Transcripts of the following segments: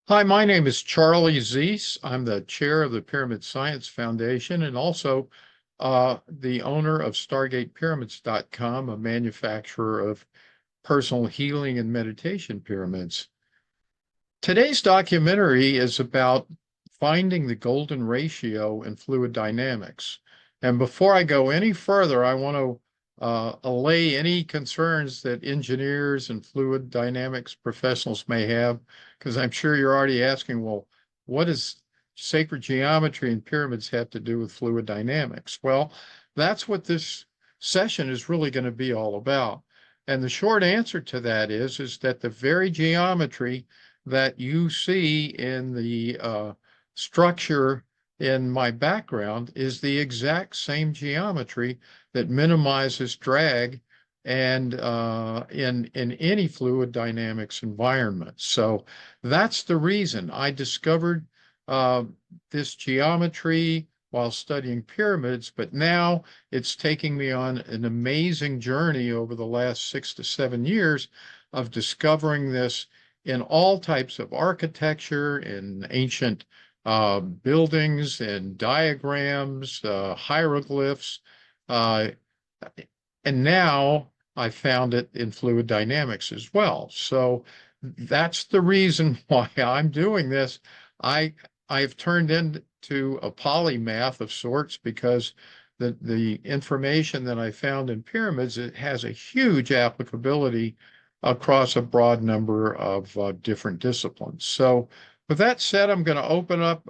Hi, my name is Charlie Zeiss. I'm the chair of the Pyramid Science Foundation and also the owner of StargatePyramids.com, a manufacturer of personal healing and meditation pyramids. Today's documentary is about finding the golden ratio in fluid dynamics. And before I go any further, I want to allay any concerns that engineers and fluid dynamics professionals may have, because I'm sure you're already asking, well, what does sacred geometry and pyramids have to do with fluid dynamics? Well, that's what this session is really going to be all about. And the short answer to that is that the very geometry that you see in the structure in my background is the exact same geometry that minimizes drag and in any fluid dynamics environment. So that's the reason I discovered uh, this geometry while studying pyramids, but now it's taking me on an amazing journey over the last 6 to 7 years of discovering this in all types of architecture, in ancient buildings and diagrams, hieroglyphs, uh, and now I found it in fluid dynamics as well. So that's the reason why I'm doing this. I I've turned into a polymath of sorts because the information that I found in pyramids, it has a huge applicability across a broad number of different disciplines. So with that said, I'm going to open up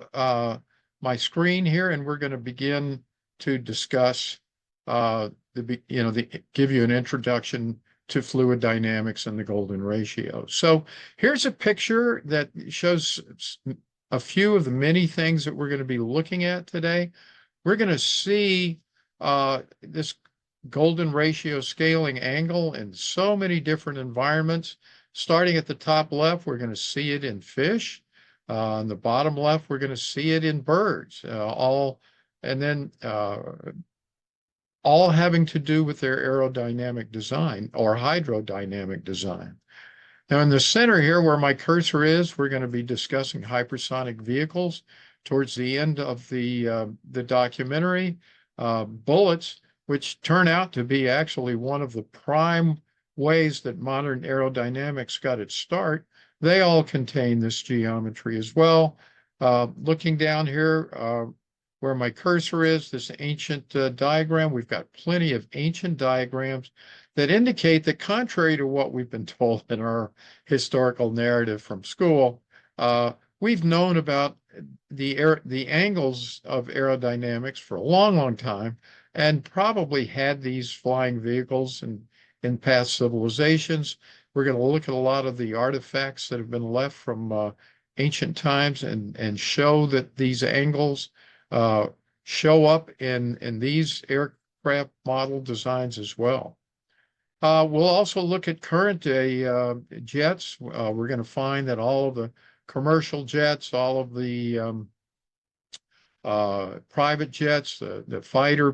my screen here and we're going to begin to discuss give you an introduction to fluid dynamics and the golden ratio. So here's a picture that shows a few of the many things that we're going to be looking at today. We're going to see this golden ratio scaling angle in so many different environments. Starting at the top left, we're going to see it in fish. On the bottom left, we're going to see it in birds, and then all having to do with their aerodynamic design or hydrodynamic design. Now, in the center here, where my cursor is, we're going to be discussing hypersonic vehicles. Towards the end of the documentary, bullets, which turn out to be actually one of the prime ways that modern aerodynamics got its start, they all contain this geometry as well. Looking down here, where my cursor is, this ancient diagram, we've got plenty of ancient diagrams that indicate that contrary to what we've been told in our historical narrative from school, we've known about the angles of aerodynamics for a long, long time, and probably had these flying vehicles in past civilizations. We're going to look at a lot of the artifacts that have been left from ancient times and show that these angles uh, show up in these aircraft model designs as well. We'll also look at current day jets. We're going to find that all of the commercial jets, all of the private jets, the fighter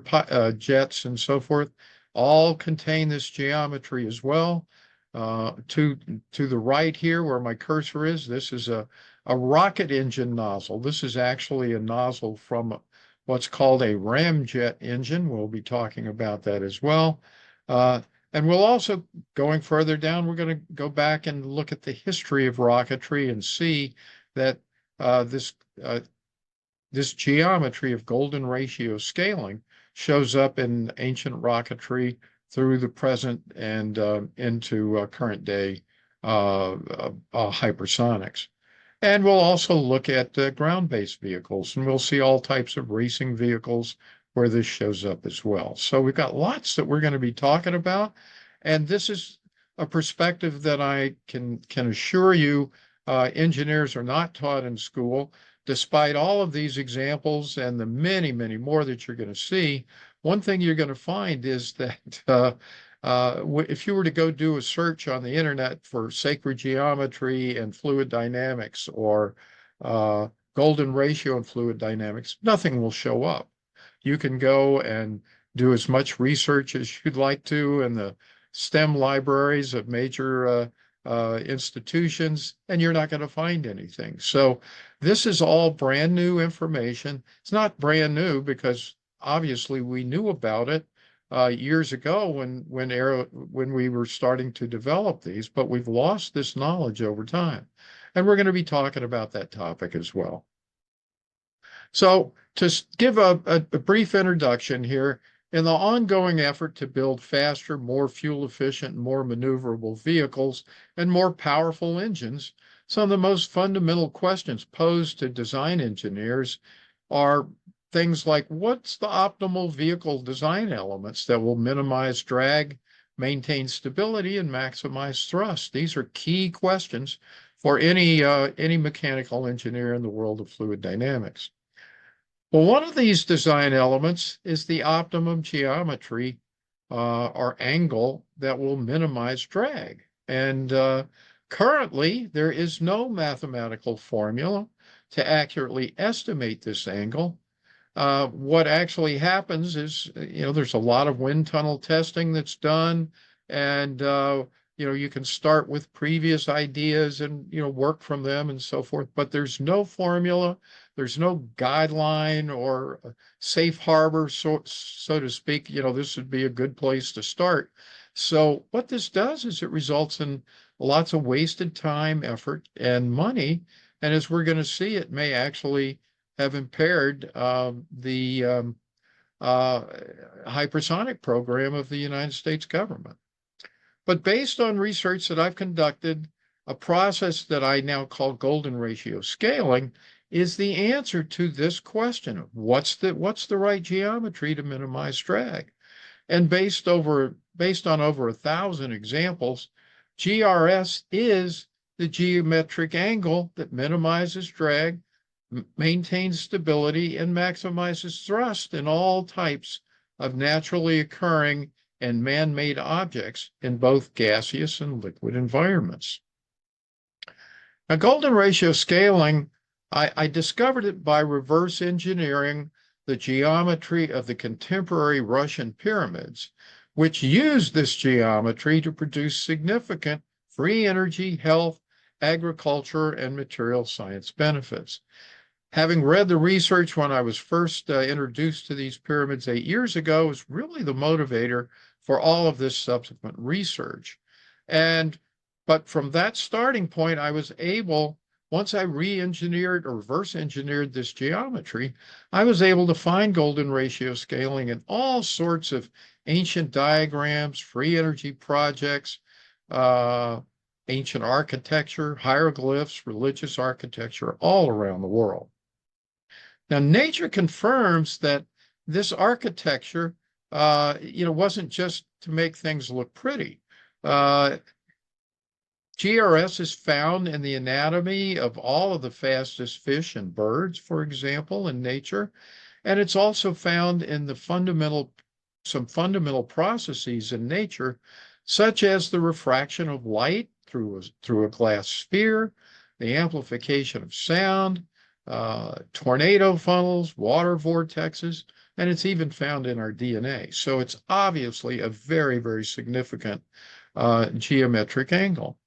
jets, and so forth, all contain this geometry as well. To the right here, where my cursor is, this is a rocket engine nozzle. This is actually a nozzle from what's called a ramjet engine. We'll be talking about that as well. And we'll also, going further down, we're going to go back and look at the history of rocketry and see that this geometry of golden ratio scaling shows up in ancient rocketry through the present and into current day hypersonics. And we'll also look at ground-based vehicles, and we'll see all types of racing vehicles where this shows up as well. So we've got lots that we're going to be talking about, and this is a perspective that I can assure you engineers are not taught in school. Despite all of these examples and the many, many more that you're going to see, one thing you're going to find is that if you were to go do a search on the internet for sacred geometry and fluid dynamics or golden ratio and fluid dynamics, nothing will show up. You can go and do as much research as you'd like to in the STEM libraries of major institutions, and you're not going to find anything. So this is all brand new information. It's not brand new because obviously we knew about it years ago when we were starting to develop these, but we've lost this knowledge over time. And we're going to be talking about that topic as well. So to give a brief introduction here, in the ongoing effort to build faster, more fuel efficient, more maneuverable vehicles and more powerful engines, some of the most fundamental questions posed to design engineers are things like what's the optimal vehicle design elements that will minimize drag, maintain stability, and maximize thrust? These are key questions for any mechanical engineer in the world of fluid dynamics. Well, one of these design elements is the optimum geometry or angle that will minimize drag. And currently, there is no mathematical formula to accurately estimate this angle. What actually happens is, there's a lot of wind tunnel testing that's done, and you can start with previous ideas and work from them and so forth. But there's no formula, there's no guideline or safe harbor, so to speak. This would be a good place to start. So what this does is it results in lots of wasted time, effort, and money. And as we're going to see, it may actually have impaired the hypersonic program of the United States government. But based on research that I've conducted, a process that I now call golden ratio scaling is the answer to this question of what's the right geometry to minimize drag. And based on over 1,000 examples, GRS is the geometric angle that minimizes drag, maintains stability, and maximizes thrust in all types of naturally occurring and man-made objects in both gaseous and liquid environments. Now, golden ratio scaling, I discovered it by reverse engineering the geometry of the contemporary Russian pyramids, which used this geometry to produce significant free energy, health, agriculture, and material science benefits. Having read the research when I was first introduced to these pyramids 8 years ago was really the motivator for all of this subsequent research. But from that starting point, I was able, once I re-engineered or reverse engineered this geometry, I was able to find golden ratio scaling in all sorts of ancient diagrams, free energy projects, ancient architecture, hieroglyphs, religious architecture, all around the world. Now, nature confirms that this architecture, wasn't just to make things look pretty. GRS is found in the anatomy of all of the fastest fish and birds, for example, in nature. And it's also found in some fundamental processes in nature, such as the refraction of light through a glass sphere, the amplification of sound, tornado funnels, water vortexes, and it's even found in our DNA. So it's obviously a very, very significant geometric angle.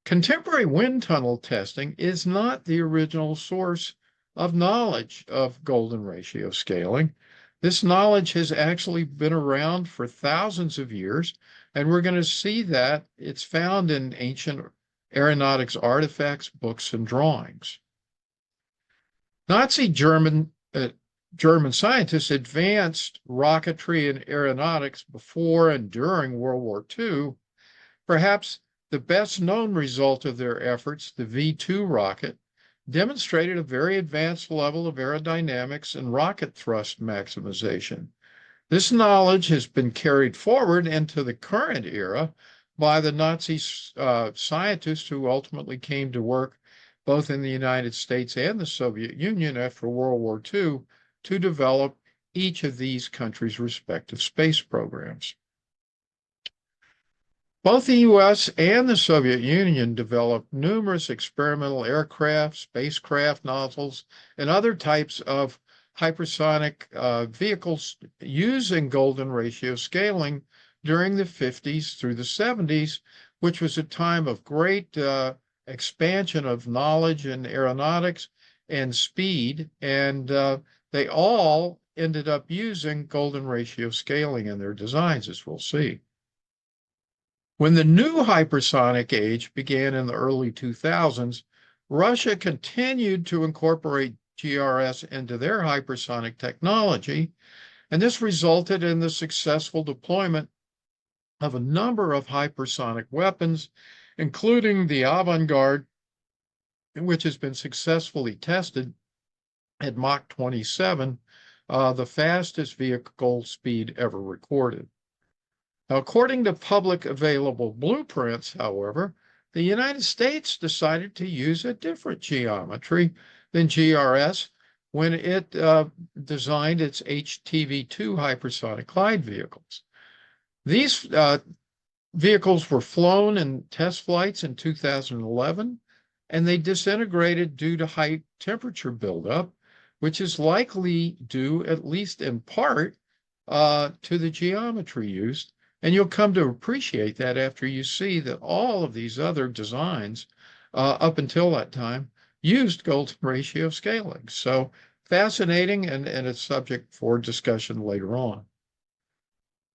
Contemporary wind tunnel testing is not the original source of knowledge of golden ratio scaling. This knowledge has actually been around for thousands of years, and we're going to see that it's found in ancient aeronautics artifacts, books, and drawings. Nazi German scientists advanced rocketry and aeronautics before and during World War II. Perhaps the best known result of their efforts, the V-2 rocket, demonstrated a very advanced level of aerodynamics and rocket thrust maximization. This knowledge has been carried forward into the current era by the Nazi scientists who ultimately came to work both in the United States and the Soviet Union after World War II to develop each of these countries' respective space programs. Both the US and the Soviet Union developed numerous experimental aircraft, spacecraft nozzles, and other types of hypersonic vehicles using golden ratio scaling during the 50s through the 70s, which was a time of great expansion of knowledge in aeronautics and speed. And they all ended up using golden ratio scaling in their designs, as we'll see. When the new hypersonic age began in the early 2000s, Russia continued to incorporate GRS into their hypersonic technology, and this resulted in the successful deployment of a number of hypersonic weapons, including the Avangard, which has been successfully tested at Mach 27, the fastest vehicle speed ever recorded. Now, according to public available blueprints, however, the United States decided to use a different geometry than GRS when it designed its HTV-2 hypersonic glide vehicles. These vehicles were flown in test flights in 2011, and they disintegrated due to high temperature buildup, which is likely due, at least in part, to the geometry used. And you'll come to appreciate that after you see that all of these other designs up until that time used golden ratio scaling. So fascinating, and it's subject for discussion later on.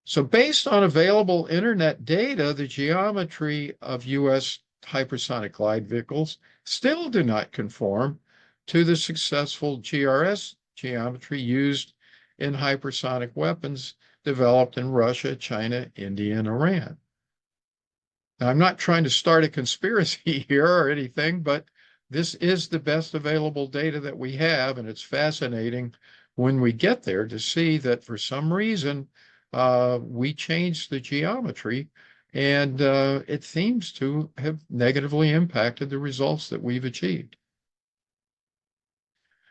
So based on available internet data, the geometry of U.S. hypersonic glide vehicles still do not conform to the successful GRS geometry used in hypersonic weapons developed in Russia, China, India, and Iran. Now, I'm not trying to start a conspiracy here or anything, but this is the best available data that we have, and it's fascinating when we get there to see that for some reason we changed the geometry, and it seems to have negatively impacted the results that we've achieved.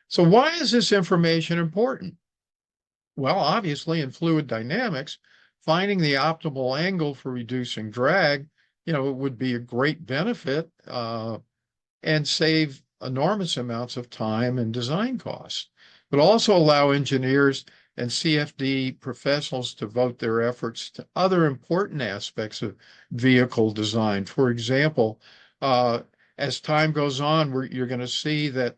So why is this information important? Well, obviously, in fluid dynamics, finding the optimal angle for reducing drag, would be a great benefit and save enormous amounts of time and design costs, but also allow engineers and CFD professionals to devote their efforts to other important aspects of vehicle design. For example, as time goes on, you're going to see that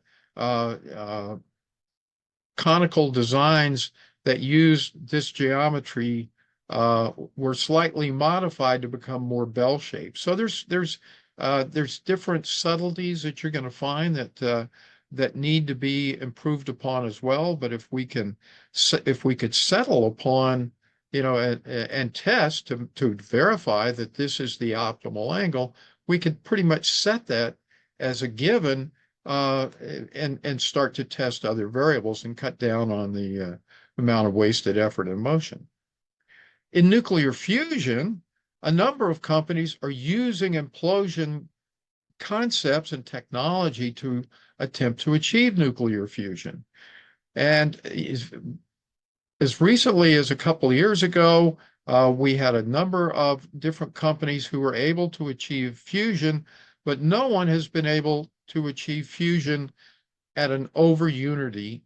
conical designs that used this geometry were slightly modified to become more bell-shaped. So there's different subtleties that you're going to find that need to be improved upon as well. But if we could settle upon, and test to verify that this is the optimal angle, we could pretty much set that as a given and start to test other variables and cut down on the amount of wasted effort and motion. In nuclear fusion, a number of companies are using implosion concepts and technology to attempt to achieve nuclear fusion. And as recently as a couple of years ago, we had a number of different companies who were able to achieve fusion, but no one has been able to achieve fusion at an over unity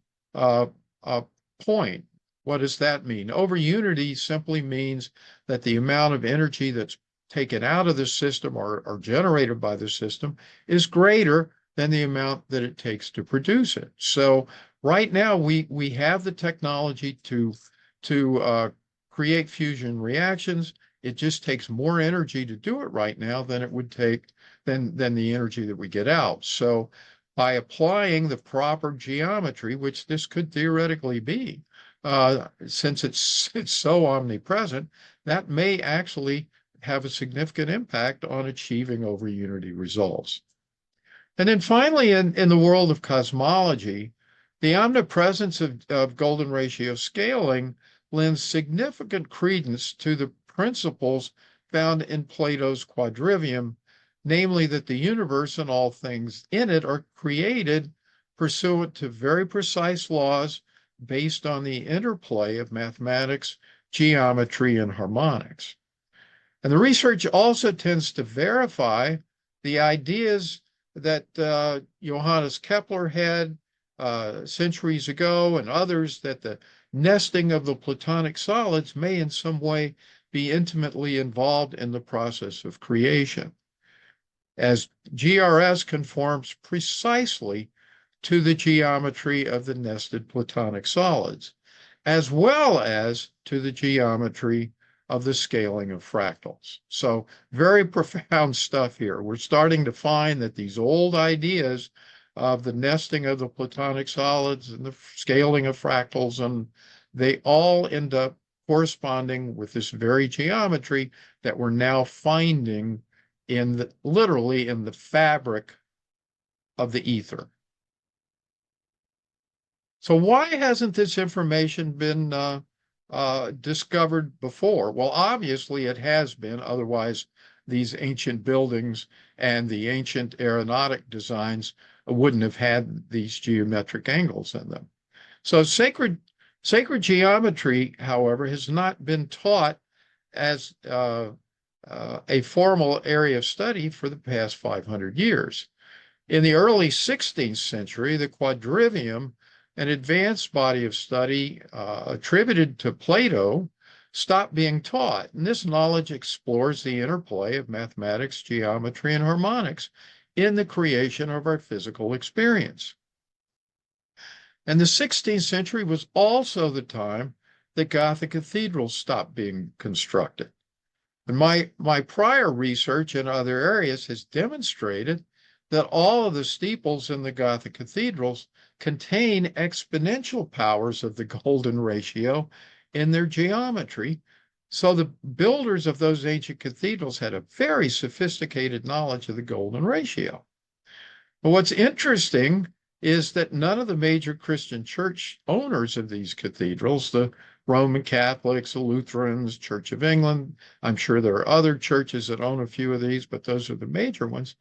point. What does that mean? Over unity simply means that the amount of energy that's taken out of the system or generated by the system is greater than the amount that it takes to produce it. So right now we have the technology to create fusion reactions. It just takes more energy to do it right now than it would take than the energy that we get out. So by applying the proper geometry, which this could theoretically be, since it's so omnipresent, that may actually have a significant impact on achieving over unity results. And then finally, in the world of cosmology, the omnipresence of golden ratio scaling lends significant credence to the principles found in Plato's quadrivium, namely that the universe and all things in it are created pursuant to very precise laws based on the interplay of mathematics, geometry, and harmonics. And the research also tends to verify the ideas that Johannes Kepler had centuries ago, and others, that the nesting of the Platonic solids may in some way be intimately involved in the process of creation, as GRS conforms precisely to the geometry of the nested platonic solids, as well as to the geometry of the scaling of fractals. So very profound stuff here. We're starting to find that these old ideas of the nesting of the platonic solids and the scaling of fractals, and they all end up corresponding with this very geometry that we're now finding literally in the fabric of the ether. So why hasn't this information been discovered before? Well, obviously it has been. Otherwise, these ancient buildings and the ancient aeronautic designs wouldn't have had these geometric angles in them. So sacred geometry, however, has not been taught as a formal area of study for the past 500 years. In the early 16th century, the quadrivium, an advanced body of study attributed to Plato, stopped being taught. And this knowledge explores the interplay of mathematics, geometry, and harmonics in the creation of our physical experience. And the 16th century was also the time that Gothic cathedrals stopped being constructed. And my prior research in other areas has demonstrated that all of the steeples in the Gothic cathedrals contain exponential powers of the golden ratio in their geometry. So the builders of those ancient cathedrals had a very sophisticated knowledge of the golden ratio. But what's interesting is that none of the major Christian church owners of these cathedrals, the Roman Catholics, the Lutherans, Church of England, I'm sure there are other churches that own a few of these, but those are the major ones.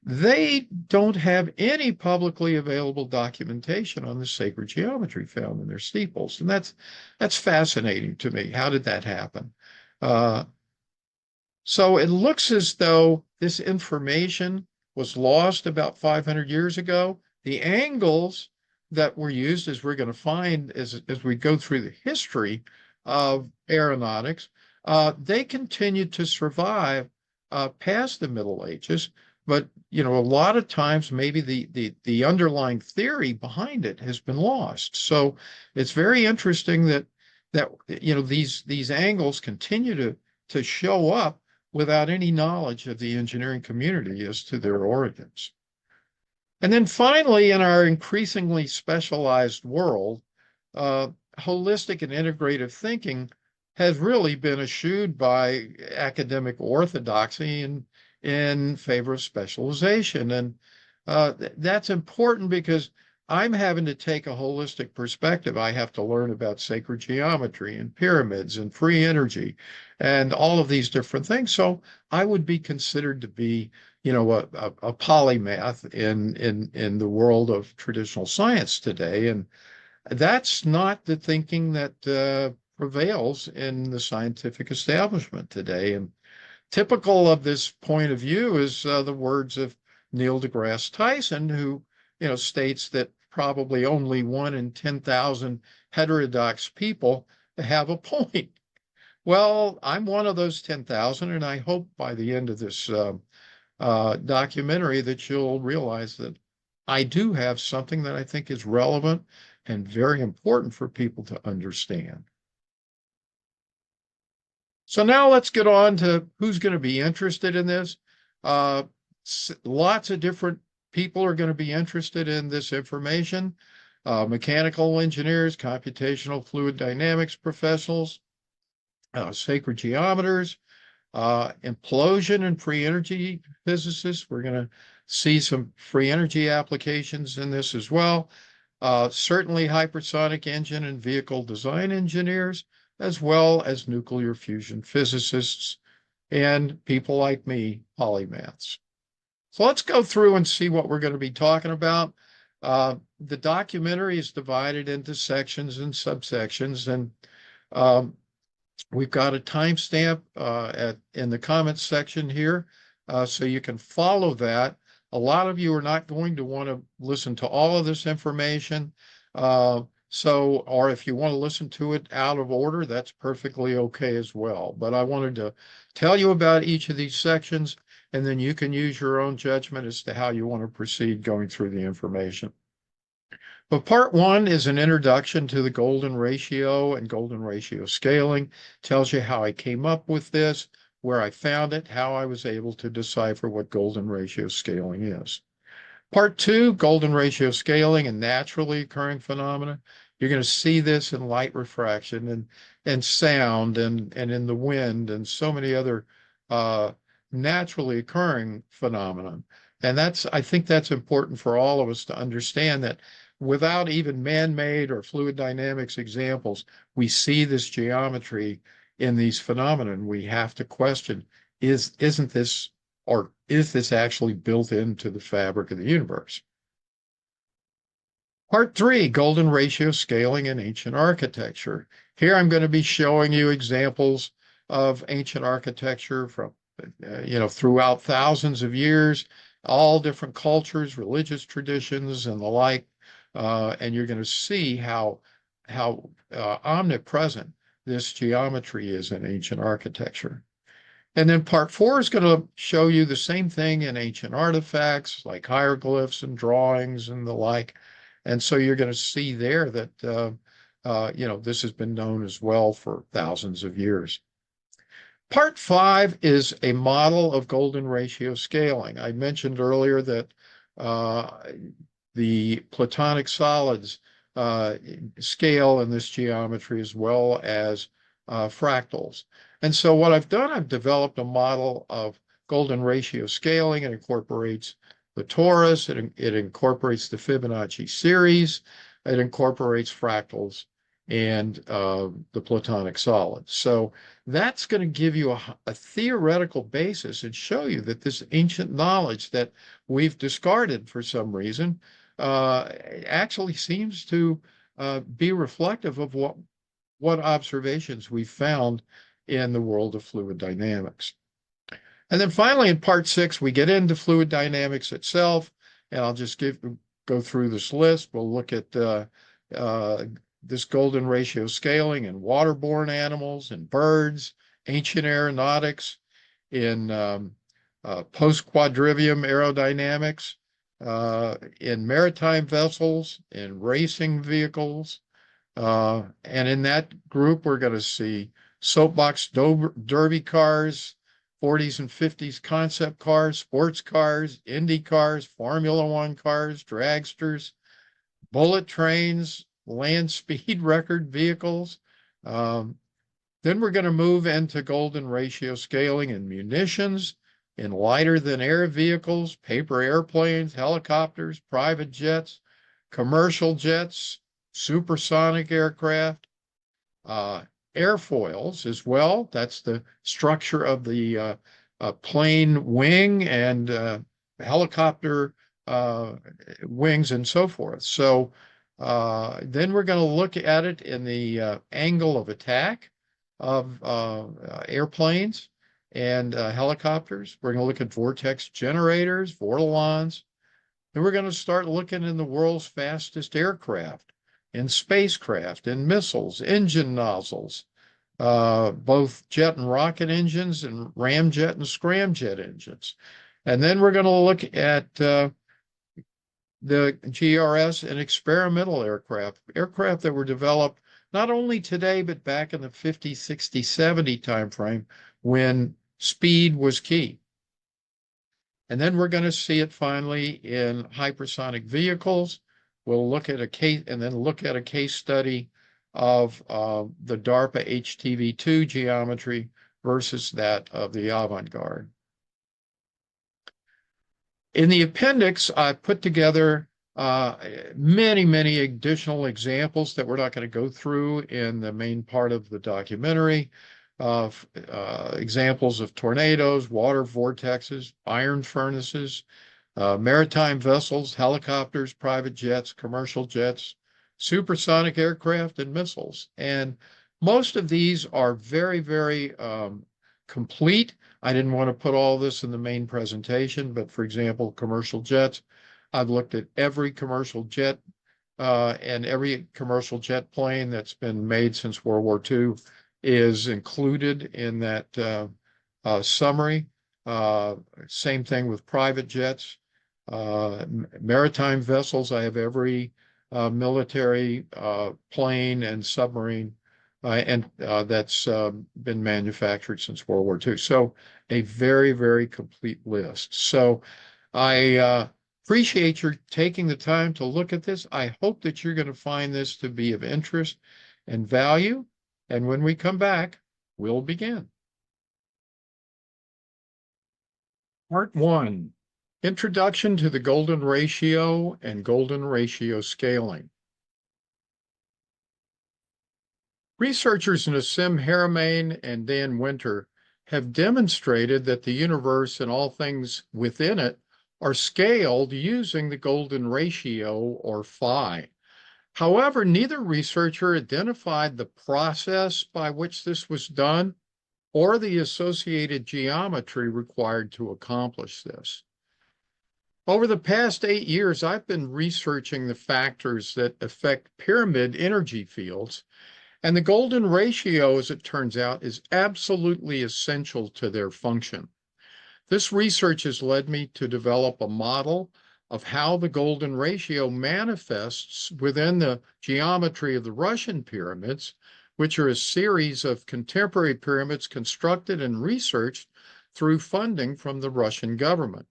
They don't have any publicly available documentation on the sacred geometry found in their steeples. And that's fascinating to me. How did that happen? So it looks as though this information was lost about 500 years ago. The angles that were used, as we're going to find as we go through the history of aeronautics, they continued to survive past the Middle Ages. But a lot of times maybe the underlying theory behind it has been lost. So it's very interesting that these angles continue to show up without any knowledge of the engineering community as to their origins. And then finally, in our increasingly specialized world, holistic and integrative thinking has really been eschewed by academic orthodoxy in favor of specialization. And that's important because I'm having to take a holistic perspective. I have to learn about sacred geometry and pyramids and free energy and all of these different things. So I would be considered to be, a polymath in the world of traditional science today. And that's not the thinking that prevails in the scientific establishment today. And typical of this point of view is the words of Neil deGrasse Tyson, who states that probably only 1 in 10,000 heterodox people have a point. Well, I'm one of those 10,000, and I hope by the end of this documentary that you'll realize that I do have something that I think is relevant and very important for people to understand. So now let's get on to who's going to be interested in this. Lots of different people are going to be interested in this information. Mechanical engineers, computational fluid dynamics professionals, sacred geometers, implosion and free energy physicists. We're going to see some free energy applications in this as well. Certainly hypersonic engine and vehicle design engineers, as well as nuclear fusion physicists and people like me, polymaths. So let's go through and see what we're going to be talking about. The documentary is divided into sections and subsections, and we've got a timestamp in the comments section here, so you can follow that. A lot of you are not going to want to listen to all of this information. So, or if you want to listen to it out of order, that's perfectly okay as well. But I wanted to tell you about each of these sections, and then you can use your own judgment as to how you want to proceed going through the information. But part one is an introduction to the golden ratio and golden ratio scaling. Tells you how I came up with this, where I found it, how I was able to decipher what golden ratio scaling is. Part two, golden ratio scaling and naturally occurring phenomena. You're going to see this in light refraction and sound and in the wind and so many other uh, naturally occurring phenomena. And I think that's important for all of us to understand that without even man-made or fluid dynamics examples, we see this geometry in these phenomena, and we have to question, isn't this or is this actually built into the fabric of the universe? Part three, golden ratio scaling in ancient architecture. Here I'm going to be showing you examples of ancient architecture from, throughout thousands of years, all different cultures, religious traditions, and the like. And you're going to see how omnipresent this geometry is in ancient architecture. And then part four is going to show you the same thing in ancient artifacts like hieroglyphs and drawings and the like. And so you're going to see there that, this has been known as well for thousands of years. Part five is a model of golden ratio scaling. I mentioned earlier that the Platonic solids scale in this geometry as well as fractals. And so what I've done, I've developed a model of golden ratio scaling. It incorporates the torus, it incorporates the Fibonacci series, it incorporates fractals and the Platonic solids. So that's going to give you a theoretical basis and show you that this ancient knowledge that we've discarded for some reason actually seems to be reflective of what observations we found in the world of fluid dynamics. And then finally, in part six, we get into fluid dynamics itself, and I'll just go through this list. We'll look at this golden ratio scaling in waterborne animals and birds, ancient aeronautics, in post-quadrivium aerodynamics, in maritime vessels, in racing vehicles. And in that group, we're going to see soapbox derby cars, 40s and 50s concept cars, sports cars, Indy cars, Formula One cars, dragsters, bullet trains, land speed record vehicles. Then we're going to move into golden ratio scaling in munitions, in lighter than air vehicles, paper airplanes, helicopters, private jets, commercial jets, supersonic aircraft, airfoils as well. That's the structure of the plane wing and helicopter wings and so forth. So then we're going to look at it in the angle of attack of airplanes and helicopters. We're going to look at vortex generators, vortilons. Then we're going to start looking in the world's fastest aircraft and spacecraft and missiles, engine nozzles, both jet and rocket engines and ramjet and scramjet engines. And then we're going to look at the GRS and experimental aircraft that were developed not only today, but back in the 50, 60, 70 timeframe when speed was key. And then we're going to see it finally in hypersonic vehicles. We'll look at a case and then look at a case study of the DARPA HTV-2 geometry versus that of the avant-garde. In the appendix, I put together many, many additional examples that we're not going to go through in the main part of the documentary. Examples of tornadoes, water vortexes, iron furnaces, maritime vessels, helicopters, private jets, commercial jets, supersonic aircraft, and missiles. And most of these are very, very complete. I didn't want to put all this in the main presentation, but for example, commercial jets, I've looked at every commercial jet and every commercial jet plane that's been made since World War II is included in that summary. Same thing with private jets, maritime vessels. I have every military plane and submarine and that's been manufactured since World War II. So a very, very complete list. So I appreciate your taking the time to look at this. I hope that you're going to find this to be of interest and value. And when we come back, we'll begin. Part 1, Introduction to the Golden Ratio and Golden Ratio Scaling. Researchers Nassim Haramein and Dan Winter have demonstrated that the universe and all things within it are scaled using the golden ratio, or phi. However, neither researcher identified the process by which this was done or the associated geometry required to accomplish this. Over the past 8 years, I've been researching the factors that affect pyramid energy fields, and the golden ratio, as it turns out, is absolutely essential to their function. This research has led me to develop a model of how the golden ratio manifests within the geometry of the Russian pyramids, which are a series of contemporary pyramids constructed and researched through funding from the Russian government.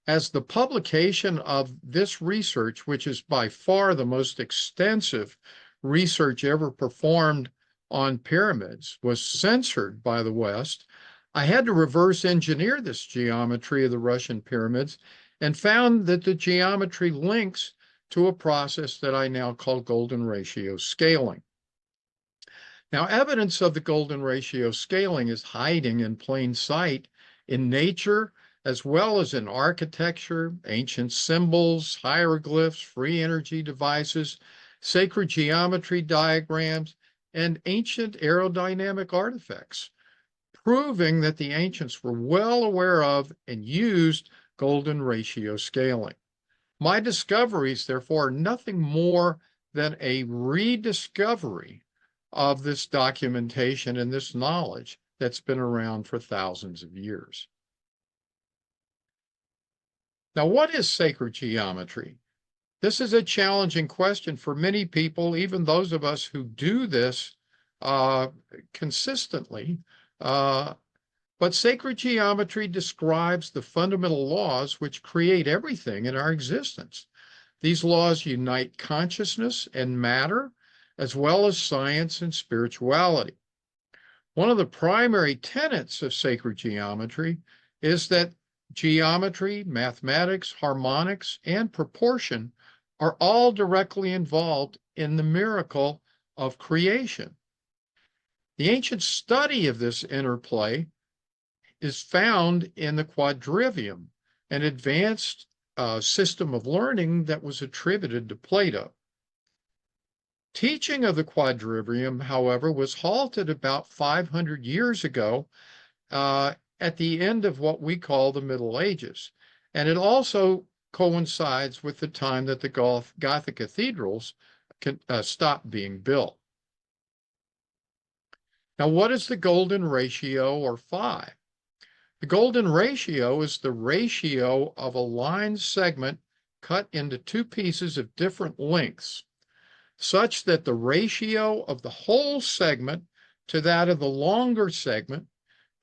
As the publication of this research, which is by far the most extensive research ever performed on pyramids, was censored by the West, I had to reverse engineer this geometry of the Russian pyramids and found that the geometry links to a process that I now call golden ratio scaling. Now, evidence of the golden ratio scaling is hiding in plain sight in nature, as well as in architecture, ancient symbols, hieroglyphs, free energy devices, sacred geometry diagrams, and ancient aerodynamic artifacts, proving that the ancients were well aware of and used golden ratio scaling. My discoveries, therefore, are nothing more than a rediscovery of this documentation and this knowledge that's been around for thousands of years. Now, what is sacred geometry? This is a challenging question for many people, even those of us who do this consistently. But sacred geometry describes the fundamental laws which create everything in our existence. These laws unite consciousness and matter, as well as science and spirituality. One of the primary tenets of sacred geometry is that geometry, mathematics, harmonics, and proportion are all directly involved in the miracle of creation. The ancient study of this interplay is found in the quadrivium, an advanced system of learning that was attributed to Plato. Teaching of the quadrivium, however, was halted about 500 years ago at the end of what we call the Middle Ages. And it also coincides with the time that the Gothic cathedrals stopped being built. Now, what is the golden ratio, or phi? The golden ratio is the ratio of a line segment cut into two pieces of different lengths, such that the ratio of the whole segment to that of the longer segment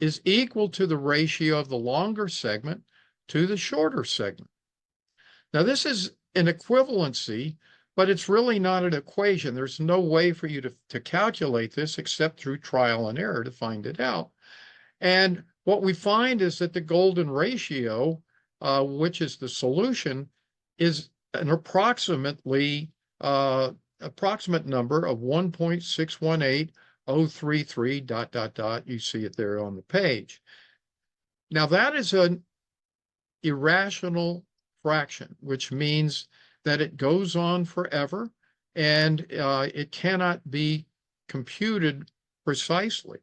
is equal to the ratio of the longer segment to the shorter segment. Now, this is an equivalency, but it's really not an equation. There's no way for you to calculate this except through trial and error to find it out. And what we find is that the golden ratio, which is the solution, is an approximate number of 1.618033 ... You see it there on the page. Now, that is an irrational fraction, which means that it goes on forever and it cannot be computed precisely.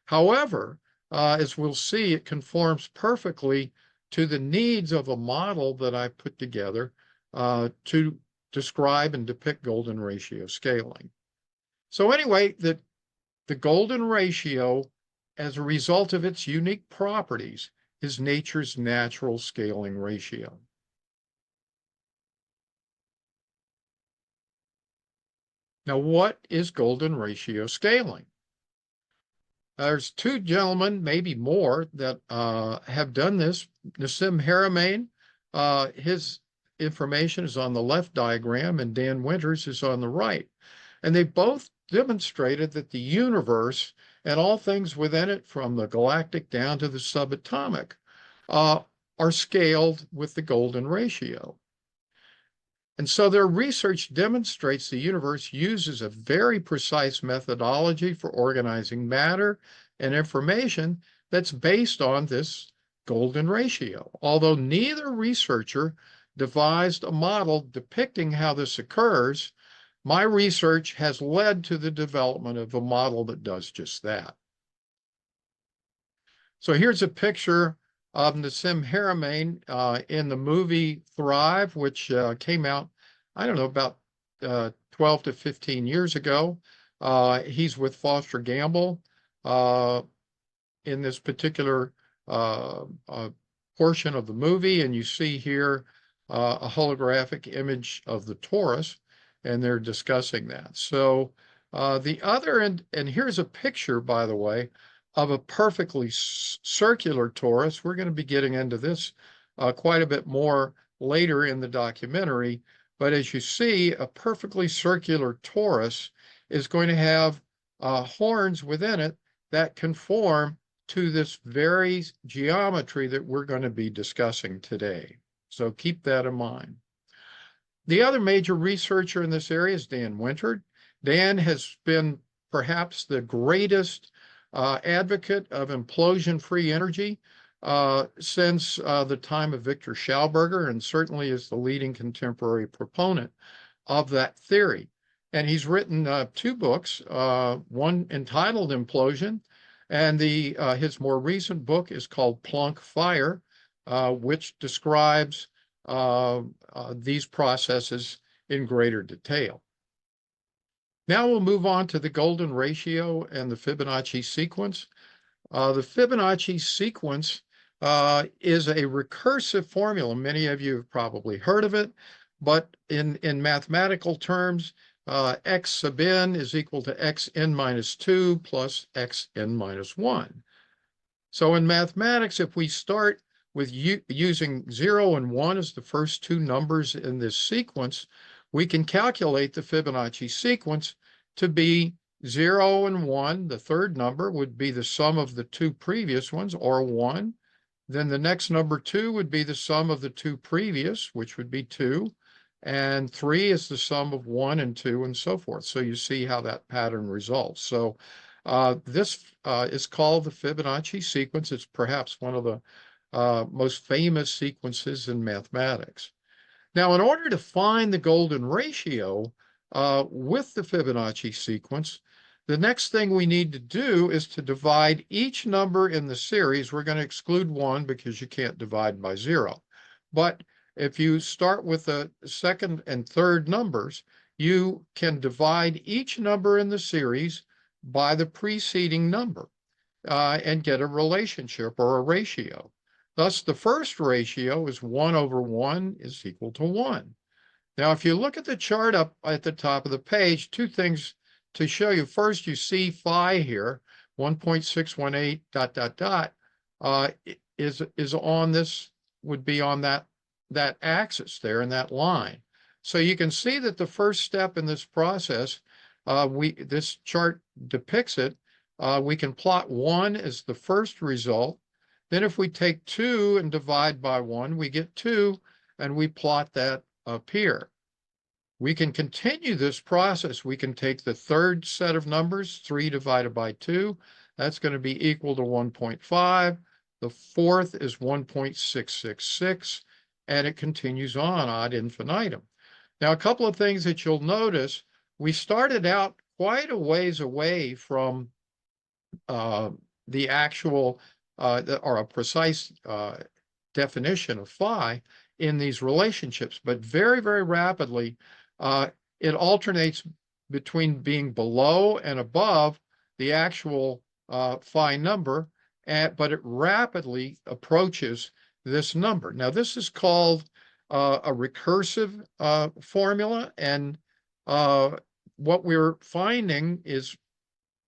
However, as we'll see, it conforms perfectly to the needs of a model that I put together to describe and depict golden ratio scaling. So anyway, the golden ratio, as a result of its unique properties, is nature's natural scaling ratio. Now, what is golden ratio scaling? There's two gentlemen, maybe more, that have done this. Nassim Haramein, his information is on the left diagram, and Dan Winters is on the right. And they both demonstrated that the universe and all things within it, from the galactic down to the subatomic, are scaled with the golden ratio. And so their research demonstrates the universe uses a very precise methodology for organizing matter and information that's based on this golden ratio. Although neither researcher devised a model depicting how this occurs, my research has led to the development of a model that does just that. So here's a picture of Nassim Haramein in the movie Thrive, which came out, I don't know, about 12 to 15 years ago. He's with Foster Gamble in this particular portion of the movie, and you see here a holographic image of the torus, and they're discussing that. So the other end, and here's a picture, by the way, of a perfectly circular torus. We're going to be getting into this quite a bit more later in the documentary. But as you see, a perfectly circular torus is going to have horns within it that conform to this very geometry that we're going to be discussing today. So keep that in mind. The other major researcher in this area is Dan Winters. Dan has been perhaps the greatest advocate of implosion-free energy since the time of Victor Schauberger, and certainly is the leading contemporary proponent of that theory. And he's written two books, one entitled Implosion, and his more recent book is called Planck Fire, which describes these processes in greater detail. Now we'll move on to the golden ratio and the Fibonacci sequence. The Fibonacci sequence is a recursive formula. Many of you have probably heard of it, but in mathematical terms, x sub n is equal to xn minus 2 plus xn minus 1. So in mathematics, if we start with using 0 and 1 as the first two numbers in this sequence, we can calculate the Fibonacci sequence to be 0 and 1. The third number would be the sum of the two previous ones, or 1. Then the next number 2 would be the sum of the two previous, which would be 2. And 3 is the sum of 1 and 2, and so forth. So you see how that pattern results. So this is called the Fibonacci sequence. It's perhaps one of the most famous sequences in mathematics. Now, in order to find the golden ratio with the Fibonacci sequence, the next thing we need to do is to divide each number in the series. We're going to exclude 1 because you can't divide by 0. But if you start with the second and third numbers, you can divide each number in the series by the preceding number and get a relationship or a ratio. Thus, the first ratio is 1 over 1 is equal to 1. Now, if you look at the chart up at the top of the page, two things to show you. First, you see phi here, 1.618 dot, dot, dot, is on this, would be on that axis there in that line. So you can see that the first step in this process, this chart depicts it. We can plot 1 as the first result. Then if we take 2 and divide by 1, we get 2, and we plot that up here. We can continue this process. We can take the third set of numbers, 3 divided by 2. That's going to be equal to 1.5. The fourth is 1.666, and it continues on ad infinitum. Now, a couple of things that you'll notice, we started out quite a ways away from the actual or a precise definition of phi in these relationships, but very, very rapidly uh, it alternates between being below and above the actual phi number, but it rapidly approaches this number. Now, this is called a recursive formula, and what we're finding is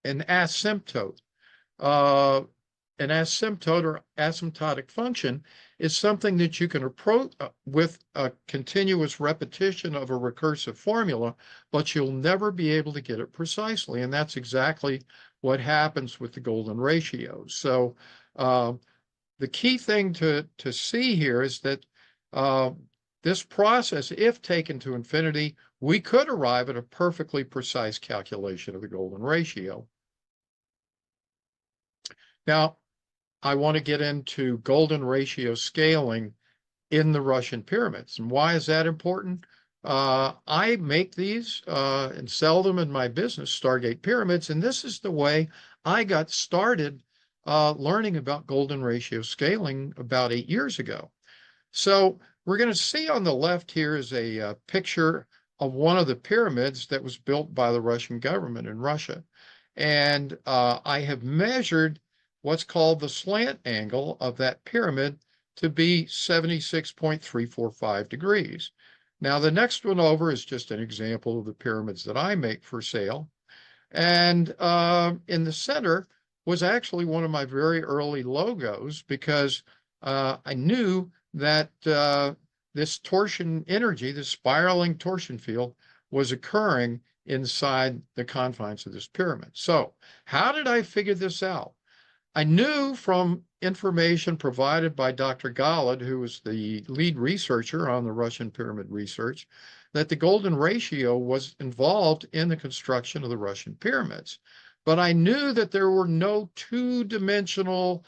an asymptote. Uh, an asymptote or asymptotic function is something that you can approach with a continuous repetition of a recursive formula, but you'll never be able to get it precisely. And that's exactly what happens with the golden ratio. So the key thing to see here is that this process, if taken to infinity, we could arrive at a perfectly precise calculation of the golden ratio. Now, I want to get into golden ratio scaling in the Russian pyramids. And why is that important? I make these and sell them in my business, Stargate Pyramids, and this is the way I got started learning about golden ratio scaling about 8 years ago. So we're going to see on the left here is a picture of one of the pyramids that was built by the Russian government in Russia. And I have measured what's called the slant angle of that pyramid to be 76.345 degrees. Now, the next one over is just an example of the pyramids that I make for sale. And in the center was actually one of my very early logos because I knew that this torsion energy, this spiraling torsion field, was occurring inside the confines of this pyramid. So how did I figure this out? I knew from information provided by Dr. Galad, who was the lead researcher on the Russian pyramid research, that the golden ratio was involved in the construction of the Russian pyramids. But I knew that there were no two-dimensional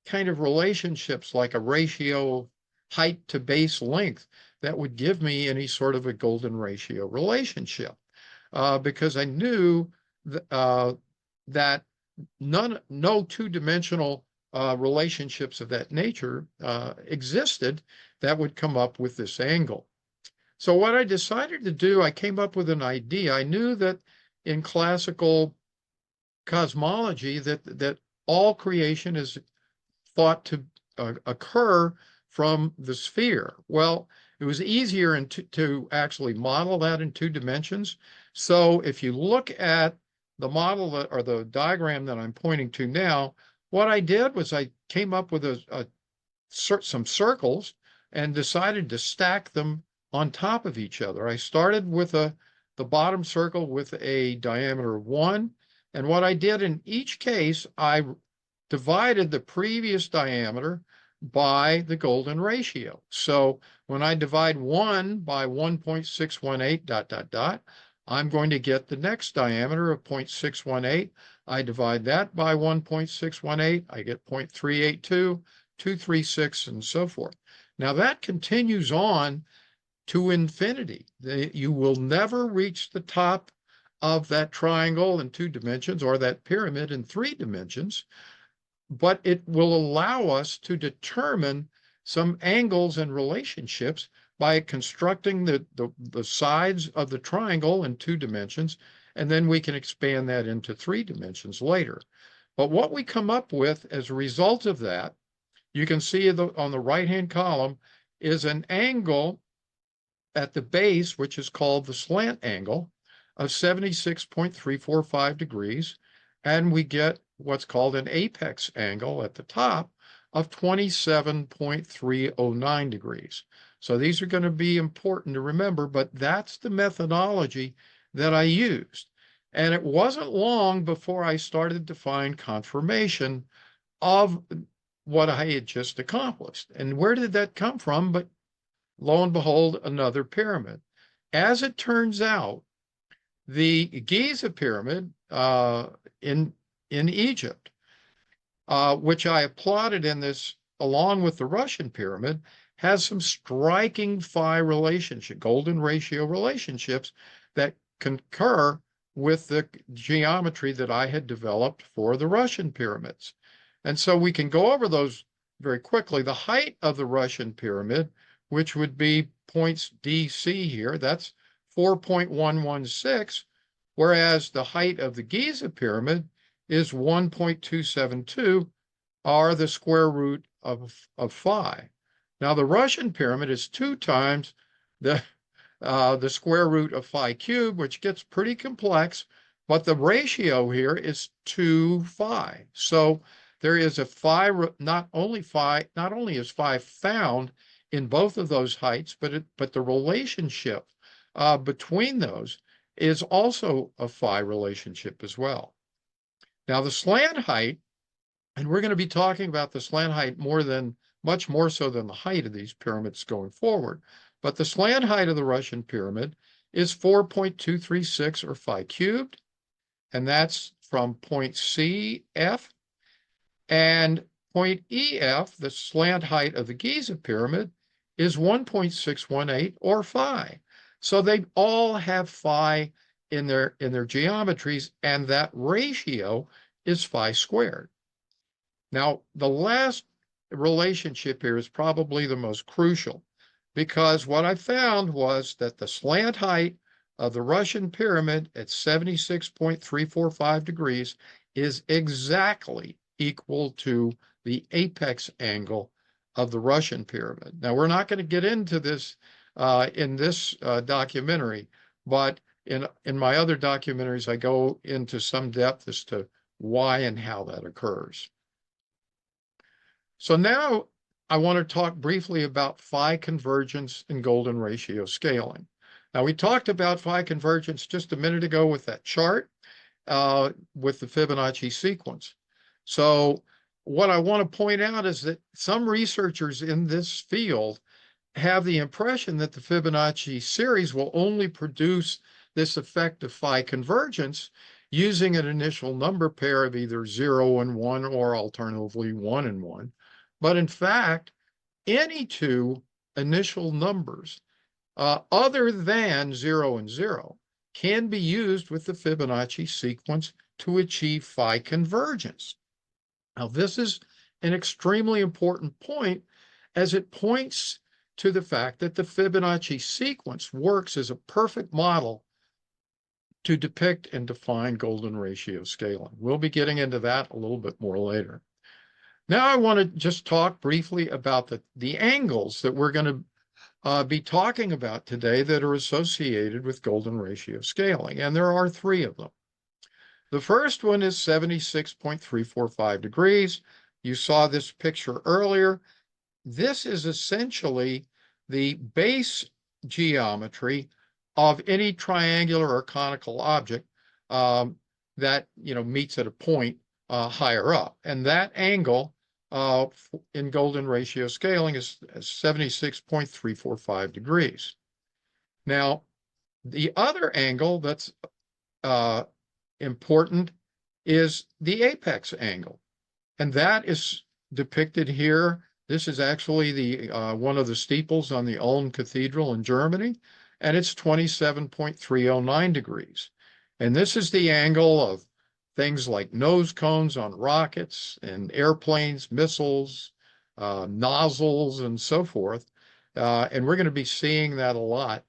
kind of relationships like a ratio of height to base length that would give me any sort of a golden ratio relationship, because I knew that no two-dimensional relationships of that nature existed that would come up with this angle. So what I decided to do, I came up with an idea. I knew that in classical cosmology that all creation is thought to occur from the sphere. Well, it was easier to actually model that in 2 dimensions. So if you look at the model or the diagram that I'm pointing to now, what I did was I came up with some circles and decided to stack them on top of each other. I started with the bottom circle with a diameter of 1. And what I did in each case, I divided the previous diameter by the golden ratio. So when I divide 1 by 1.618 ... I'm going to get the next diameter of 0.618. I divide that by 1.618. I get 0.382, 236, and so forth. Now that continues on to infinity. You will never reach the top of that triangle in 2 dimensions or that pyramid in 3 dimensions, but it will allow us to determine some angles and relationships by constructing the sides of the triangle in 2 dimensions, and then we can expand that into 3 dimensions later. But what we come up with as a result of that, you can see on the right-hand column, is an angle at the base, which is called the slant angle, of 76.345 degrees, and we get what's called an apex angle at the top of 27.309 degrees. So these are going to be important to remember, but that's the methodology that I used. And it wasn't long before I started to find confirmation of what I had just accomplished. And where did that come from? But lo and behold, another pyramid. As it turns out, the Giza pyramid in Egypt, which I have plotted in this along with the Russian pyramid, has some striking phi relationship, golden ratio relationships that concur with the geometry that I had developed for the Russian pyramids. And so we can go over those very quickly. The height of the Russian pyramid, which would be points DC here, that's 4.116, whereas the height of the Giza pyramid is 1.272, are the square root of phi. Now, the Russian pyramid is 2 times the square root of phi cubed, which gets pretty complex, but the ratio here is 2 phi. So there is a phi, not only is phi found in both of those heights, but the relationship between those is also a phi relationship as well. Now, the slant height, and we're going to be talking about the slant height much more so than the height of these pyramids going forward. But the slant height of the Russian pyramid is 4.236, or phi cubed, and that's from point CF. And point EF, the slant height of the Giza pyramid, is 1.618, or phi. So they all have phi in their geometries, and that ratio is phi squared. Now, the last relationship here is probably the most crucial, because what I found was that the slant height of the Russian pyramid at 76.345 degrees is exactly equal to the apex angle of the Russian pyramid. Now, we're not going to get into this in this documentary, but in my other documentaries, I go into some depth as to why and how that occurs. So now I want to talk briefly about phi convergence and golden ratio scaling. Now, we talked about phi convergence just a minute ago with that chart with the Fibonacci sequence. So what I want to point out is that some researchers in this field have the impression that the Fibonacci series will only produce this effect of phi convergence using an initial number pair of either 0 and 1, or alternatively 1 and 1. But in fact, any two initial numbers other than 0 and 0 can be used with the Fibonacci sequence to achieve phi convergence. Now, this is an extremely important point, as it points to the fact that the Fibonacci sequence works as a perfect model to depict and define golden ratio scaling. We'll be getting into that a little bit more later. Now I want to just talk briefly about the angles that we're going to be talking about today that are associated with golden ratio scaling, and there are 3 of them. The first one is 76.345 degrees. You saw this picture earlier. This is essentially the base geometry of any triangular or conical object that meets at a point higher up. And that angle in golden ratio scaling is 76.345 degrees. Now, the other angle that's important is the apex angle. And that is depicted here. This is actually the one of the steeples on the Ulm Cathedral in Germany, and it's 27.309 degrees. And this is the angle of things like nose cones on rockets and airplanes, missiles, nozzles, and so forth. And we're going to be seeing that a lot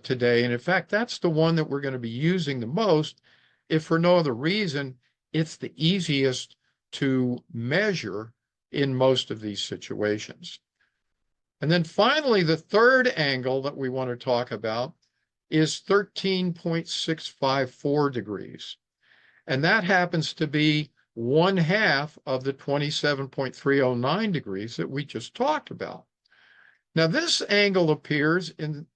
today. And in fact, that's the one that we're going to be using the most, if for no other reason, it's the easiest to measure in most of these situations. And then finally, the third angle that we want to talk about is 13.654 degrees. And that happens to be 1/2 of the 27.309 degrees that we just talked about. Now, this angle appears in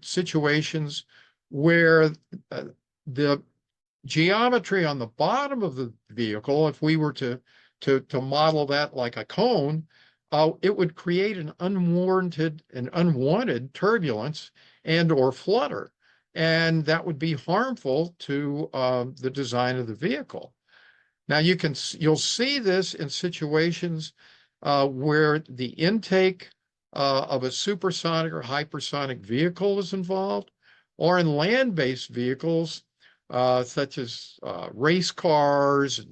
situations where the geometry on the bottom of the vehicle, if we were to model that like a cone, it would create an unwarranted and unwanted turbulence and or flutter. And that would be harmful to the design of the vehicle. Now, you'll see this in situations where the intake of a supersonic or hypersonic vehicle is involved, or in land-based vehicles such as race cars,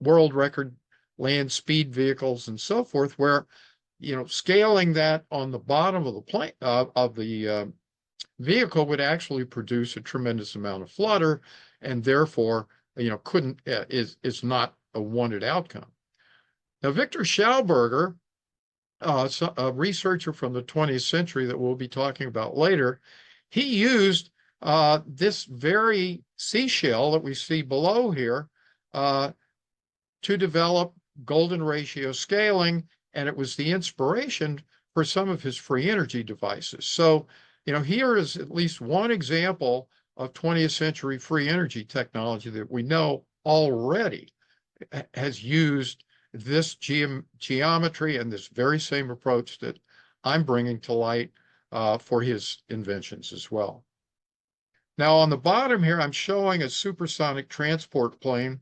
world record land speed vehicles, and so forth, where scaling that on the bottom of the plane of the vehicle would actually produce a tremendous amount of flutter, and therefore, couldn't is not a wanted outcome. Now, Victor Schauberger, a researcher from the 20th century that we'll be talking about later, he used this very seashell that we see below here to develop golden ratio scaling, and it was the inspiration for some of his free energy devices. So, here is at least one example of 20th century free energy technology that we know already has used this geometry and this very same approach that I'm bringing to light for his inventions as well. Now, on the bottom here, I'm showing a supersonic transport plane,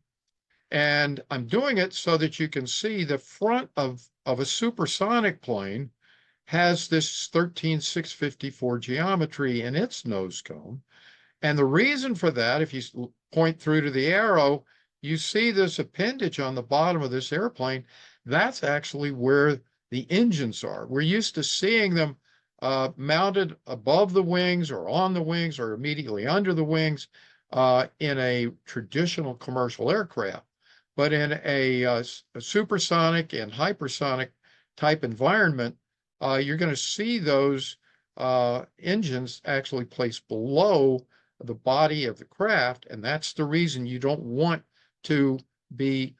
and I'm doing it so that you can see the front of a supersonic plane has this 13654 geometry in its nose cone. And the reason for that, if you point through to the arrow, you see this appendage on the bottom of this airplane. That's actually where the engines are. We're used to seeing them mounted above the wings or on the wings or immediately under the wings in a traditional commercial aircraft. But in a supersonic and hypersonic type environment, you're going to see those engines actually placed below the body of the craft, and that's the reason you don't want to be,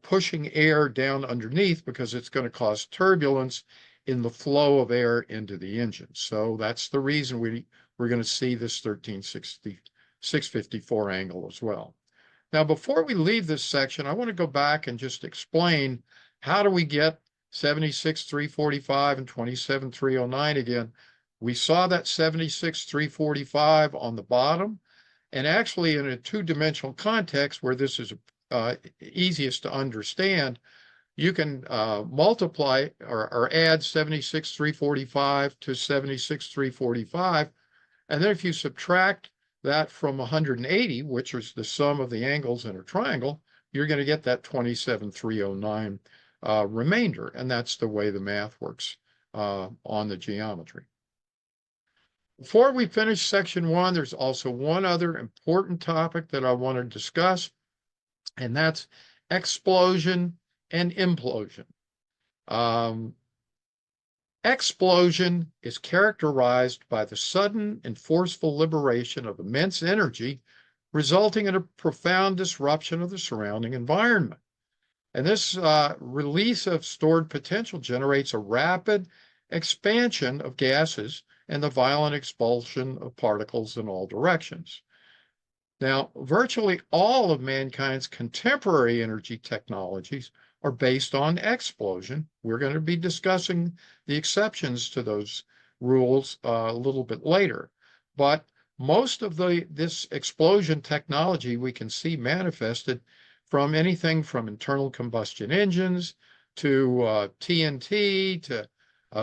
pushing air down underneath, because it's going to cause turbulence in the flow of air into the engine. So that's the reason we're going to see this 13654 angle as well. Now, before we leave this section, I want to go back and just explain how do we get 76,345 and 27,309 again. We saw that 76,345 on the bottom, and actually in a two-dimensional context where this is easiest to understand, you can multiply or add 76,345 to 76,345, and then if you subtract that from 180, which is the sum of the angles in a triangle, you're going to get that 27,309 remainder, and that's the way the math works on the geometry. Before we finish section 1, there's also one other important topic that I want to discuss, and that's explosion and implosion. Explosion is characterized by the sudden and forceful liberation of immense energy, resulting in a profound disruption of the surrounding environment. And this release of stored potential generates a rapid expansion of gases and the violent expulsion of particles in all directions. Now, virtually all of mankind's contemporary energy technologies are based on explosion. We're going to be discussing the exceptions to those rules a little bit later. But most of this explosion technology we can see manifested from anything from internal combustion engines to TNT to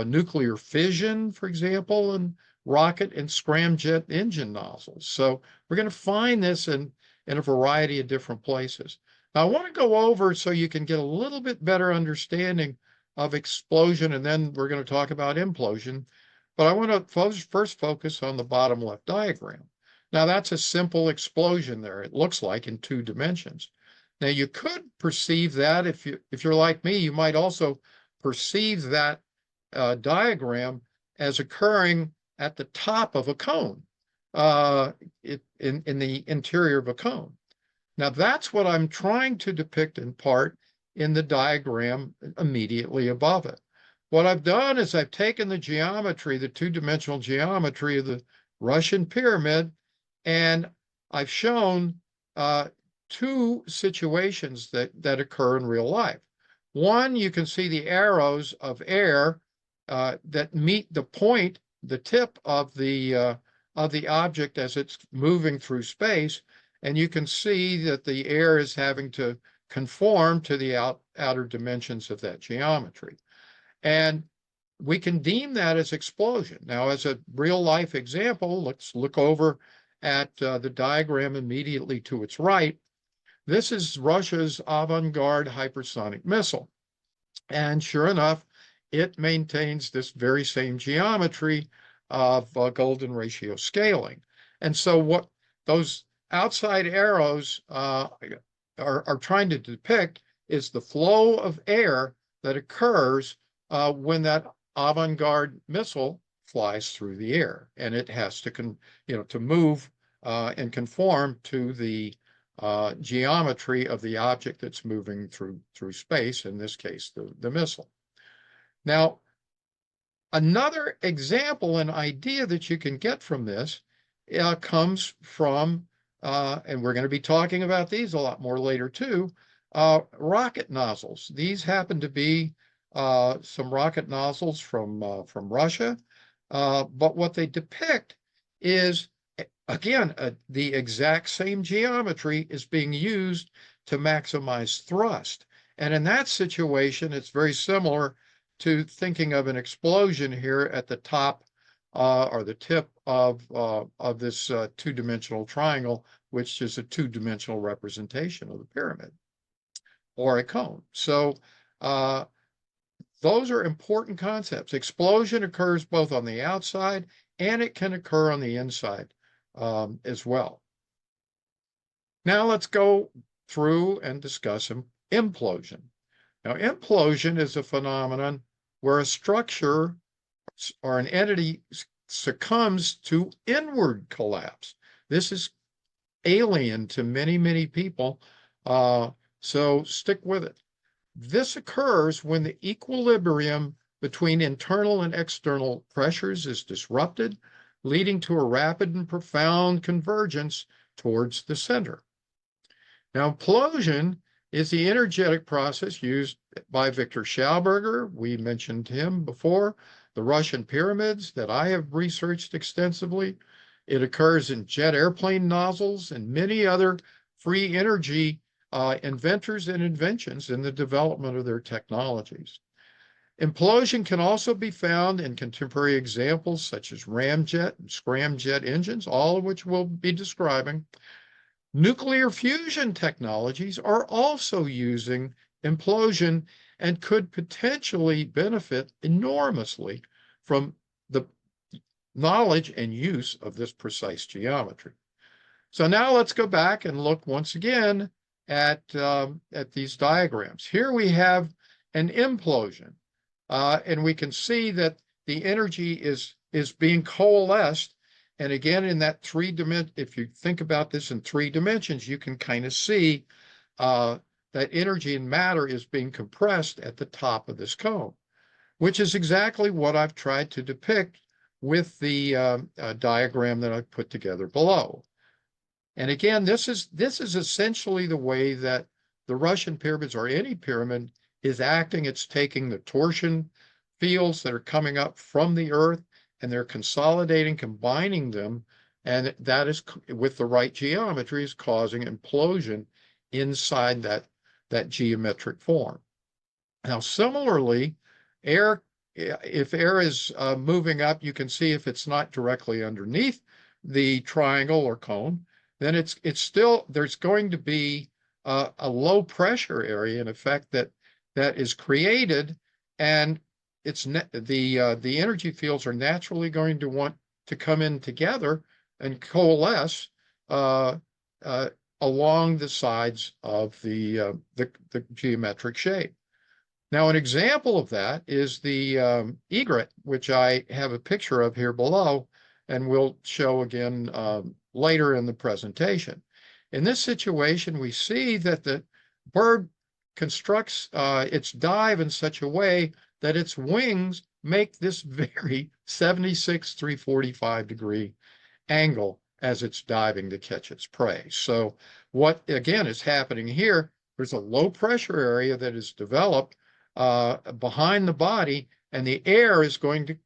nuclear fission, for example, and rocket and scramjet engine nozzles. So we're going to find this in a variety of different places. Now, I want to go over so you can get a little bit better understanding of explosion, and then we're going to talk about implosion. But I want to first focus on the bottom left diagram. Now, that's a simple explosion there, it looks like, in 2 dimensions. Now, you could perceive that, if you're like me, you might also perceive that diagram as occurring at the top of a cone, in the interior of a cone. Now, that's what I'm trying to depict in part in the diagram immediately above it. What I've done is I've taken the geometry, the 2-dimensional geometry of the Russian pyramid, and I've shown 2 situations that occur in real life. One, you can see the arrows of air that meet the point, the tip of the object as it's moving through space, and you can see that the air is having to conform to the outer dimensions of that geometry. And we can deem that as explosion. Now, as a real-life example, let's look over at the diagram immediately to its right. This is Russia's avant-garde hypersonic missile. And sure enough, it maintains this very same geometry of golden ratio scaling. And so what those outside arrows are trying to depict is the flow of air that occurs when that avant-garde missile flies through the air, and it has to to move and conform to the geometry of the object that's moving through space, in this case, the missile. Now, another example and idea that you can get from this comes from, and we're going to be talking about these a lot more later too, rocket nozzles. These happen to be some rocket nozzles from Russia, but what they depict is, again, the exact same geometry is being used to maximize thrust. And in that situation, it's very similar to thinking of an explosion here at the top or the tip of this two-dimensional triangle, which is a two-dimensional representation of the pyramid or a cone. So those are important concepts. Explosion occurs both on the outside and it can occur on the inside as well. Now let's go through and discuss implosion. Now, implosion is a phenomenon where a structure or an entity succumbs to inward collapse. This is alien to many, many people, so stick with it. This occurs when the equilibrium between internal and external pressures is disrupted, leading to a rapid and profound convergence towards the center. Now, implosion is the energetic process used by Victor Schauberger. We mentioned him before. The Russian pyramids that I have researched extensively. It occurs in jet airplane nozzles and many other free energy inventors and inventions in the development of their technologies. Implosion can also be found in contemporary examples such as ramjet and scramjet engines, all of which we'll be describing. Nuclear fusion technologies are also using implosion and could potentially benefit enormously from the knowledge and use of this precise geometry. So now let's go back and look once again at these diagrams. Here we have an implosion, and we can see that the energy is being coalesced. And again, in that if you think about this in 3 dimensions, you can kind of see that energy and matter is being compressed at the top of this cone, which is exactly what I've tried to depict with the diagram that I've put together below. And again, this is essentially the way that the Russian pyramids or any pyramid is acting. It's taking the torsion fields that are coming up from the earth and they're consolidating, combining them, and that is, with the right geometry, is causing implosion inside that geometric form. Now, similarly, if air is moving up, you can see if it's not directly underneath the triangle or cone, then it's still, there's going to be a low pressure area, in effect, that is created, and it's the energy fields are naturally going to want to come in together and coalesce along the sides of the geometric shape. Now, an example of that is the egret, which I have a picture of here below, and we'll show again later in the presentation. In this situation, we see that the bird constructs its dive in such a way that its wings make this very 76 345 degree angle as it's diving to catch its prey. So what, again, is happening here, there's a low pressure area that is developed behind the body, and the air is going to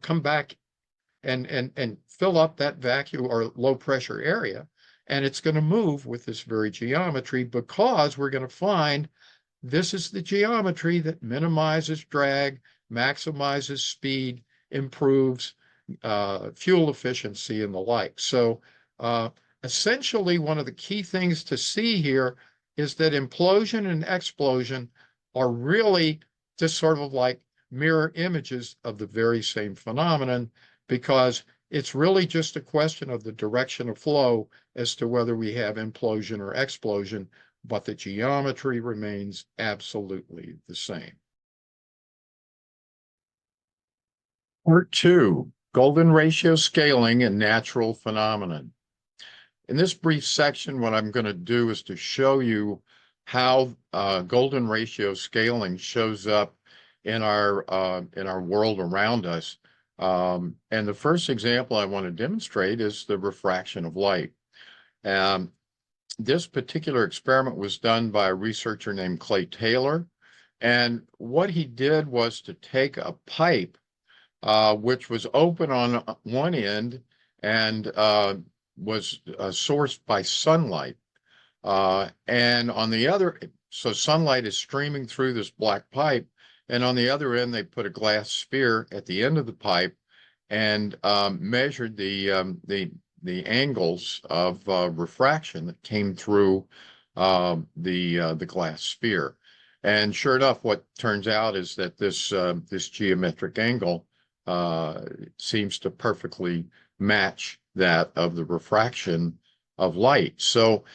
come back and fill up that vacuum or low pressure area, and it's going to move with this very geometry, because we're going to find this is the geometry that minimizes drag, maximizes speed, improves fuel efficiency, and the like. So essentially, one of the key things to see here is that implosion and explosion are really just sort of like mirror images of the very same phenomenon, because it's really just a question of the direction of flow as to whether we have implosion or explosion, but the geometry remains absolutely the same. Part two, golden ratio scaling and natural phenomenon. In this brief section, what I'm going to do is to show you how golden ratio scaling shows up in our world around us. And the first example I want to demonstrate is the refraction of light. This particular experiment was done by a researcher named Clay Taylor. And what he did was to take a pipe, which was open on one end and was sourced by sunlight. And on the other, so sunlight is streaming through this black pipe. And on the other end, they put a glass sphere at the end of the pipe and measured the angles of refraction that came through the glass sphere. And sure enough, what turns out is that this geometric angle seems to perfectly match that of the refraction of light. So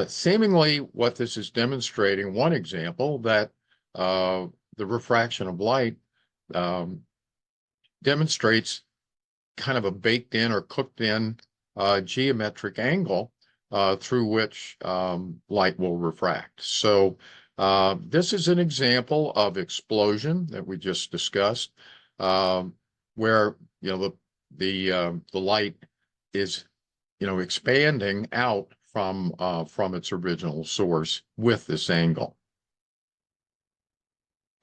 seemingly what this is demonstrating, one example, that the refraction of light demonstrates kind of a baked in or cooked in geometric angle through which light will refract. So this is an example of explosion that we just discussed, where the light is expanding out from its original source with this angle.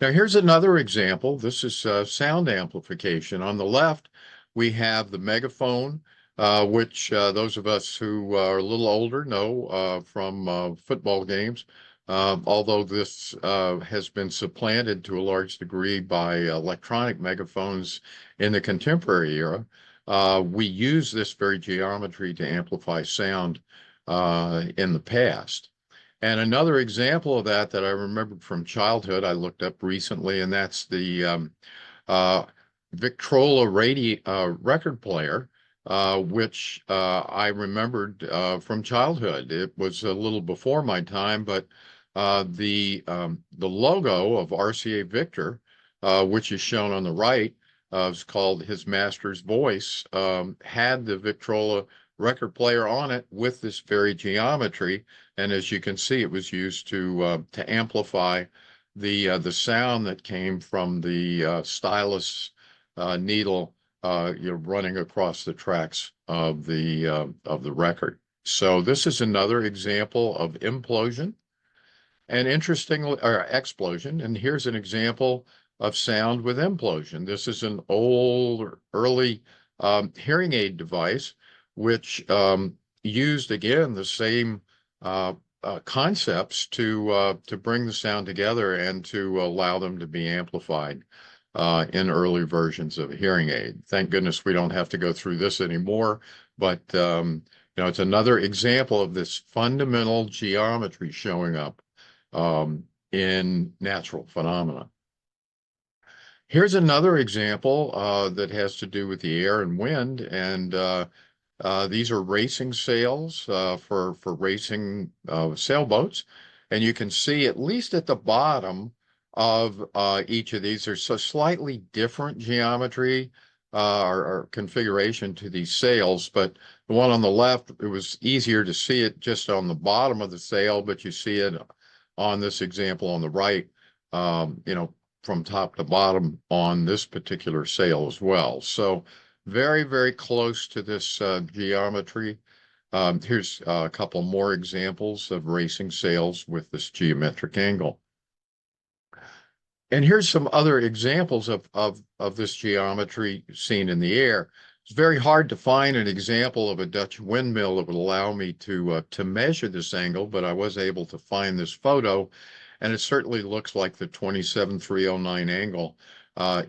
Now here's another example. This is sound amplification. On the left, we have the megaphone, which those of us who are a little older know from football games, although this has been supplanted to a large degree by electronic megaphones in the contemporary era. We use this very geometry to amplify sound in the past. And another example of that I remembered from childhood, I looked up recently, and that's the Victrola record player, which I remembered from childhood. It was a little before my time, but the logo of RCA Victor, which is shown on the right, is called His Master's Voice, had the Victrola record player on it with this very geometry. And as you can see, it was used to amplify the sound that came from the stylus needle running across the tracks of the record. So this is another example of implosion, and interestingly, or explosion. And here's an example of sound with implosion. This is an old, early hearing aid device, which used, again, the same concepts to bring the sound together and to allow them to be amplified in early versions of a hearing aid. Thank goodness we don't have to go through this anymore, but it's another example of this fundamental geometry showing up in natural phenomena. Here's another example that has to do with the air and wind, and these are racing sails for racing sailboats. And you can see, at least at the bottom of each of these, there's a slightly different geometry or configuration to these sails. But the one on the left, it was easier to see it just on the bottom of the sail, but you see it on this example on the right, from top to bottom on this particular sail as well. So very, very close to this geometry. Here's a couple more examples of racing sails with this geometric angle. And here's some other examples of this geometry seen in the air. It's very hard to find an example of a Dutch windmill that would allow me to measure this angle, but I was able to find this photo, and it certainly looks like the 27,309 angle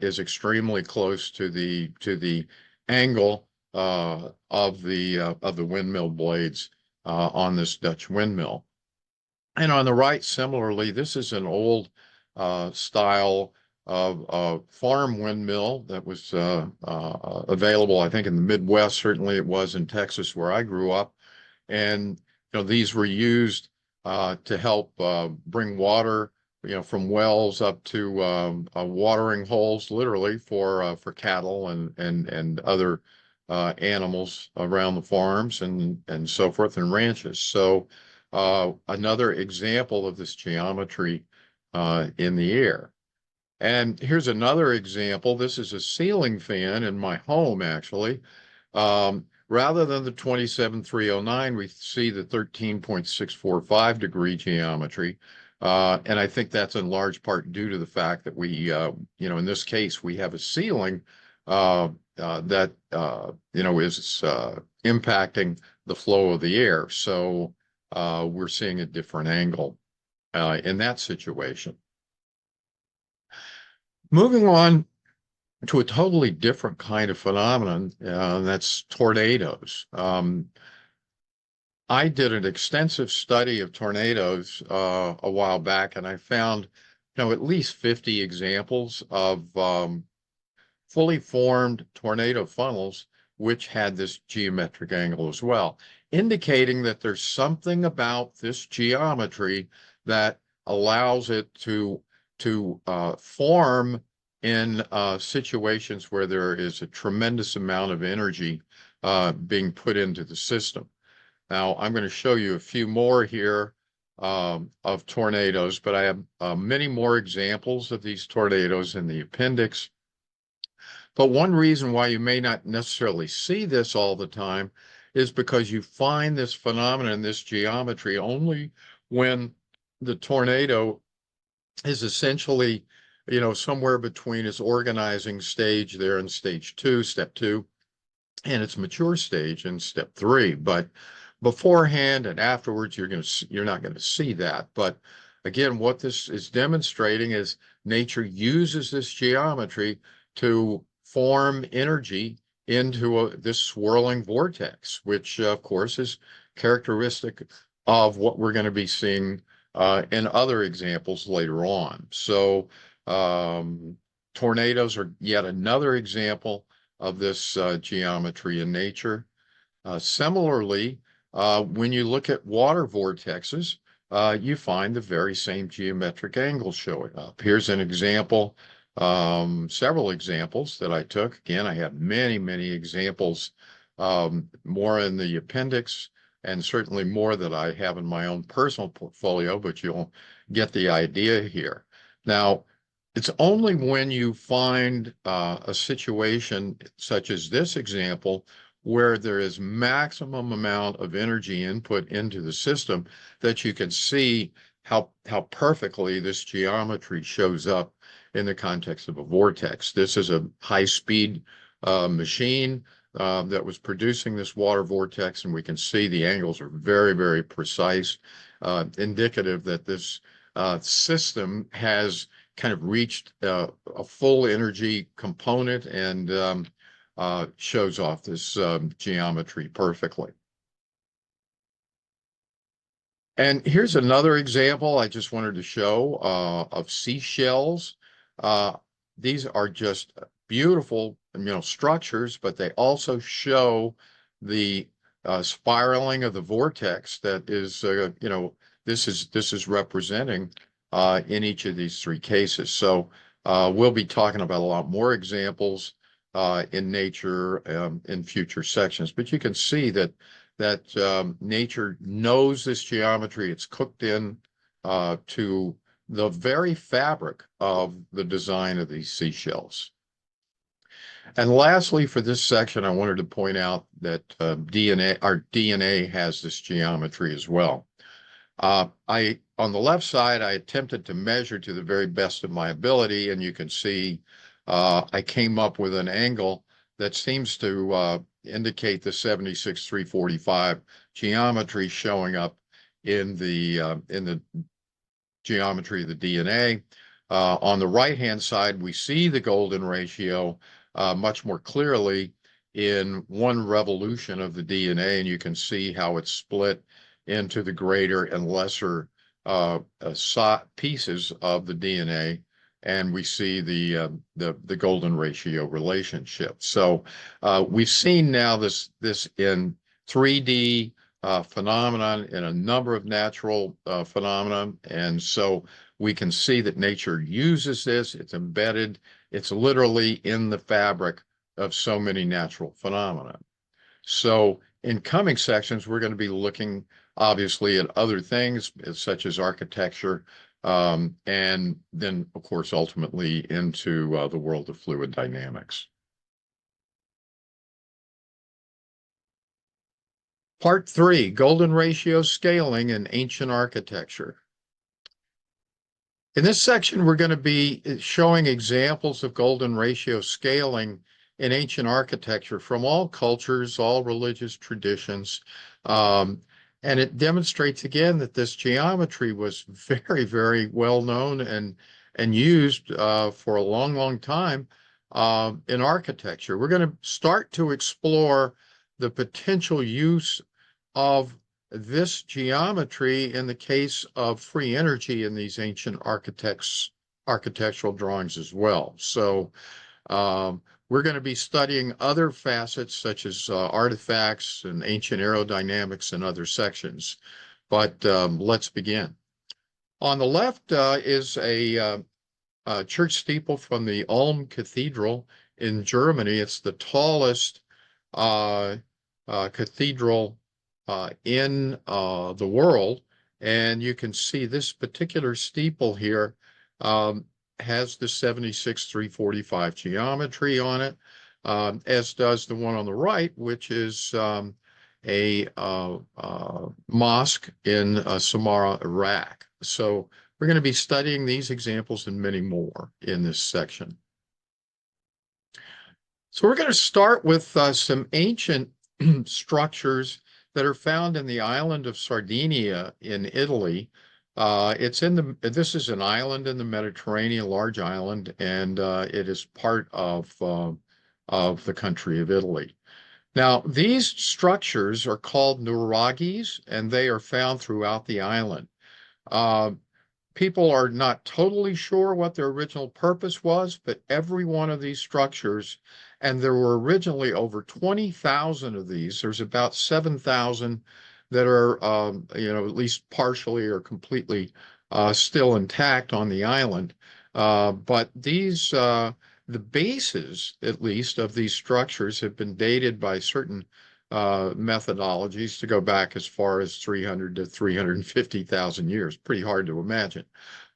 is extremely close to the angle of the windmill blades on this Dutch windmill. And on the right, similarly, this is an old style of a farm windmill that was available, I think, in the Midwest. Certainly it was in Texas where I grew up. And these were used to help bring water, from wells up to watering holes, literally for cattle and other animals around the farms and so forth and ranches. So another example of this geometry in the air. And here's another example. This is a ceiling fan in my home, actually. Rather than the 27,309, we see the 13.645 degree geometry. And I think that's in large part due to the fact that we, in this case, we have a ceiling that, is impacting the flow of the air. So we're seeing a different angle in that situation. Moving on to a totally different kind of phenomenon, that's tornadoes. I did an extensive study of tornadoes a while back, and I found, at least 50 examples of fully formed tornado funnels which had this geometric angle as well, indicating that there's something about this geometry that allows it to form in situations where there is a tremendous amount of energy being put into the system. Now, I'm going to show you a few more here of tornadoes, but I have many more examples of these tornadoes in the appendix. But one reason why you may not necessarily see this all the time is because you find this phenomenon, this geometry, only when the tornado is essentially, somewhere between its organizing stage there in stage 2, step 2, and its mature stage in step 3. But beforehand and afterwards, you're not going to see that. But again, what this is demonstrating is nature uses this geometry to form energy into this swirling vortex, which of course is characteristic of what we're going to be seeing in other examples later on. So tornadoes are yet another example of this geometry in nature. Similarly, when you look at water vortexes, you find the very same geometric angle showing up. Here's an example, several examples that I took. Again, I have many, many examples, more in the appendix, and certainly more that I have in my own personal portfolio, but you'll get the idea here. Now, it's only when you find a situation such as this example where there is maximum amount of energy input into the system that you can see how perfectly this geometry shows up in the context of a vortex. This is a high-speed machine that was producing this water vortex, and we can see the angles are very, very precise, indicative that this system has kind of reached a full energy component and shows off this geometry perfectly. And here's another example I just wanted to show of seashells. These are just beautiful, structures, but they also show the spiraling of the vortex that is, this is representing in each of these three cases. So we'll be talking about a lot more examples in nature in future sections, but you can see that nature knows this geometry. It's cooked in to the very fabric of the design of these seashells. And lastly, for this section, I wanted to point out that our DNA has this geometry as well. On the left side, I attempted to measure to the very best of my ability, and you can see I came up with an angle that seems to indicate the 76,345 geometry showing up in the geometry of the DNA. On the right-hand side, we see the golden ratio much more clearly in one revolution of the DNA, and you can see how it's split into the greater and lesser pieces of the DNA. and we see the golden ratio relationship. So we've seen now this in 3D phenomenon in a number of natural phenomena, and so we can see that nature uses this. It's embedded. It's literally in the fabric of so many natural phenomena. So in coming sections, we're going to be looking obviously at other things such as architecture, and then, of course, ultimately into the world of fluid dynamics. Part 3, golden ratio scaling in ancient architecture. In this section, we're going to be showing examples of golden ratio scaling in ancient architecture from all cultures, all religious traditions. And it demonstrates again that this geometry was very, very well known and used for a long, long time in architecture. We're going to start to explore the potential use of this geometry in the case of free energy in these ancient architectural drawings as well. So we're going to be studying other facets such as artifacts and ancient aerodynamics and other sections. But let's begin. On the left is a church steeple from the Ulm Cathedral in Germany. It's the tallest cathedral in the world. And you can see this particular steeple here has the 76-345 geometry on it, as does the one on the right, which is a mosque in Samarra, Iraq. So we're going to be studying these examples and many more in this section. So we're going to start with some ancient structures that are found in the island of Sardinia in Italy. This is an island in the Mediterranean, large island, and it is part of the country of Italy. Now, these structures are called nuraghes, and they are found throughout the island. People are not totally sure what their original purpose was, but every one of these structures, and there were originally over 20,000 of these. There's about 7,000 that are, at least partially or completely still intact on the island. But these, the bases, at least, of these structures have been dated by certain methodologies to go back as far as 300 to 350,000 years. Pretty hard to imagine.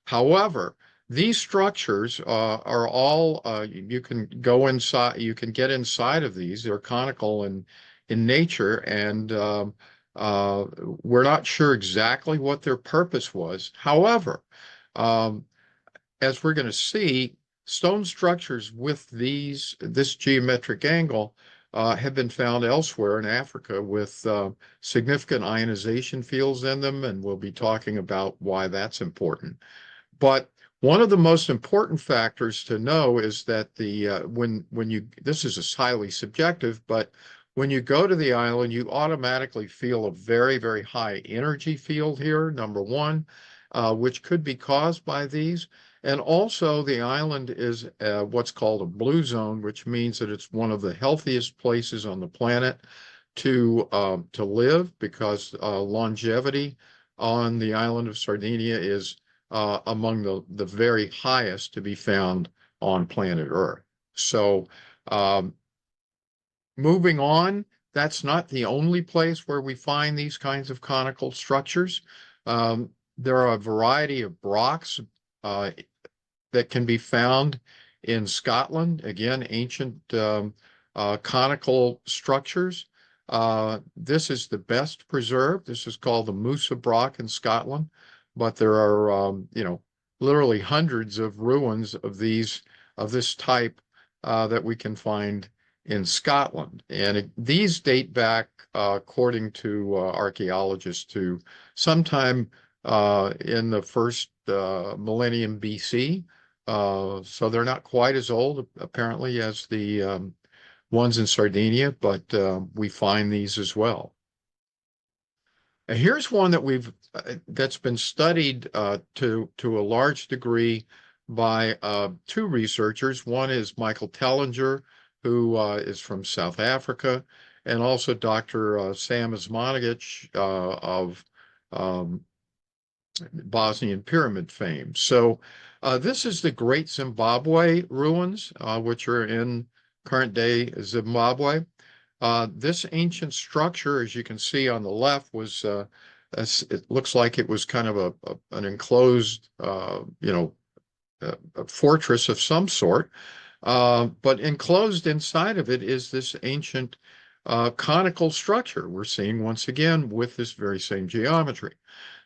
However, these structures are all, you can go inside, you can get inside of these. They're conical in nature, and we're not sure exactly what their purpose was. However, as we're going to see, stone structures with this geometric angle have been found elsewhere in Africa with significant ionization fields in them, and we'll be talking about why that's important. But one of the most important factors to know is that this is highly subjective, but when you go to the island, you automatically feel a very, very high energy field here, number one, which could be caused by these. And also the island is what's called a blue zone, which means that it's one of the healthiest places on the planet to live, because longevity on the island of Sardinia is among the very highest to be found on planet Earth. So moving on, that's not the only place where we find these kinds of conical structures. There are a variety of brocks that can be found in Scotland. Again, ancient conical structures. This is the best preserved. This is called the Musa Brock in Scotland, but there are, literally hundreds of ruins of this type that we can find in Scotland. And these date back, according to archaeologists, to sometime in the first millennium BC. So they're not quite as old, apparently, as the ones in Sardinia, but we find these as well. Here's one that that's been studied to a large degree by two researchers. One is Michael Tellinger, who is from South Africa, and also Dr. Sam Osmanagic of um, Bosnian pyramid fame. So this is the Great Zimbabwe ruins, which are in current day Zimbabwe. This ancient structure, as you can see on the left, was it looks like it was kind of an enclosed, a fortress of some sort. But enclosed inside of it is this ancient conical structure we're seeing once again with this very same geometry.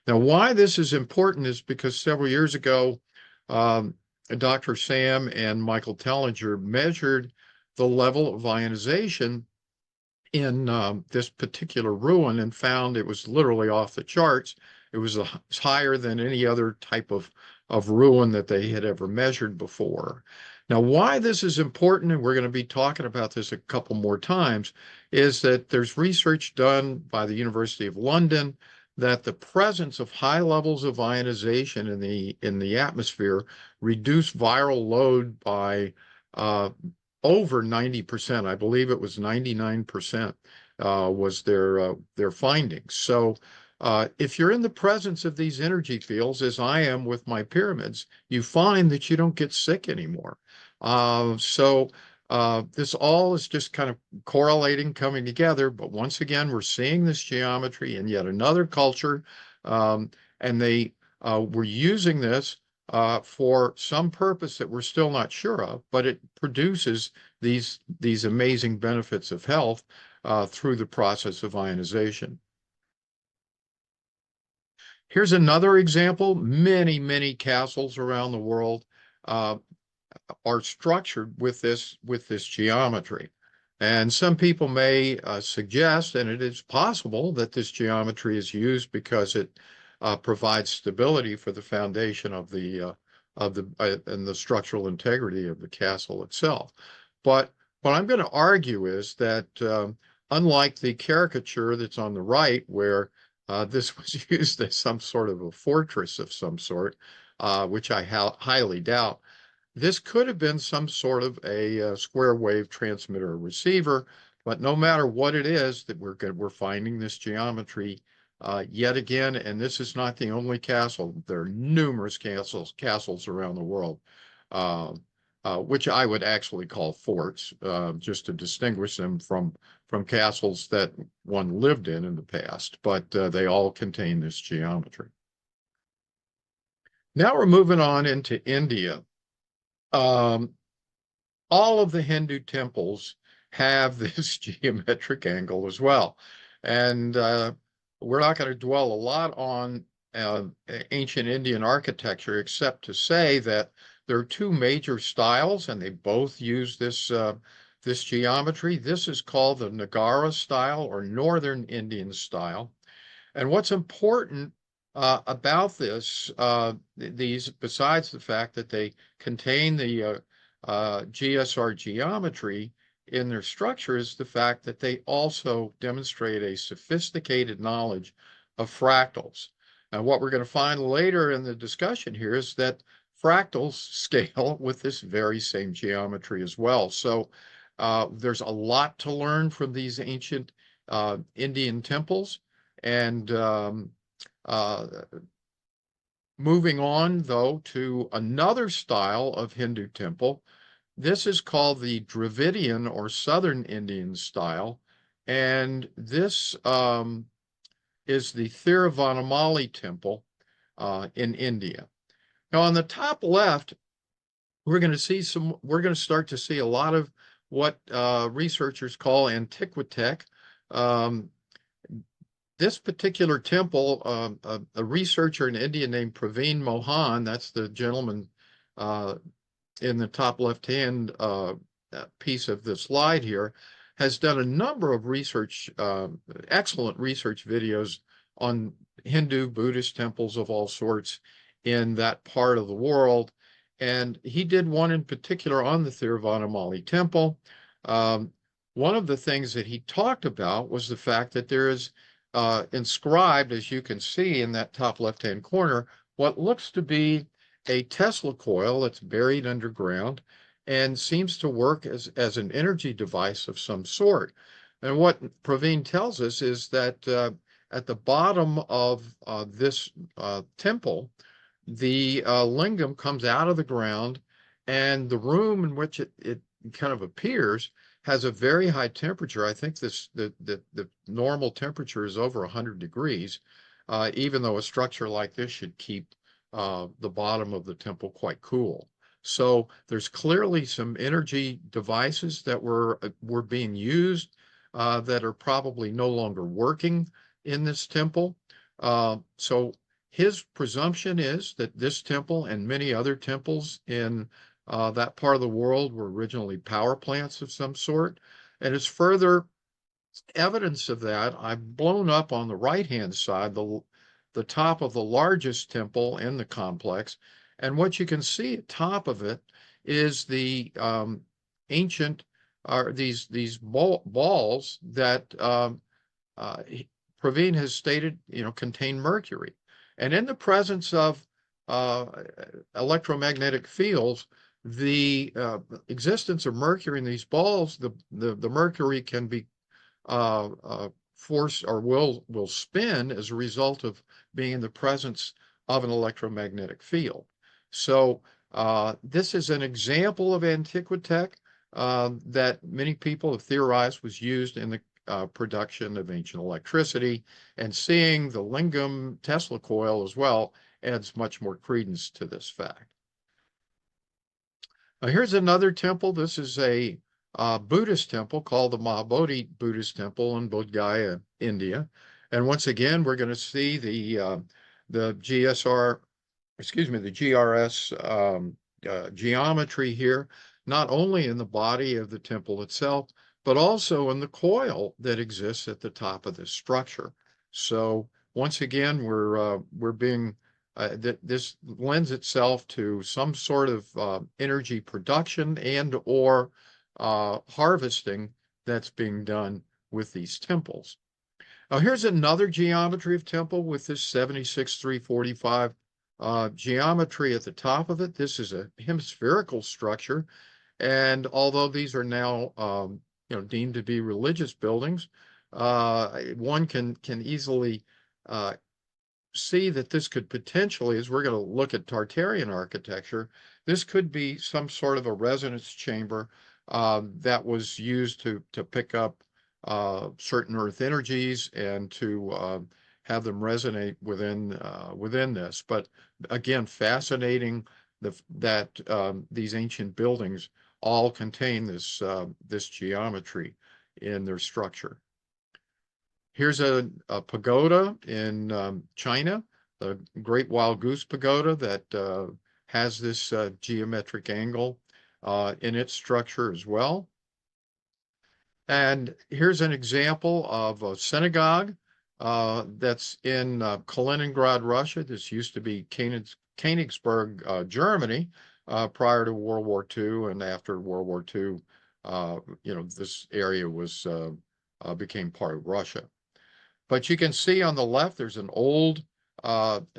Now, why this is important is because several years ago, um, Dr. Sam and Michael Tellinger measured the level of ionization in this particular ruin and found it was literally off the charts. It was higher than any other type of ruin that they had ever measured before. Now, why this is important, and we're going to be talking about this a couple more times, is that there's research done by the University of London that the presence of high levels of ionization in the atmosphere reduce viral load by over 90%. I believe it was 99% was their findings. So if you're in the presence of these energy fields, as I am with my pyramids, you find that you don't get sick anymore. This all is just kind of correlating, coming together. But once again, we're seeing this geometry in yet another culture, and they were using this for some purpose that we're still not sure of, but it produces these amazing benefits of health through the process of ionization. Here's another example. Many castles around the world uh, are structured with this geometry. And some people may suggest, and it is possible, that this geometry is used because it provides stability for the foundation of the and the structural integrity of the castle itself. But what I'm going to argue is that unlike the caricature that's on the right, where this was used as some sort of a fortress of some sort, which I highly doubt, this could have been some sort of a square wave transmitter or receiver, but no matter what it is, that we're finding this geometry yet again, and this is not the only castle. There are numerous castles around the world, uh, which I would actually call forts, just to distinguish them from castles that one lived in the past, but they all contain this geometry. Now we're moving on into India. All of the Hindu temples have this geometric angle as well. And we're not going to dwell a lot on ancient Indian architecture, except to say that there are two major styles, and they both use this geometry. This is called the Nagara style or Northern Indian style. And what's important about these, besides the fact that they contain the GSR geometry in their structure, is the fact that they also demonstrate a sophisticated knowledge of fractals. And what we're going to find later in the discussion here is that fractals scale with this very same geometry as well. So there's a lot to learn from these ancient Indian temples. And moving on, though, to another style of Hindu temple. This is called the Dravidian or Southern Indian style. And this is the Thiruvannamalai temple in India. Now, on the top left, we're going to start to see a lot of what researchers call antiquitech. This particular temple, a researcher in India named Praveen Mohan, that's the gentleman in the top left-hand piece of the slide here, has done a number of excellent research videos on Hindu, Buddhist temples of all sorts in that part of the world. And he did one in particular on the Thiruvannamalai temple. One of the things that he talked about was the fact that there is inscribed, as you can see in that top left-hand corner, what looks to be a Tesla coil that's buried underground and seems to work as an energy device of some sort. And what Praveen tells us is that at the bottom of this temple, the lingam comes out of the ground, and the room in which it kind of appears has a very high temperature. I think the normal temperature is over 100 degrees, even though a structure like this should keep the bottom of the temple quite cool. So there's clearly some energy devices that were being used that are probably no longer working in this temple. So his presumption is that this temple and many other temples in that part of the world were originally power plants of some sort. And as further evidence of that, I've blown up on the right-hand side the top of the largest temple in the complex. And what you can see at top of it is the ancient, these balls that Praveen has stated, contain mercury. And in the presence of uh, electromagnetic fields, the existence of mercury in these balls, the mercury can be force or will spin as a result of being in the presence of an electromagnetic field. So this is an example of antiquitech that many people have theorized was used in the production of ancient electricity, and seeing the lingam Tesla coil as well adds much more credence to this fact. Now, here's another temple. This is a Buddhist temple called the Mahabodhi Buddhist Temple in Bodh Gaya, India. And once again, we're going to see the GSR, excuse me, the GRS geometry here, not only in the body of the temple itself, but also in the coil that exists at the top of this structure. So once again, we're being this lends itself to some sort of energy production and or harvesting that's being done with these temples. Now here's another geometry of temple with this 76-345 geometry at the top of it. This is a hemispherical structure, and although these are now deemed to be religious buildings, one can easily see that this could potentially, as we're going to look at Tartarian architecture, this could be some sort of a resonance chamber that was used to pick up certain earth energies and to have them resonate within this. But again, fascinating that these ancient buildings all contain this geometry in their structure. Here's a pagoda in China, the Great Wild Goose Pagoda that has this geometric angle in its structure as well. And here's an example of a synagogue that's in Kaliningrad, Russia. This used to be Königsberg, Germany, prior to World War II, and after World War II, this area became part of Russia. But you can see on the left, there's an old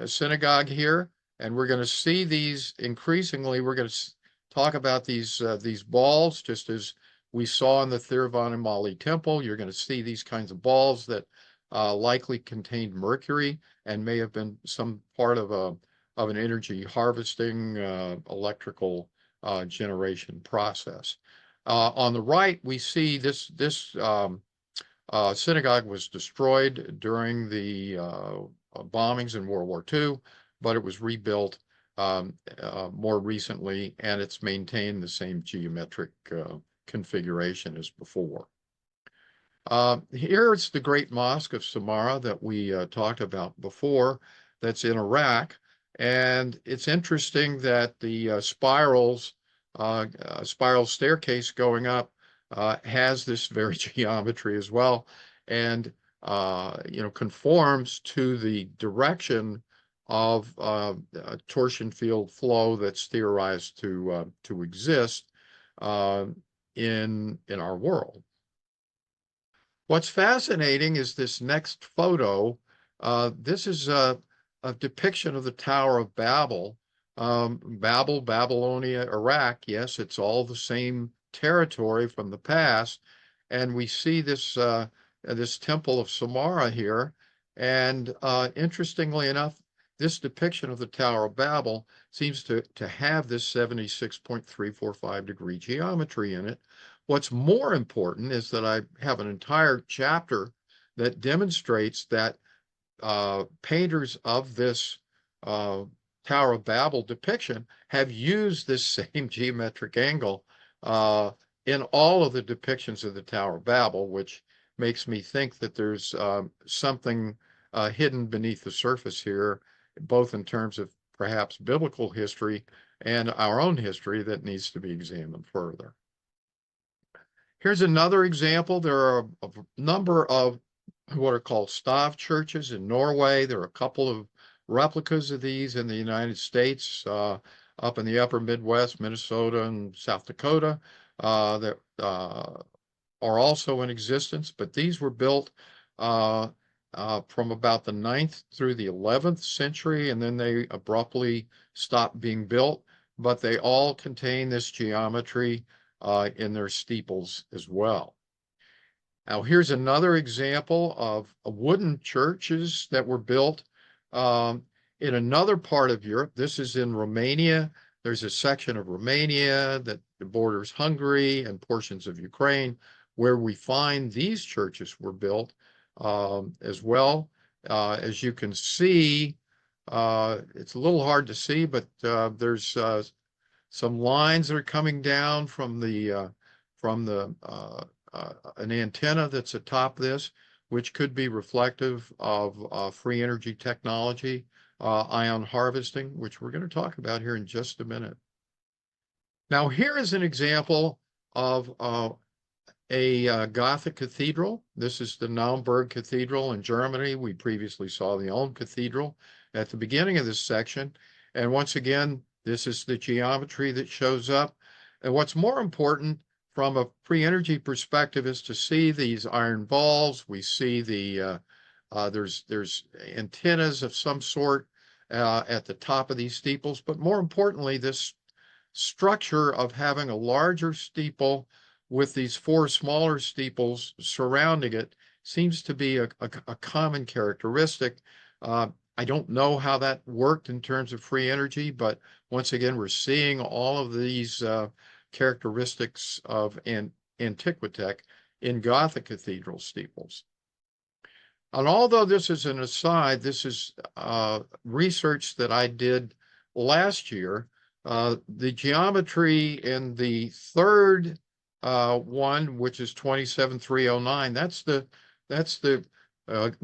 synagogue here, and we're going to see these increasingly. We're going to talk about these balls, just as we saw in the Thiruvannamalai temple. You're going to see these kinds of balls that likely contained mercury and may have been some part of an energy harvesting electrical generation process. On the right, we see this synagogue was destroyed during the bombings in World War II, but it was rebuilt more recently, and it's maintained the same geometric configuration as before. Here's the Great Mosque of Samarra that we talked about before, that's in Iraq. And it's interesting that the spiral staircase going up has this very geometry as well, and conforms to the direction of torsion field flow that's theorized to exist in our world. What's fascinating is this next photo. This is a depiction of the Tower of Babel Babel, Babylonia, Iraq. Yes, it's all the same territory from the past. And we see this temple of Samarra here. And interestingly enough, this depiction of the Tower of Babel seems to have this 76.345 degree geometry in it. What's more important is that I have an entire chapter that demonstrates that painters of this uh, Tower of Babel depiction have used this same geometric angle uh, in all of the depictions of the Tower of Babel, which makes me think that there's something hidden beneath the surface here, both in terms of perhaps biblical history and our own history that needs to be examined further. Here's another example. There are a number of what are called stav churches in Norway. There are a couple of replicas of these in the United States, up in the upper Midwest, Minnesota and South Dakota, that are also in existence. But these were built from about the 9th through the 11th century, and then they abruptly stopped being built. But they all contain this geometry in their steeples as well. Now, here's another example of wooden churches that were built in another part of Europe. This is in Romania. There's a section of Romania that borders Hungary and portions of Ukraine where we find these churches were built as well. As you can see, it's a little hard to see, but there's some lines that are coming down from the an antenna that's atop this, which could be reflective of free energy technology, ion harvesting, which we're going to talk about here in just a minute. Now, here is an example of a Gothic cathedral. This is the Naumburg Cathedral in Germany. We previously saw the Ulm Cathedral at the beginning of this section. And once again, this is the geometry that shows up. And what's more important from a free energy perspective is to see these iron balls. We see there's antennas of some sort at the top of these steeples, but more importantly, this structure of having a larger steeple with these four smaller steeples surrounding it seems to be a common characteristic. I don't know how that worked in terms of free energy, but once again, we're seeing all of these characteristics of Antiquitech in Gothic cathedral steeples. And although this is an aside, this is research that I did last year. The geometry in the third one, which is 27309, that's the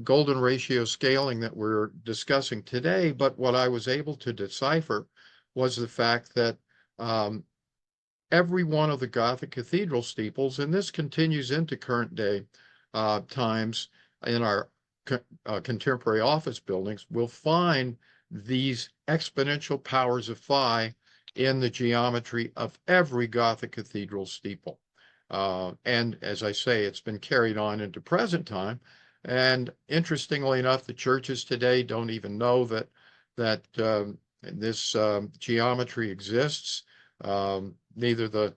golden ratio scaling that we're discussing today. But what I was able to decipher was the fact that every one of the Gothic cathedral steeples, and this continues into current day times in our contemporary office buildings, will find these exponential powers of phi in the geometry of every Gothic cathedral steeple. And as I say, it's been carried on into present time. And interestingly enough, the churches today don't even know that this geometry exists. Neither the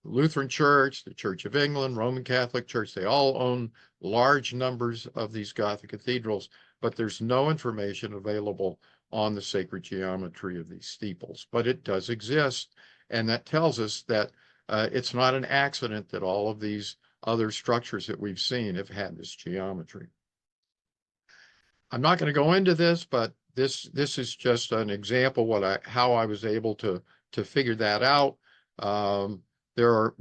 Lutheran Church, the Church of England, Roman Catholic Church, they all own large numbers of these Gothic cathedrals, but there's no information available on the sacred geometry of these steeples. But it does exist, and that tells us that it's not an accident that all of these other structures that we've seen have had this geometry. I'm not going to go into this, but this is just an example how I was able to figure that out. There are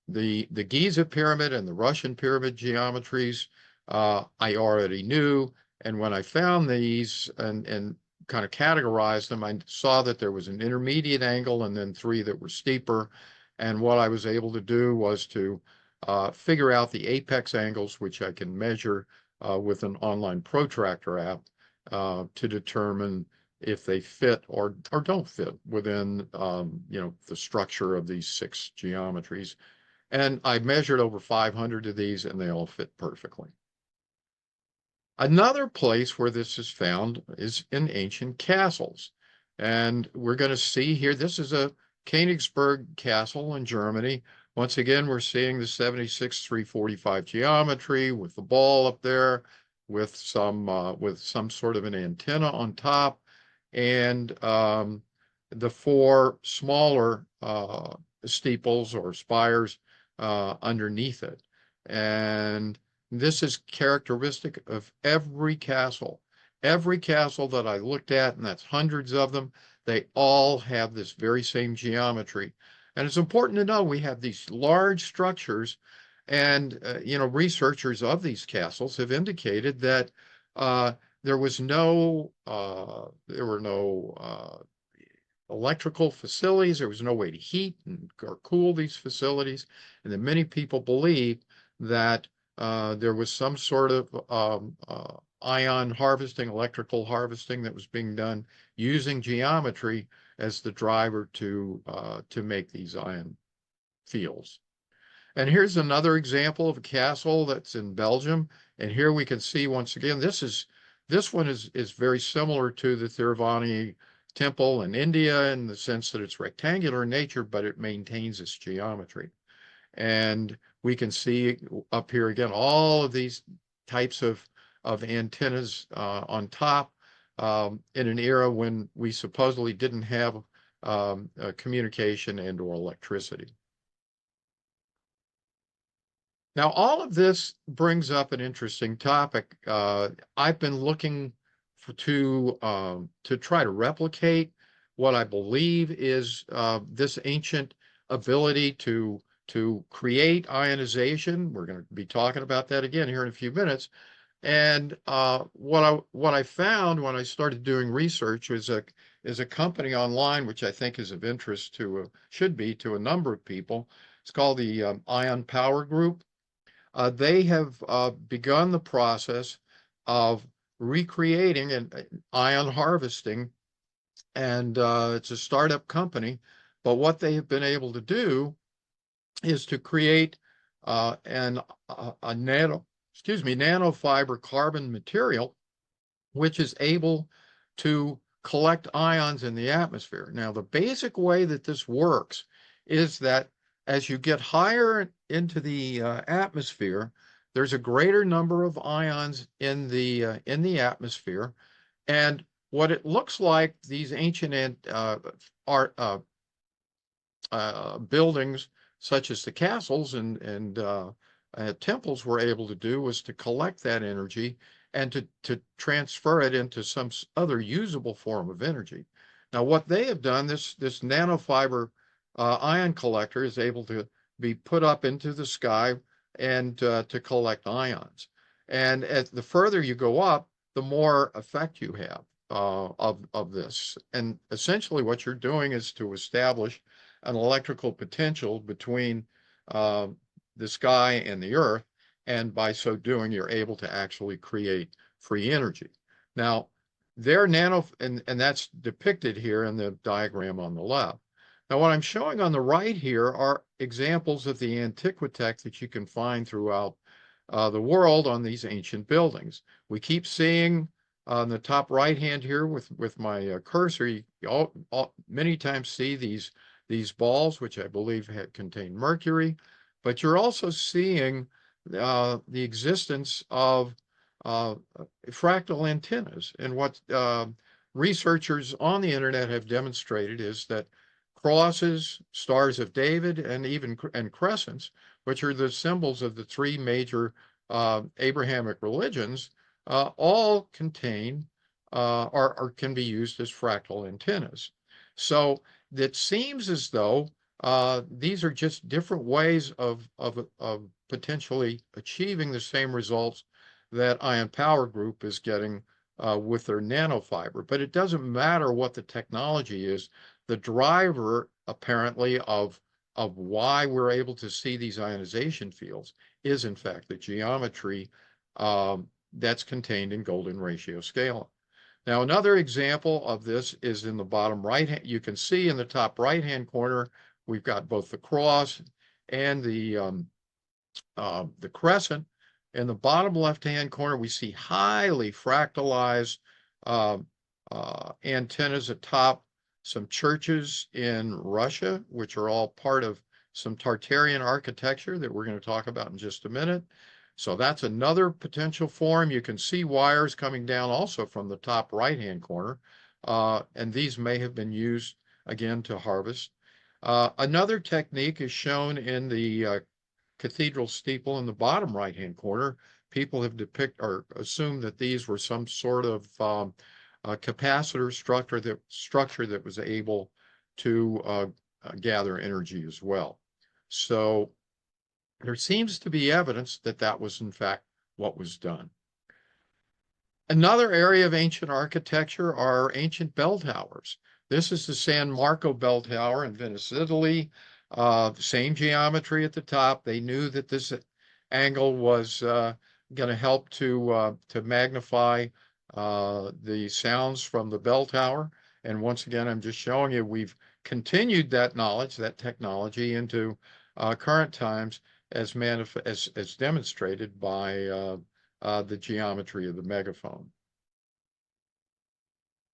the Giza pyramid and the Russian pyramid geometries I already knew, and when I found these and kind of categorized them, I saw that there was an intermediate angle and then three that were steeper. And what I was able to do was to figure out the apex angles, which I can measure with an online protractor app to determine if they fit or don't fit within the structure of these 6 geometries. And I measured over 500 of these, and they all fit perfectly. Another place where this is found is in ancient castles. And we're going to see here, this is a Königsberg Castle in Germany. Once again, we're seeing the 76-345 geometry with the ball up there, with some sort of an antenna on top, and the four smaller steeples or spires underneath it. And this is characteristic of every castle. Every castle that I looked at, and that's hundreds of them, they all have this very same geometry. And it's important to know we have these large structures, and researchers of these castles have indicated that uh, there was no there were no electrical facilities. There was no way to heat or cool these facilities, and that many people believe that there was some sort of ion harvesting, electrical harvesting that was being done using geometry as the driver to make these ion fields. And here's another example of a castle that's in Belgium. And here we can see once again, this one is very similar to the Thiruvanni temple in India in the sense that it's rectangular in nature, but it maintains its geometry. And we can see up here again all of these types of antennas on top in an era when we supposedly didn't have communication and or electricity. Now, all of this brings up an interesting topic. I've been looking to try to replicate what I believe is this ancient ability to create ionization. We're going to be talking about that again here in a few minutes. And what I found when I started doing research is a company online which I think is of interest to should be to a number of people. It's called the Ion Power Group. They have begun the process of recreating an ion harvesting, and it's a startup company. But what they have been able to do is to create a nanofiber carbon material, which is able to collect ions in the atmosphere. Now, the basic way that this works is that as you get higher into the atmosphere, there's a greater number of ions in the atmosphere, and what it looks like these ancient art buildings, such as the castles and temples, were able to do was to collect that energy and to transfer it into some other usable form of energy. Now, what they have done, this nanofiber ion collector is able to be put up into the sky and to collect ions. And as the further you go up, the more effect you have of this. And essentially, what you're doing is to establish an electrical potential between uh, the sky and the earth. And by so doing, you're able to actually create free energy. Now, they're and that's depicted here in the diagram on the left. Now, what I'm showing on the right here are examples of the antiquitech that you can find throughout the world on these ancient buildings. We keep seeing on the top right hand here with my cursor, you many times see these balls, which I believe contain mercury, but you're also seeing the existence of fractal antennas. And what researchers on the internet have demonstrated is that crosses, stars of David, and crescents, which are the symbols of the three major Abrahamic religions, all contain or can be used as fractal antennas. So it seems as though these are just different ways of potentially achieving the same results that Ion Power Group is getting with their nanofiber. But it doesn't matter what the technology is. The driver, apparently, of why we're able to see these ionization fields is, in fact, the geometry that's contained in golden ratio scaling. Now, another example of this is in the bottom right hand. You can see in the top right-hand corner, we've got both the cross and the crescent. In the bottom left-hand corner, we see highly fractalized antennas atop some churches in Russia, which are all part of some Tartarian architecture that we're going to talk about in just a minute. So that's another potential form. You can see wires coming down also from the top right-hand corner, and these may have been used again to harvest. Another technique is shown in the cathedral steeple in the bottom right-hand corner. People have depicted or assumed that these were some sort of capacitor structure that was able to gather energy as well. So there seems to be evidence that that was in fact what was done. Another area of ancient architecture are ancient bell towers. This is the San Marco bell tower in Venice, Italy. Same geometry at the top. They knew that this angle was going to help to magnify the sounds from the bell tower. And once again, I'm just showing you we've continued that knowledge, that technology into current times as demonstrated by the geometry of the megaphone.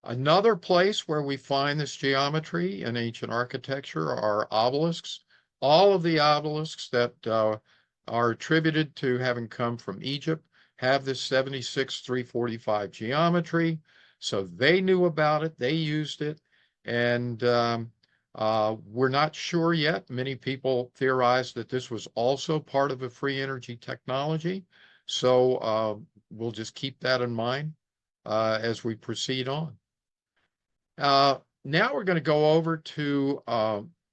Another place where we find this geometry in ancient architecture are obelisks. All of the obelisks that are attributed to having come from Egypt have this 76-345 geometry. So they knew about it, they used it, and we're not sure yet. Many people theorize that this was also part of a free energy technology. So we'll just keep that in mind as we proceed on. Now we're going to go over to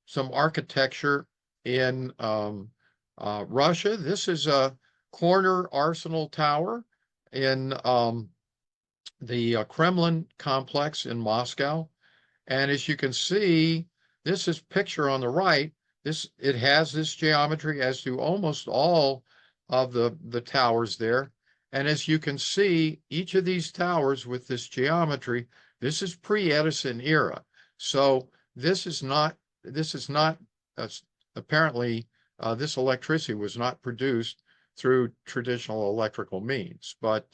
some architecture in Russia. This is a corner arsenal tower in the Kremlin complex in Moscow. And as you can see, this is picture on the right. It has this geometry, as do almost all of the towers there. And as you can see, each of these towers with this geometry, this is pre-Edison era. So this is not apparently this electricity was not produced through traditional electrical means. But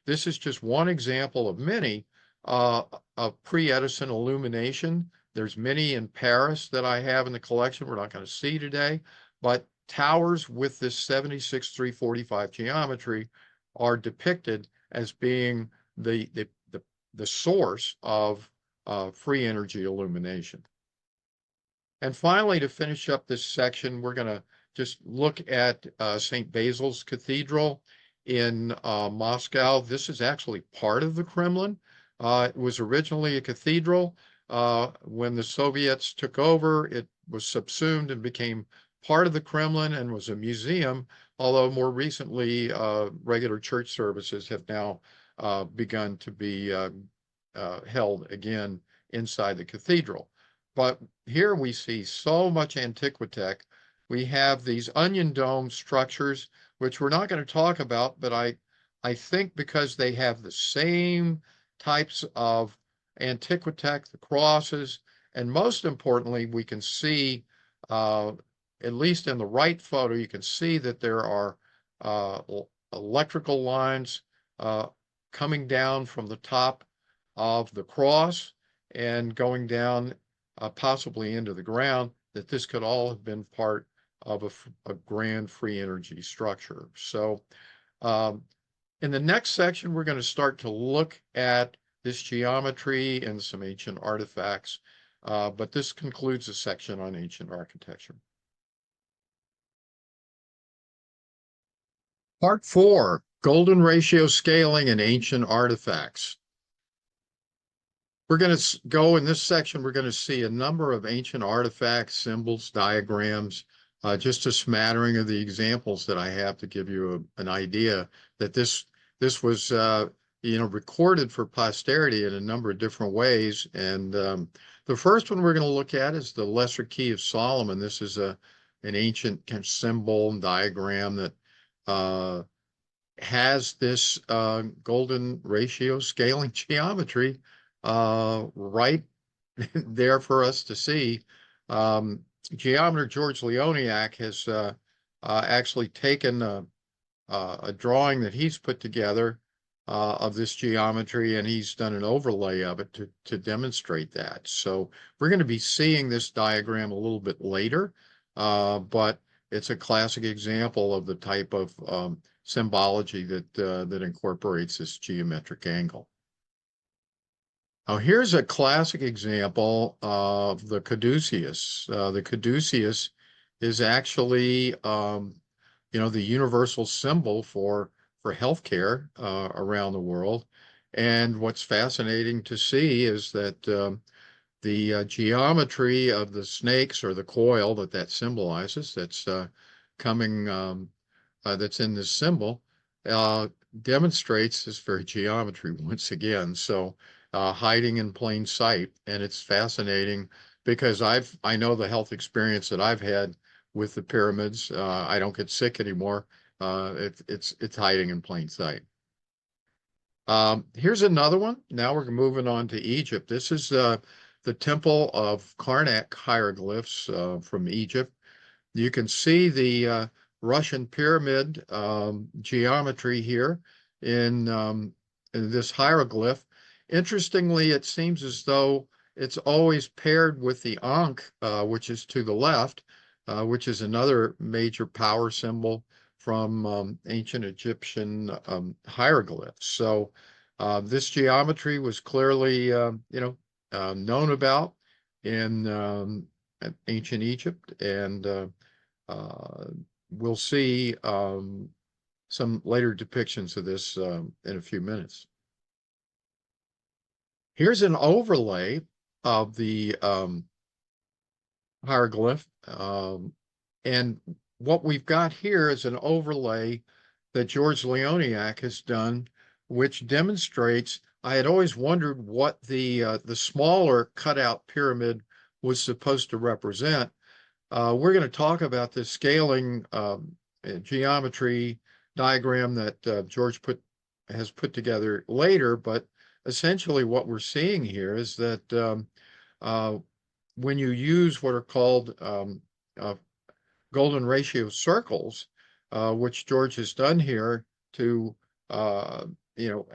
this is just one example of many of pre-Edison illumination. There's many in Paris that I have in the collection we're not going to see today, but towers with this 76-345 geometry are depicted as being the source of free energy illumination. And finally, to finish up this section, we're going to just look at St. Basil's Cathedral in Moscow. This is actually part of the Kremlin. It was originally a cathedral. When the Soviets took over, it was subsumed and became part of the Kremlin and was a museum, although more recently, regular church services have now begun to be held again inside the cathedral. But here we see so much antiquitech. We have these onion dome structures, which we're not going to talk about, but I think because they have the same types of antiquitech, the crosses, and most importantly, we can see, at least in the right photo, you can see that there are electrical lines coming down from the top of the cross and going down possibly into the ground, that this could all have been part of a grand free energy structure. So in the next section, we're going to start to look at this geometry and some ancient artifacts, but this concludes the section on ancient architecture. Part 4, Golden Ratio Scaling and Ancient Artifacts. We're going to go in this section, we're going to see a number of ancient artifacts, symbols, diagrams, just a smattering of the examples that I have to give you an idea that this was recorded for posterity in a number of different ways. And the first one we're going to look at is the Lesser Key of Solomon. This is an ancient kind of symbol and diagram that has this golden ratio scaling geometry right there for us to see. Geometer George Leoniak has actually taken a drawing that he's put together of this geometry, and he's done an overlay of it to demonstrate that. So we're going to be seeing this diagram a little bit later, but it's a classic example of the type of symbology that incorporates this geometric angle. Now, here's a classic example of the caduceus. The caduceus is actually, the universal symbol for healthcare around the world. And what's fascinating to see is that the geometry of the snakes or the coil that symbolizes, that's coming, that's in this symbol, uh, demonstrates this very geometry once again. So hiding in plain sight, and it's fascinating because I know the health experience that I've had with the pyramids. I don't get sick anymore. It's hiding in plain sight. Here's another one. Now we're moving on to Egypt. This is the Temple of Karnak hieroglyphs from Egypt. You can see the Russian pyramid geometry here in this hieroglyph. Interestingly, it seems as though it's always paired with the Ankh, which is to the left, which is another major power symbol from ancient Egyptian hieroglyphs. So this geometry was clearly, known about in ancient Egypt, and we'll see some later depictions of this in a few minutes. Here's an overlay of the hieroglyph, and what we've got here is an overlay that George Leoniak has done, which demonstrates. I had always wondered what the smaller cutout pyramid was supposed to represent. We're going to talk about this scaling geometry diagram that George has put together later, but essentially what we're seeing here is that when you use what are called golden ratio circles, which George has done here to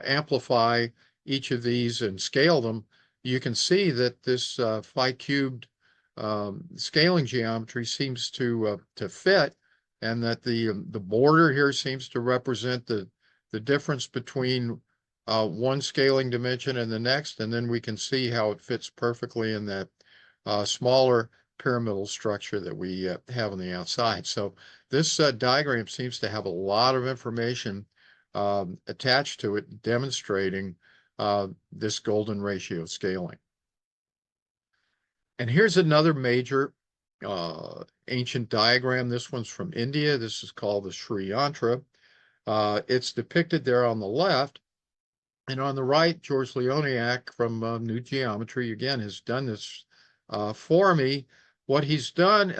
amplify each of these and scale them, you can see that this phi cubed scaling geometry seems to fit, and that the border here seems to represent the difference between one scaling dimension and the next, and then we can see how it fits perfectly in that smaller pyramidal structure that we have on the outside. So this diagram seems to have a lot of information attached to it, demonstrating this golden ratio scaling. And here's another major ancient diagram. This one's from India. This is called the Sri Yantra. It's depicted there on the left. And on the right, George Leoniak from New Geometry, again, has done this for me. What he's done,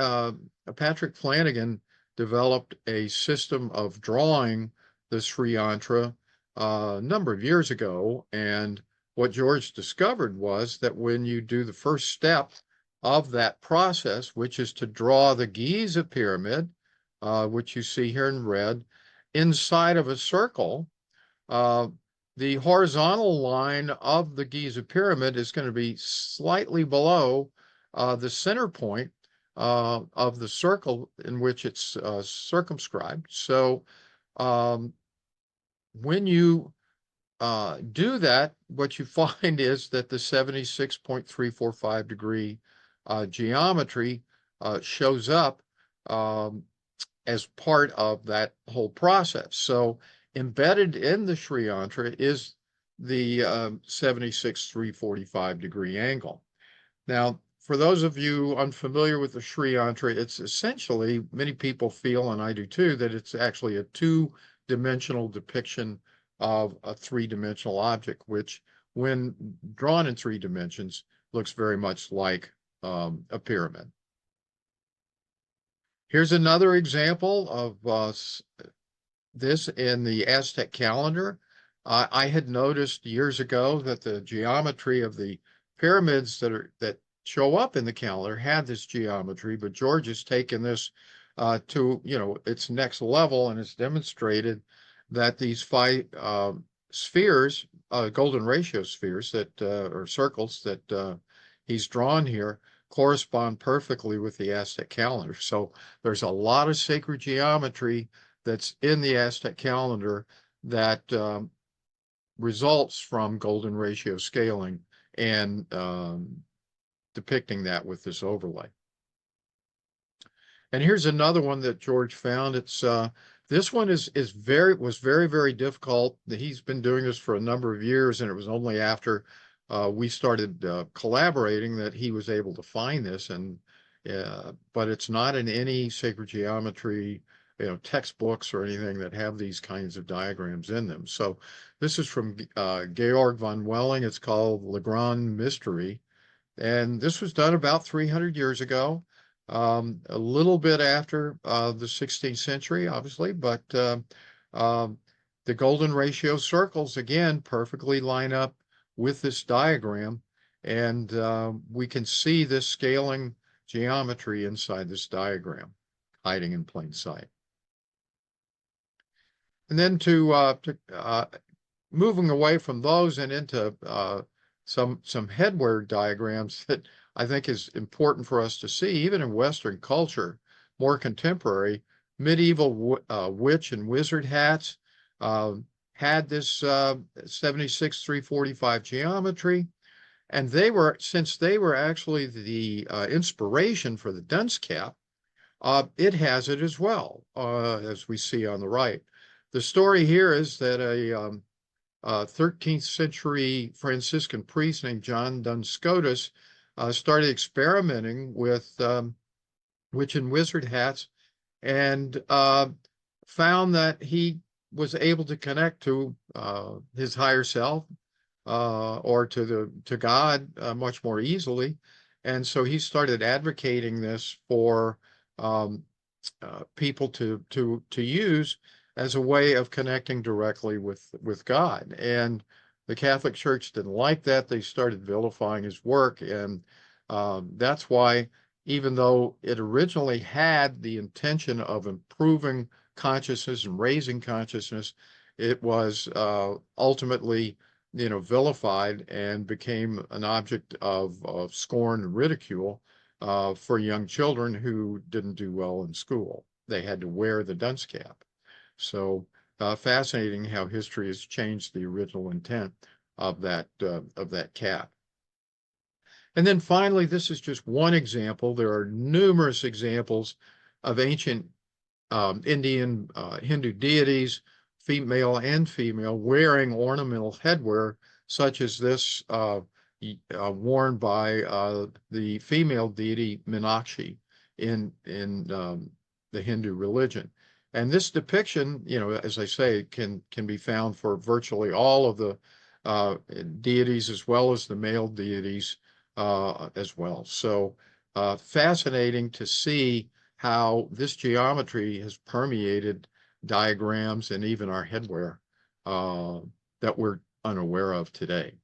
Patrick Flanagan developed a system of drawing the Sri Yantra a number of years ago. And what George discovered was that when you do the first step of that process, which is to draw the Giza pyramid, which you see here in red, inside of a circle, the horizontal line of the Giza pyramid is going to be slightly below the center point of the circle in which it's circumscribed. So when you do that, what you find is that the 76.345 degree geometry shows up as part of that whole process. So embedded in the Sri Yantra is the 76.345 degree angle. Now, for those of you unfamiliar with the Sri Yantra, it's essentially, many people feel, and I do too, that it's actually a two-dimensional depiction of a three-dimensional object, which, when drawn in 3 dimensions, looks very much like a pyramid. Here's another example of this in the Aztec calendar. I had noticed years ago that the geometry of the pyramids that show up in the calendar had this geometry, but George has taken this to its next level and has demonstrated that these phi spheres, golden ratio spheres that, or circles that he's drawn here correspond perfectly with the Aztec calendar. So there's a lot of sacred geometry that's in the Aztec calendar that results from golden ratio scaling and depicting that with this overlay. And here's another one that George found. It's this one was very difficult. He's been doing this for a number of years, and it was only after we started collaborating that he was able to find this. And but it's not in any sacred geometry, textbooks or anything that have these kinds of diagrams in them. So this is from Georg von Welling. It's called Le Grand Mystery. And this was done about 300 years ago, a little bit after the 16th century, obviously, but the golden ratio circles, again, perfectly line up with this diagram. And we can see this scaling geometry inside this diagram, hiding in plain sight. And then moving away from those and into some headwear diagrams that I think is important for us to see, even in Western culture, more contemporary. Medieval witch and wizard hats had this 76-345 geometry, and since they were actually the inspiration for the dunce cap, it has it as well, as we see on the right. The story here is that a 13th century Franciscan priest named John Duns Scotus started experimenting with witch and wizard hats and found that he was able to connect to his higher self or to God much more easily. And so he started advocating this for people to use as a way of connecting directly with God. And the Catholic Church didn't like that. They started vilifying his work. And that's why, even though it originally had the intention of improving consciousness and raising consciousness, it was ultimately, vilified and became an object of scorn and ridicule for young children who didn't do well in school. They had to wear the dunce cap. So fascinating how history has changed the original intent of that cap. And then finally, this is just one example. There are numerous examples of ancient Indian Hindu deities, male and female, wearing ornamental headwear, such as this worn by the female deity Meenakshi in the Hindu religion. And this depiction, as I say, can be found for virtually all of the deities as well as the male deities as well. So fascinating to see how this geometry has permeated diagrams and even our headwear that we're unaware of today.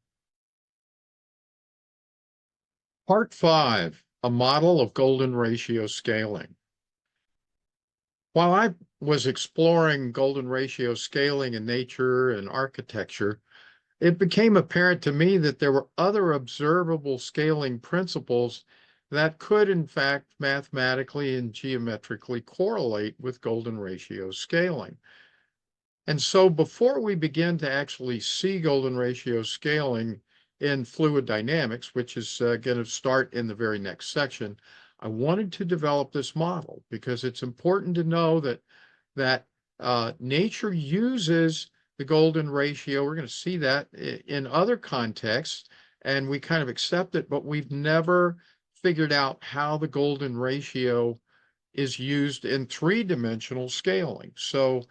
Part 5, a model of golden ratio scaling. While I was exploring golden ratio scaling in nature and architecture, it became apparent to me that there were other observable scaling principles that could, in fact, mathematically and geometrically correlate with golden ratio scaling. And so before we begin to actually see golden ratio scaling in fluid dynamics, which is going to start in the very next section, I wanted to develop this model because it's important to know that nature uses the golden ratio. We're going to see that in other contexts, and we kind of accept it, but we've never figured out how the golden ratio is used in three-dimensional scaling. So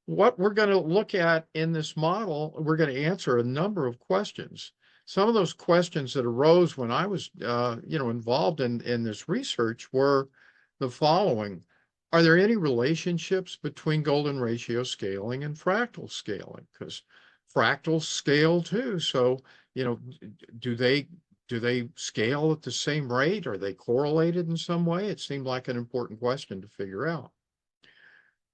what we're going to look at in this model, we're going to answer a number of questions. Some of those questions that arose when I was involved in this research were the following. Are there any relationships between golden ratio scaling and fractal scaling? Because fractals scale too. So, do they scale at the same rate? Are they correlated in some way? It seemed like an important question to figure out.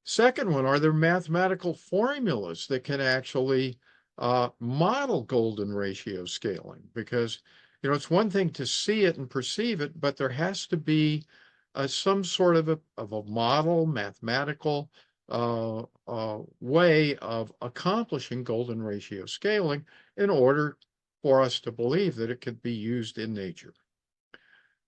Second one, are there mathematical formulas that can actually model golden ratio scaling? Because, it's one thing to see it and perceive it, but there has to be some sort of a model, mathematical way of accomplishing golden ratio scaling in order for us to believe that it could be used in nature.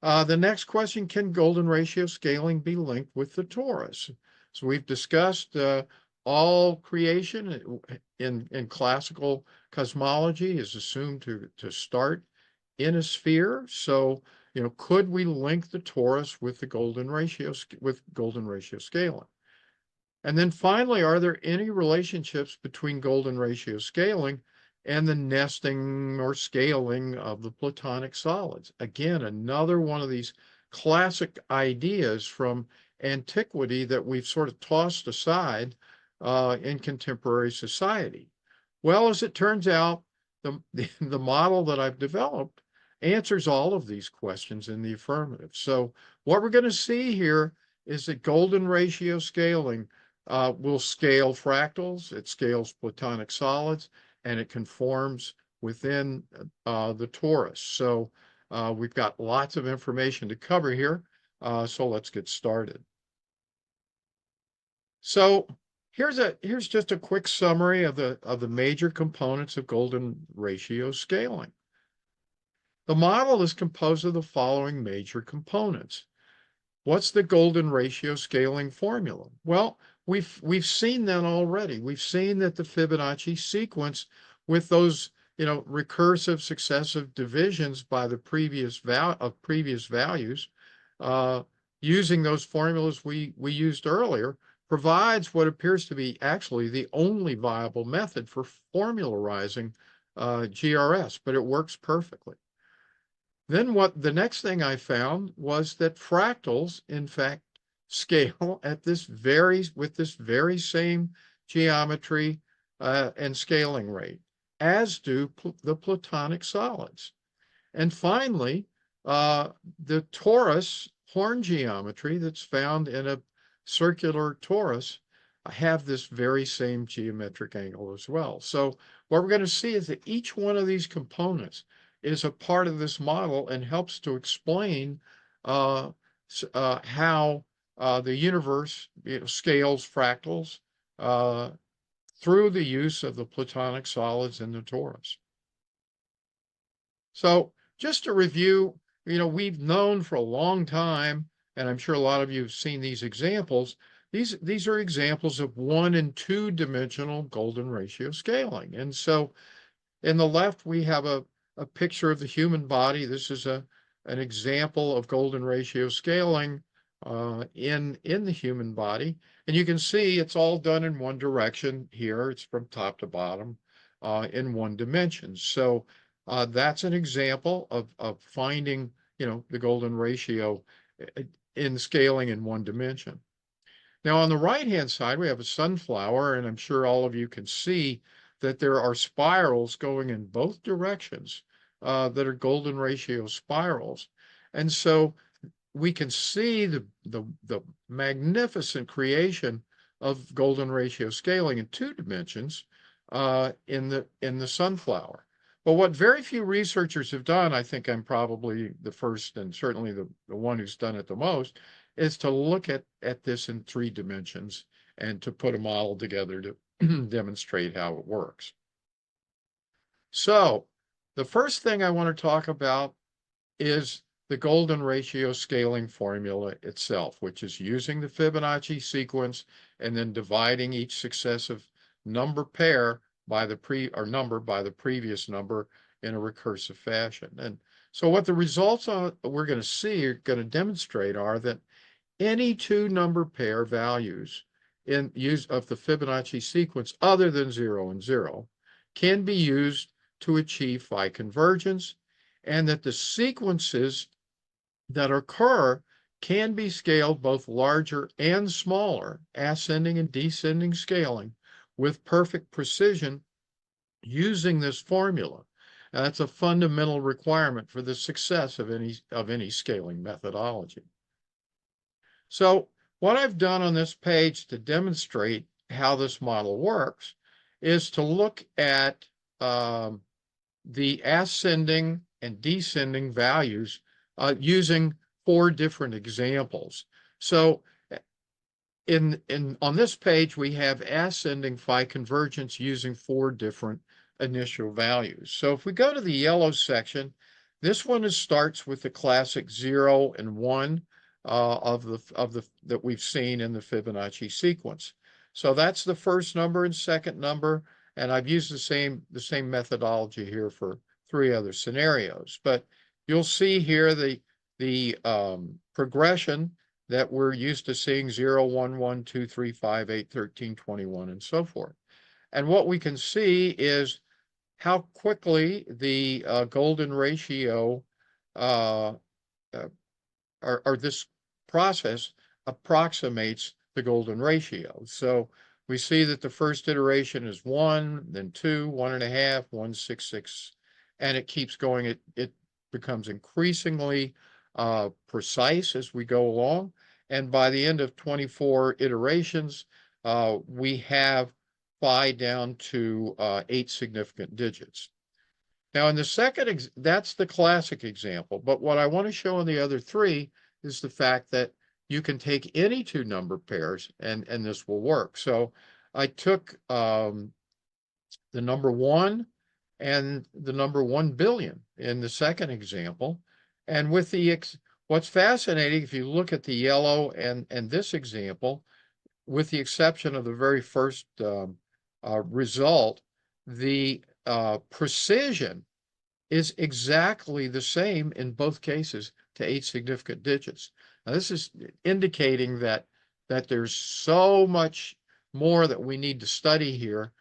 The next question, can golden ratio scaling be linked with the torus? So we've discussed all creation in classical cosmology is assumed to start in a sphere. So, could we link the torus with the golden ratio scaling? And then finally, are there any relationships between golden ratio scaling and the nesting or scaling of the Platonic solids? Again, another one of these classic ideas from antiquity that we've sort of tossed aside in contemporary society. Well, as it turns out, the model that I've developed answers all of these questions in the affirmative. So what we're going to see here is that golden ratio scaling will scale fractals, it scales Platonic solids, and it conforms within the torus. So we've got lots of information to cover here, so let's get started. So here's just a quick summary of the major components of golden ratio scaling. The model is composed of the following major components. What's the golden ratio scaling formula? Well, we've seen that already. We've seen that the Fibonacci sequence with those, recursive successive divisions by the previous values, using those formulas we used earlier, provides what appears to be actually the only viable method for formularizing GRS, but it works perfectly. Then the next thing I found was that fractals, in fact, scale at with this very same geometry and scaling rate, as do the Platonic solids. And finally, the torus horn geometry that's found in a circular torus have this very same geometric angle as well. So what we're going to see is that each one of these components is a part of this model and helps to explain how the universe scales fractals through the use of the Platonic solids in the torus. So just to review, we've known for a long time, and I'm sure a lot of you have seen these examples. These are examples of 1- and 2-dimensional golden ratio scaling. And so in the left, we have a picture of the human body. This is an example of golden ratio scaling in the human body. And you can see it's all done in one direction here. It's from top to bottom in one dimension. So that's an example of finding, the golden ratio in scaling in one dimension. Now, on the right-hand side, we have a sunflower, and I'm sure all of you can see that there are spirals going in both directions that are golden ratio spirals. And so we can see the magnificent creation of golden ratio scaling in 2 dimensions in the sunflower. But what very few researchers have done, I think I'm probably the first and certainly the one who's done it the most, is to look at this in 3 dimensions and to put a model together to demonstrate how it works. So the first thing I want to talk about is the golden ratio scaling formula itself, which is using the Fibonacci sequence and then dividing each successive number pair by the previous number in a recursive fashion. And so what the results we're going to see are going to demonstrate are that any 2 number pair values in use of the Fibonacci sequence other than 0 and 0 can be used to achieve phi convergence, and that the sequences that occur can be scaled both larger and smaller, ascending and descending scaling, with perfect precision using this formula. And that's a fundamental requirement for the success of any scaling methodology. So what I've done on this page to demonstrate how this model works is to look at the ascending and descending values using 4 different examples. So on this page, we have ascending phi convergence using 4 different initial values. So if we go to the yellow section, this one starts with the classic 0 and 1 that we've seen in the Fibonacci sequence. So that's the first number and second number, and I've used the same methodology here for 3 other scenarios. But you'll see here the progression that we're used to seeing 0, 1, 1, 2, 3, 5, 8, 13, 21, and so forth. And what we can see is how quickly the golden ratio or this process approximates the golden ratio. So we see that the first iteration is 1, then 2, 1.5, 1.66, and it keeps going. It becomes increasingly precise as we go along. And by the end of 24 iterations, we have phi down to 8 significant digits. Now, in the second, that's the classic example. But what I want to show in the other 3 is the fact that you can take any 2 number pairs and this will work. So I took the number 1 and the number 1 billion in the second example. And with what's fascinating, if you look at the yellow and this example, with the exception of the very first result, the precision is exactly the same in both cases to 8 significant digits. Now, this is indicating that there's so much more that we need to study here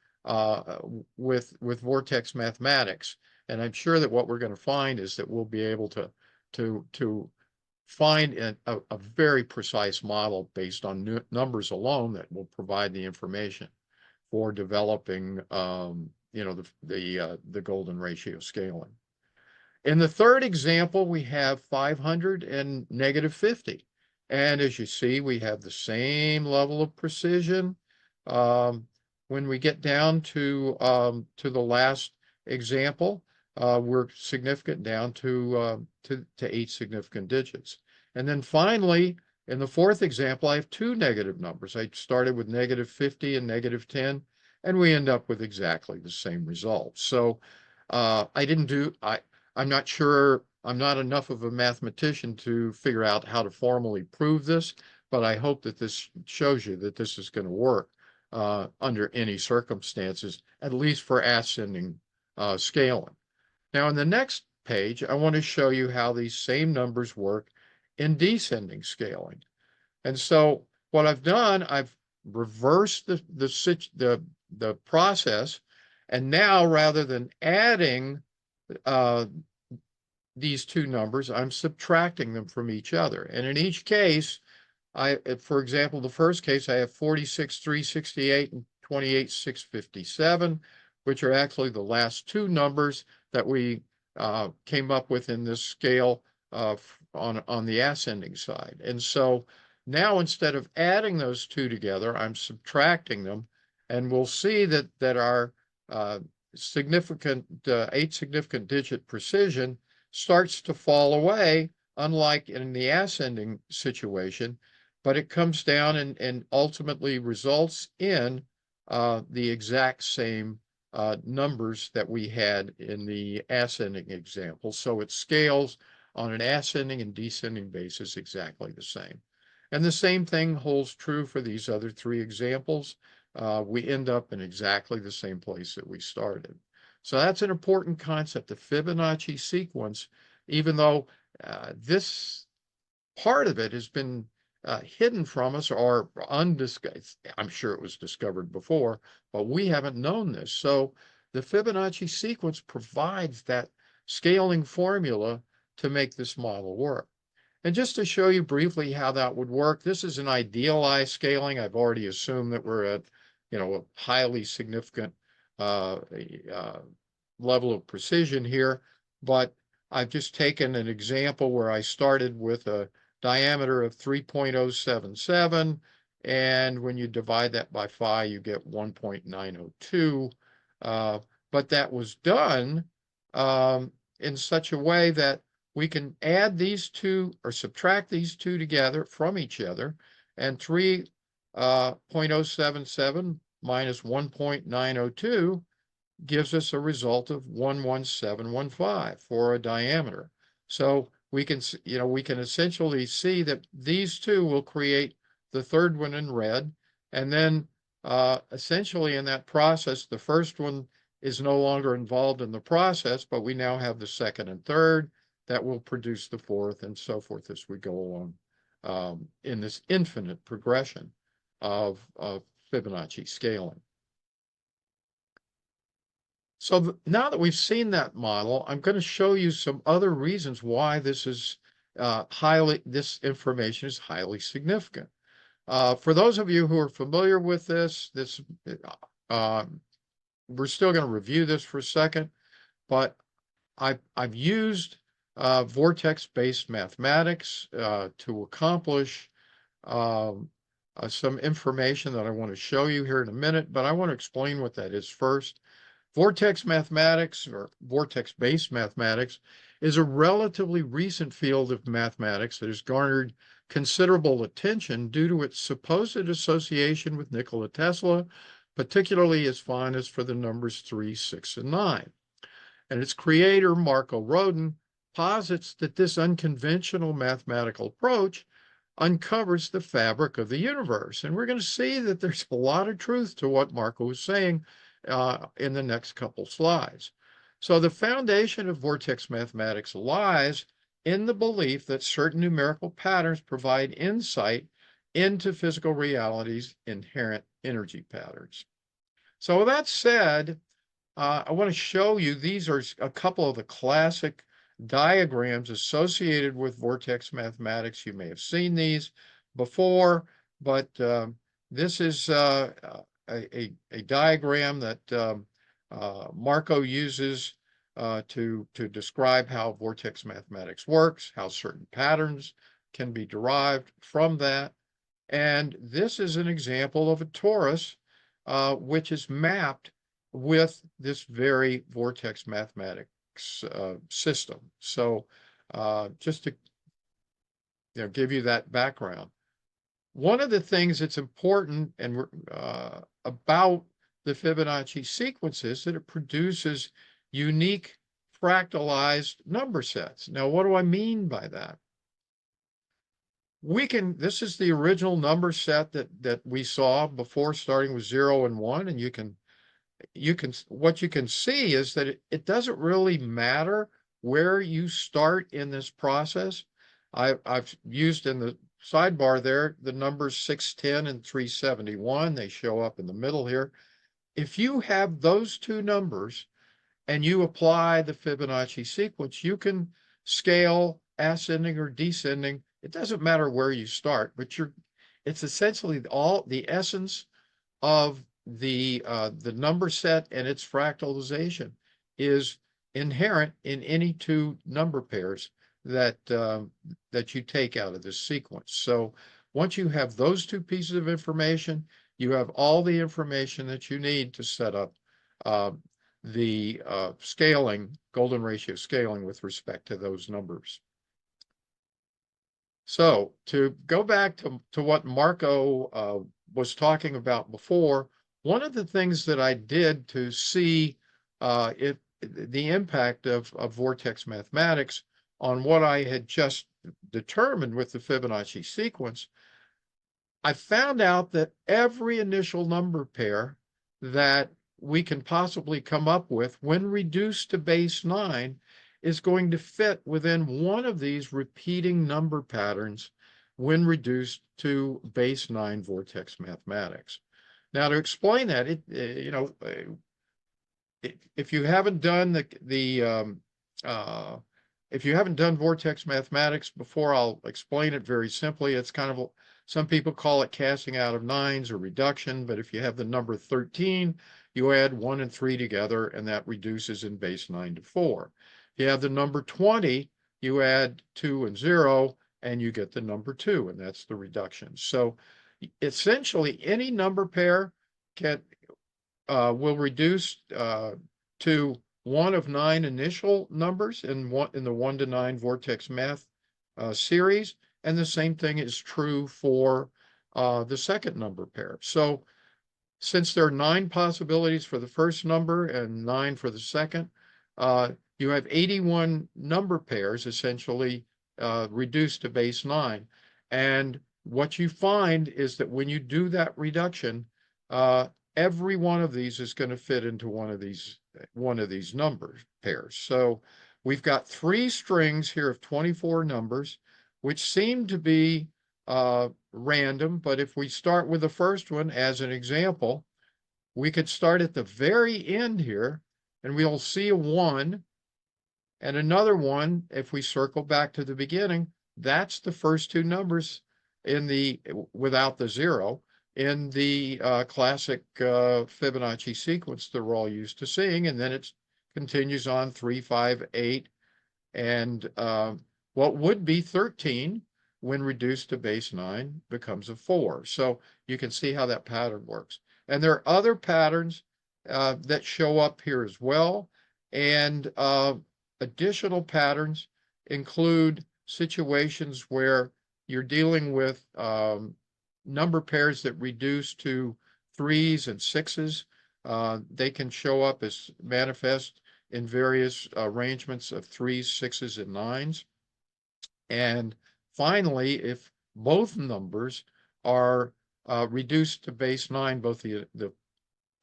with vortex mathematics. And I'm sure that what we're going to find is that we'll be able to find a very precise model based on numbers alone that will provide the information for developing the golden ratio scaling. In the third example, we have 500 and -50. And as you see, we have the same level of precision. When we get down to the last example, we're significant down to 8 significant digits. And then finally, in the fourth example, I have 2 negative numbers. I started with -50 and -10, and we end up with exactly the same result. So I'm not sure, I'm not enough of a mathematician to figure out how to formally prove this, but I hope that this shows you that this is going to work under any circumstances, at least for ascending scaling. Now, in the next page, I want to show you how these same numbers work in descending scaling. And so what I've done, I've reversed the process, and now rather than adding these 2 numbers, I'm subtracting them from each other. And in each case, for example, the first case, I have 46,368 and 28,657, which are actually the last 2 numbers that we came up with in this scale on the ascending side. And so now instead of adding those 2 together, I'm subtracting them, and we'll see that our significant 8 significant digit precision starts to fall away, unlike in the ascending situation, but it comes down and ultimately results in the exact same numbers that we had in the ascending example. So it scales on an ascending and descending basis exactly the same. And the same thing holds true for these other 3 examples. We end up in exactly the same place that we started. So that's an important concept. The Fibonacci sequence, even though this part of it has been hidden from us or undiscovered, I'm sure it was discovered before, but we haven't known this. So the Fibonacci sequence provides that scaling formula to make this model work. And just to show you briefly how that would work, this is an idealized scaling. I've already assumed that we're at, a highly significant level of precision here, but I've just taken an example where I started with a diameter of 3.077. And when you divide that by 5, you get 1.902. But that was done in such a way that we can add these two or subtract these two together from each other, and 3.077 minus 1.902 gives us a result of 11715 for a diameter. So we can essentially see that these two will create the third one in red, and then essentially in that process, the first one is no longer involved in the process, but we now have the second and third that will produce the fourth, and so forth as we go along in this infinite progression of Fibonacci scaling. So now that we've seen that model, I'm going to show you some other reasons why this information is highly significant. For those of you who are familiar with this, we're still going to review this for a second, but I've used vortex-based mathematics to accomplish some information that I want to show you here in a minute, but I want to explain what that is first. Vortex mathematics, or vortex-based mathematics, is a relatively recent field of mathematics that has garnered considerable attention due to its supposed association with Nikola Tesla, particularly his fondness for the numbers 3, 6, and 9. And its creator, Marco Rodin, posits that this unconventional mathematical approach uncovers the fabric of the universe. And we're going to see that there's a lot of truth to what Marco was saying in the next couple slides. So the foundation of vortex mathematics lies in the belief that certain numerical patterns provide insight into physical reality's inherent energy patterns. So with that said, I want to show you, these are a couple of the classic diagrams associated with vortex mathematics. You may have seen these before, but this is a diagram that Marco uses to describe how vortex mathematics works, how certain patterns can be derived from that. And this is an example of a torus which is mapped with this very vortex mathematics system. So just to give you that background. One of the things that's important and about the Fibonacci sequence is that it produces unique fractalized number sets. Now, what do I mean by that? This is the original number set that we saw before, starting with 0 and 1, and what you can see is that it doesn't really matter where you start in this process. I've used in the sidebar there the numbers 610 and 371. They show up in the middle here. If you have those two numbers and you apply the Fibonacci sequence, you can scale ascending or descending. It doesn't matter where you start, but it's essentially all the essence of the number set and its fractalization is inherent in any two number pairs that you take out of this sequence. So once you have those two pieces of information, you have all the information that you need to set up the golden ratio scaling with respect to those numbers. So to go back to what Marco was talking about before, one of the things that I did to see the impact of vortex mathematics on what I had just determined with the Fibonacci sequence, I found out that every initial number pair that we can possibly come up with when reduced to base 9 is going to fit within one of these repeating number patterns when reduced to base 9 vortex mathematics. Now, to explain that, if you haven't done if you haven't done vortex mathematics before, I'll explain it very simply. It's kind of, some people call it casting out of nines or reduction, but if you have the number 13, you add 1 and 3 together, and that reduces in base 9 to 4. If you have the number 20, you add 2 and 0, and you get the number 2, and that's the reduction. So essentially, any number pair can will reduce to one of 9 initial numbers in the 1 to 9 vortex math series, and the same thing is true for the second number pair. So since there are 9 possibilities for the first number and 9 for the second, you have 81 number pairs essentially reduced to base 9. And what you find is that when you do that reduction, every one of these is going to fit into one of these number pairs. So we've got 3 strings here of 24 numbers, which seem to be random, but if we start with the first one as an example, we could start at the very end here, and we'll see a 1 and another 1. If we circle back to the beginning, that's the first 2 numbers without the 0 in the classic Fibonacci sequence that we're all used to seeing, and then it continues on 3, 5, 8, and what would be 13 when reduced to base 9 becomes a 4. So you can see how that pattern works. And there are other patterns that show up here as well. And additional patterns include situations where you're dealing with number pairs that reduce to 3s and 6s. They can show up as manifest in various arrangements of 3s, 6s, and 9s. And finally, if both numbers are reduced to base 9, both the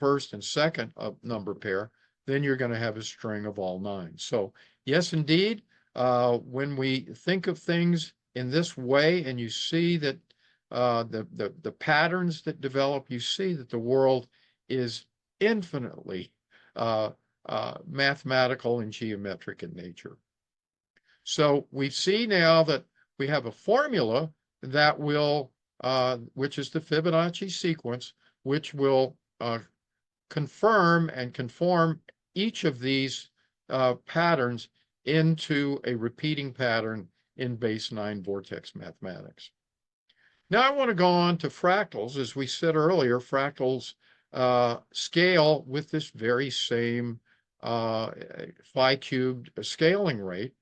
first and second number pair, then you're going to have a string of all 9. So yes, indeed, when we think of things in this way and you see that the patterns that develop, you see that the world is infinitely mathematical and geometric in nature. So we see now that we have a formula that will, which is the Fibonacci sequence, which will confirm and conform each of these patterns into a repeating pattern in base 9 vortex mathematics. Now I want to go on to fractals. As we said earlier, fractals scale with this very same phi cubed scaling rate.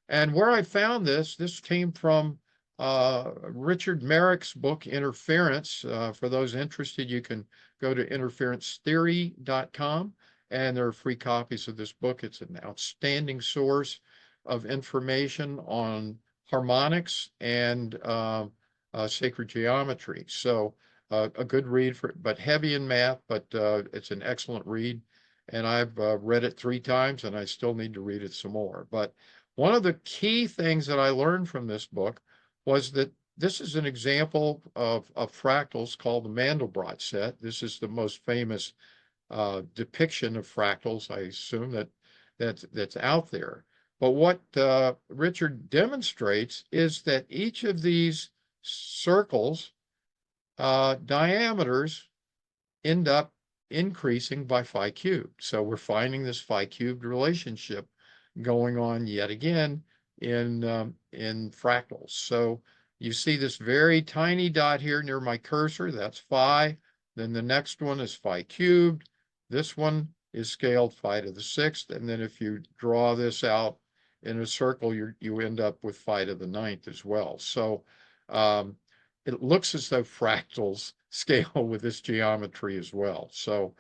And where I found this came from Richard Merrick's book, Interference. For those interested, you can go to interferencetheory.com, and there are free copies of this book. It's an outstanding source of information on harmonics and sacred geometry. So a good read, but heavy in math, but it's an excellent read. And I've read it 3 times, and I still need to read it some more. But one of the key things that I learned from this book was that this is an example of fractals called the Mandelbrot set. This is the most famous depiction of fractals, I assume, that's out there. But what Richard demonstrates is that each of these circles diameters end up increasing by phi cubed. So we're finding this phi cubed relationship going on yet again in fractals. So you see this very tiny dot here near my cursor, that's phi. Then the next one is phi cubed. This one is scaled phi to the 6th. And then if you draw this out in a circle, you end up with phi to the 9th as well. So it looks as though fractals scale with this geometry as well. So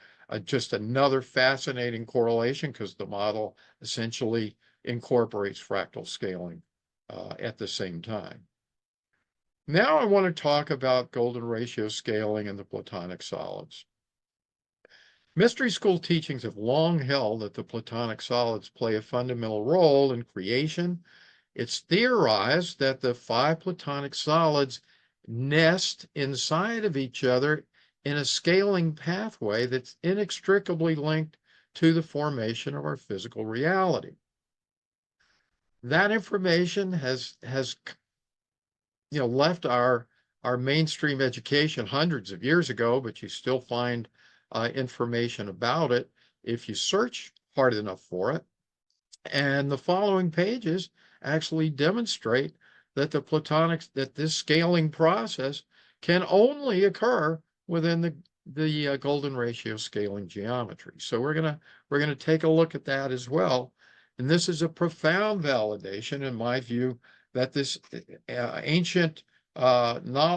just another fascinating correlation, because the model essentially incorporates fractal scaling at the same time. Now I want to talk about golden ratio scaling in the Platonic solids. Mystery school teachings have long held that the Platonic solids play a fundamental role in creation. It's theorized that the 5 Platonic solids nest inside of each other in a scaling pathway that's inextricably linked to the formation of our physical reality. That information has left our mainstream education hundreds of years ago, but you still find information about it if you search hard enough for it. And the following pages actually demonstrate that that this scaling process can only occur within the golden ratio scaling geometry. So we're gonna take a look at that as well. And this is a profound validation, in my view, that this ancient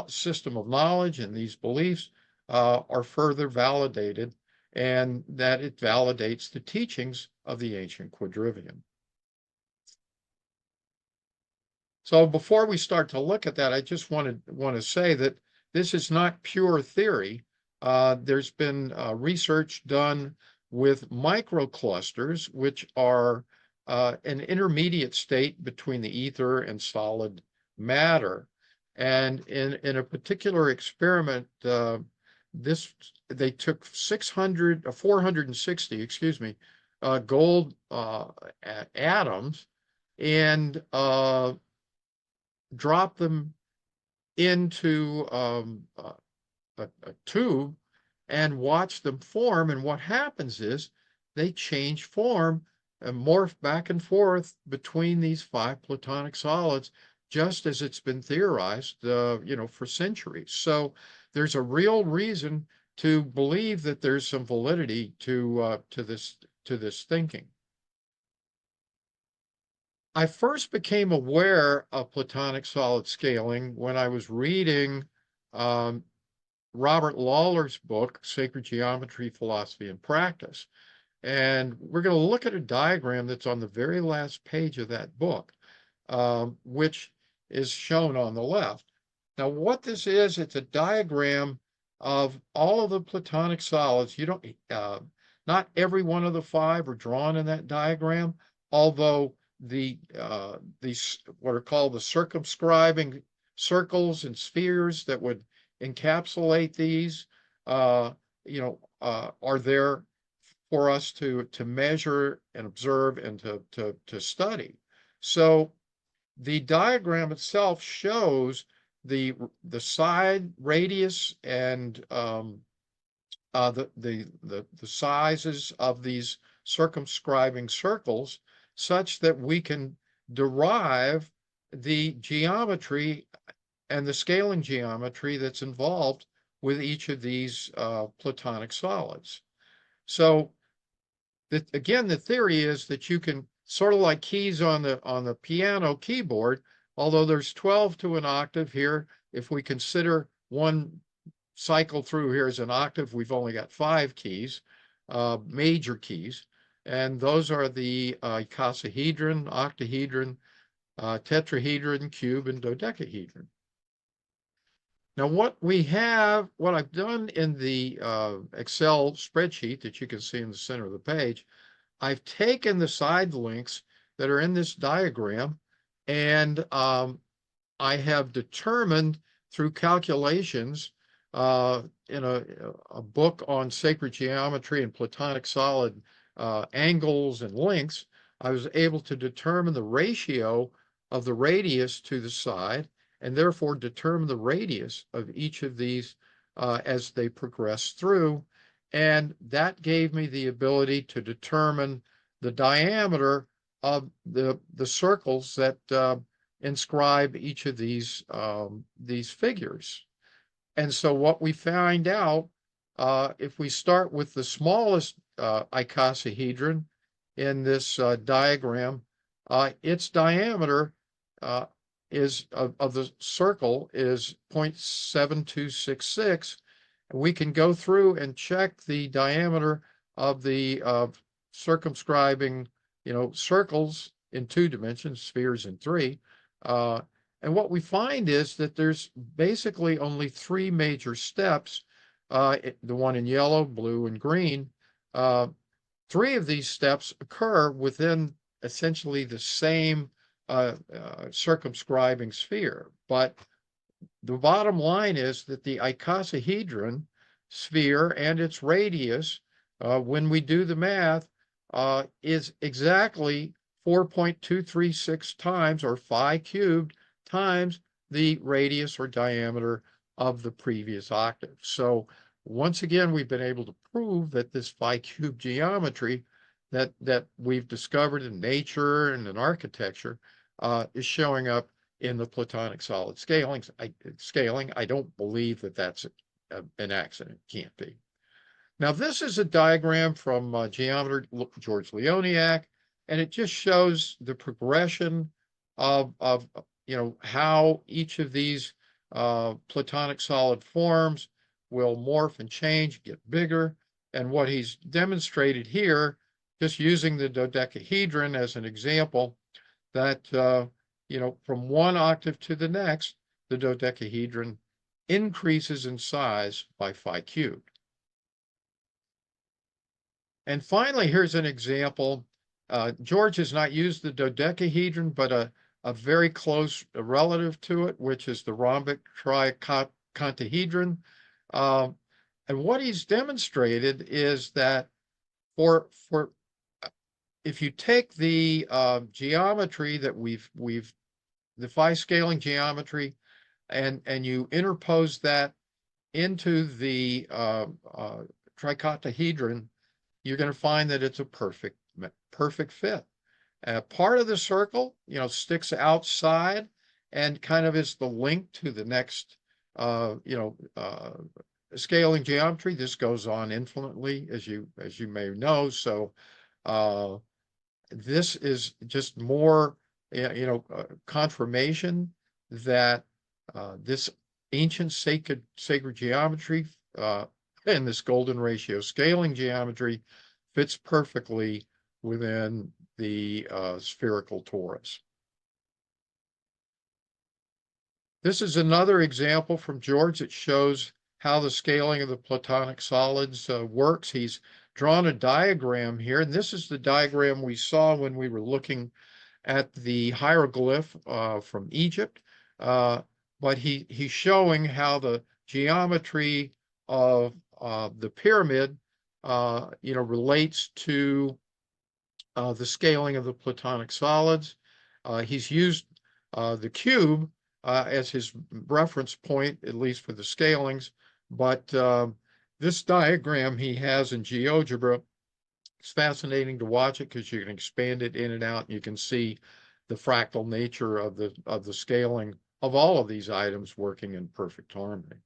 system of knowledge and these beliefs are further validated, and that it validates the teachings of the ancient quadrivium. So before we start to look at that, I just want to say that this is not pure theory. There's been research done with microclusters, which are an intermediate state between the ether and solid matter. And in a particular experiment, they took 460, excuse me, gold atoms and drop them into a tube and watch them form. And what happens is they change form and morph back and forth between these 5 platonic solids, just as it's been theorized, for centuries. So there's a real reason to believe that there's some validity to this thinking. I first became aware of platonic solid scaling when I was reading Robert Lawler's book, Sacred Geometry, Philosophy, and Practice. And we're going to look at a diagram that's on the very last page of that book, which is shown on the left. Now, what this is, it's a diagram of all of the platonic solids. Not every one of the 5 are drawn in that diagram, although these what are called the circumscribing circles and spheres that would encapsulate these, are there for us to measure and observe and to study. So the diagram itself shows the side radius and the sizes of these circumscribing circles, such that we can derive the geometry and the scaling geometry that's involved with each of these platonic solids. So again, the theory is that you can, sort of like keys on the piano keyboard, although there's 12 to an octave here, if we consider one cycle through here as an octave, we've only got 5 keys, major keys. And those are the icosahedron, octahedron, tetrahedron, cube, and dodecahedron. Now, what I've done in the Excel spreadsheet that you can see in the center of the page, I've taken the side links that are in this diagram, and I have determined through calculations in a book on sacred geometry and platonic solid angles and lengths, I was able to determine the ratio of the radius to the side, and therefore determine the radius of each of these as they progress through. And that gave me the ability to determine the diameter of the circles that inscribe each of these figures. And so what we find out, if we start with the smallest icosahedron in this diagram, its diameter of the circle is 0.7266. And we can go through and check the diameter of the circumscribing, circles in 2 dimensions, spheres in 3. And what we find is that there's basically only 3 major steps, the one in yellow, blue, and green. 3 of these steps occur within essentially the same circumscribing sphere. But the bottom line is that the icosahedron sphere and its radius, when we do the math, is exactly 4.236 times, or phi cubed, times the radius or diameter of the previous octave. So once again, we've been able to prove that this phi cubed geometry that we've discovered in nature and in architecture is showing up in the Platonic solid scaling. I don't believe that that's an accident. Can't be. Now, this is a diagram from geometer George Leoniak, and it just shows the progression of how each of these Platonic solid forms will morph and change, get bigger. And what he's demonstrated here, just using the dodecahedron as an example, that from one octave to the next, the dodecahedron increases in size by phi cubed. And finally, here's an example. George has not used the dodecahedron, but a very close relative to it, which is the rhombic tricantahedron. And what he's demonstrated is that if you take the geometry that the phi scaling geometry, and you interpose that into the tricantahedron, you're going to find that it's a perfect fit. Part of the circle, sticks outside and kind of is the link to the next, scaling geometry. This goes on infinitely, as you may know. So this is just more, confirmation that this ancient sacred geometry and this golden ratio scaling geometry fits perfectly within the spherical torus. This is another example from George that shows how the scaling of the Platonic solids works. He's drawn a diagram here, and this is the diagram we saw when we were looking at the hieroglyph from Egypt. But he's showing how the geometry of the pyramid, relates to the scaling of the Platonic solids. He's used the cube as his reference point, at least for the scalings. But this diagram he has in GeoGebra, it's fascinating to watch it because you can expand it in and out, and you can see the fractal nature of the scaling of all of these items working in perfect harmony.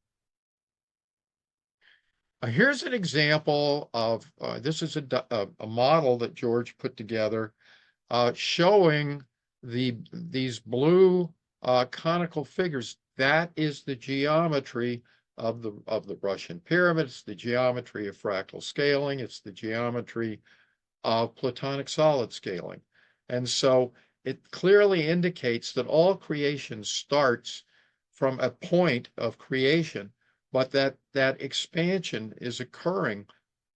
Here's an example of, this is a model that George put together showing these blue conical figures. That is the geometry of the Russian pyramid. It's the geometry of fractal scaling. It's the geometry of Platonic solid scaling. And so it clearly indicates that all creation starts from a point of creation, but that expansion is occurring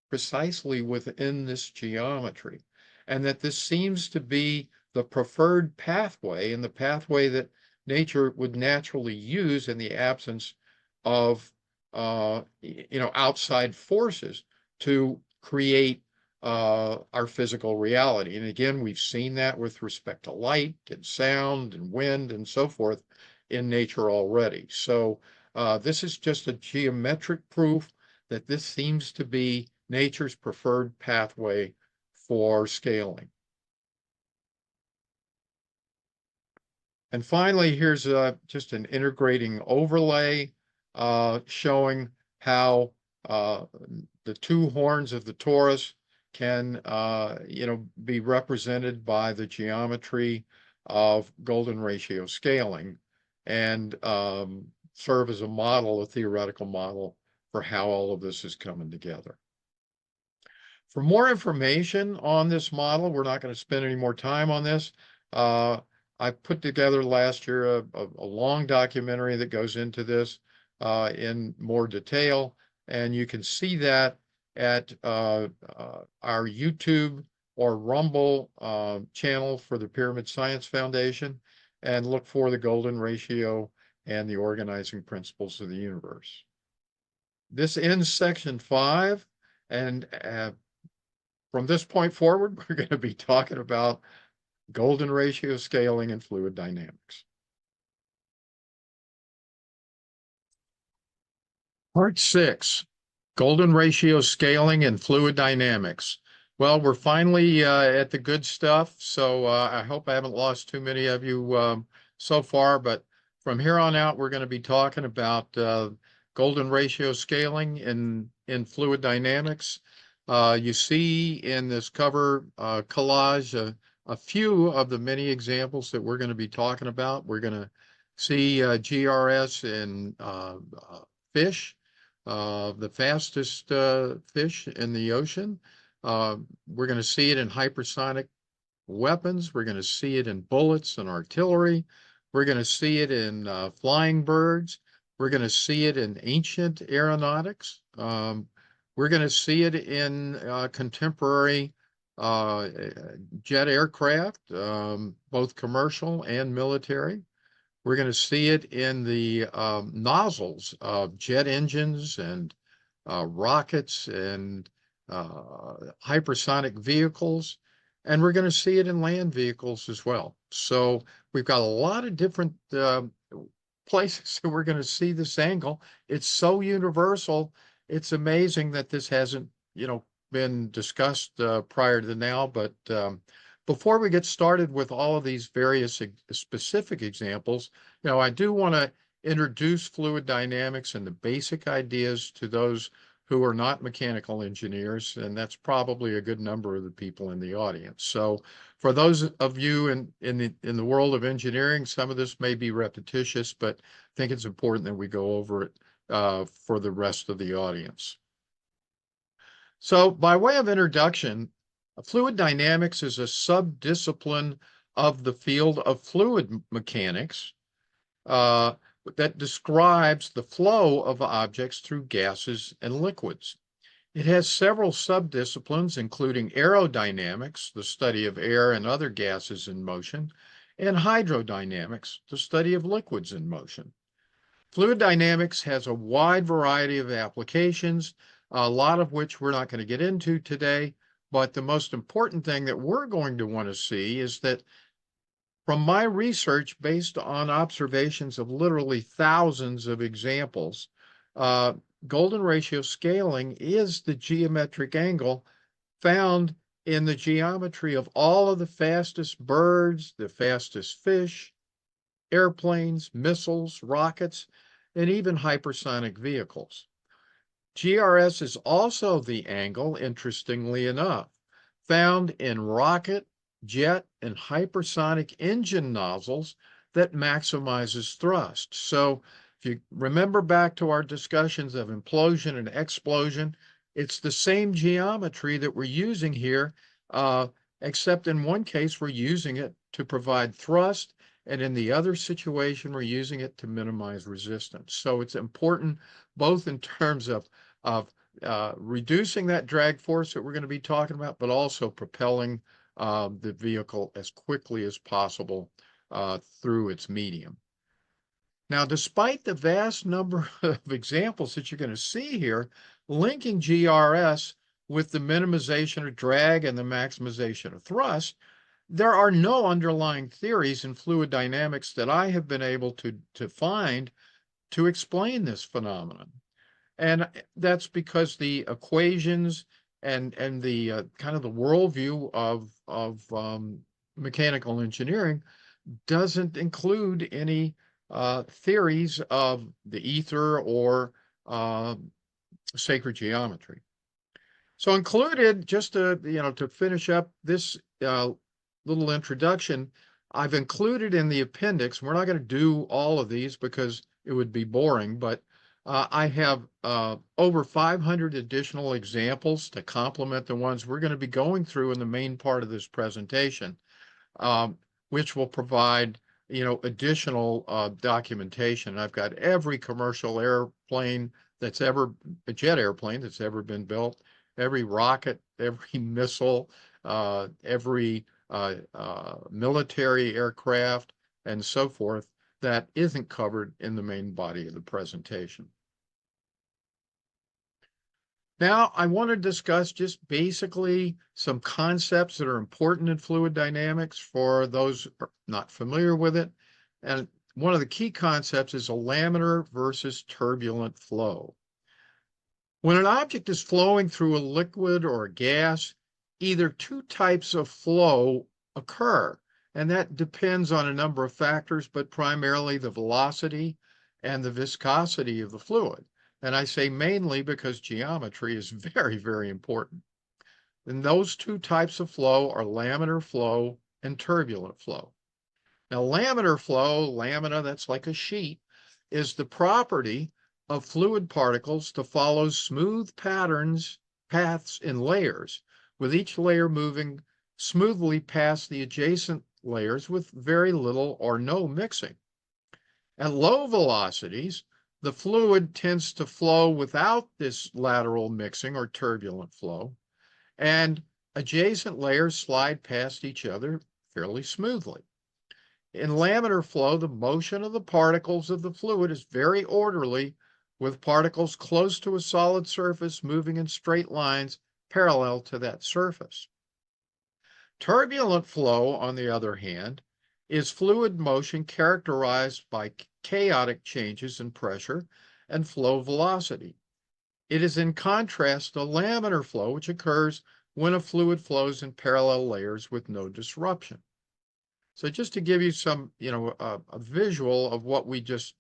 precisely within this geometry, and that this seems to be the preferred pathway and the pathway that nature would naturally use in the absence of outside forces to create our physical reality. And again, we've seen that with respect to light and sound and wind and so forth in nature already. So this is just a geometric proof that this seems to be nature's preferred pathway for scaling. And finally, here's just an integrating overlay showing how the two horns of the torus can be represented by the geometry of golden ratio scaling, and serve as a model, a theoretical model for how all of this is coming together. For more information on this model, we're not going to spend any more time on this. I put together last year a long documentary that goes into this in more detail, and you can see that at our YouTube or Rumble channel for the Pyramid Science Foundation, and look for the golden ratio and the organizing principles of the universe. This ends section 5, and from this point forward, we're going to be talking about golden ratio scaling and fluid dynamics. Part 6, golden ratio scaling and fluid dynamics. Well, we're finally at the good stuff, so I hope I haven't lost too many of you so far, but from here on out, we're going to be talking about golden ratio scaling in fluid dynamics. You see in this cover collage a few of the many examples that we're going to be talking about. We're going to see GRS in fish, the fastest fish in the ocean. We're going to see it in hypersonic weapons. We're going to see it in bullets and artillery. We're going to see it in flying birds. We're going to see it in ancient aeronautics. We're going to see it in contemporary uh, jet aircraft, both commercial and military. We're going to see it in the nozzles of jet engines and rockets and hypersonic vehicles. And we're going to see it in land vehicles as well. So we've got a lot of different places that we're going to see this angle. It's so universal. It's amazing that this hasn't, been discussed prior to now. But before we get started with all of these various specific examples, I do want to introduce fluid dynamics and the basic ideas to those who are not mechanical engineers, and that's probably a good number of the people in the audience. So for those of you in the world of engineering, some of this may be repetitious, but I think it's important that we go over it for the rest of the audience. So by way of introduction, fluid dynamics is a sub-discipline of the field of fluid mechanics that describes the flow of objects through gases and liquids. It has several sub-disciplines, including aerodynamics, the study of air and other gases in motion, and hydrodynamics, the study of liquids in motion. Fluid dynamics has a wide variety of applications, a lot of which we're not going to get into today, but the most important thing that we're going to want to see is that from my research, based on observations of literally thousands of examples, golden ratio scaling is the geometric angle found in the geometry of all of the fastest birds, the fastest fish, airplanes, missiles, rockets, and even hypersonic vehicles. GRS is also the angle, interestingly enough, found in rocket, jet, and hypersonic engine nozzles that maximizes thrust. So if you remember back to our discussions of implosion and explosion, it's the same geometry that we're using here, except in one case, we're using it to provide thrust, and in the other situation, we're using it to minimize resistance. So it's important both in terms of reducing that drag force that we're going to be talking about, but also propelling the vehicle as quickly as possible through its medium. Now, despite the vast number of examples that you're going to see here, linking GRS with the minimization of drag and the maximization of thrust, there are no underlying theories in fluid dynamics that I have been able to find to explain this phenomenon. And that's because the equations and the kind of the worldview of mechanical engineering doesn't include any theories of the ether or sacred geometry. So included, just to finish up this little introduction, I've included in the appendix. We're not going to do all of these because it would be boring, but I have over 500 additional examples to complement the ones we're going to be going through in the main part of this presentation, which will provide, additional documentation. I've got every commercial airplane that's ever, a jet airplane that's ever been built, every rocket, every missile, every military aircraft, and so forth that isn't covered in the main body of the presentation. Now, I want to discuss just basically some concepts that are important in fluid dynamics for those who are not familiar with it. And one of the key concepts is a laminar versus turbulent flow. When an object is flowing through a liquid or a gas, either two types of flow occur. And that depends on a number of factors, but primarily the velocity and the viscosity of the fluid. And I say mainly because geometry is very, very important. And those two types of flow are laminar flow and turbulent flow. Now, laminar flow, lamina, that's like a sheet, is the property of fluid particles to follow smooth paths in layers, with each layer moving smoothly past the adjacent layers with very little or no mixing. At low velocities, the fluid tends to flow without this lateral mixing or turbulent flow, and adjacent layers slide past each other fairly smoothly. In laminar flow, the motion of the particles of the fluid is very orderly, with particles close to a solid surface moving in straight lines parallel to that surface. Turbulent flow, on the other hand, is fluid motion characterized by chaotic changes in pressure and flow velocity. It is in contrast to laminar flow, which occurs when a fluid flows in parallel layers with no disruption. So just to give you some, a visual of what we just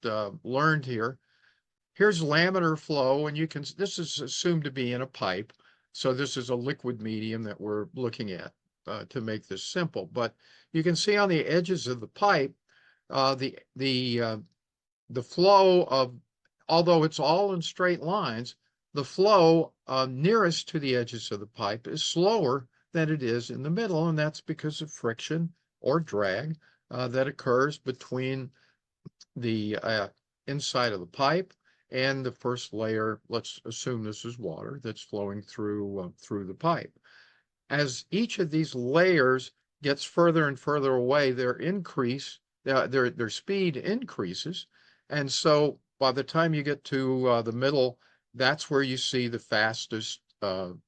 learned here, here's laminar flow, and this is assumed to be in a pipe. So this is a liquid medium that we're looking at to make this simple. But you can see on the edges of the pipe, the flow of, although it's all in straight lines, the flow nearest to the edges of the pipe is slower than it is in the middle, and that's because of friction or drag that occurs between the inside of the pipe and the first layer. Let's assume this is water that's flowing through the pipe. As each of these layers gets further and further away, their speed increases, and so by the time you get to the middle, that's where you see the fastest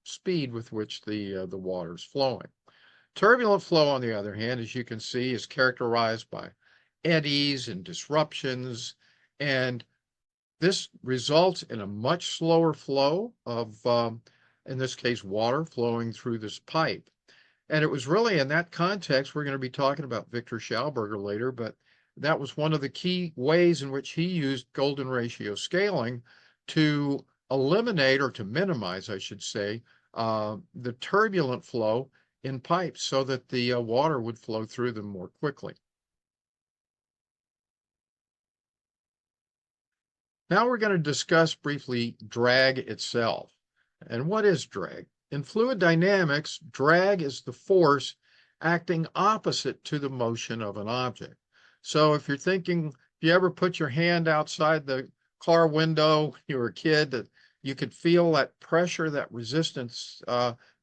speed with which the water is flowing. Turbulent flow, on the other hand, as you can see, is characterized by eddies and disruptions, and this results in a much slower flow of, in this case, water flowing through this pipe. And it was really in that context, we're going to be talking about Victor Schauberger later, but that was one of the key ways in which he used golden ratio scaling to eliminate, or to minimize, I should say, the turbulent flow in pipes so that the water would flow through them more quickly. Now we're going to discuss briefly drag itself. And what is drag? In fluid dynamics, drag is the force acting opposite to the motion of an object. So if you're thinking, if you ever put your hand outside the car window when you were a kid, that you could feel that pressure, that resistance,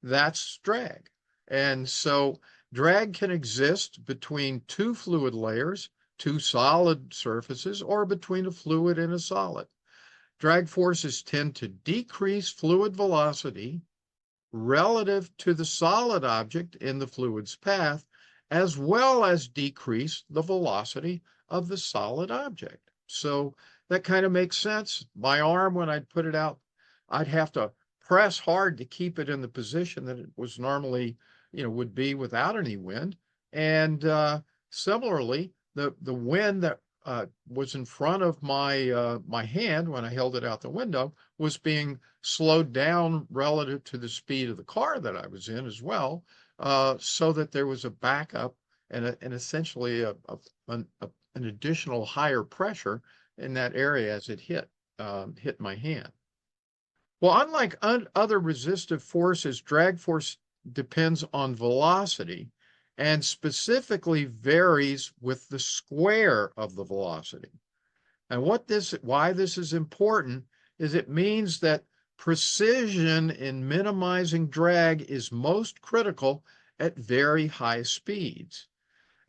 that's drag. And so drag can exist between two fluid layers, two solid surfaces, or between a fluid and a solid. Drag forces tend to decrease fluid velocity relative to the solid object in the fluid's path, as well as decrease the velocity of the solid object. So that kind of makes sense. My arm, when I'd put it out, I'd have to press hard to keep it in the position that it was normally, would be without any wind. And similarly, the wind that was in front of my hand when I held it out the window was being slowed down relative to the speed of the car that I was in as well, so that there was a backup and essentially an additional higher pressure in that area as it hit my hand. Well, unlike other resistive forces, drag force depends on velocity and specifically varies with the square of the velocity. And why this is important is it means that precision in minimizing drag is most critical at very high speeds.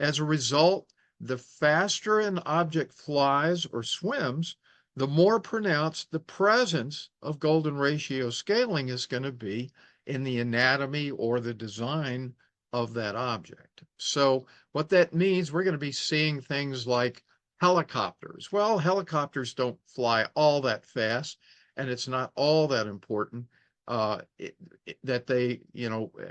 As a result, the faster an object flies or swims, the more pronounced the presence of golden ratio scaling is going to be in the anatomy or the design of that object. So what that means, we're going to be seeing things like helicopters. Well, helicopters don't fly all that fast, and it's not all that important that they,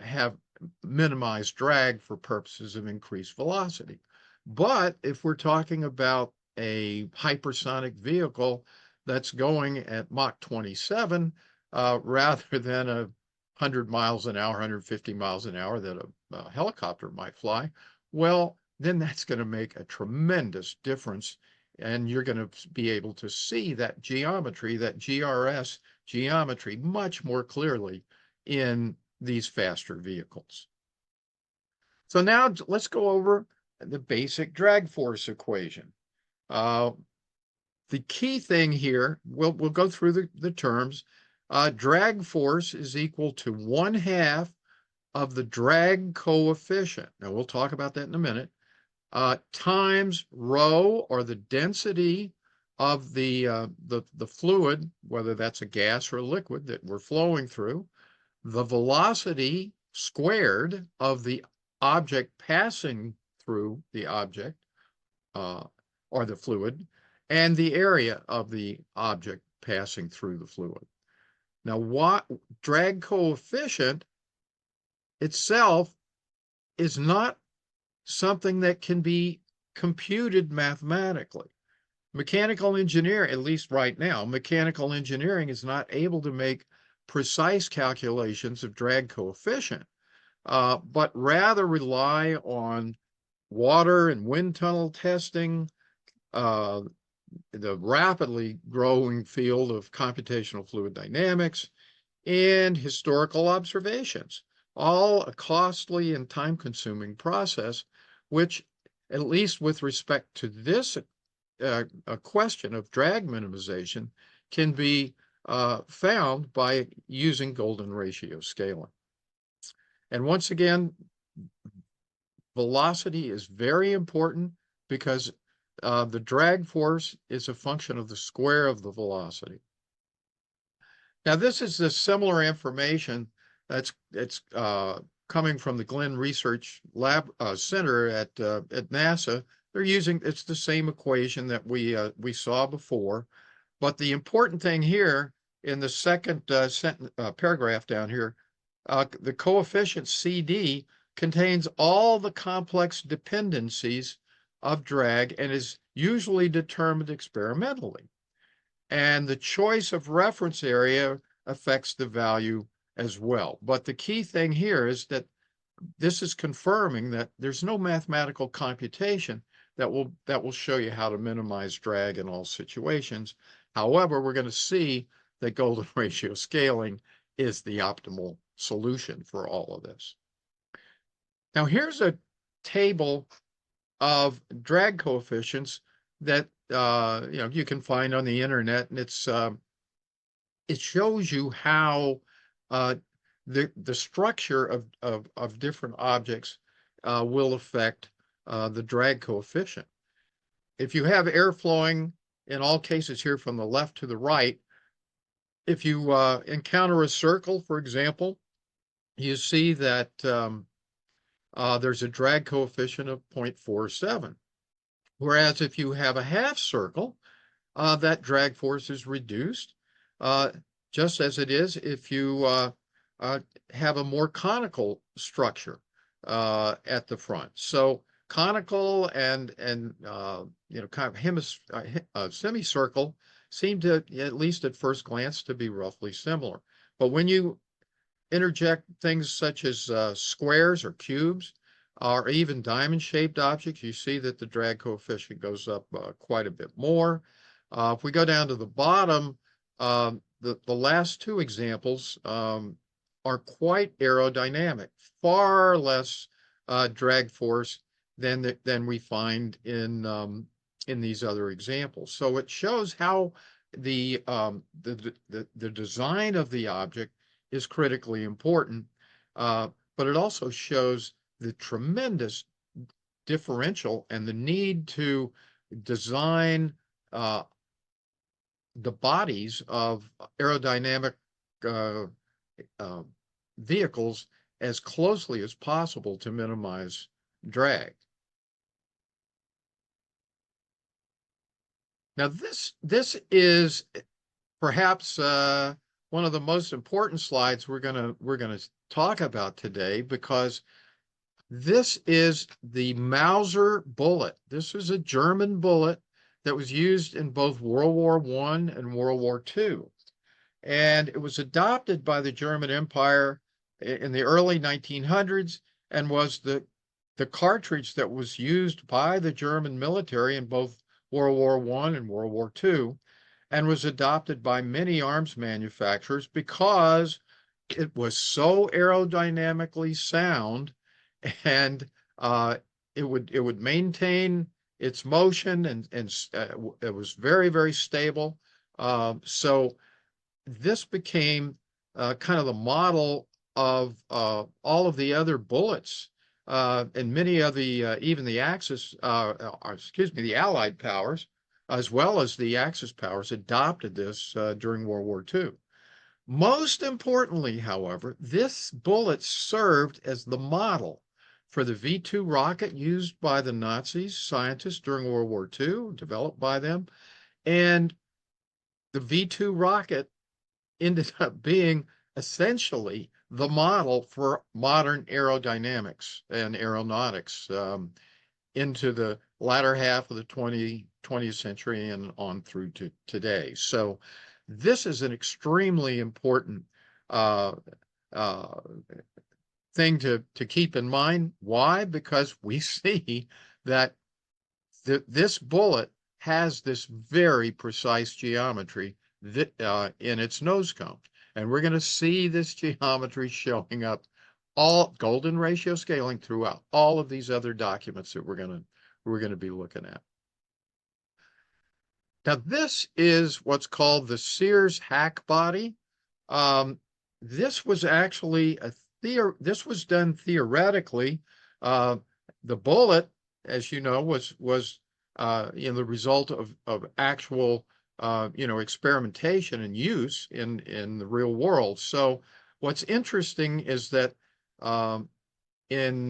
have minimize drag for purposes of increased velocity. But if we're talking about a hypersonic vehicle that's going at Mach 27, rather than 100 miles an hour, 150 miles an hour that a helicopter might fly, well, then that's going to make a tremendous difference. And you're going to be able to see that geometry, that GRS geometry, much more clearly in these faster vehicles. So now let's go over the basic drag force equation. The key thing here, we'll go through the terms. Drag force is equal to 1/2 of the drag coefficient. Now we'll talk about that in a minute. Times rho, or the density of the fluid, whether that's a gas or a liquid that we're flowing through, the velocity squared of the object passing through the object, or the fluid, and the area of the object passing through the fluid. Now, what drag coefficient itself is not something that can be computed mathematically. Mechanical engineering, at least right now, mechanical engineering is not able to make precise calculations of drag coefficient, but rather rely on water and wind tunnel testing, the rapidly growing field of computational fluid dynamics, and historical observations, all a costly and time-consuming process, which, at least with respect to this a question of drag minimization, can be found by using golden ratio scaling. And once again, velocity is very important because the drag force is a function of the square of the velocity. Now, this is the similar information that's coming from the Glenn Research Lab Center at NASA. They're using, it's the same equation that we saw before, but the important thing here in the second paragraph down here, the coefficient CD contains all the complex dependencies of drag and is usually determined experimentally. And the choice of reference area affects the value as well. But the key thing here is that this is confirming that there's no mathematical computation that will show you how to minimize drag in all situations. However, we're going to see that golden ratio scaling is the optimal solution for all of this. Now, here's a table of drag coefficients that you can find on the internet, and it shows you how the structure of different objects will affect the drag coefficient. If you have air flowing, in all cases here from the left to the right, if you encounter a circle, for example, you see that there's a drag coefficient of 0.47. Whereas if you have a half circle, that drag force is reduced, just as it is if you have a more conical structure at the front. So conical and kind of semicircle seem to, at least at first glance, to be roughly similar. But when you interject things such as squares or cubes, or even diamond-shaped objects, you see that the drag coefficient goes up quite a bit more. If we go down to the bottom, the last two examples are quite aerodynamic, far less drag force than we find in these other examples. So it shows how the design of the object is critically important, but it also shows the tremendous differential and the need to design the bodies of aerodynamic vehicles as closely as possible to minimize drag. Now, this is perhaps one of the most important slides we're gonna talk about today because this is the Mauser bullet. This was a German bullet that was used in both World War I and World War II. And it was adopted by the German Empire in the early 1900s and was the cartridge that was used by the German military in both World War I and World War II, and was adopted by many arms manufacturers because it was so aerodynamically sound, and it would maintain its motion, and it was very, very stable. So this became kind of the model of all of the other bullets, and many of the even the Axis, excuse me, the Allied powers, as well as the Axis powers, adopted this during World War II. Most importantly, however, this bullet served as the model for the V-2 rocket used by the Nazis scientists during World War II, developed by them, and the V-2 rocket ended up being essentially the model for modern aerodynamics and aeronautics into the latter half of the 20th century and on through to today. So this is an extremely important uh, uh, thing to keep in mind. Why? Because we see that this bullet has this very precise geometry that, in its nose cone. And we're going to see this geometry showing up all golden ratio scaling throughout all of these other documents that we're going to be looking at. Now, this is what's called the Sears hack body. Um, this was actually this was done theoretically. Uh, the bullet, as you know, was the result of actual experimentation and use in the real world. So what's interesting is that in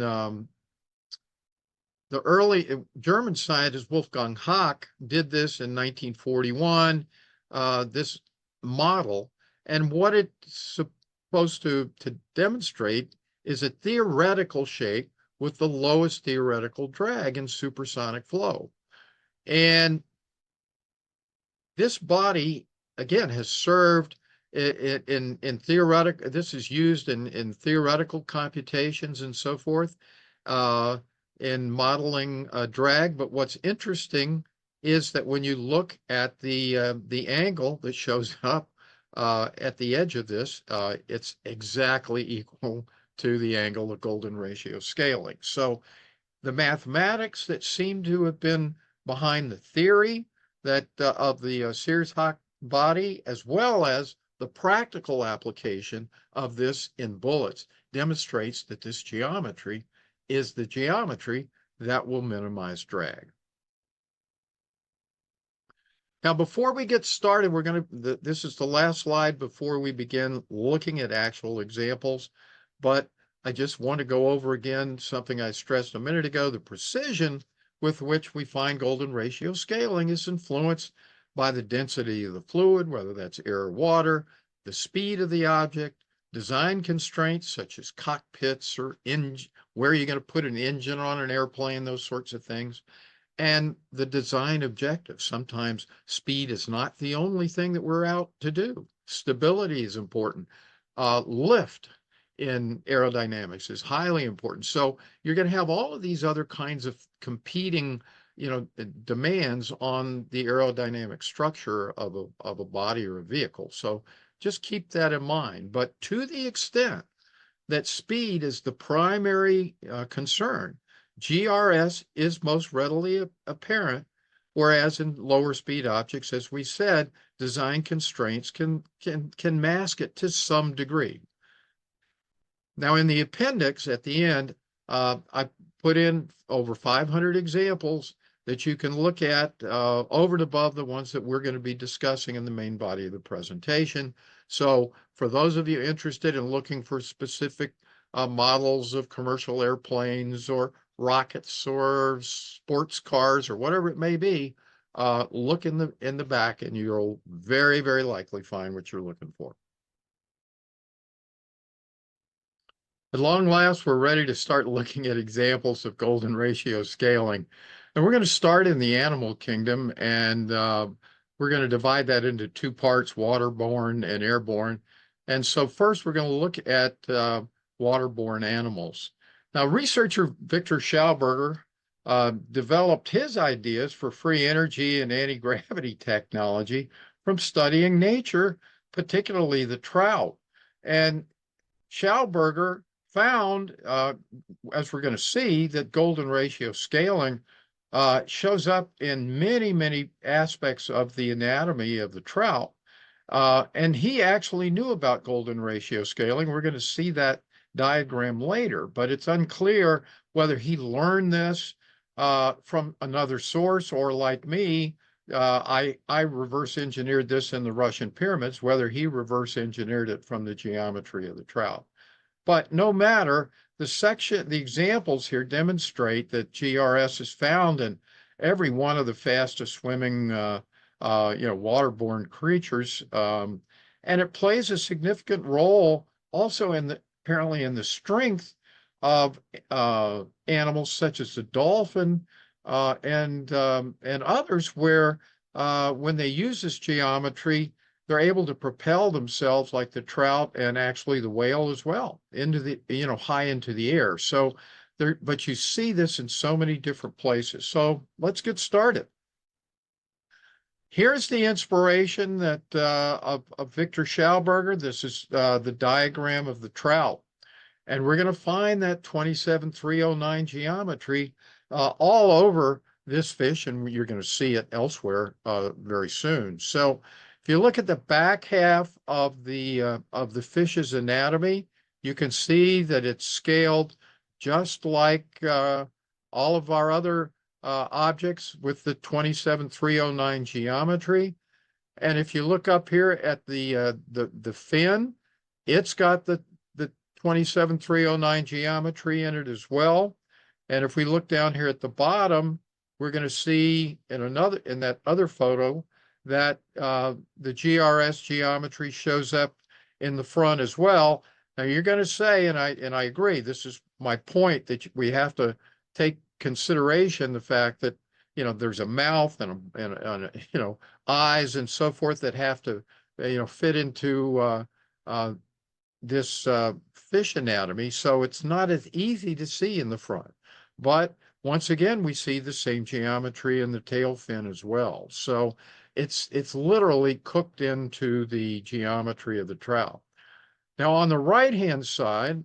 the early German scientist Wolfgang Hack did this in 1941, this model, and what it's supposed to demonstrate is a theoretical shape with the lowest theoretical drag in supersonic flow. And this body, again, has served in theoretical, this is used in theoretical computations and so forth. In modeling drag. But what's interesting is that when you look at the angle that shows up at the edge of this, it's exactly equal to the angle of golden ratio scaling. So the mathematics that seem to have been behind the theory that of the Sears-Hawk body, as well as the practical application of this in bullets, demonstrates that this geometry is the geometry that will minimize drag. Now, before we get started, this is the last slide before we begin looking at actual examples, but I just want to go over again something I stressed a minute ago. The precision with which we find golden ratio scaling is influenced by the density of the fluid, whether that's air or water, the speed of the object, design constraints such as cockpits or where you're going to put an engine on an airplane, those sorts of things, and the design objective. Sometimes speed is not the only thing that we're out to do. Stability is important. Lift in aerodynamics is highly important. So you're going to have all of these other kinds of competing, demands on the aerodynamic structure of a body or a vehicle. So just keep that in mind. But to the extent that speed is the primary concern, GRS is most readily apparent, whereas in lower speed objects, as we said, design constraints can mask it to some degree. Now, in the appendix at the end, I put in over 500 examples that you can look at over and above the ones that we're going to be discussing in the main body of the presentation. So for those of you interested in looking for specific models of commercial airplanes or rockets or sports cars or whatever it may be, look in the back and you'll very, very likely find what you're looking for. At long last, we're ready to start looking at examples of golden ratio scaling. And we're going to start in the animal kingdom, and we're going to divide that into two parts, waterborne and airborne. And so first, we're going to look at waterborne animals. Now, researcher Victor Schauberger developed his ideas for free energy and anti-gravity technology from studying nature, particularly the trout. And Schauberger found, as we're going to see, that golden ratio scaling shows up in many, many aspects of the anatomy of the trout. And he actually knew about golden ratio scaling. We're going to see that diagram later, but it's unclear whether he learned this from another source or, like me, I reverse engineered this in the Russian pyramids, whether he reverse engineered it from the geometry of the trout. But no matter, the examples here demonstrate that GRS is found in every one of the fastest swimming, waterborne creatures. And it plays a significant role also apparently in the strength of animals such as the dolphin and others, where when they use this geometry, they're able to propel themselves, like the trout and actually the whale as well, into the, high into the air. So but you see this in so many different places. So let's get started. Here's the inspiration that of Victor Schauberger. This is the diagram of the trout. And we're going to find that 27309 geometry all over this fish, and you're going to see it elsewhere very soon. So if you look at the back half of the fish's anatomy, you can see that it's scaled just like all of our other objects with the 27309 geometry. And if you look up here at the fin, it's got the 27309 geometry in it as well. And if we look down here at the bottom, we're going to see in that other photo that the GRS geometry shows up in the front as well. Now you're going to say, and I agree, this is my point, that we have to take consideration the fact that there's a mouth and eyes and so forth that have to fit into this fish anatomy, so it's not as easy to see in the front. But once again, we see the same geometry in the tail fin as well. So it's literally cooked into the geometry of the trout. Now on the right-hand side,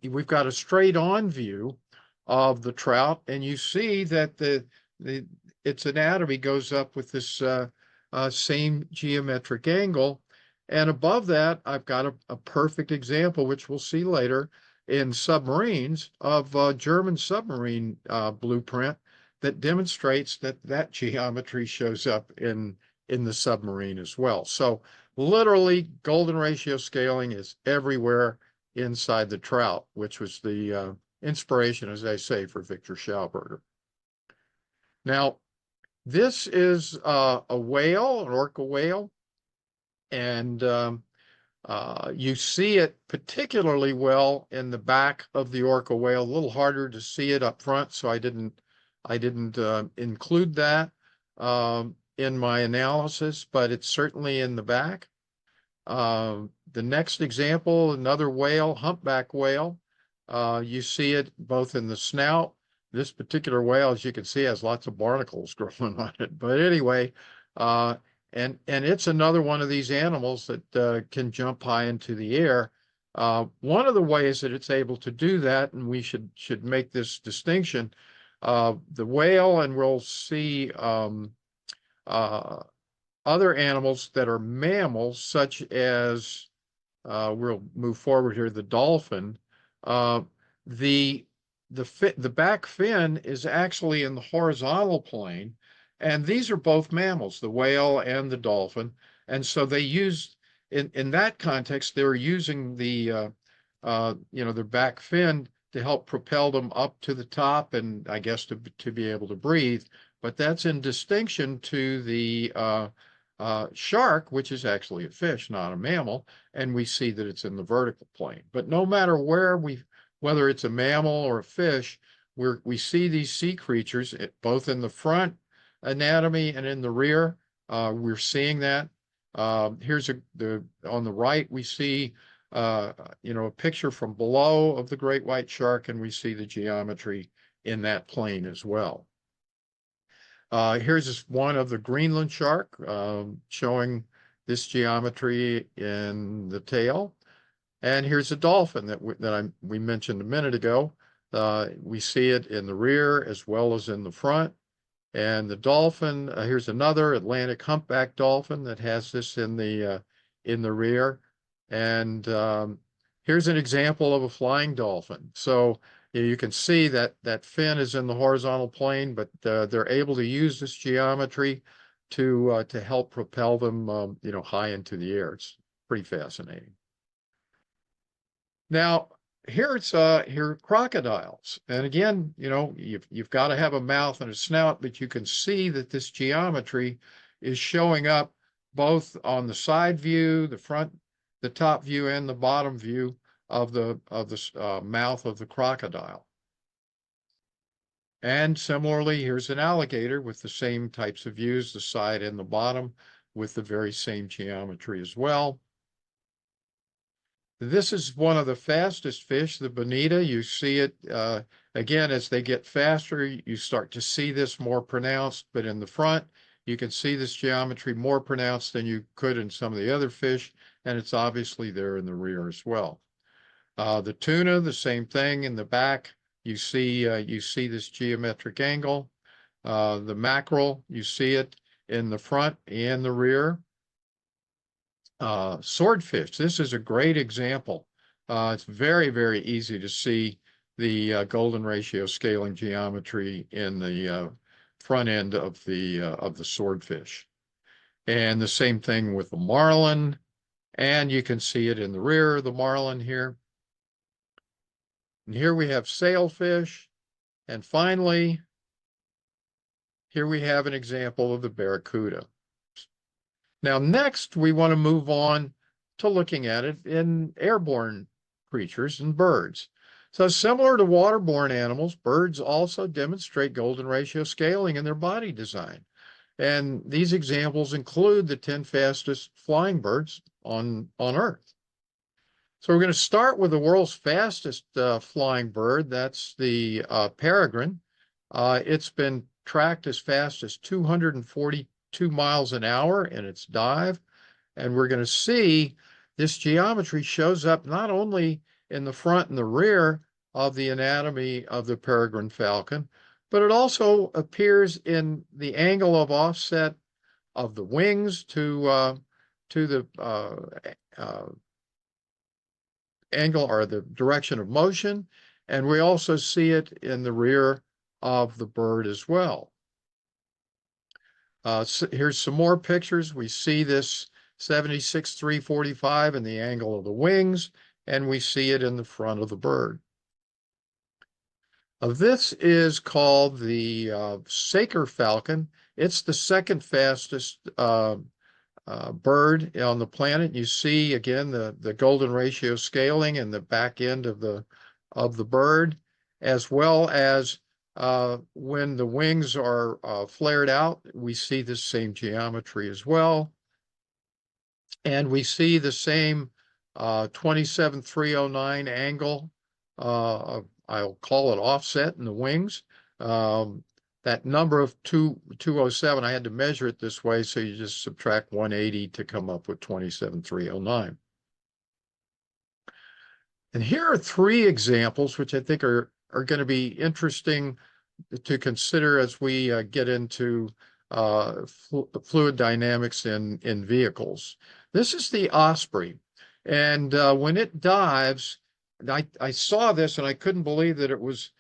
we've got a straight-on view of the trout, and you see that its anatomy goes up with this same geometric angle. And above that, I've got a perfect example, which we'll see later in submarines, of a German submarine blueprint that demonstrates that geometry shows up in the submarine as well. So literally, golden ratio scaling is everywhere inside the trout, which was the inspiration, as I say, for Victor Schauberger. Now, this is a whale, an orca whale. And you see it particularly well in the back of the orca whale. A little harder to see it up front, so I didn't include that in my analysis, but it's certainly in the back. The next example, another whale, humpback whale. You see it both in the snout. This particular whale, as you can see, has lots of barnacles growing on it. But anyway, and it's another one of these animals that can jump high into the air. One of the ways that it's able to do that, and we should make this distinction, the whale, and we'll see other animals that are mammals, such as we'll move forward here, the dolphin. The back fin is actually in the horizontal plane. And these are both mammals, the whale and the dolphin. And so they used, in that context, they were using the, their back fin to help propel them up to the top and I guess to be able to breathe. But that's in distinction to the shark, which is actually a fish, not a mammal, and we see that it's in the vertical plane. But no matter whether it's a mammal or a fish, we see these sea creatures both in the front anatomy and in the rear. We're seeing that. Here's on the right, we see a picture from below of the great white shark, and we see the geometry in that plane as well. Here's one of the Greenland shark showing this geometry in the tail. And here's a dolphin we mentioned a minute ago. We see it in the rear as well as in the front. And the dolphin, here's another Atlantic humpback dolphin that has this in the rear. And here's an example of a flying dolphin. So you can see that fin is in the horizontal plane, but they're able to use this geometry to help propel them, high into the air. It's pretty fascinating. Now, here are crocodiles, and again, you've got to have a mouth and a snout, but you can see that this geometry is showing up both on the side view, the top view, and the bottom view of the mouth of the crocodile. And similarly, here's an alligator with the same types of views, the side and the bottom, with the very same geometry as well. This is one of the fastest fish, the bonita. You see it, again, as they get faster, you start to see this more pronounced, but in the front, you can see this geometry more pronounced than you could in some of the other fish, and it's obviously there in the rear as well. The tuna, the same thing in the back. You see this geometric angle. The mackerel, you see it in the front and the rear. Swordfish, this is a great example. It's very, very easy to see the golden ratio scaling geometry in the front end of the swordfish. And the same thing with the marlin, and you can see it in the rear of the marlin here. And here we have sailfish, and finally, here we have an example of the barracuda. Now, next, we want to move on to looking at it in airborne creatures and birds. So similar to waterborne animals, birds also demonstrate golden ratio scaling in their body design. And these examples include the 10 fastest flying birds on Earth. So we're going to start with the world's fastest flying bird. That's the peregrine. It's been tracked as fast as 242 miles an hour in its dive. And we're going to see this geometry shows up not only in the front and the rear of the anatomy of the peregrine falcon, but it also appears in the angle of offset of the wings to the angle or the direction of motion. And we also see it in the rear of the bird as well. So here's some more pictures. We see this 76-345 in the angle of the wings, and we see it in the front of the bird. This is called the Saker falcon. It's the second fastest bird on the planet. You see again the golden ratio scaling in the back end of the bird, as well as when the wings are flared out, we see the same geometry as well. And we see the same 27-309 angle. I'll call it offset in the wings. That number of 207, I had to measure it this way, so you just subtract 180 to come up with 27-309. And here are three examples, which I think are going to be interesting to consider as we get into fluid dynamics in vehicles. This is the osprey. And when it dives, I saw this and I couldn't believe that it was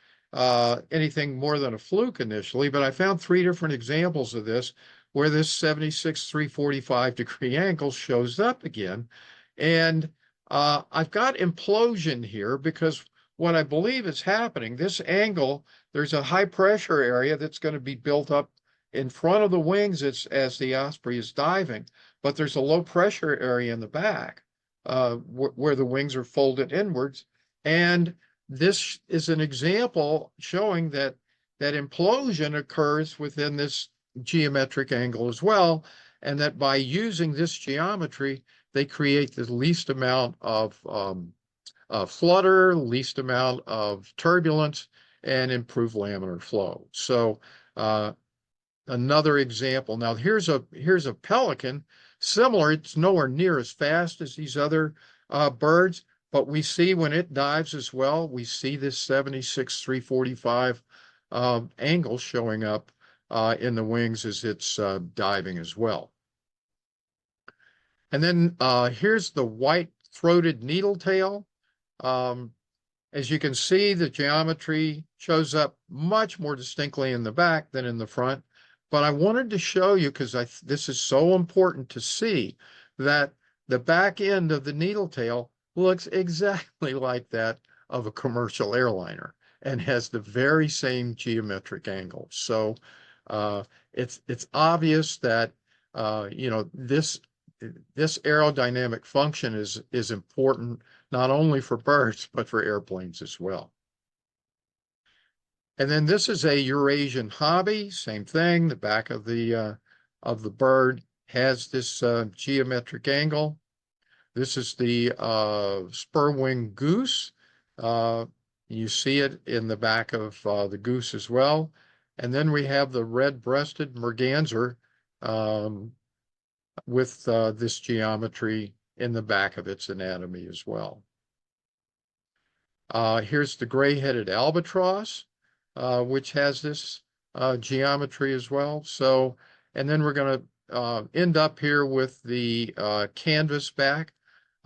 anything more than a fluke initially, but I found three different examples of this where this 76-345 degree angle shows up again. And I've got implosion here because what I believe is happening, this angle, there's a high pressure area that's going to be built up in front of the wings, it's as the osprey is diving, but there's a low pressure area in the back where the wings are folded inwards. And this is an example showing that implosion occurs within this geometric angle as well, and that by using this geometry, they create the least amount of flutter, least amount of turbulence, and improve laminar flow. So uh, another example. Now here's a pelican, similar. It's nowhere near as fast as these other birds, but we see when it dives as well, we see this 76 345 angle showing up in the wings as it's diving as well. And then here's the white-throated needletail. Um, as you can see, the geometry shows up much more distinctly in the back than in the front. But I wanted to show you, because this is so important to see, that the back end of the needletail looks exactly like that of a commercial airliner and has the very same geometric angle. So it's obvious that this aerodynamic function is important not only for birds, but for airplanes as well. And then this is a Eurasian hobby, same thing. The back of the bird has this geometric angle. This is the spur-winged goose. You see it in the back of the goose as well. And then we have the red-breasted merganser with this geometry in the back of its anatomy as well. Here's the gray-headed albatross, which has this geometry as well. So, and then we're going to end up here with the canvas back.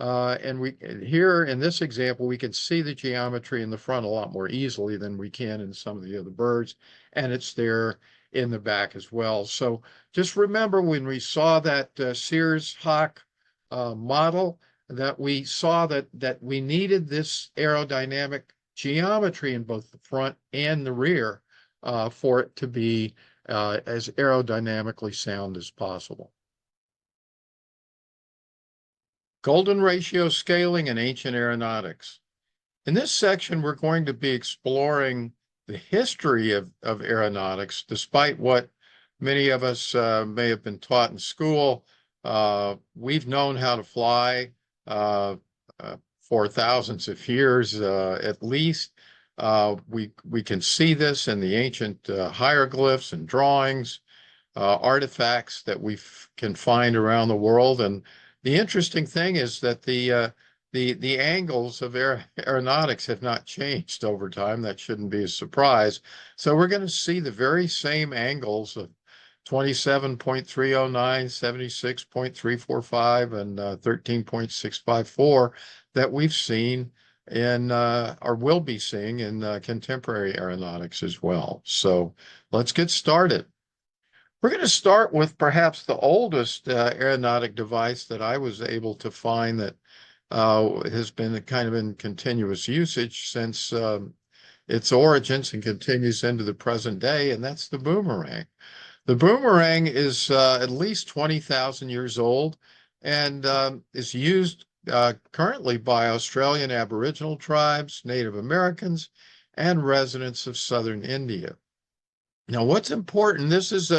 And here in this example, we can see the geometry in the front a lot more easily than we can in some of the other birds. And it's there in the back as well. So just remember when we saw that Sears Hawk model, that we saw that we needed this aerodynamic geometry in both the front and the rear for it to be as aerodynamically sound as possible. Golden ratio scaling and ancient aeronautics. In this section, we're going to be exploring the history of aeronautics, despite what many of us may have been taught in school. We've known how to fly for thousands of years at least. We can see this in the ancient hieroglyphs and drawings, artifacts that we can find around the world. And the interesting thing is that the angles of aeronautics have not changed over time. That shouldn't be a surprise. So we're going to see the very same angles of 27.309, 76.345, and 13.654 that we've seen in or will be seeing in contemporary aeronautics as well. So let's get started. We're going to start with perhaps the oldest aeronautic device that I was able to find that has been kind of in continuous usage since its origins and continues into the present day, and that's the boomerang. The boomerang is at least 20,000 years old and is used currently by Australian Aboriginal tribes, Native Americans, and residents of southern India. Now, what's important, this is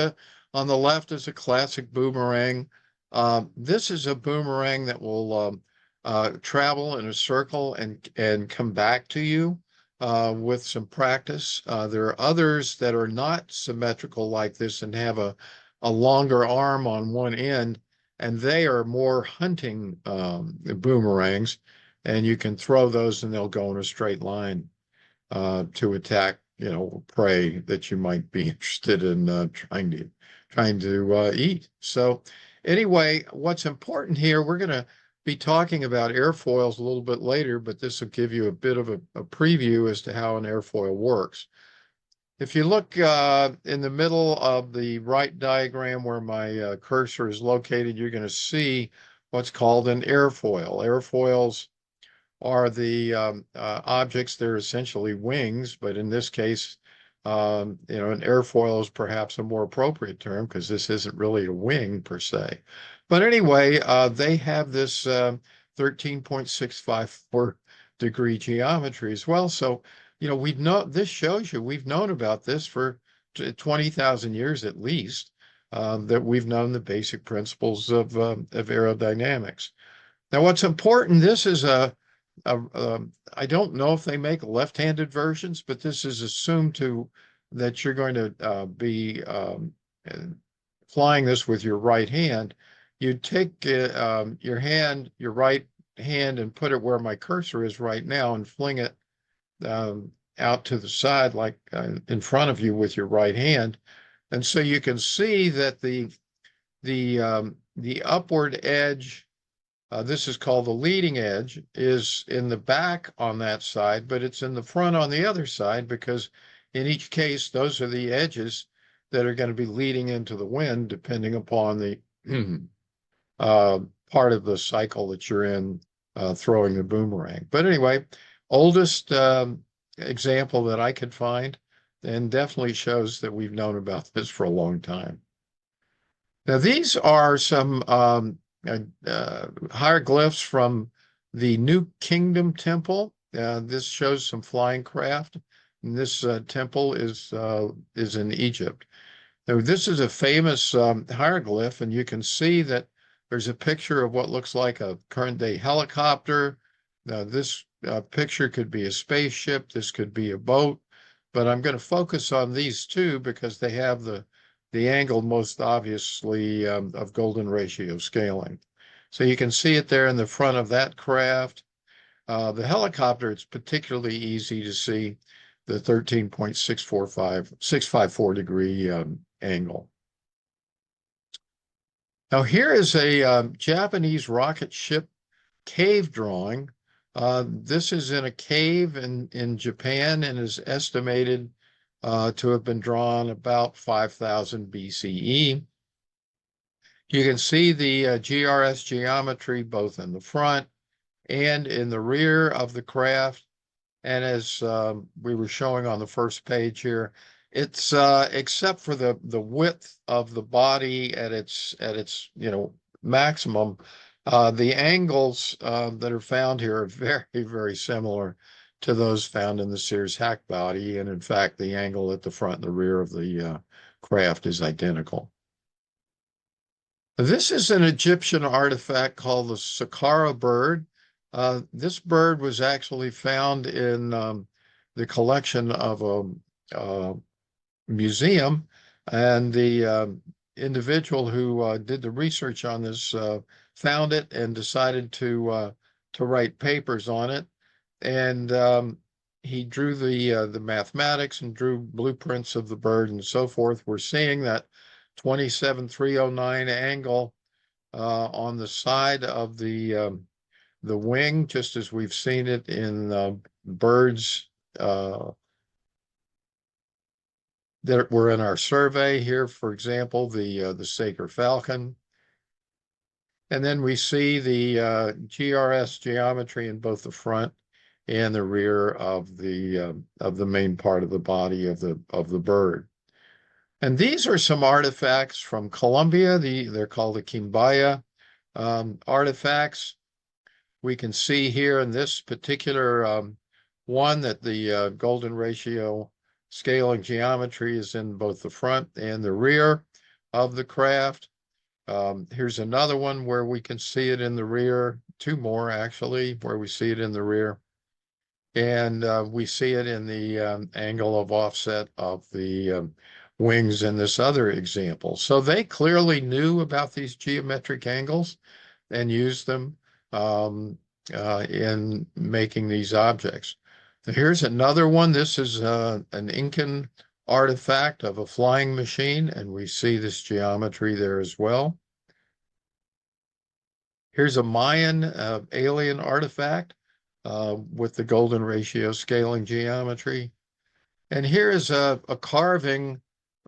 on the left is a classic boomerang. This is a boomerang that will travel in a circle and come back to you with some practice. There are others that are not symmetrical like this and have a longer arm on one end, and they are more hunting boomerangs, and you can throw those and they'll go in a straight line to attack, prey that you might be interested in trying to eat. So anyway, what's important here, we're going to be talking about airfoils a little bit later, but this will give you a bit of a preview as to how an airfoil works. If you look in the middle of the right diagram where my cursor is located, you're going to see what's called an airfoil. Airfoils are the objects, they're essentially wings, but in this case, An airfoil is perhaps a more appropriate term because this isn't really a wing per se. But anyway, they have this 13.654 degree geometry as well. So, this shows you we've known about this for 20,000 years at least, that we've known the basic principles of aerodynamics. Now, what's important, this is I don't know if they make left-handed versions, but this is assumed that you're going to be flying this with your right hand. You take your right hand, and put it where my cursor is right now, and fling it out to the side, like in front of you with your right hand. And so you can see that the upward edge, this is called the leading edge, is in the back on that side, but it's in the front on the other side, because in each case, those are the edges that are going to be leading into the wind, depending upon the part of the cycle that you're in, throwing the boomerang. But anyway, oldest example that I could find, and definitely shows that we've known about this for a long time. Now, these are some hieroglyphs from the New Kingdom Temple. This shows some flying craft, and this temple is in Egypt. Now, this is a famous hieroglyph, and you can see that there's a picture of what looks like a current-day helicopter. This picture could be a spaceship. This could be a boat. But I'm going to focus on these two because they have the angle most obviously of golden ratio scaling. So you can see it there in the front of that craft. The helicopter, it's particularly easy to see the 13.654 degree angle. Now here is a Japanese rocket ship cave drawing. This is in a cave in Japan, and is estimated to have been drawn about 5000 BCE. You can see the GRS geometry both in the front and in the rear of the craft. And as we were showing on the first page here, it's except for the width of the body at its maximum, the angles that are found here are very, very similar to those found in the Sears Hack body. And in fact, the angle at the front and the rear of the craft is identical. This is an Egyptian artifact called the Saqqara bird. This bird was actually found in the collection of a museum, and the individual who did the research on this found it and decided to write papers on it. And he drew the mathematics and drew blueprints of the bird and so forth. We're seeing that 27,309 angle on the side of the wing, just as we've seen it in birds that were in our survey here. For example, the Saker falcon. And then we see the GRS geometry in both the front and the rear of the main part of the body of the bird. And these are some artifacts from Colombia. They're called the Quimbaya artifacts. We can see here in this particular one that the golden ratio scaling geometry is in both the front and the rear of the craft. Here's another one where we can see it in the rear, two more actually, where we see it in the rear. And we see it in the angle of offset of the wings in this other example. So they clearly knew about these geometric angles and used them in making these objects. Here's another one. This is an Incan artifact of a flying machine, and we see this geometry there as well. Here's a Mayan alien artifact with the golden ratio scaling geometry. And here is a carving,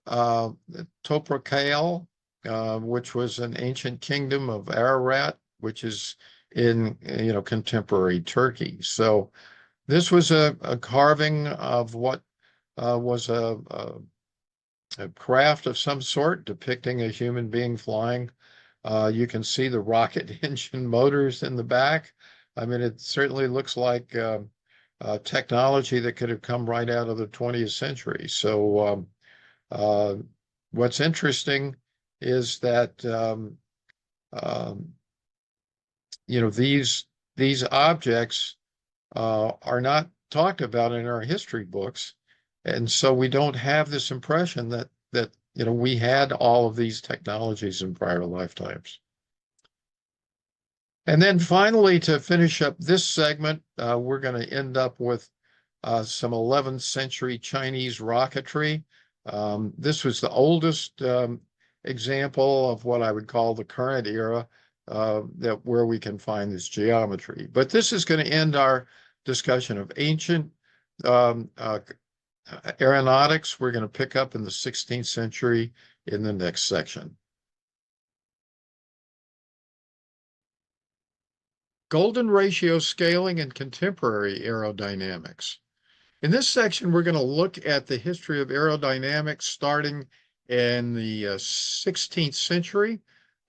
Toprakal, which was an ancient kingdom of Ararat, which is in contemporary Turkey. So this was a carving of what was a craft of some sort depicting a human being flying. You can see the rocket engine motors in the back. I mean, it certainly looks like technology that could have come right out of the 20th century. So uh, what's interesting is that um, these objects are not talked about in our history books, and so we don't have this impression that we had all of these technologies in prior lifetimes. And then finally, to finish up this segment, we're going to end up with some 11th century Chinese rocketry. This was the oldest example of what I would call the current era, where we can find this geometry. But this is going to end our discussion of ancient um, uh, aeronautics. We're going to pick up in the 16th century in the next section. Golden ratio scaling and contemporary aerodynamics. In this section, we're going to look at the history of aerodynamics starting in the 16th century.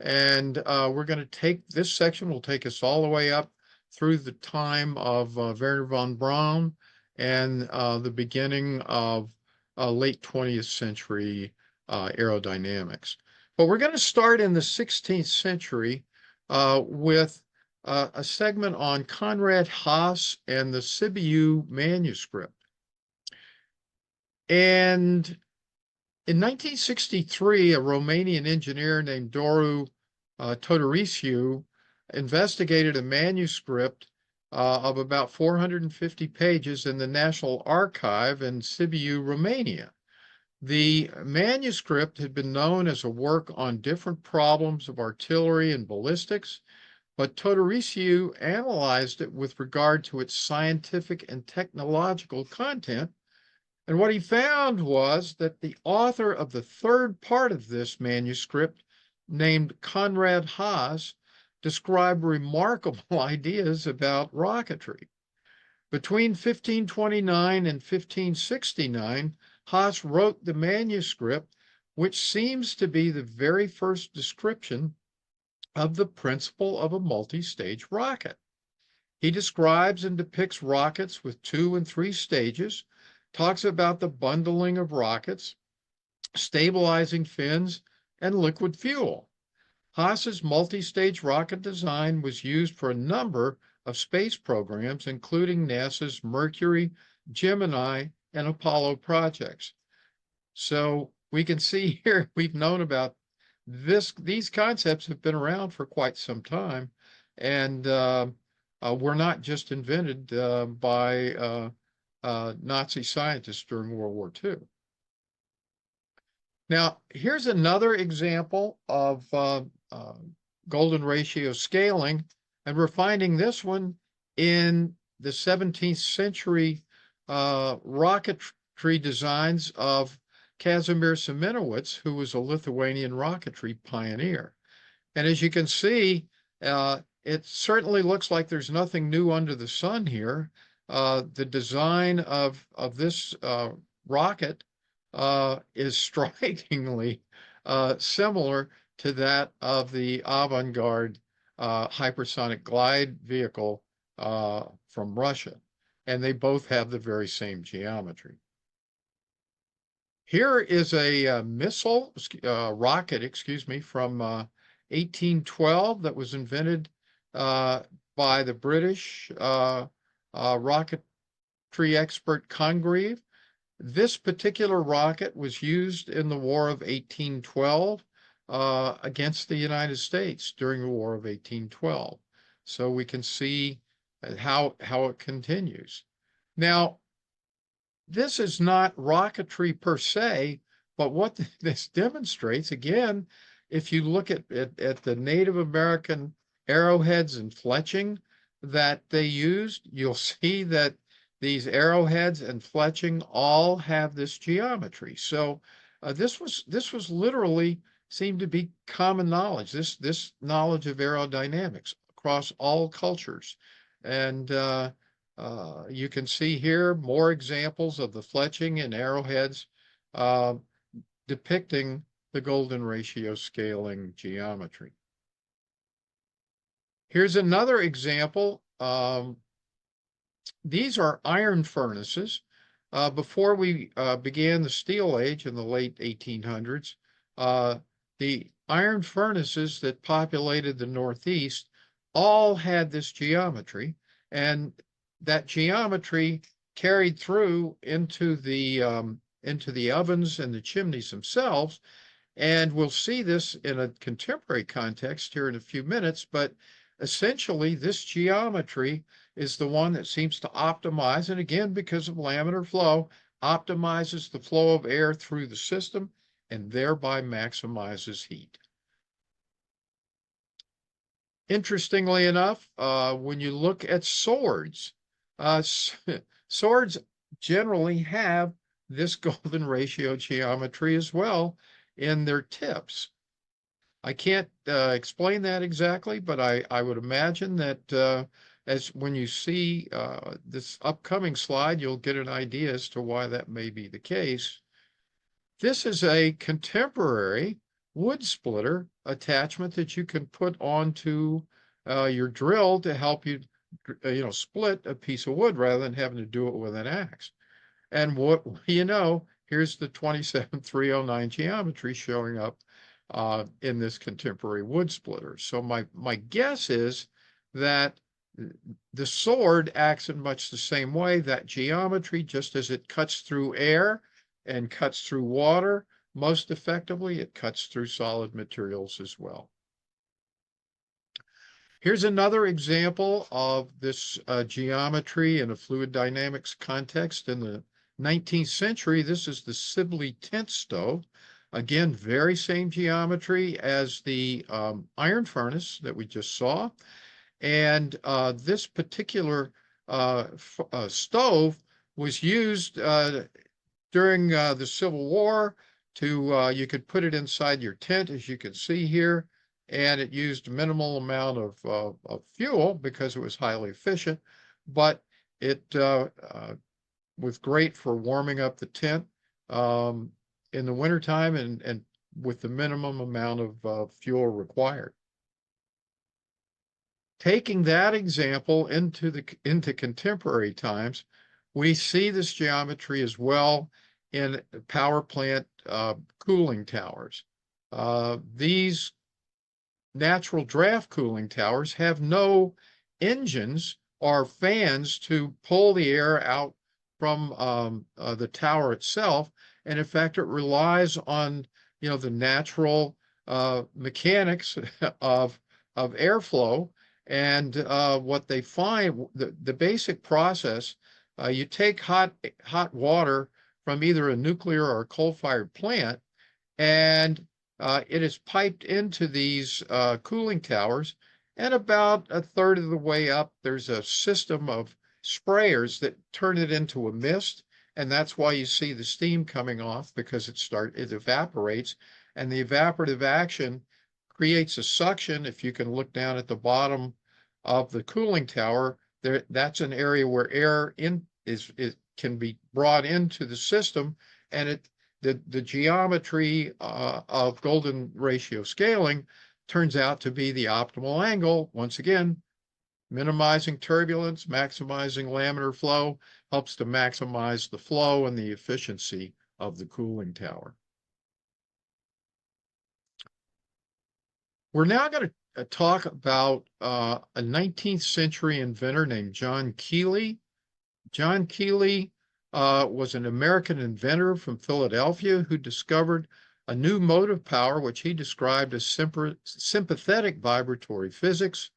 And we're going to take this section, will take us all the way up through the time of Wernher von Braun and the beginning of late 20th century aerodynamics. But we're going to start in the 16th century with a segment on Conrad Haas and the Sibiu manuscript. And in 1963, a Romanian engineer named Doru Todorisiu investigated a manuscript of about 450 pages in the National Archive in Sibiu, Romania. The manuscript had been known as a work on different problems of artillery and ballistics, but Todorisiu analyzed it with regard to its scientific and technological content. And what he found was that the author of the third part of this manuscript, named Conrad Haas, described remarkable ideas about rocketry. Between 1529 and 1569, Haas wrote the manuscript, which seems to be the very first description of the principle of a multi-stage rocket. He describes and depicts rockets with 2 and 3 stages, talks about the bundling of rockets, stabilizing fins, and liquid fuel. Haas's multi-stage rocket design was used for a number of space programs, including NASA's Mercury, Gemini, and Apollo projects. So we can see here, we've known about these concepts have been around for quite some time, and were not just invented by Nazi scientists during World War II. Now, here's another example of golden ratio scaling, and we're finding this one in the 17th century rocketry designs of Kazimir Siminowicz, who was a Lithuanian rocketry pioneer. And as you can see, it certainly looks like there's nothing new under the sun here. The design of this rocket is strikingly similar to that of the avant-garde hypersonic glide vehicle from Russia. And they both have the very same geometry. Here is a rocket, from 1812 that was invented by the British rocketry expert Congreve. This particular rocket was used in the War of 1812 against the United States during the War of 1812. So we can see how it continues. Now, this is not rocketry per se, but what this demonstrates, again, if you look at the Native American arrowheads and fletching that they used, you'll see that these arrowheads and fletching all have this geometry. So this was literally seemed to be common knowledge, this knowledge of aerodynamics across all cultures. And You can see here more examples of the fletching and arrowheads uh, depicting the golden ratio scaling geometry. Here's another example. These are iron furnaces. Before we began the steel age in the late 1800s, the iron furnaces that populated the Northeast all had this geometry, and that geometry carried through into the ovens and the chimneys themselves. And we'll see this in a contemporary context here in a few minutes, but essentially this geometry is the one that seems to optimize, and again, because of laminar flow, optimizes the flow of air through the system and thereby maximizes heat. Interestingly enough, when you look at swords, swords generally have this golden ratio geometry as well in their tips. I can't explain that exactly, but I would imagine that as when you see this upcoming slide, you'll get an idea as to why that may be the case. This is a contemporary wood splitter attachment that you can put onto your drill to help you, split a piece of wood rather than having to do it with an axe. And what here's the 27309 geometry showing up in this contemporary wood splitter. So my guess is that the sword acts in much the same way. That geometry, just as it cuts through air and cuts through water most effectively, it cuts through solid materials as well. Here's another example of this geometry in a fluid dynamics context. In the 19th century, this is the Sibley tent stove. Again, very same geometry as the iron furnace that we just saw. And this particular stove was used during the Civil War to, you could put it inside your tent, as you can see here, and it used a minimal amount of fuel because it was highly efficient, but it was great for warming up the tent in the wintertime and with the minimum amount of fuel required. Taking that example into contemporary times, we see this geometry as well in power plant cooling towers. These natural draft cooling towers have no engines or fans to pull the air out from the tower itself. And in fact, it relies on, the natural mechanics of airflow. And what they find, the basic process, you take hot water from either a nuclear or a coal-fired plant, and it is piped into these cooling towers, and about a third of the way up, there's a system of sprayers that turn it into a mist, and that's why you see the steam coming off, because it evaporates, and the evaporative action creates a suction. If you can look down at the bottom of the cooling tower, that's an area where air can be brought into the system, and the geometry of golden ratio scaling turns out to be the optimal angle. Once again, minimizing turbulence, maximizing laminar flow, helps to maximize the flow and the efficiency of the cooling tower. We're now going to talk about a 19th century inventor named John Keeley. John Keeley was an American inventor from Philadelphia who discovered a new motive power, which he described as sympathetic vibratory physics.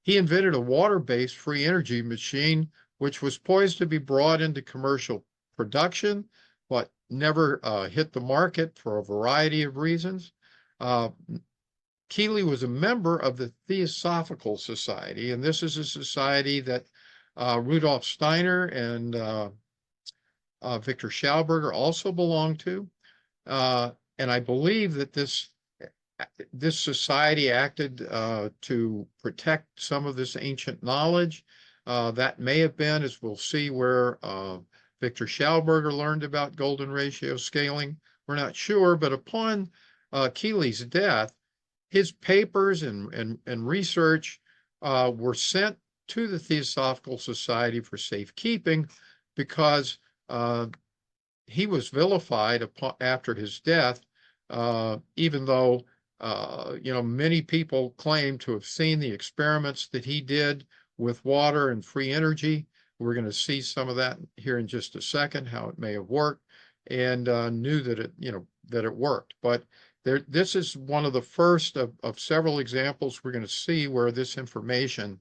He invented a water-based free energy machine, which was poised to be brought into commercial production, but never hit the market for a variety of reasons. Keeley was a member of the Theosophical Society, and this is a society that Rudolf Steiner and Victor Schauberger also belonged to. And I believe that this society acted to protect some of this ancient knowledge. That may have been, as we'll see, where Victor Schauberger learned about golden ratio scaling. We're not sure, but upon Keely's death, his papers and research were sent to the Theosophical Society for safekeeping because he was vilified after his death, even though many people claim to have seen the experiments that he did with water and free energy. We're going to see some of that here in just a second, how it may have worked, and knew that it worked. But this is one of the first of several examples we're going to see where this information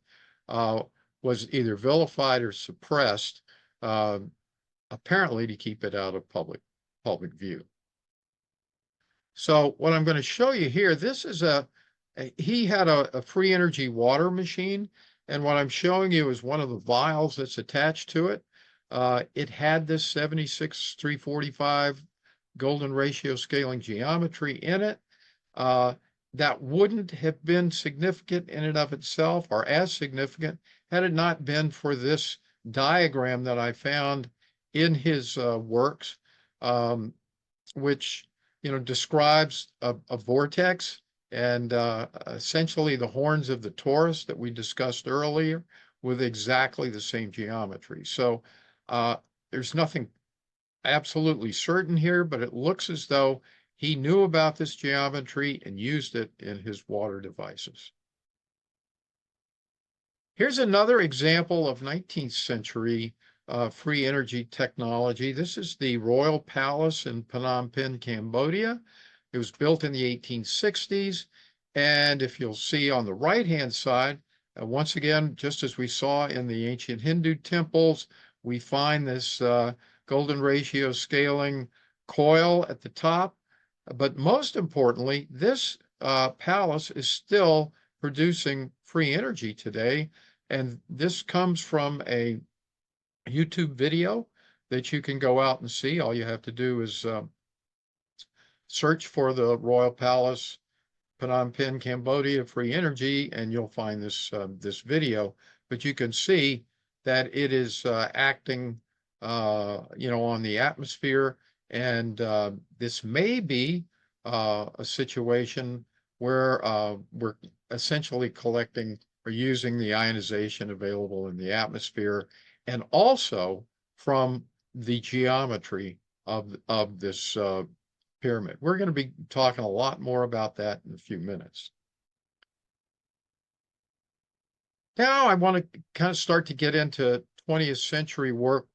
was either vilified or suppressed, apparently to keep it out of public view. So what I'm going to show you here, this is he had a free energy water machine, and what I'm showing you is one of the vials that's attached to it. It had this 76-345 golden ratio scaling geometry in it. That wouldn't have been significant in and of itself, or as significant, had it not been for this diagram that I found in his works, which describes a vortex and essentially the horns of the torus that we discussed earlier with exactly the same geometry. So there's nothing absolutely certain here, but it looks as though he knew about this geometry and used it in his water devices. Here's another example of 19th century free energy technology. This is the Royal Palace in Phnom Penh, Cambodia. It was built in the 1860s. And if you'll see on the right-hand side, once again, just as we saw in the ancient Hindu temples, we find this golden ratio scaling coil at the top. But most importantly, this palace is still producing free energy today. And this comes from a YouTube video that you can go out and see. All you have to do is search for the Royal Palace, Phnom Penh, Cambodia, free energy, and you'll find this video. But you can see that it is acting, on the atmosphere, and this may be a situation where we're essentially collecting or using the ionization available in the atmosphere, and also from the geometry of this pyramid. We're going to be talking a lot more about that in a few minutes. Now I want to kind of start to get into 20th century work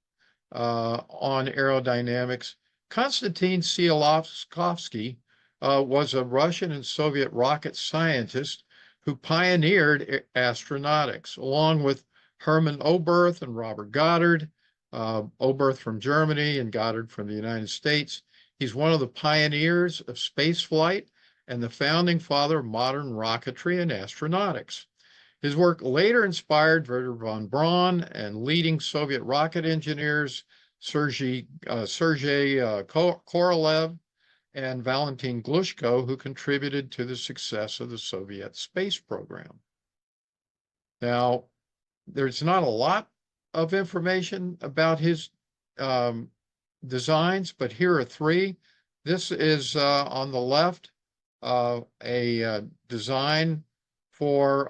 on aerodynamics. Konstantin Tsiolkovsky was a Russian and Soviet rocket scientist who pioneered astronautics, along with Hermann Oberth and Robert Goddard, Oberth from Germany and Goddard from the United States. He's one of the pioneers of space flight and the founding father of modern rocketry and astronautics. His work later inspired Wernher von Braun and leading Soviet rocket engineers Sergei Korolev and Valentin Glushko, who contributed to the success of the Soviet space program. Now, there's not a lot of information about his designs, but here are three. This is on the left, a design for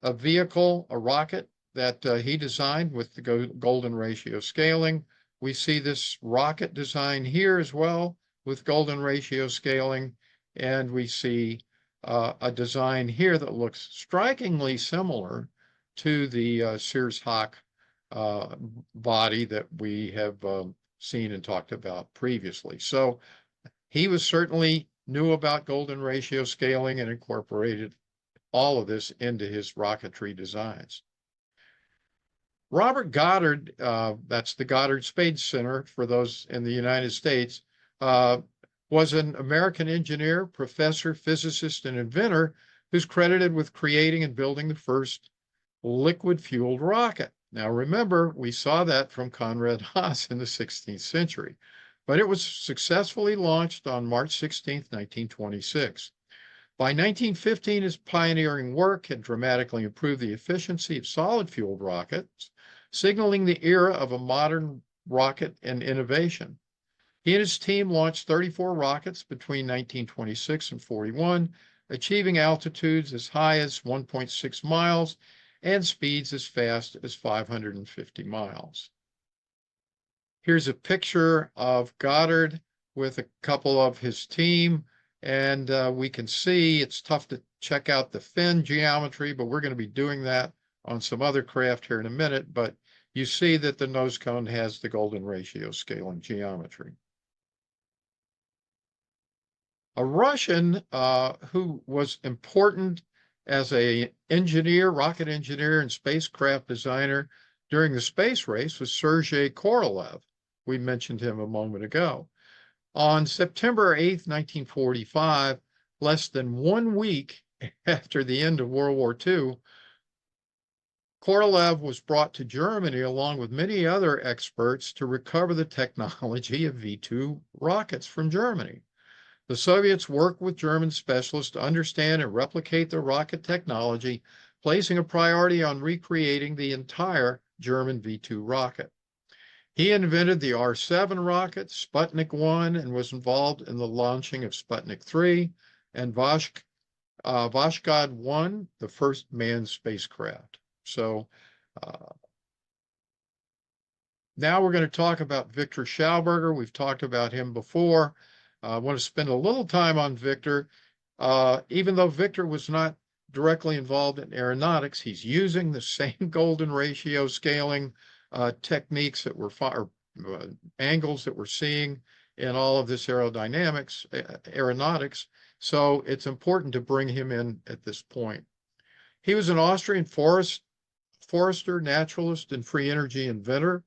a vehicle, a rocket that he designed with the golden ratio scaling. We see this rocket design here as well with golden ratio scaling, and we see a design here that looks strikingly similar to the Sears-Hawk body that we have seen and talked about previously. So he was certainly knew about golden ratio scaling and incorporated all of this into his rocketry designs. Robert Goddard, that's the Goddard Space Center for those in the United States, was an American engineer, professor, physicist, and inventor who's credited with creating and building the first liquid-fueled rocket. Now remember, we saw that from Conrad Haas in the 16th century, but it was successfully launched on March 16, 1926. By 1915, his pioneering work had dramatically improved the efficiency of solid-fueled rockets, signaling the era of a modern rocket and innovation. He and his team launched 34 rockets between 1926 and 41, achieving altitudes as high as 1.6 miles and speeds as fast as 550 miles. Here's a picture of Goddard with a couple of his team, and we can see it's tough to check out the fin geometry, but we're going to be doing that on some other craft here in a minute. But you see that the nose cone has the golden ratio scaling geometry. A Russian who was important as an engineer, rocket engineer, and spacecraft designer during the space race was Sergei Korolev. We mentioned him a moment ago. On September 8th, 1945, less than 1 week after the end of World War II, Korolev was brought to Germany along with many other experts to recover the technology of V-2 rockets from Germany. The Soviets worked with German specialists to understand and replicate the rocket technology, placing a priority on recreating the entire German V-2 rocket. He invented the R-7 rocket, Sputnik 1, and was involved in the launching of Sputnik 3 and Voskhod 1, the first manned spacecraft. So now we're going to talk about Victor Schauberger. We've talked about him before. I want to spend a little time on Victor. Even though Victor was not directly involved in aeronautics, he's using the same golden ratio scaling techniques that angles that we're seeing in all of this aeronautics. So it's important to bring him in at this point. He was an Austrian forester, naturalist, and free energy inventor.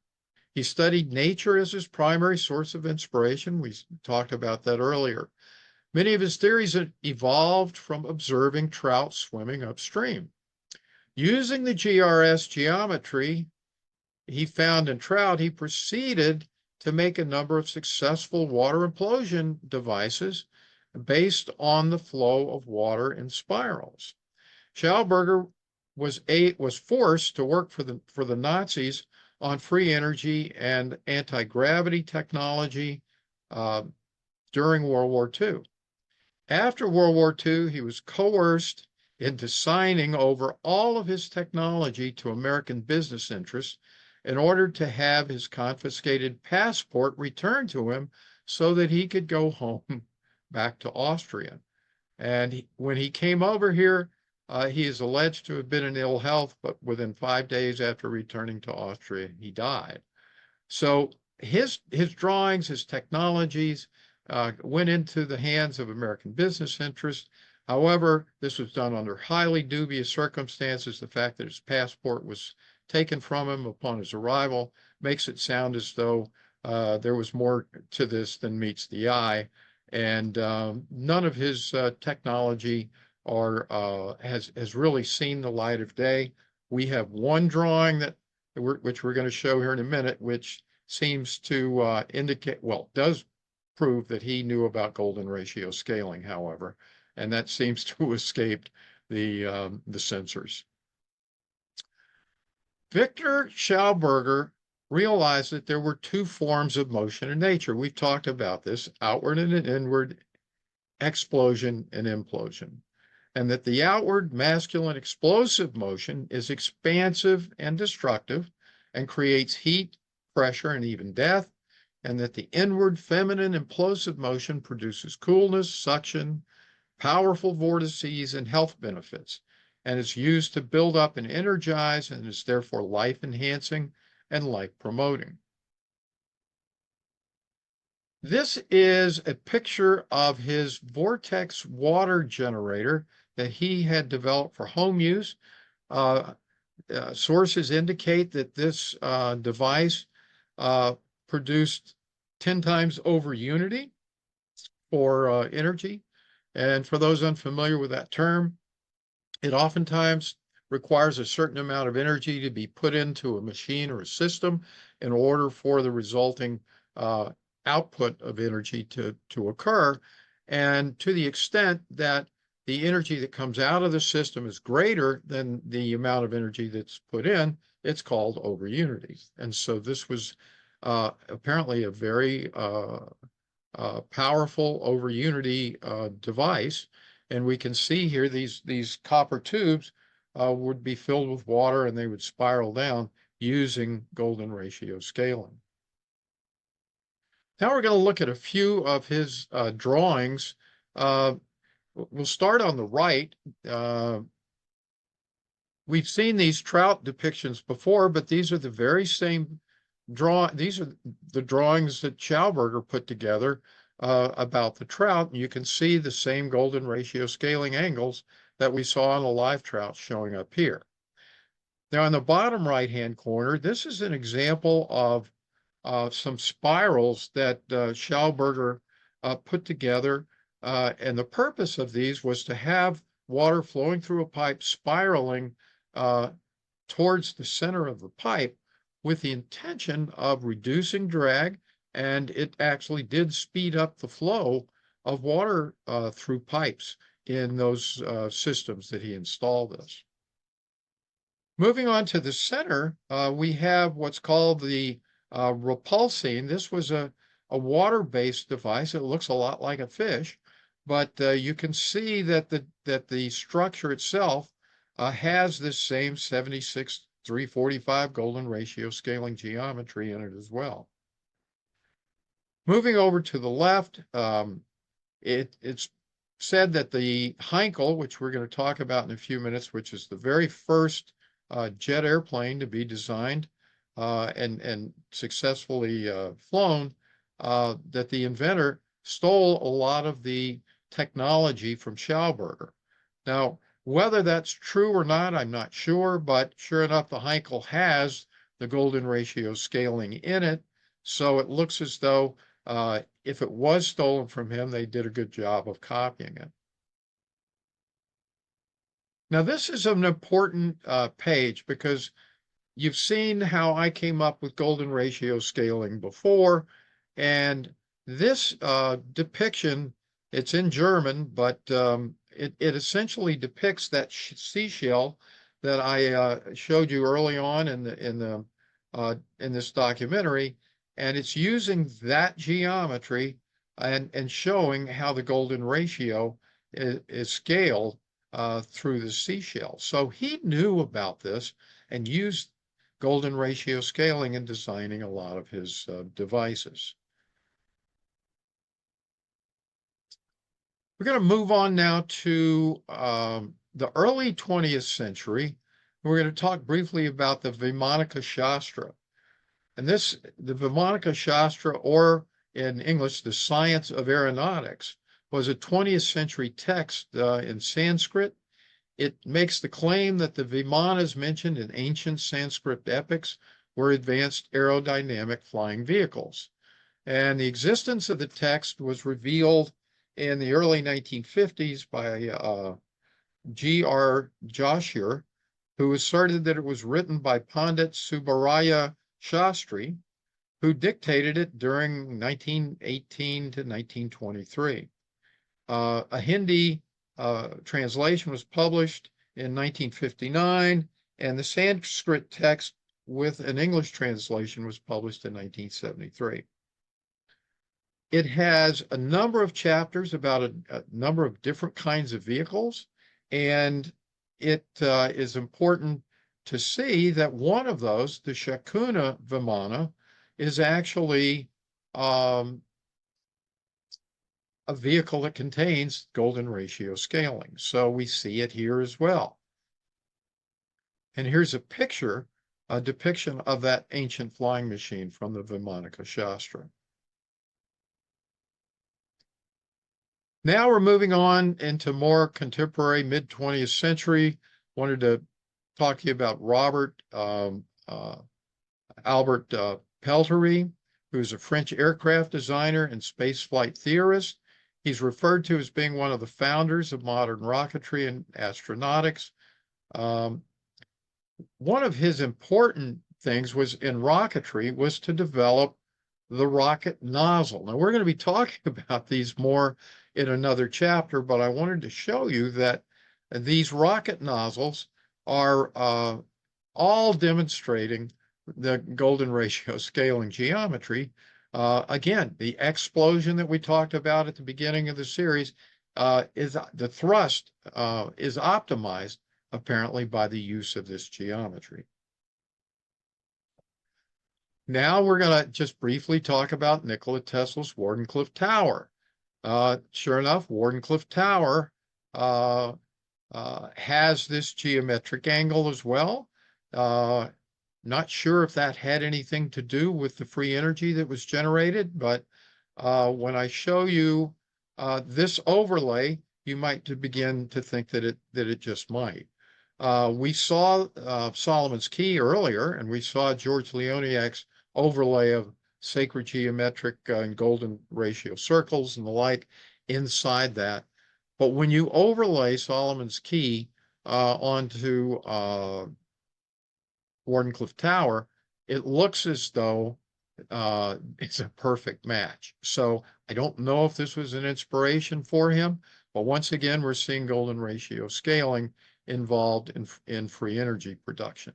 He studied nature as his primary source of inspiration. We talked about that earlier. Many of his theories evolved from observing trout swimming upstream. Using the GRS geometry he found in trout, he proceeded to make a number of successful water implosion devices based on the flow of water in spirals. Schauberger was forced to work for the Nazis on free energy and anti-gravity technology during World War II. After World War II, he was coerced into signing over all of his technology to American business interests in order to have his confiscated passport returned to him so that he could go home back to Austria. And when he came over here, he is alleged to have been in ill health, but within 5 days after returning to Austria, he died. So his drawings, his technologies went into the hands of American business interests. However, this was done under highly dubious circumstances. The fact that his passport was taken from him upon his arrival makes it sound as though there was more to this than meets the eye. And none of his technology has really seen the light of day. We have one drawing which we're going to show here in a minute, which seems to indicate, well, does prove that he knew about golden ratio scaling, however, and that seems to have escaped the censors. Victor Schauberger realized that there were two forms of motion in nature. We've talked about this, outward and inward, explosion and implosion, and that the outward masculine explosive motion is expansive and destructive and creates heat, pressure, and even death, and that the inward feminine implosive motion produces coolness, suction, powerful vortices, and health benefits, and is used to build up and energize, and is therefore life-enhancing and life-promoting. This is a picture of his vortex water generator that he had developed for home use. Sources indicate that this device produced 10 times over unity for energy. And for those unfamiliar with that term, it oftentimes requires a certain amount of energy to be put into a machine or a system in order for the resulting output of energy to occur. And to the extent that the energy that comes out of the system is greater than the amount of energy that's put in, it's called over unity. And so this was apparently a very powerful over unity device. And we can see here these copper tubes would be filled with water and they would spiral down using golden ratio scaling. Now we're going to look at a few of his drawings. We'll start on the right. We've seen these trout depictions before, but these are the very same these are the drawings that Schauberger put together about the trout. And you can see the same golden ratio scaling angles that we saw on the live trout showing up here. Now, in the bottom right-hand corner, this is an example of some spirals that Schauberger put together. And the purpose of these was to have water flowing through a pipe spiraling towards the center of the pipe with the intention of reducing drag, and it actually did speed up the flow of water through pipes in those systems that he installed us. Moving on to the center, we have what's called the repulsine. This was a water-based device. It looks a lot like a fish, but you can see that the structure itself has this same 76-345 golden ratio scaling geometry in it as well. Moving over to the left, it's said that the Heinkel, which we're going to talk about in a few minutes, which is the very first jet airplane to be designed and successfully flown, that the inventor stole a lot of the technology from Schauberger. Now, whether that's true or not, I'm not sure, but sure enough, the Heinkel has the golden ratio scaling in it, so it looks as though if it was stolen from him, they did a good job of copying it. Now, this is an important page because you've seen how I came up with golden ratio scaling before, and this depiction, it's in German, but it essentially depicts that seashell that I showed you early on in this documentary, and it's using that geometry and showing how the golden ratio is scaled through the seashell. So he knew about this and used golden ratio scaling in designing a lot of his devices. We're going to move on now to the early 20th century. We're going to talk briefly about the Vimonika Shastra. And the Vimonika Shastra, or in English, the Science of Aeronautics, was a 20th century text in Sanskrit. It makes the claim that the Vimanas mentioned in ancient Sanskrit epics were advanced aerodynamic flying vehicles. And the existence of the text was revealed in the early 1950s by G.R. Joshua, who asserted that it was written by Pandit Subbaraya Shastri, who dictated it during 1918 to 1923. A Hindi translation was published in 1959, and the Sanskrit text with an English translation was published in 1973. It has a number of chapters about a number of different kinds of vehicles, and it is important to see that one of those, the Shakuna Vimana, is actually a vehicle that contains golden ratio scaling. So we see it here as well. And here's a picture, a depiction of that ancient flying machine from the Vimonika Shastra. Now we're moving on into more contemporary mid-20th century. Wanted to talk to you about Albert Pelterie, who's a French aircraft designer and spaceflight theorist. He's referred to as being one of the founders of modern rocketry and astronautics. One of his important things was in rocketry was to develop the rocket nozzle. Now we're going to be talking about these more in another chapter, but I wanted to show you that these rocket nozzles are all demonstrating the golden ratio scaling geometry. Again, the explosion that we talked about at the beginning of the series is the thrust is optimized apparently by the use of this geometry. Now we're going to just briefly talk about Nikola Tesla's Wardenclyffe Tower. Sure enough, Wardenclyffe Tower has this geometric angle as well. Not sure if that had anything to do with the free energy that was generated, but when I show you this overlay, you might begin to think that it just might. We saw Solomon's Key earlier, and we saw George Leoniak's overlay of sacred geometric and golden ratio circles and the like inside that. But when you overlay Solomon's Key onto Wardenclyffe Tower, it looks as though it's a perfect match. So I don't know if this was an inspiration for him, but once again, we're seeing golden ratio scaling involved in free energy production.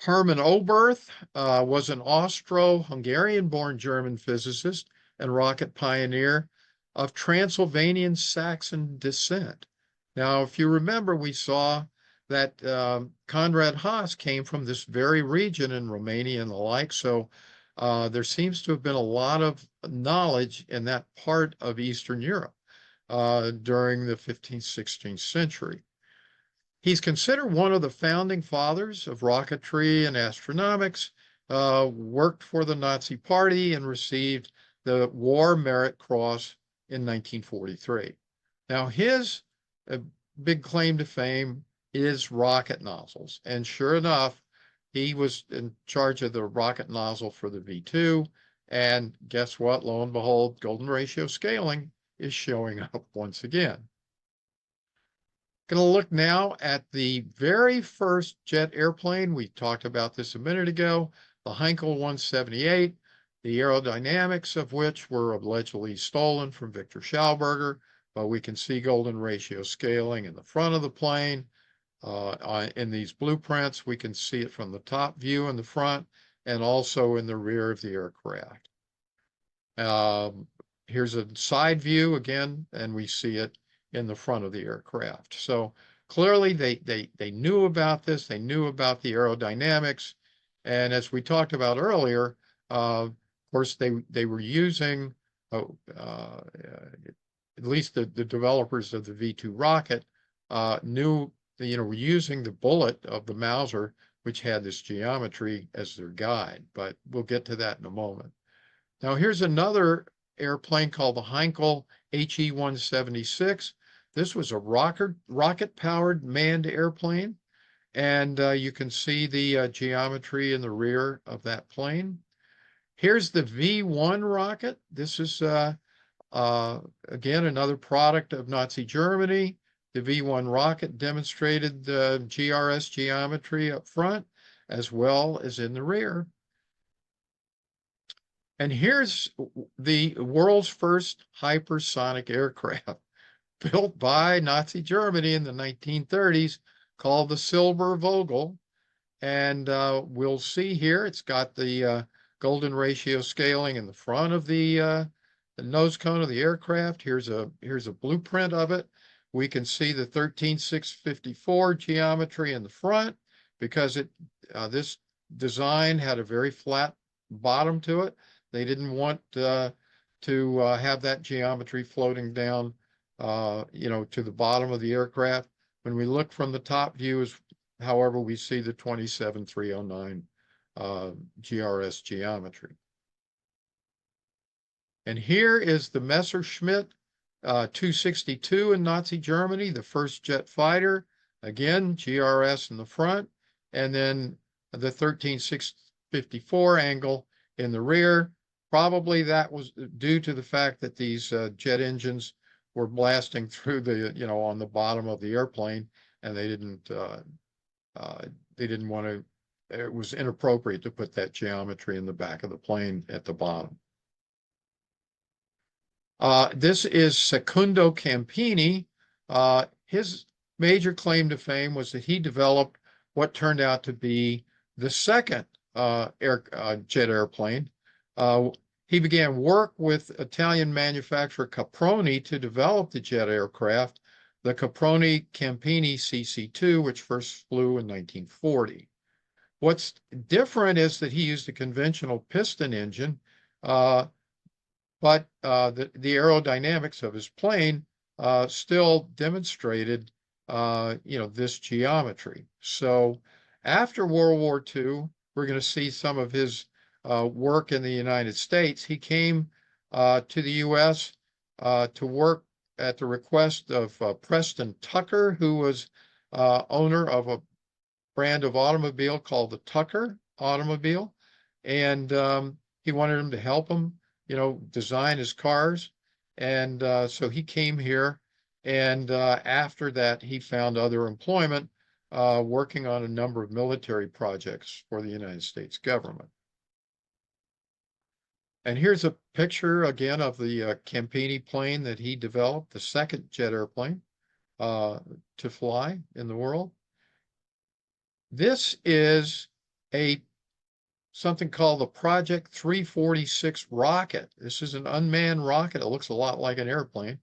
Hermann Oberth was an Austro-Hungarian-born German physicist and rocket pioneer of Transylvanian Saxon descent. Now, if you remember, we saw that Konrad Haas came from this very region in Romania and the like, so there seems to have been a lot of knowledge in that part of Eastern Europe during the 15th, 16th century. He's considered one of the founding fathers of rocketry and astronomics, worked for the Nazi Party and received the War Merit Cross in 1943. Now, his big claim to fame is rocket nozzles. And sure enough, he was in charge of the rocket nozzle for the V2. And guess what? Lo and behold, golden ratio scaling is showing up once again. Going to look now at the very first jet airplane. We talked about this a minute ago, the Heinkel 178, the aerodynamics of which were allegedly stolen from Victor Schauberger, but we can see golden ratio scaling in the front of the plane. In these blueprints, we can see it from the top view in the front and also in the rear of the aircraft. Here's a side view again, and we see it in the front of the aircraft. So clearly they knew about this. They knew about the aerodynamics. And as we talked about earlier, of course, they were using, at least the developers of the V2 rocket knew, were using the bullet of the Mauser, which had this geometry as their guide. But we'll get to that in a moment. Now, here's another airplane called the Heinkel HE-176. This was a rocket-powered manned airplane, and you can see the geometry in the rear of that plane. Here's the V1 rocket. This is, again, another product of Nazi Germany. The V1 rocket demonstrated the GRS geometry up front as well as in the rear. And here's the world's first hypersonic aircraft built by Nazi Germany in the 1930s called the Silbervogel. And we'll see here, it's got the golden ratio scaling in the front of the nose cone of the aircraft. Here's a blueprint of it. We can see the 13654 geometry in the front because this design had a very flat bottom to it. They didn't want to have that geometry floating down, to the bottom of the aircraft. When we look from the top views, however, we see the 27309 GRS geometry. And here is the Messerschmitt 262 in Nazi Germany, the first jet fighter. Again, GRS in the front, and then the 13654 angle in the rear. Probably that was due to the fact that these jet engines were blasting through the, on the bottom of the airplane, and they didn't want to, it was inappropriate to put that geometry in the back of the plane at the bottom. This is Secondo Campini. His major claim to fame was that he developed what turned out to be the second jet airplane. Uh, he began work with Italian manufacturer Caproni to develop the jet aircraft, the Caproni Campini CC-2, which first flew in 1940. What's different is that he used a conventional piston engine, uh, but the aerodynamics of his plane still demonstrated, this geometry. So after World War II, we're going to see some of his work in the United States. He came to the U.S. To work at the request of Preston Tucker, who was owner of a brand of automobile called the Tucker automobile. And he wanted him to help him, design his cars. And so he came here. And after that, he found other employment working on a number of military projects for the United States government. And here's a picture again of the Campini plane that he developed, the second jet airplane to fly in the world. This is a something called the Project 346 rocket. This is an unmanned rocket. It looks a lot like an airplane.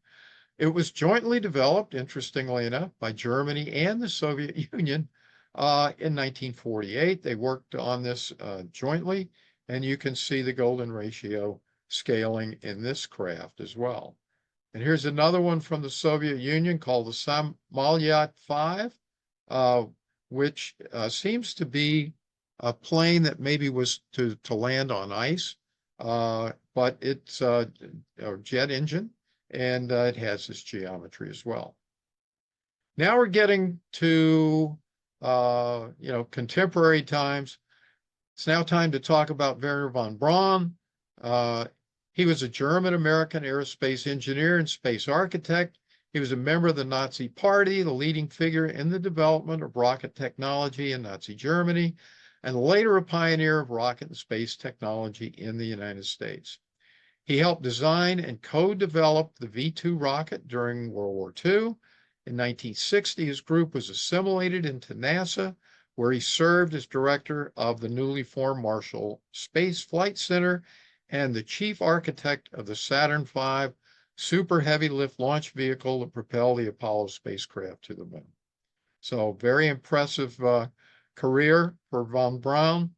It was jointly developed, interestingly enough, by Germany and the Soviet Union in 1948. They worked on this jointly, and you can see the golden ratio scaling in this craft as well. And here's another one from the Soviet Union called the Samolyot 5, which seems to be a plane that maybe was to land on ice, but it's a jet engine, and it has this geometry as well. Now we're getting to contemporary times. It's now time to talk about Wernher von Braun. He was a German-American aerospace engineer and space architect. He was a member of the Nazi Party, the leading figure in the development of rocket technology in Nazi Germany, and later a pioneer of rocket and space technology in the United States. He helped design and co-develop the V-2 rocket during World War II. In 1960, his group was assimilated into NASA, where he served as director of the newly formed Marshall Space Flight Center and the chief architect of the Saturn V super heavy lift launch vehicle to propel the Apollo spacecraft to the moon. So very impressive career for von Braun.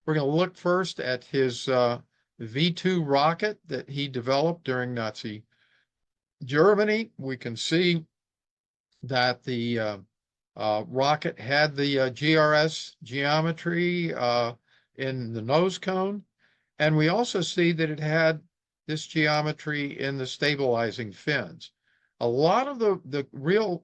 We're going to look first at his V-2 rocket that he developed during Nazi Germany. We can see that the rocket had the GRS geometry in the nose cone. And we also see that it had this geometry in the stabilizing fins. A lot of the real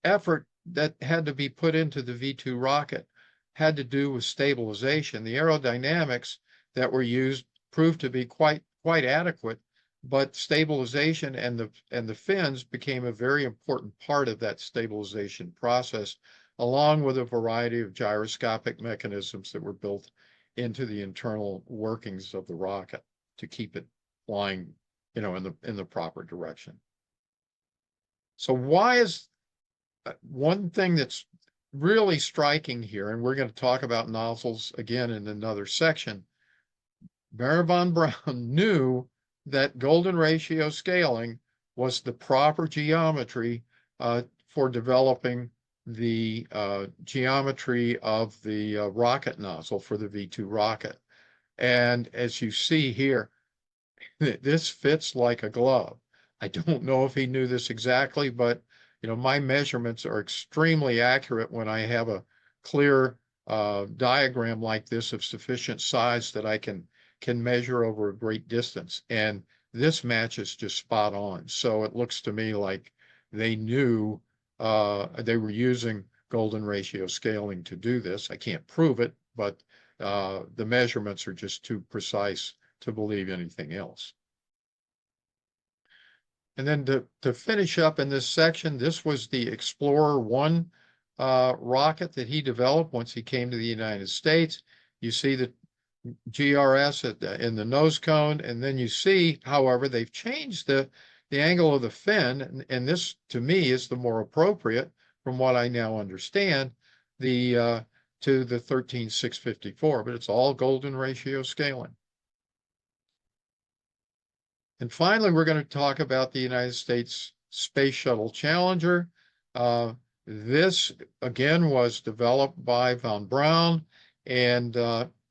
effort that had to be put into the V-2 rocket had to do with stabilization. The aerodynamics that were used proved to be quite adequate, but stabilization and the fins became a very important part of that stabilization process, along with a variety of gyroscopic mechanisms that were built into the internal workings of the rocket to keep it flying, in the proper direction. So why is one thing that's really striking here, and we're going to talk about nozzles again in another section, Wernher von Braun knew that golden ratio scaling was the proper geometry for developing the geometry of the rocket nozzle for the V-2 rocket. And as you see here, this fits like a glove. I don't know if he knew this exactly, but my measurements are extremely accurate when I have a clear diagram like this of sufficient size that I can measure over a great distance. And this matches just spot on. So it looks to me like they knew they were using golden ratio scaling to do this. I can't prove it, but the measurements are just too precise to believe anything else. And then to finish up in this section, this was the Explorer 1 rocket that he developed once he came to the United States. You see that GRS in the nose cone. And then you see, however, they've changed the angle of the fin. And this, to me, is the more appropriate, from what I now understand, the to the 13654, but it's all golden ratio scaling. And finally, we're going to talk about the United States Space Shuttle Challenger. This, again, was developed by von Braun, and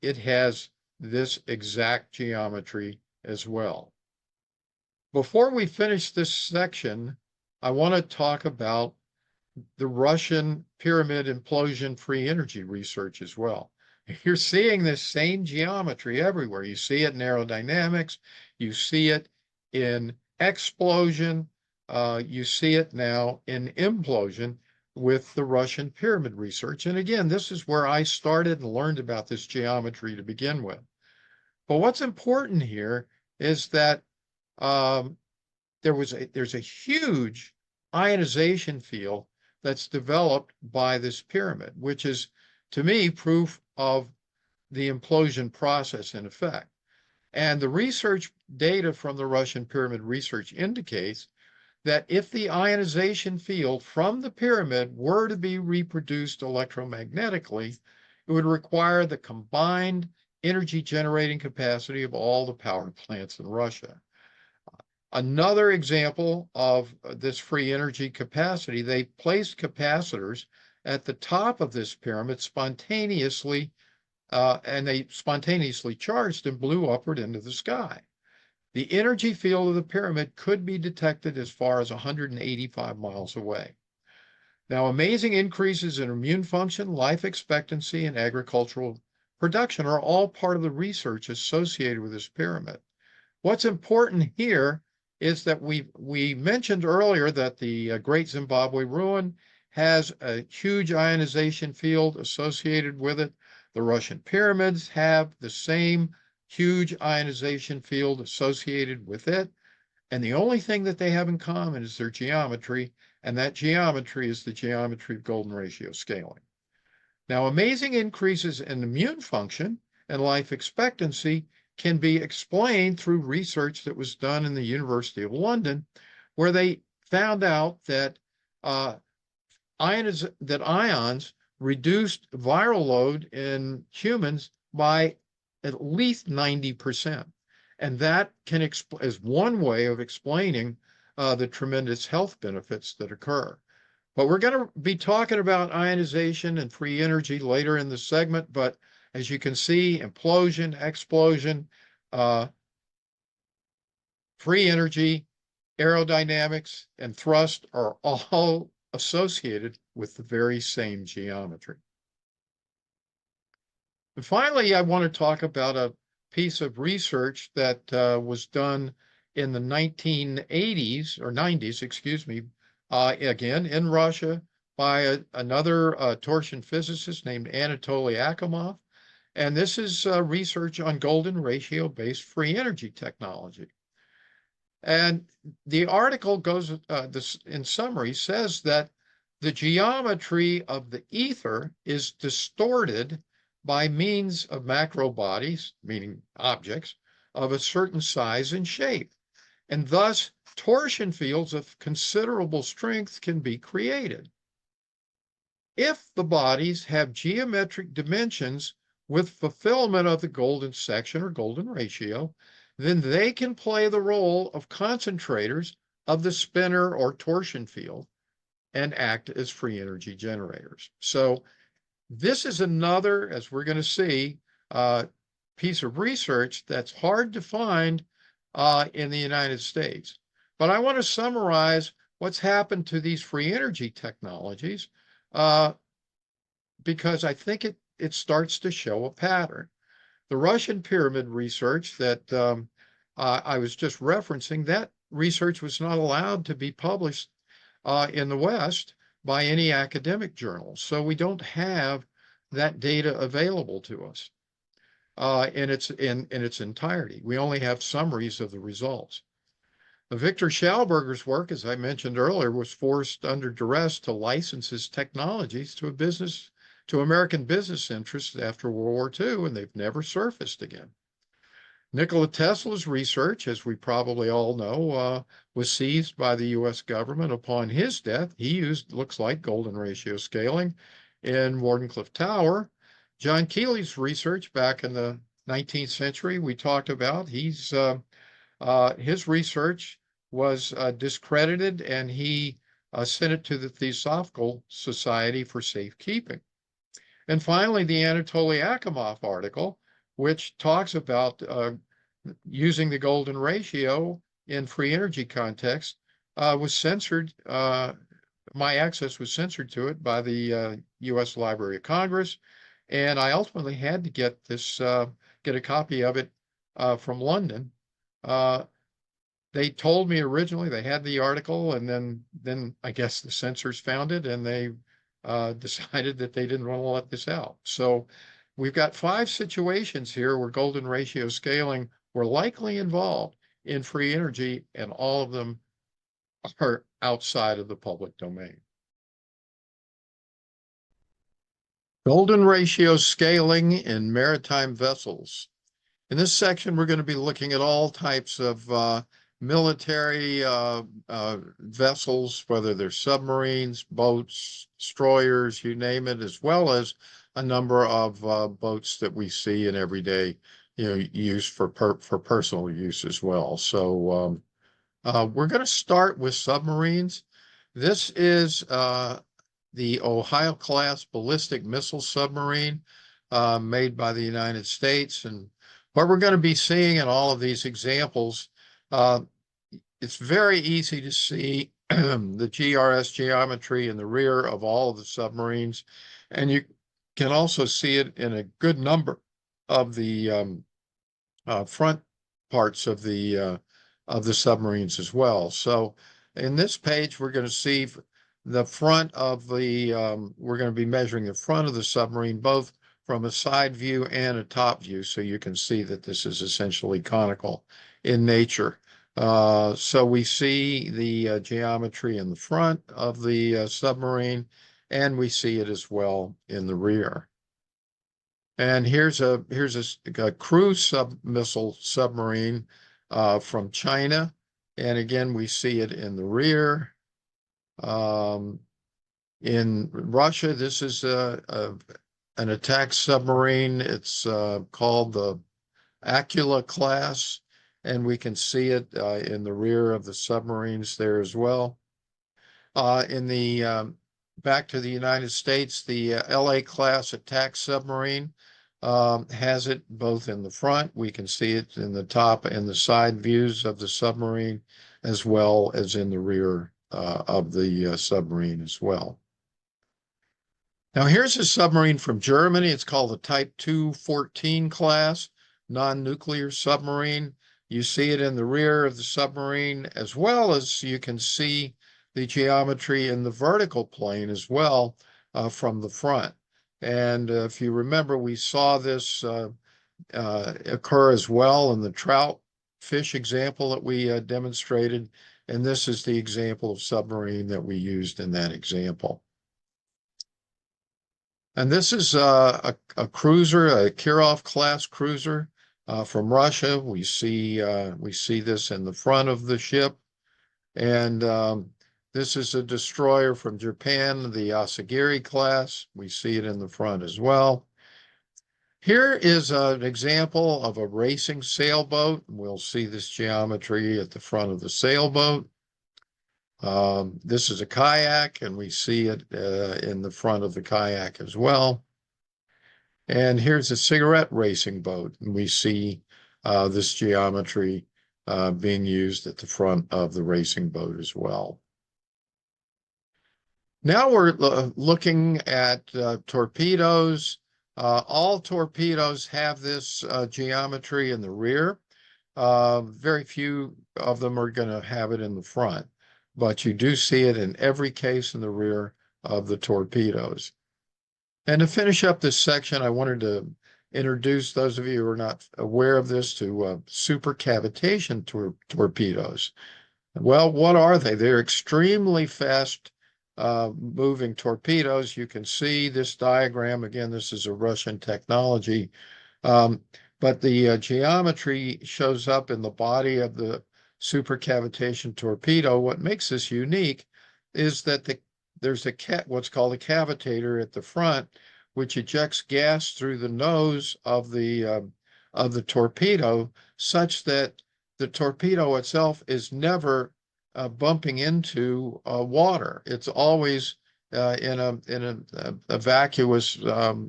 it has this exact geometry as well. Before we finish this section, I want to talk about the Russian pyramid implosion free energy research as well. You're seeing this same geometry everywhere. You see it in aerodynamics, you see it in explosion, you see it now in implosion with the Russian pyramid research. And again, this is where I started and learned about this geometry to begin with. But what's important here is that there's a huge ionization field that's developed by this pyramid, which is, to me, proof of the implosion process in effect. And the research data from the Russian pyramid research indicates that if the ionization field from the pyramid were to be reproduced electromagnetically, it would require the combined energy generating capacity of all the power plants in Russia. Another example of this free energy capacity, they placed capacitors at the top of this pyramid spontaneously, and they spontaneously charged and blew upward into the sky. The energy field of the pyramid could be detected as far as 185 miles away. Now, amazing increases in immune function, life expectancy, and agricultural production are all part of the research associated with this pyramid. What's important here is that we mentioned earlier that the Great Zimbabwe Ruin has a huge ionization field associated with it. The Russian pyramids have the same huge ionization field associated with it. And the only thing that they have in common is their geometry, and that geometry is the geometry of golden ratio scaling. Now, amazing increases in immune function and life expectancy can be explained through research that was done in the University of London, where they found out that ions reduced viral load in humans by at least 90%. And that is one way of explaining the tremendous health benefits that occur. But we're going to be talking about ionization and free energy later in the segment. But as you can see, implosion, explosion, free energy, aerodynamics, and thrust are all associated with the very same geometry. And finally, I want to talk about a piece of research that was done in the 1980s or 90s, excuse me, again in Russia by another torsion physicist named Anatoly Akimov. And this is research on golden ratio-based free energy technology. And the article goes, this in summary, says that the geometry of the ether is distorted by means of macro bodies, meaning objects, of a certain size and shape. And thus, torsion fields of considerable strength can be created. If the bodies have geometric dimensions with fulfillment of the golden section or golden ratio, then they can play the role of concentrators of the spinor or torsion field and act as free energy generators. So this is another, as we're going to see, piece of research that's hard to find in the United States. But I want to summarize what's happened to these free energy technologies because I think it starts to show a pattern. The Russian pyramid research that I was just referencing, that research was not allowed to be published in the West by any academic journals. So we don't have that data available to us in its entirety. We only have summaries of the results. Victor Schauberger's work, as I mentioned earlier, was forced under duress to license his technologies to to American business interests after World War II, and they've never surfaced again. Nikola Tesla's research, as we probably all know, was seized by the U.S. government upon his death. He used, looks like, golden ratio scaling in Wardenclyffe Tower. John Keely's research back in the 19th century, we talked about, his research was discredited, and he sent it to the Theosophical Society for safekeeping. And finally, the Anatoly Akimov article, which talks about using the golden ratio in free energy context, was censored. My access was censored to it by the U.S. Library of Congress, and I ultimately had to get a copy of it from London. They told me originally they had the article, and then I guess the censors found it, and they decided that they didn't want to let this out. So we've got 5 situations here where golden ratio scaling were likely involved in free energy, and all of them are outside of the public domain. Golden ratio scaling in maritime vessels. In this section, we're going to be looking at all types of military vessels, whether they're submarines, boats, destroyers, you name it, as well as a number of boats that we see in everyday, use for personal use as well. So we're going to start with submarines. This is the Ohio-class ballistic missile submarine made by the United States. And what we're going to be seeing in all of these examples, it's very easy to see the GRS geometry in the rear of all of the submarines, and you can also see it in a good number of the front parts of the submarines as well. So in this page, we're going to see the front of the, we're going to be measuring the front of the submarine, both from a side view and a top view, so you can see that this is essentially conical in nature. So we see the geometry in the front of the submarine, and we see it as well in the rear. And here's a cruise missile submarine from China, and again we see it in the rear. In Russia, this is an attack submarine. It's called the Akula class, and we can see it in the rear of the submarines there as well. In the back to the United States, the LA class attack submarine has it both in the front. We can see it in the top and the side views of the submarine, as well as in the rear of the submarine as well. Now here's a submarine from Germany. It's called the Type 214 class, non-nuclear submarine. You see it in the rear of the submarine, as well as you can see the geometry in the vertical plane as well from the front. And if you remember, we saw this occur as well in the trout fish example that we demonstrated. And this is the example of submarine that we used in that example. And this is a cruiser, a Kirov class cruiser from Russia. We see this in the front of the ship. And this is a destroyer from Japan, the Asagiri class. We see it in the front as well. Here is an example of a racing sailboat. We'll see this geometry at the front of the sailboat. This is a kayak, and we see it in the front of the kayak as well. And here's a cigarette racing boat, and we see this geometry being used at the front of the racing boat as well. Now we're looking at torpedoes. All torpedoes have this geometry in the rear. Very few of them are going to have it in the front, but you do see it in every case in the rear of the torpedoes. And to finish up this section, I wanted to introduce those of you who are not aware of this to supercavitation torpedoes. Well, what are they? They're extremely fast moving torpedoes. You can see this diagram. Again, this is a Russian technology. Um, but the geometry shows up in the body of the supercavitation torpedo. What makes this unique is that there's what's called a cavitator at the front, which ejects gas through the nose of the torpedo, such that the torpedo itself is never bumping into water. It's always in a vacuous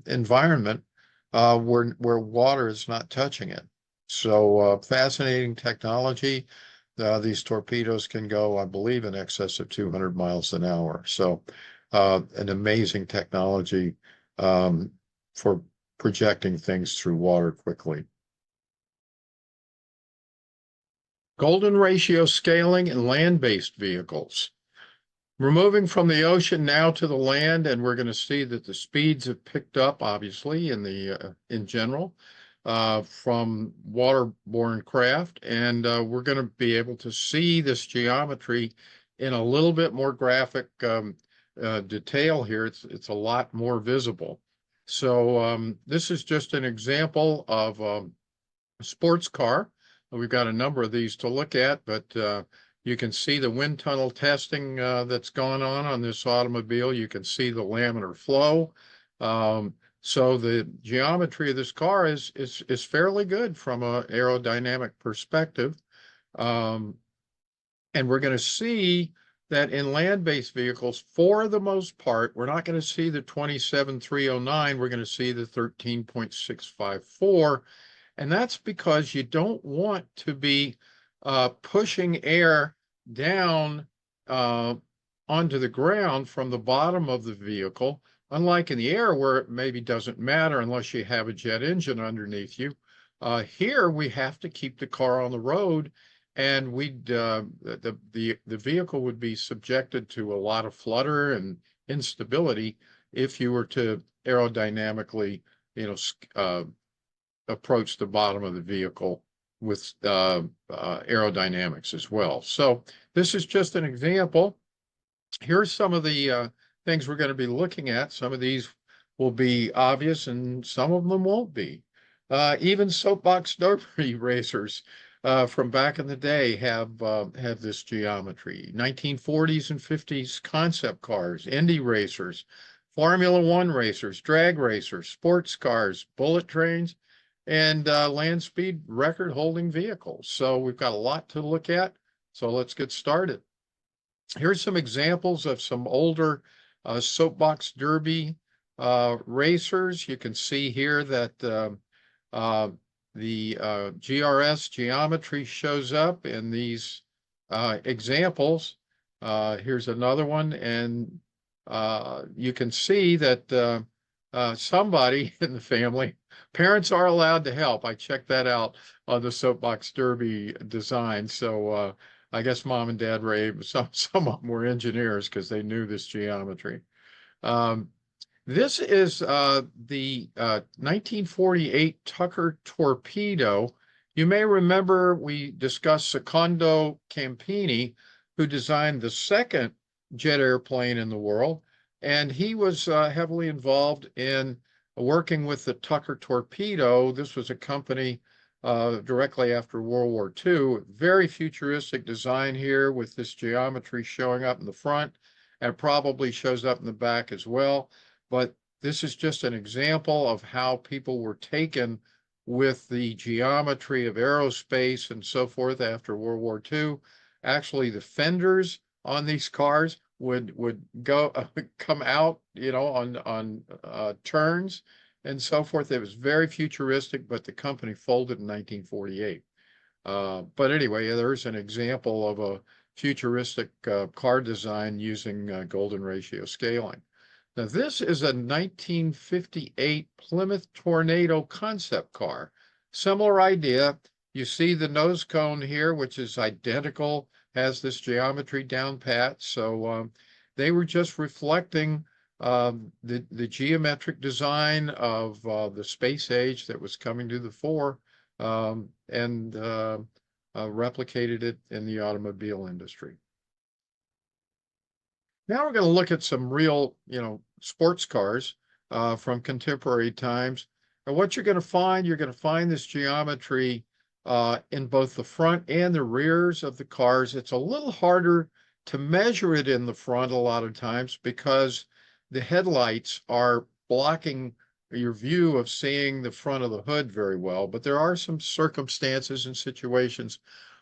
environment where water is not touching it. So fascinating technology. These torpedoes can go, I believe, in excess of 200 miles an hour. So an amazing technology for projecting things through water quickly. Golden ratio scaling in land-based vehicles. We're moving from the ocean now to the land, and we're going to see that the speeds have picked up, obviously, in general, from waterborne craft, and we're going to be able to see this geometry in a little bit more graphic detail here. It's a lot more visible. So this is just an example of a sports car. We've got a number of these to look at, but you can see the wind tunnel testing that's gone on this automobile. You can see the laminar flow. So the geometry of this car is fairly good from an aerodynamic perspective. And we're going to see that in land-based vehicles, for the most part, we're not going to see the 27309. We're going to see the 13.654. And that's because you don't want to be pushing air down onto the ground from the bottom of the vehicle, unlike in the air where it maybe doesn't matter unless you have a jet engine underneath you. Here we have to keep the car on the road, and the vehicle would be subjected to a lot of flutter and instability if you were to aerodynamically, approach the bottom of the vehicle with aerodynamics as well. So this is just an example. Here's some of the things we're going to be looking at. Some of these will be obvious and some of them won't be. Even soapbox derby racers from back in the day have this geometry. 1940s and 50s concept cars, Indy racers, Formula One racers, drag racers, sports cars, bullet trains, and land speed record holding vehicles. So we've got a lot to look at. So let's get started. Here's some examples of some older soapbox derby racers. You can see here that the GRS geometry shows up in these examples. Here's another one, and you can see that somebody in the family, parents are allowed to help. I checked that out on the soapbox derby design. So I guess mom and dad were some of them were engineers because they knew this geometry. This is the 1948 Tucker torpedo. You may remember we discussed Secondo Campini, who designed the second jet airplane in the world. And he was heavily involved in working with the Tucker torpedo. This was a company directly after World War II. Very futuristic design here with this geometry showing up in the front, and probably shows up in the back as well. But this is just an example of how people were taken with the geometry of aerospace and so forth after World War II. Actually, the fenders on these cars would go come out, on turns and so forth. It was very futuristic, but the company folded in 1948. But anyway, there's an example of a futuristic car design using golden ratio scaling. Now, this is a 1958 Plymouth Tornado concept car. Similar idea. You see the nose cone here, which is identical, has this geometry down pat. So they were just reflecting the geometric design of the space age that was coming to the fore, and replicated it in the automobile industry. Now we're going to look at some real, sports cars from contemporary times. And what you're going to find this geometry in both the front and the rears of the cars. It's a little harder to measure it in the front a lot of times because the headlights are blocking your view of seeing the front of the hood very well. But there are some circumstances and situations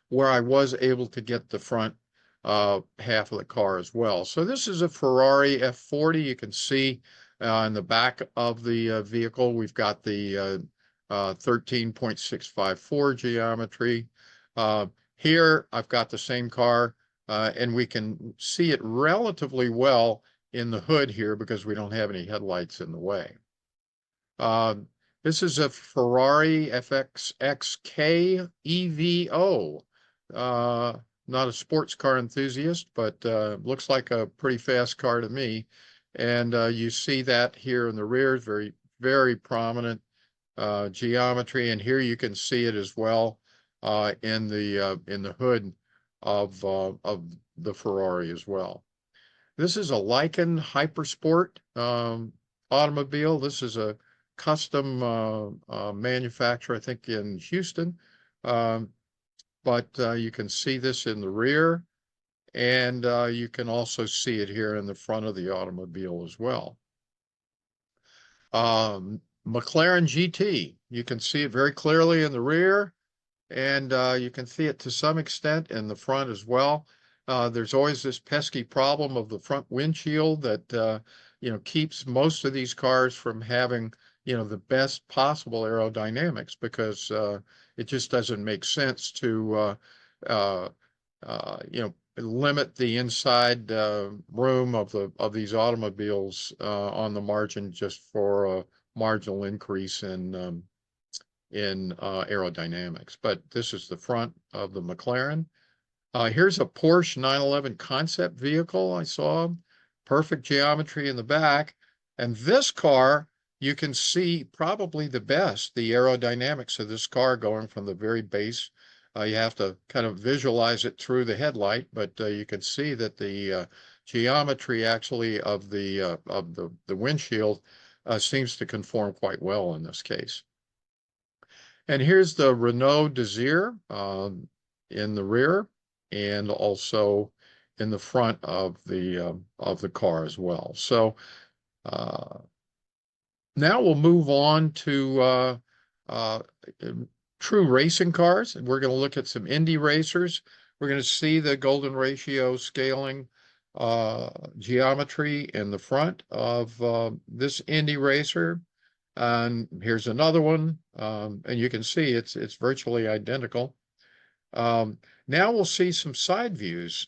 where I was able to get the front half of the car as well. So this is a Ferrari F40. You can see in the back of the vehicle, we've got the 13.654 geometry. Here, I've got the same car, and we can see it relatively well in the hood here because we don't have any headlights in the way. This is a Ferrari FXXK EVO. Not a sports car enthusiast, but looks like a pretty fast car to me. And you see that here in the rear, very, very prominent geometry. And here you can see it as well in the hood of the Ferrari as well. This is a Lykan Hypersport automobile. This is a custom manufacturer, I think, in Houston. But you can see this in the rear, and you can also see it here in the front of the automobile as well. McLaren GT, you can see it very clearly in the rear, and you can see it to some extent in the front as well. There's always this pesky problem of the front windshield that keeps most of these cars from having the best possible aerodynamics because it just doesn't make sense to limit the inside room of these automobiles on the margin just for a marginal increase in aerodynamics. But this is the front of the McLaren. Here's a Porsche 911 concept vehicle I saw. Perfect geometry in the back. And this car, you can see probably the best, the aerodynamics of this car going from the very base. You have to kind of visualize it through the headlight, but you can see that the geometry actually of the windshield seems to conform quite well in this case. And here's the Renault Desire in the rear and also in the front of the car as well. So now we'll move on to true racing cars. And we're going to look at some Indy racers. We're going to see the golden ratio scaling geometry in the front of this Indy racer. And here's another one. And you can see it's virtually identical. Now we'll see some side views.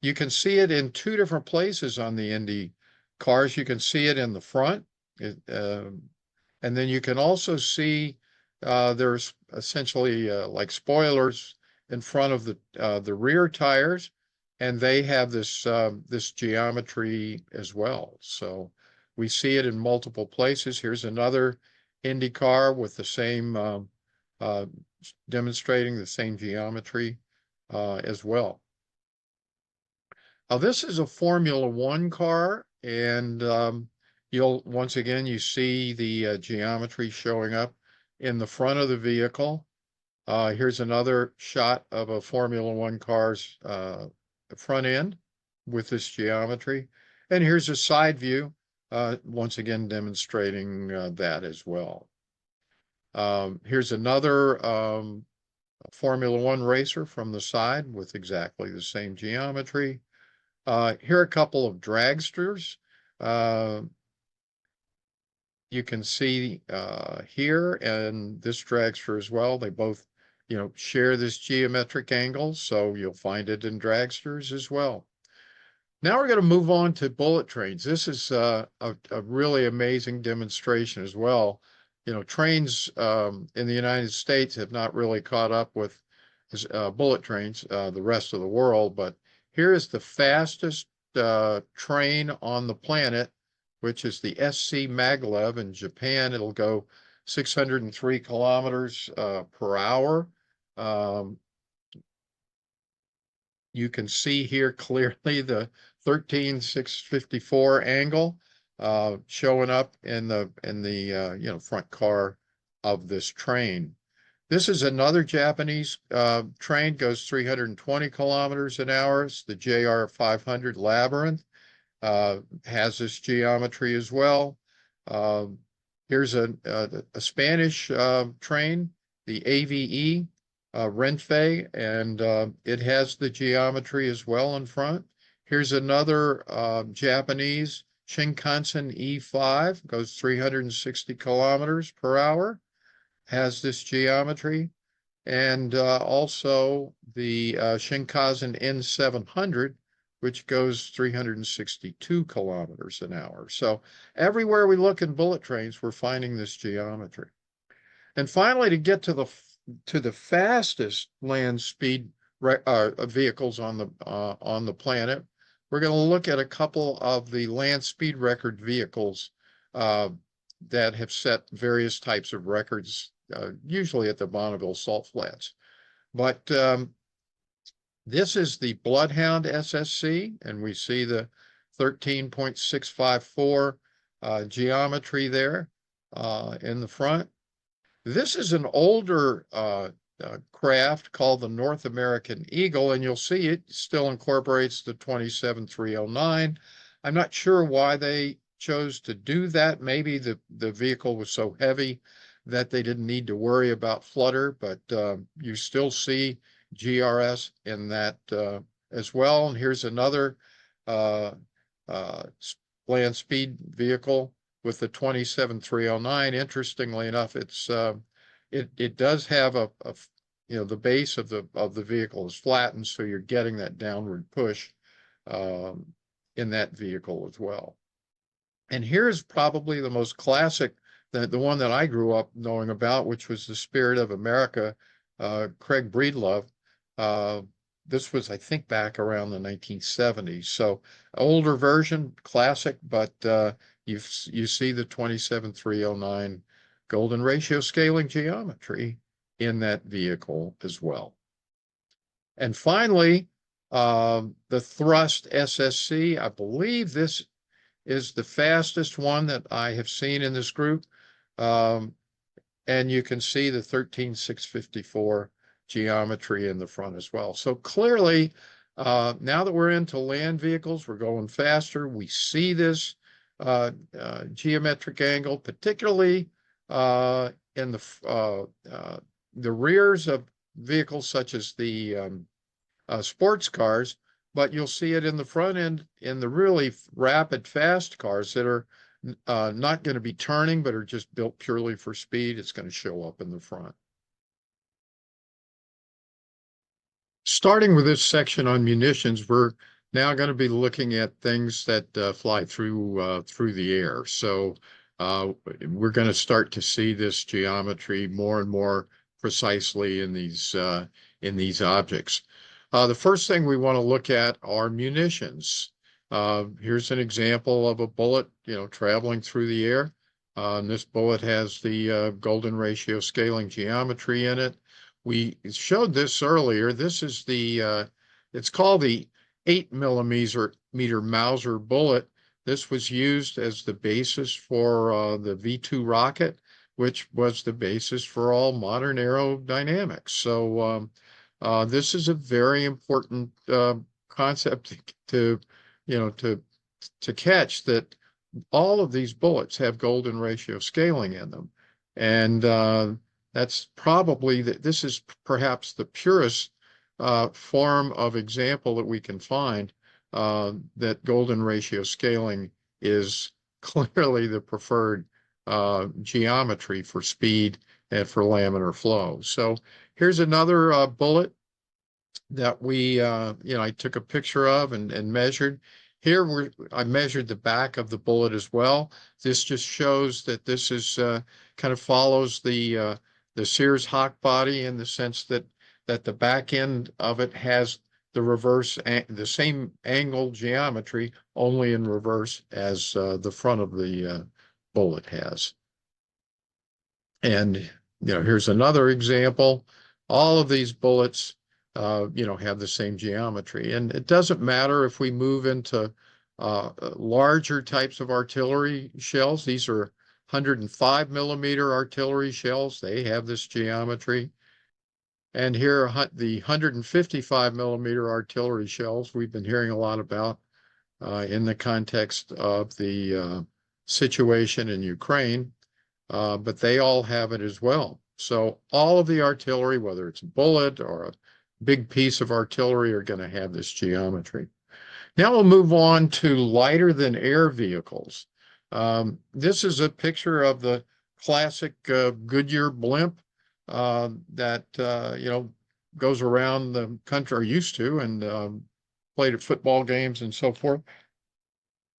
You can see it in two different places on the Indy cars. You can see it in the front, and then you can also see there's essentially like spoilers in front of the rear tires, and they have this geometry as well. So we see it in multiple places. Here's another Indy car with the same demonstrating the same geometry as well. Now, this is a Formula One car, and once again, you see the geometry showing up in the front of the vehicle. Here's another shot of a Formula One car's front end with this geometry. And here's a side view, once again demonstrating that as well. Here's another Formula One racer from the side with exactly the same geometry. Here are a couple of dragsters. You can see here and this dragster as well. They both, share this geometric angle, so you'll find it in dragsters as well. Now we're going to move on to bullet trains. This is a really amazing demonstration as well. Trains in the United States have not really caught up with bullet trains, the rest of the world, but here is the fastest train on the planet, which is the SC Maglev in Japan. It'll go 603 kilometers per hour. You can see here clearly the 13,654 angle showing up in the front car of this train. This is another Japanese train, goes 320 kilometers an hour. It's the JR 500 Labyrinth. Has this geometry as well. Here's a Spanish train, the AVE Renfe, and it has the geometry as well in front. Here's another Japanese Shinkansen E5, goes 360 kilometers per hour, has this geometry. And also the Shinkansen N700, which goes 362 kilometers an hour. So everywhere we look in bullet trains, we're finding this geometry. And finally, to get to the fastest land speed vehicles on the planet, we're going to look at a couple of the land speed record vehicles that have set various types of records, usually at the Bonneville Salt Flats. But this is the Bloodhound SSC, and we see the 13.654 geometry there in the front. This is an older craft called the North American Eagle, and you'll see it still incorporates the 27309. I'm not sure why they chose to do that. Maybe the vehicle was so heavy that they didn't need to worry about flutter, but you still see GRS in that as well. And here's another land speed vehicle with the 27309. Interestingly enough, it does have the base of the vehicle is flattened, so you're getting that downward push in that vehicle as well. And here's probably the most classic, the one that I grew up knowing about, which was the Spirit of America, Craig Breedlove. This was, I think, back around the 1970s. So older version, classic, but you see the 27309 golden ratio scaling geometry in that vehicle as well. And finally, the Thrust SSC, I believe this is the fastest one that I have seen in this group. And you can see the 13,654 geometry in the front as well. So clearly, now that we're into land vehicles, we're going faster. We see this geometric angle, particularly in the rears of vehicles such as the sports cars, but you'll see it in the front end in the really rapid, fast cars that are not going to be turning, but are just built purely for speed. It's going to show up in the front. Starting with this section on munitions, we're now going to be looking at things that fly through the air. So we're going to start to see this geometry more and more precisely in these objects. The first thing we want to look at are munitions. Here's an example of a bullet, traveling through the air. And this bullet has the golden ratio scaling geometry in it. We showed this earlier. This is it's called the 8mm Mauser bullet. This was used as the basis for the V2 rocket, which was the basis for all modern aerodynamics. So this is a very important concept to catch, that all of these bullets have golden ratio scaling in them. And that's probably, this is perhaps the purest form of example that we can find that golden ratio scaling is clearly the preferred geometry for speed and for laminar flow. So here's another bullet that I took a picture of and measured. Here I measured the back of the bullet as well. This just shows that this is kind of follows the Sears Hawk body, in the sense that the back end of it has the same angle geometry, only in reverse, as the front of the bullet has. And here's another example. All of these bullets have the same geometry. And it doesn't matter if we move into larger types of artillery shells. These are 105 millimeter artillery shells. They have this geometry. And here are the 155 millimeter artillery shells we've been hearing a lot about in the context of the situation in Ukraine, but they all have it as well. So all of the artillery, whether it's a bullet or a big piece of artillery, are going to have this geometry. Now we'll move on to lighter than air vehicles. This is a picture of the classic Goodyear blimp that goes around the country, or used to, and played at football games and so forth.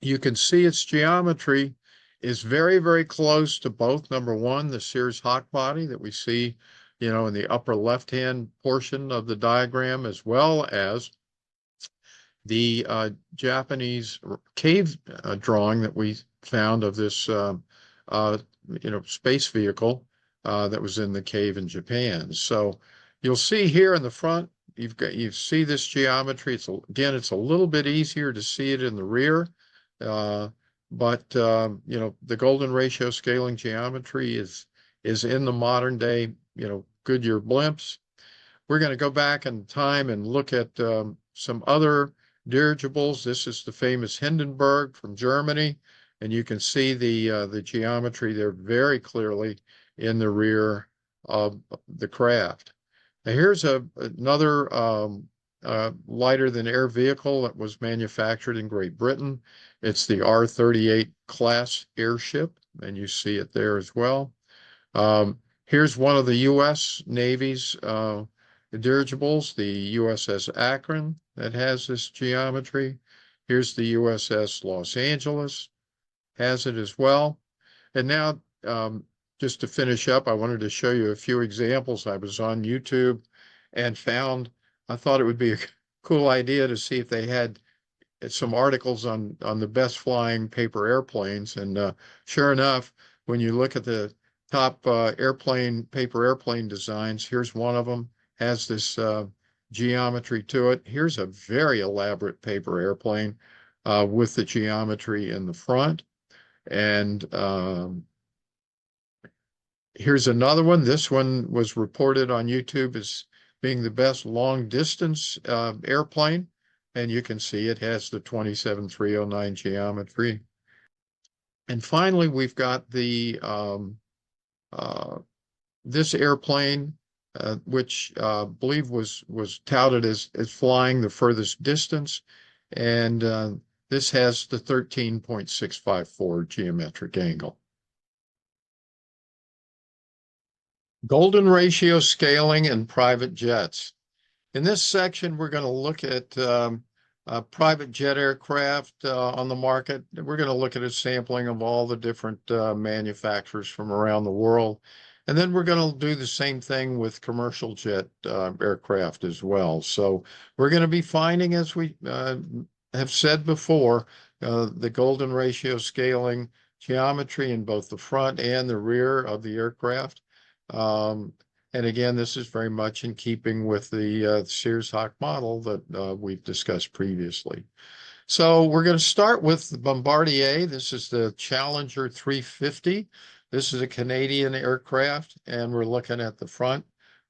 You can see its geometry is very, very close to both, number one, the Sears Hawk body that we see, in the upper left-hand portion of the diagram, as well as the Japanese cave drawing that we found of this, space vehicle that was in the cave in Japan. So you'll see here in the front, you see this geometry. It's a little bit easier to see it in the rear, but the golden ratio scaling geometry is in the modern day, Goodyear blimps. We're going to go back in time and look at some other dirigibles. This is the famous Hindenburg from Germany, and you can see the geometry there very clearly in the rear of the craft. Now here's another lighter than air vehicle that was manufactured in Great Britain. It's the R-38 class airship, and you see it there as well. Here's one of the U.S. Navy's dirigibles, the USS Akron, that has this geometry. Here's the USS Los Angeles, has it as well. And now, just to finish up, I wanted to show you a few examples. I was on YouTube and I thought it would be a cool idea to see if they had some articles on the best flying paper airplanes. And sure enough, when you look at the top paper airplane designs, here's one of them, has this geometry to it. Here's a very elaborate paper airplane with the geometry in the front. And here's another one. This one was reported on YouTube as being the best long distance airplane. And you can see it has the 27309 geometry. And finally, we've got the this airplane, which I believe was touted as flying the furthest distance. And this has the 13.654 geometric angle. Golden ratio scaling in private jets. In this section, we're going to look at private jet aircraft on the market. We're going to look at a sampling of all the different manufacturers from around the world. And then we're going to do the same thing with commercial jet aircraft as well. So we're going to be finding, as we have said before, the golden ratio scaling geometry in both the front and the rear of the aircraft. And again, this is very much in keeping with the Sears Hawk model that we've discussed previously. So we're going to start with the Bombardier. This is the Challenger 350. This is a Canadian aircraft, and we're looking at the front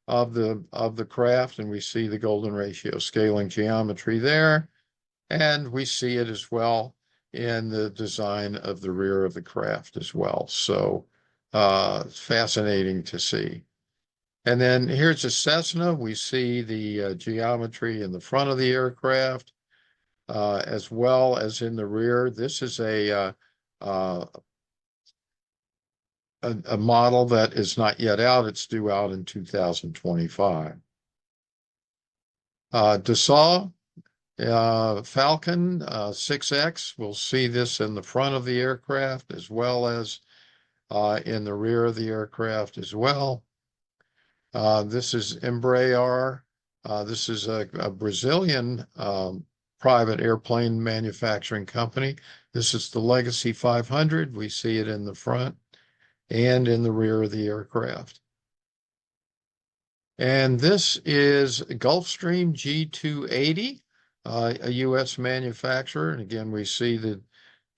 of the craft, and we see the golden ratio scaling geometry there, and we see it as well in the design of the rear of the craft as well. So it's fascinating to see. And then here's a Cessna. We see the geometry in the front of the aircraft as well as in the rear. This is a model that is not yet out. It's due out in 2025. Dassault Falcon 6X. We'll see this in the front of the aircraft as well as in the rear of the aircraft as well. This is Embraer. This is a Brazilian private airplane manufacturing company. This is the Legacy 500. We see it in the front and in the rear of the aircraft. And this is Gulfstream G280, a U.S. manufacturer. And again, we see the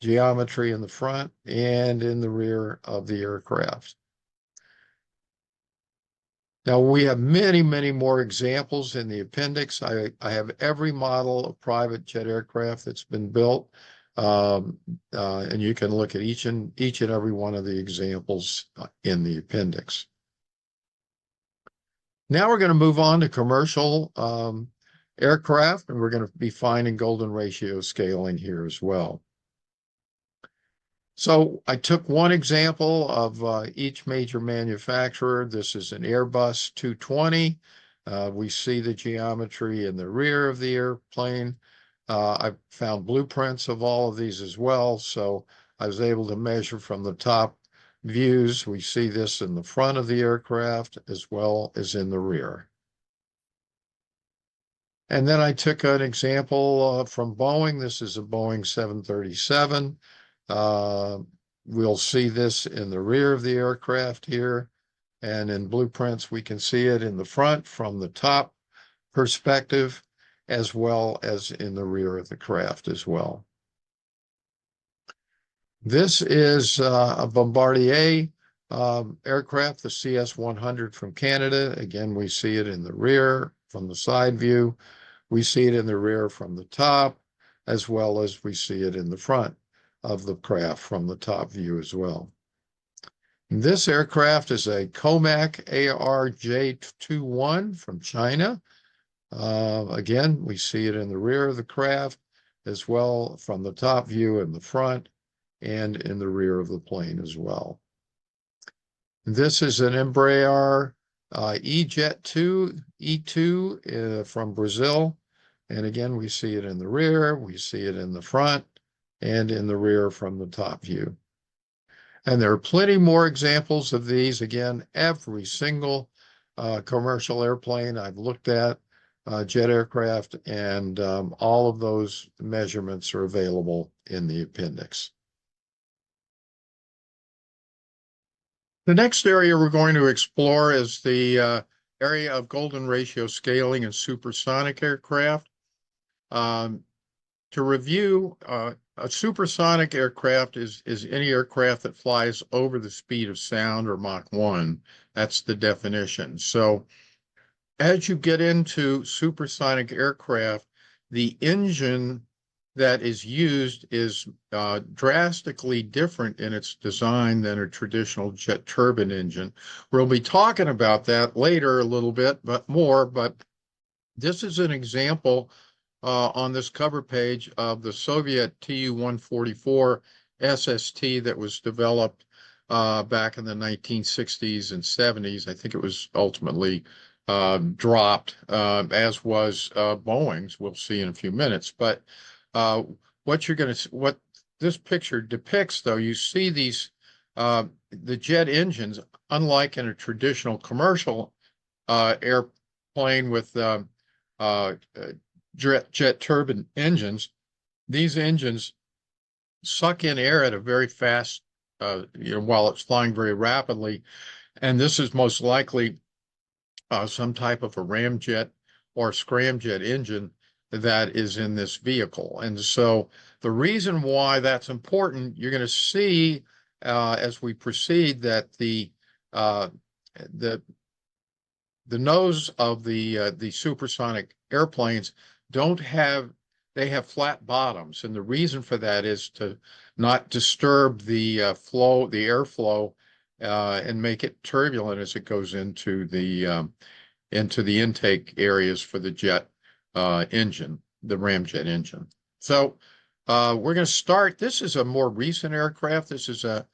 geometry in the front and in the rear of the aircraft. Now, we have many, many more examples in the appendix. I have every model of private jet aircraft that's been built, and you can look at each and every one of the examples in the appendix. Now we're going to move on to commercial aircraft, and we're going to be finding golden ratio scaling here as well. So I took one example of each major manufacturer. This is an Airbus 220. We see the geometry in the rear of the airplane. I found blueprints of all of these as well, so I was able to measure from the top views. We see this in the front of the aircraft as well as in the rear. And then I took an example from Boeing. This is a Boeing 737. We'll see this in the rear of the aircraft here. And in blueprints, we can see it in the front from the top perspective, as well as in the rear of the craft as well. This is a Bombardier aircraft, the CS-100 from Canada. Again, we see it in the rear from the side view. We see it in the rear from the top, as well as we see it in the front of the craft from the top view as well. And this aircraft is a Comac ARJ21 from China. Again, we see it in the rear of the craft, as well from the top view in the front and in the rear of the plane as well. This is an Embraer E-Jet 2, E2 from Brazil. And again, we see it in the rear, we see it in the front, and in the rear from the top view. And there are plenty more examples of these. Again, every single commercial airplane I've looked at, jet aircraft, and all of those measurements are available in the appendix. The next area we're going to explore is the area of golden ratio scaling in supersonic aircraft. To review, a supersonic aircraft is any aircraft that flies over the speed of sound, or Mach 1. That's the definition. So as you get into supersonic aircraft, the engine that is used is drastically different in its design than a traditional jet turbine engine. We'll be talking about that later a little bit, but this is an example on this cover page of the Soviet Tu-144 SST that was developed back in the 1960s and 70s. I think it was ultimately dropped, as was Boeing's. We'll see in a few minutes. But what this picture depicts, though, you see these the jet engines, unlike in a traditional commercial airplane with jet turbine engines, these engines suck in air at a very fast, while it's flying very rapidly. And this is most likely some type of a ramjet or scramjet engine that is in this vehicle. And so the reason why that's important, you're going to see as we proceed that the nose of the supersonic airplanes they have flat bottoms, and the reason for that is to not disturb the airflow, and make it turbulent as it goes into the intake areas for the jet engine, the ramjet engine. So we're going to start. This is a more recent aircraft. This is an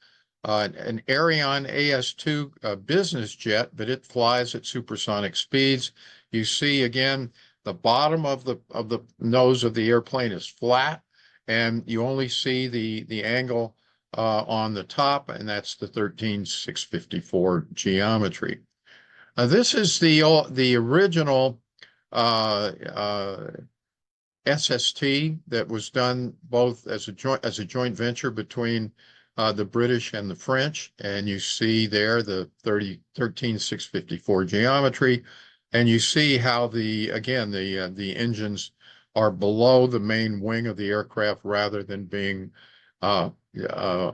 Ariane AS2 business jet, but it flies at supersonic speeds. You see again, the bottom of the nose of the airplane is flat, and you only see the angle on the top, and that's the 13,654 geometry. This is the original SST that was done both as a joint venture between the British and the French, and you see there the 13,654 geometry. And you see how again, the engines are below the main wing of the aircraft rather than being uh, uh,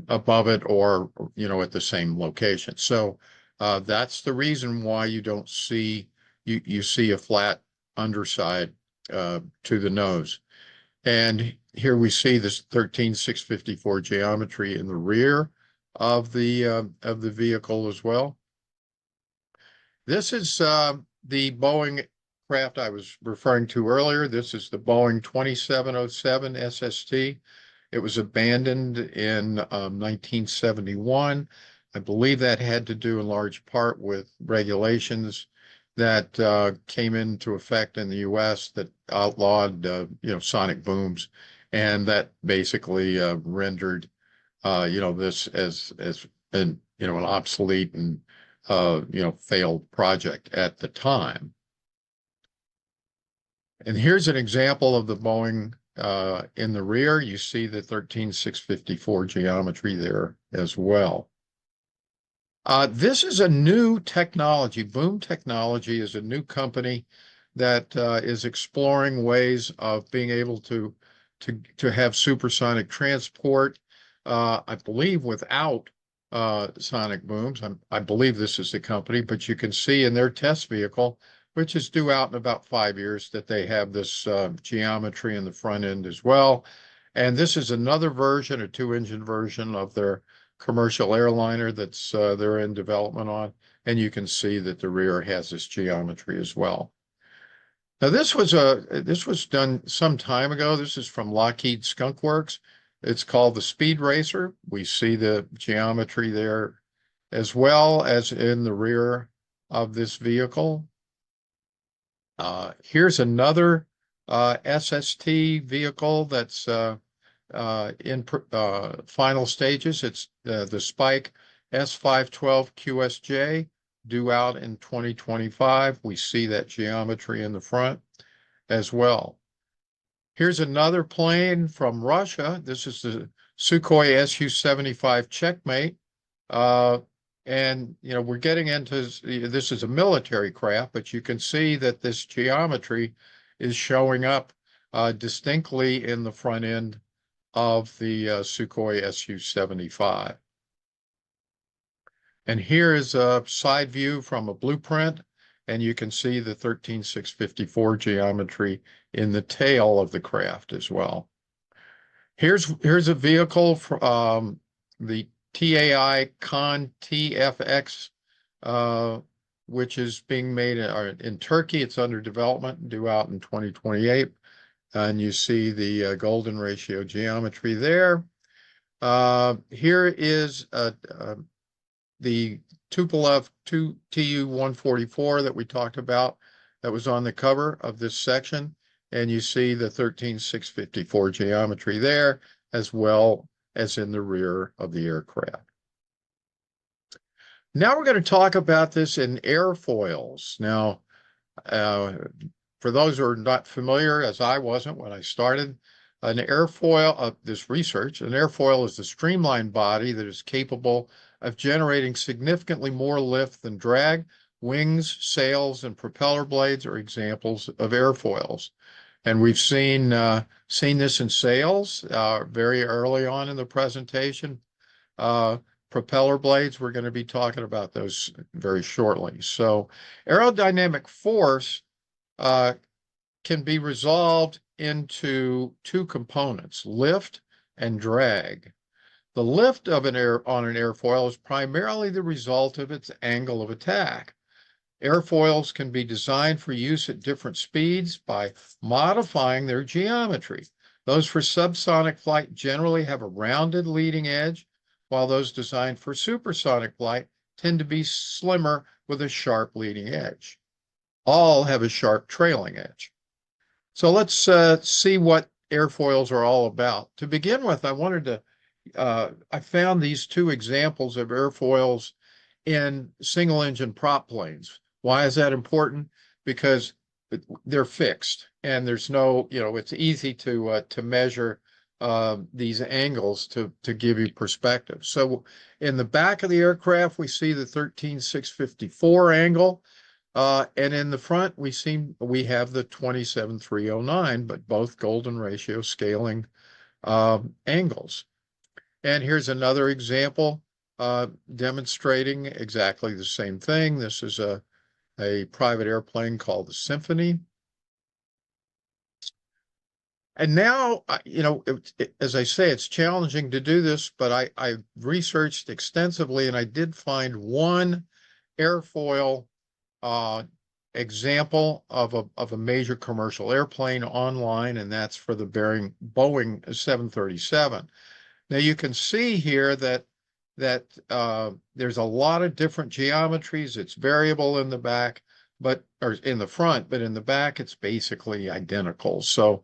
above it or, at the same location. So that's the reason why you don't see, you see a flat underside to the nose. And here we see this 13654 geometry in the rear of the vehicle as well. This is the Boeing craft I was referring to earlier. This is the Boeing 2707 SST. It was abandoned in 1971. I believe that had to do in large part with regulations that came into effect in the U.S. that outlawed, sonic booms, and that basically rendered, this as an obsolete and failed project at the time. And here's an example of the Boeing in the rear. You see the 13654 geometry there as well. This is a new technology. Boom Technology is a new company that is exploring ways of being able to have supersonic transport, I believe without sonic booms. I believe this is the company, but you can see in their test vehicle, which is due out in about 5 years, that they have this geometry in the front end as well. And this is another version, a two-engine version of their commercial airliner that's they're in development on. And you can see that the rear has this geometry as well. Now this was done some time ago. This is from Lockheed Skunk Works. It's called the Speed Racer. We see the geometry there as well as in the rear of this vehicle. Here's another SST vehicle that's in final stages. It's the Spike S512 QSJ, due out in 2025. We see that geometry in the front as well. Here's another plane from Russia. This is the Sukhoi Su-75 Checkmate. And, we're getting into, this is a military craft, but you can see that this geometry is showing up distinctly in the front end of the Sukhoi Su-75. And here is a side view from a blueprint, and you can see the 13654 geometry in the tail of the craft as well. Here's a vehicle from the TAI Con TFX, which is being made in Turkey. It's under development, due out in 2028. And you see the golden ratio geometry there. Here is the Tupolev Tu-144 that we talked about that was on the cover of this section. And you see the 13654 geometry there, as well as in the rear of the aircraft. Now we're going to talk about this in airfoils. Now, for those who are not familiar, as I wasn't when I started, an airfoil, this research, an airfoil is a streamlined body that is capable of generating significantly more lift than drag. Wings, sails, and propeller blades are examples of airfoils. And we've seen this in sails very early on in the presentation. Propeller blades, we're going to be talking about those very shortly. So aerodynamic force can be resolved into two components, lift and drag. The lift of on an airfoil is primarily the result of its angle of attack. Airfoils can be designed for use at different speeds by modifying their geometry. Those for subsonic flight generally have a rounded leading edge, while those designed for supersonic flight tend to be slimmer with a sharp leading edge. All have a sharp trailing edge. So let's see what airfoils are all about. To begin with, I found these two examples of airfoils in single engine prop planes. Why is that important? Because they're fixed and there's no, it's easy to measure these angles to give you perspective. So in the back of the aircraft, we see the 13654 angle. And in the front, we have the 27,309, but both golden ratio scaling angles. And here's another example demonstrating exactly the same thing. This is a private airplane called the Symphony. And now, as I say, it's challenging to do this, but I researched extensively and I did find one airfoil example of a major commercial airplane online, and that's for the Boeing 737. Now you can see here that there's a lot of different geometries. It's variable in the back, or in the front, but in the back it's basically identical. So,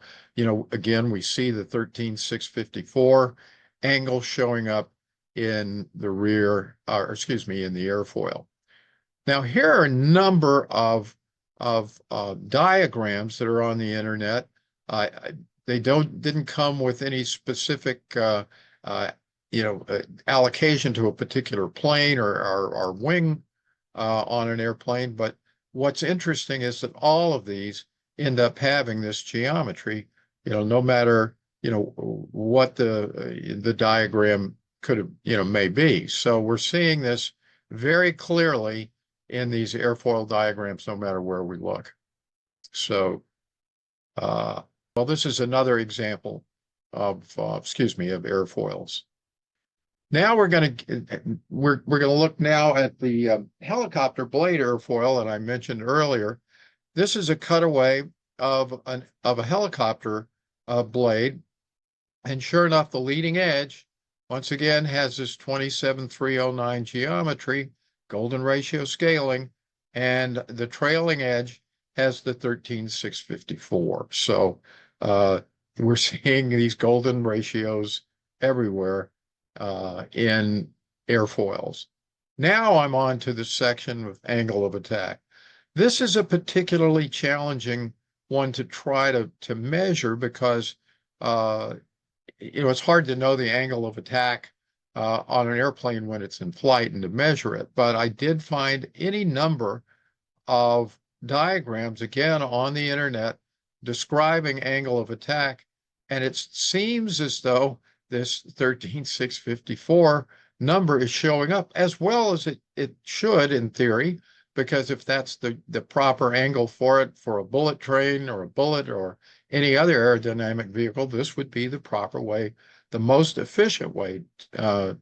again, we see the 13,654 angle showing up in the rear, or excuse me, in the airfoil. Now here are a number of diagrams that are on the internet. They didn't come with any specific uh, allocation to a particular plane or wing on an airplane. But what's interesting is that all of these end up having this geometry, no matter, what the diagram could have, may be. So we're seeing this very clearly in these airfoil diagrams, no matter where we look. So, well, this is another example of airfoils. Now we're going to look now at the helicopter blade airfoil that I mentioned earlier. This is a cutaway of a helicopter blade, and sure enough, the leading edge once again has this 27,309 geometry, golden ratio scaling, and the trailing edge has the 13,654. So we're seeing these golden ratios everywhere in airfoils. Now I'm on to the section of angle of attack. This is a particularly challenging one to try to measure because it's hard to know the angle of attack on an airplane when it's in flight and to measure it. But I did find any number of diagrams, again, on the internet describing angle of attack. And it seems as though this 13,654 number is showing up as well as it should in theory, because if that's the proper angle for it for a bullet train or a bullet or any other aerodynamic vehicle, this would be the proper way, the most efficient way to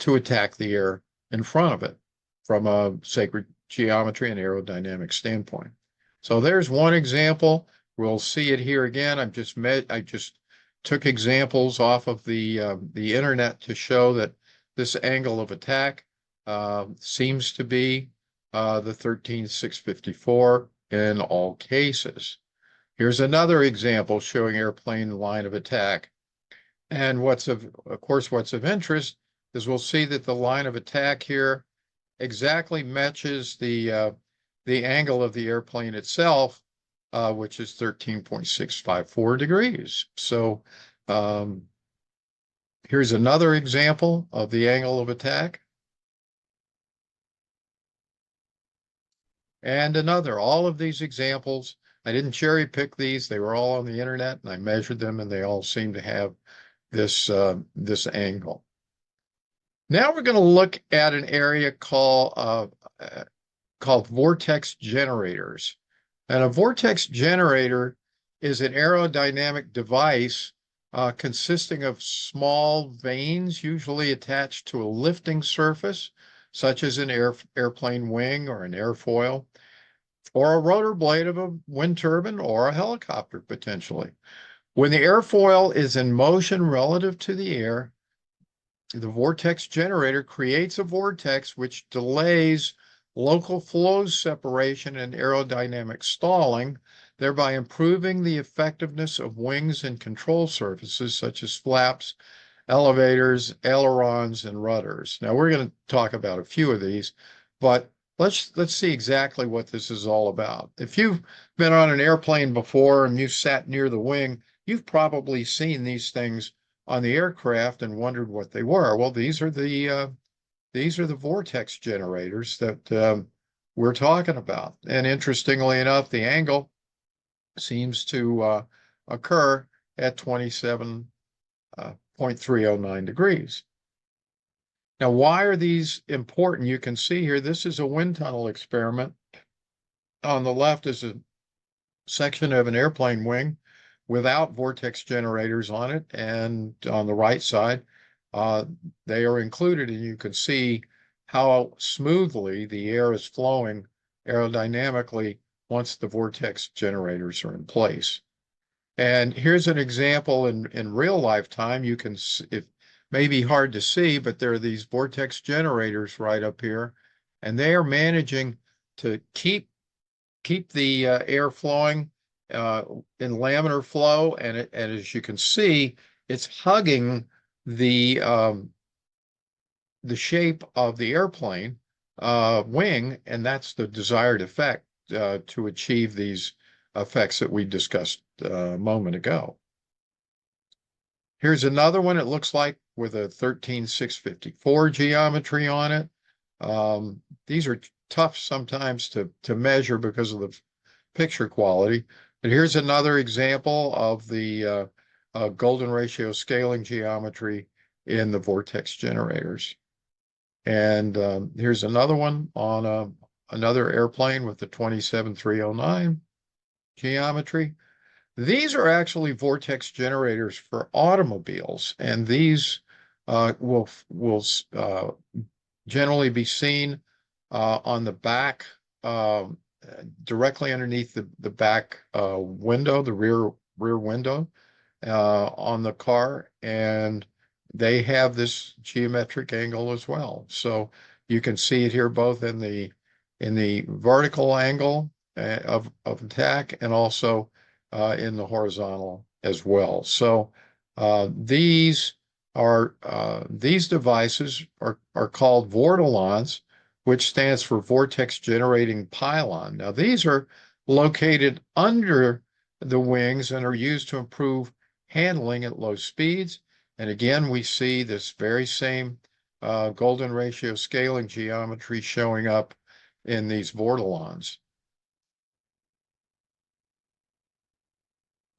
attack the air in front of it from a sacred geometry and aerodynamic standpoint. So there's one example. We'll see it here again. I just took examples off of the internet to show that this angle of attack seems to be the 13,654 in all cases. Here's another example showing airplane line of attack. And what's of interest is we'll see that the line of attack here exactly matches the angle of the airplane itself, which is 13.654 degrees. So here's another example of the angle of attack. And another, all of these examples, I didn't cherry pick these. They were all on the internet and I measured them and they all seem to have this angle. Now we're going to look at an area called vortex generators. And a vortex generator is an aerodynamic device consisting of small vanes, usually attached to a lifting surface, such as an airplane wing or an airfoil, or a rotor blade of a wind turbine or a helicopter, potentially. When the airfoil is in motion relative to the air, the vortex generator creates a vortex which delays local flow separation and aerodynamic stalling, thereby improving the effectiveness of wings and control surfaces such as flaps, elevators, ailerons, and rudders. Now we're going to talk about a few of these, but let's see exactly what this is all about. If you've been on an airplane before and you sat near the wing, you've probably seen these things on the aircraft and wondered what they were. Well, these are the vortex generators that we're talking about. And interestingly enough, the angle seems to occur at 27.309 degrees. Now, why are these important? You can see here, this is a wind tunnel experiment. On the left is a section of an airplane wing without vortex generators on it. And on the right side, they are included, and you can see how smoothly the air is flowing aerodynamically once the vortex generators are in place. And here's an example in real lifetime. You can, it may be hard to see, but there are these vortex generators right up here, and they are managing to keep the air flowing in laminar flow, and as you can see, it's hugging the shape of the airplane wing, and that's the desired effect to achieve these effects that we discussed a moment ago. Here's another one. It looks like with a 13654 geometry on it. These are tough sometimes to measure because of the picture quality. But here's another example of the golden ratio scaling geometry in the vortex generators. And here's another one on another airplane with the 27309 geometry. These are actually vortex generators for automobiles, and these will generally be seen on the back, directly underneath the back window, the rear window on the car, and they have this geometric angle as well. So you can see it here both in the vertical angle of attack and also in the horizontal as well. So these devices are called vortilons, which stands for vortex generating pylon. Now these are located under the wings and are used to improve handling at low speeds. And again, we see this very same golden ratio scaling geometry showing up in these vortilons.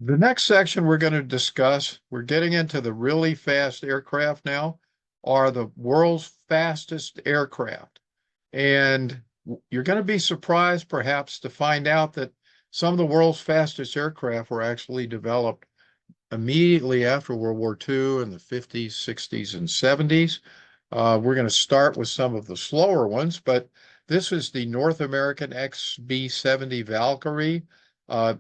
The next section we're going to discuss, we're getting into the really fast aircraft now, are the world's fastest aircraft. And you're going to be surprised perhaps to find out that some of the world's fastest aircraft were actually developed immediately after World War II in the 50s, 60s, and 70s. We're going to start with some of the slower ones, but this is the North American XB-70 Valkyrie,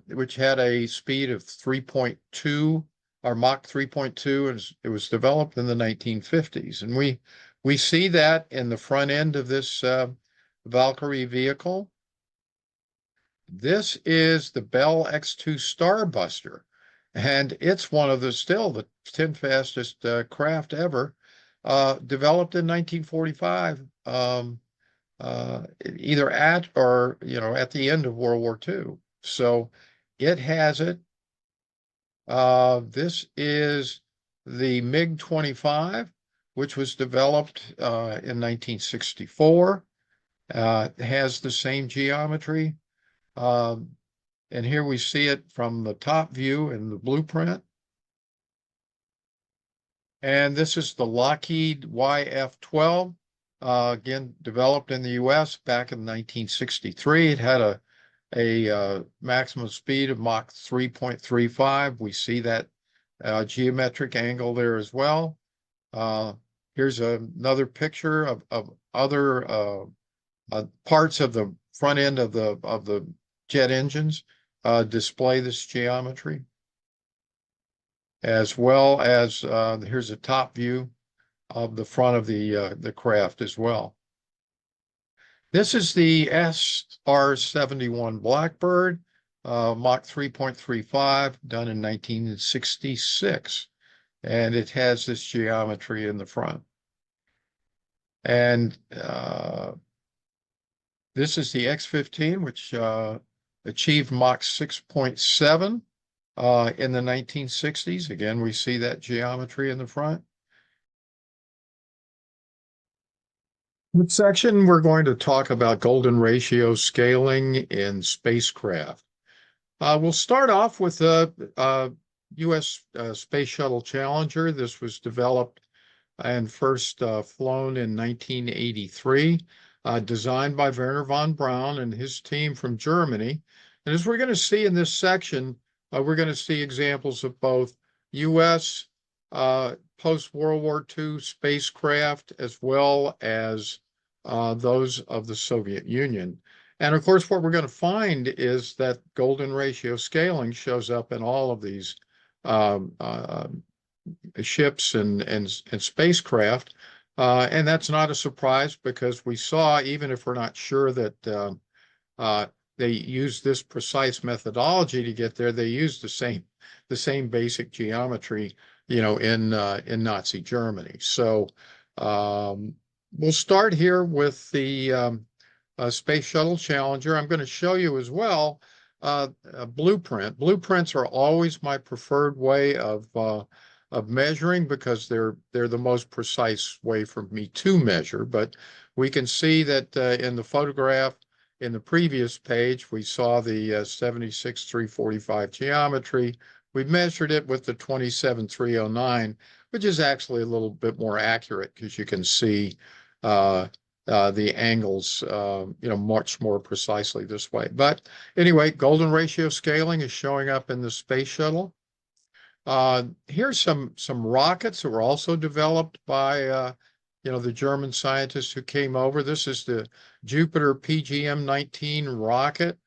which had a speed of 3.2 or Mach 3.2, and it was developed in the 1950s. And we see that in the front end of this Valkyrie vehicle. This is the Bell X-2 Starbuster, and it's still the 10 fastest craft ever, developed in 1945, either at or at the end of World War II. So it has it. This is the MiG-25, which was developed in 1964. It has the same geometry. And here we see it from the top view in the blueprint. And this is the Lockheed YF-12, again, developed in the US back in 1963. It had a maximum speed of Mach 3.35. We see that geometric angle there as well. Here's another picture of other parts of the front end of the jet engines display this geometry, as well as here's a top view of the front of the craft as well. This is the SR-71 Blackbird, Mach 3.35, done in 1966, and it has this geometry in the front. And this is the X-15, which achieved Mach 6.7 in the 1960s. Again, we see that geometry in the front. This section, we're going to talk about golden ratio scaling in spacecraft. We'll start off with the U.S. Space Shuttle Challenger. This was developed and first flown in 1983, designed by Werner von Braun and his team from Germany. And as we're going to see in this section, we're going to see examples of both U.S. Post-World War II spacecraft as well as those of the Soviet Union. And of course, what we're going to find is that golden ratio scaling shows up in all of these um, uh, ships and spacecraft. And that's not a surprise because we saw, even if we're not sure that uh, they used this precise methodology to get there, they used the same basic geometry, in Nazi Germany. So we'll start here with the Space Shuttle Challenger. I'm going to show you as well a blueprint. Blueprints are always my preferred way of measuring because they're the most precise way for me to measure. But we can see that in the photograph in the previous page, we saw the 76,345 geometry. We measured it with the 27,309, which is actually a little bit more accurate because you can see the angles, much more precisely this way. But anyway, golden ratio scaling is showing up in the space shuttle. Here's some rockets that were also developed by the German scientists who came over. This is the Jupiter PGM-19 rocket,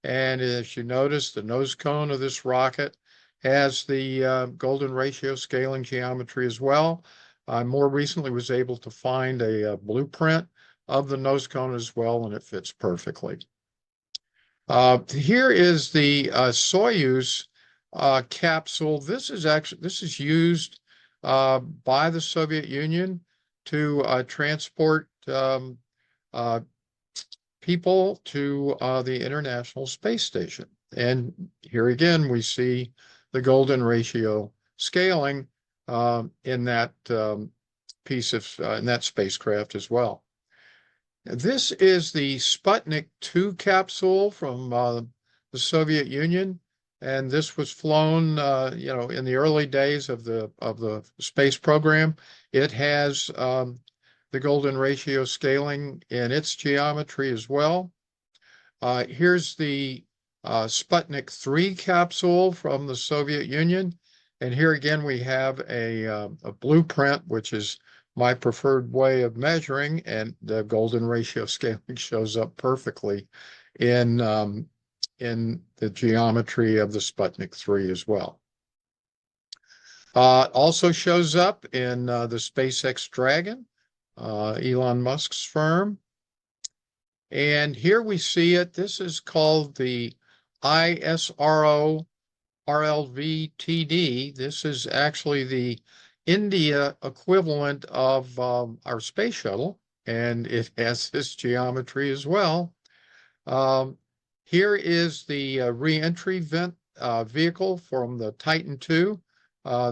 and as you notice, the nose cone of this rocket has the golden ratio scaling geometry as well. I more recently was able to find a blueprint of the nose cone as well, and it fits perfectly. Here is the Soyuz capsule. This is used by the Soviet Union to transport people to the International Space Station. And here again, we see the golden ratio scaling in that piece of in that spacecraft as well. This is the Sputnik 2 capsule from the Soviet Union, and this was flown, in the early days of the space program. It has the golden ratio scaling in its geometry as well. Here's the Sputnik 3 capsule from the Soviet Union, and here again we have a blueprint, which is my preferred way of measuring, and the golden ratio scaling shows up perfectly in the geometry of the Sputnik 3 as well. Also shows up in the SpaceX Dragon, Elon Musk's firm. And here we see it. This is called the ISRO RLV-TD. This is actually the India equivalent of our space shuttle, and it has this geometry as well. Here is the re-entry vent vehicle from the Titan II.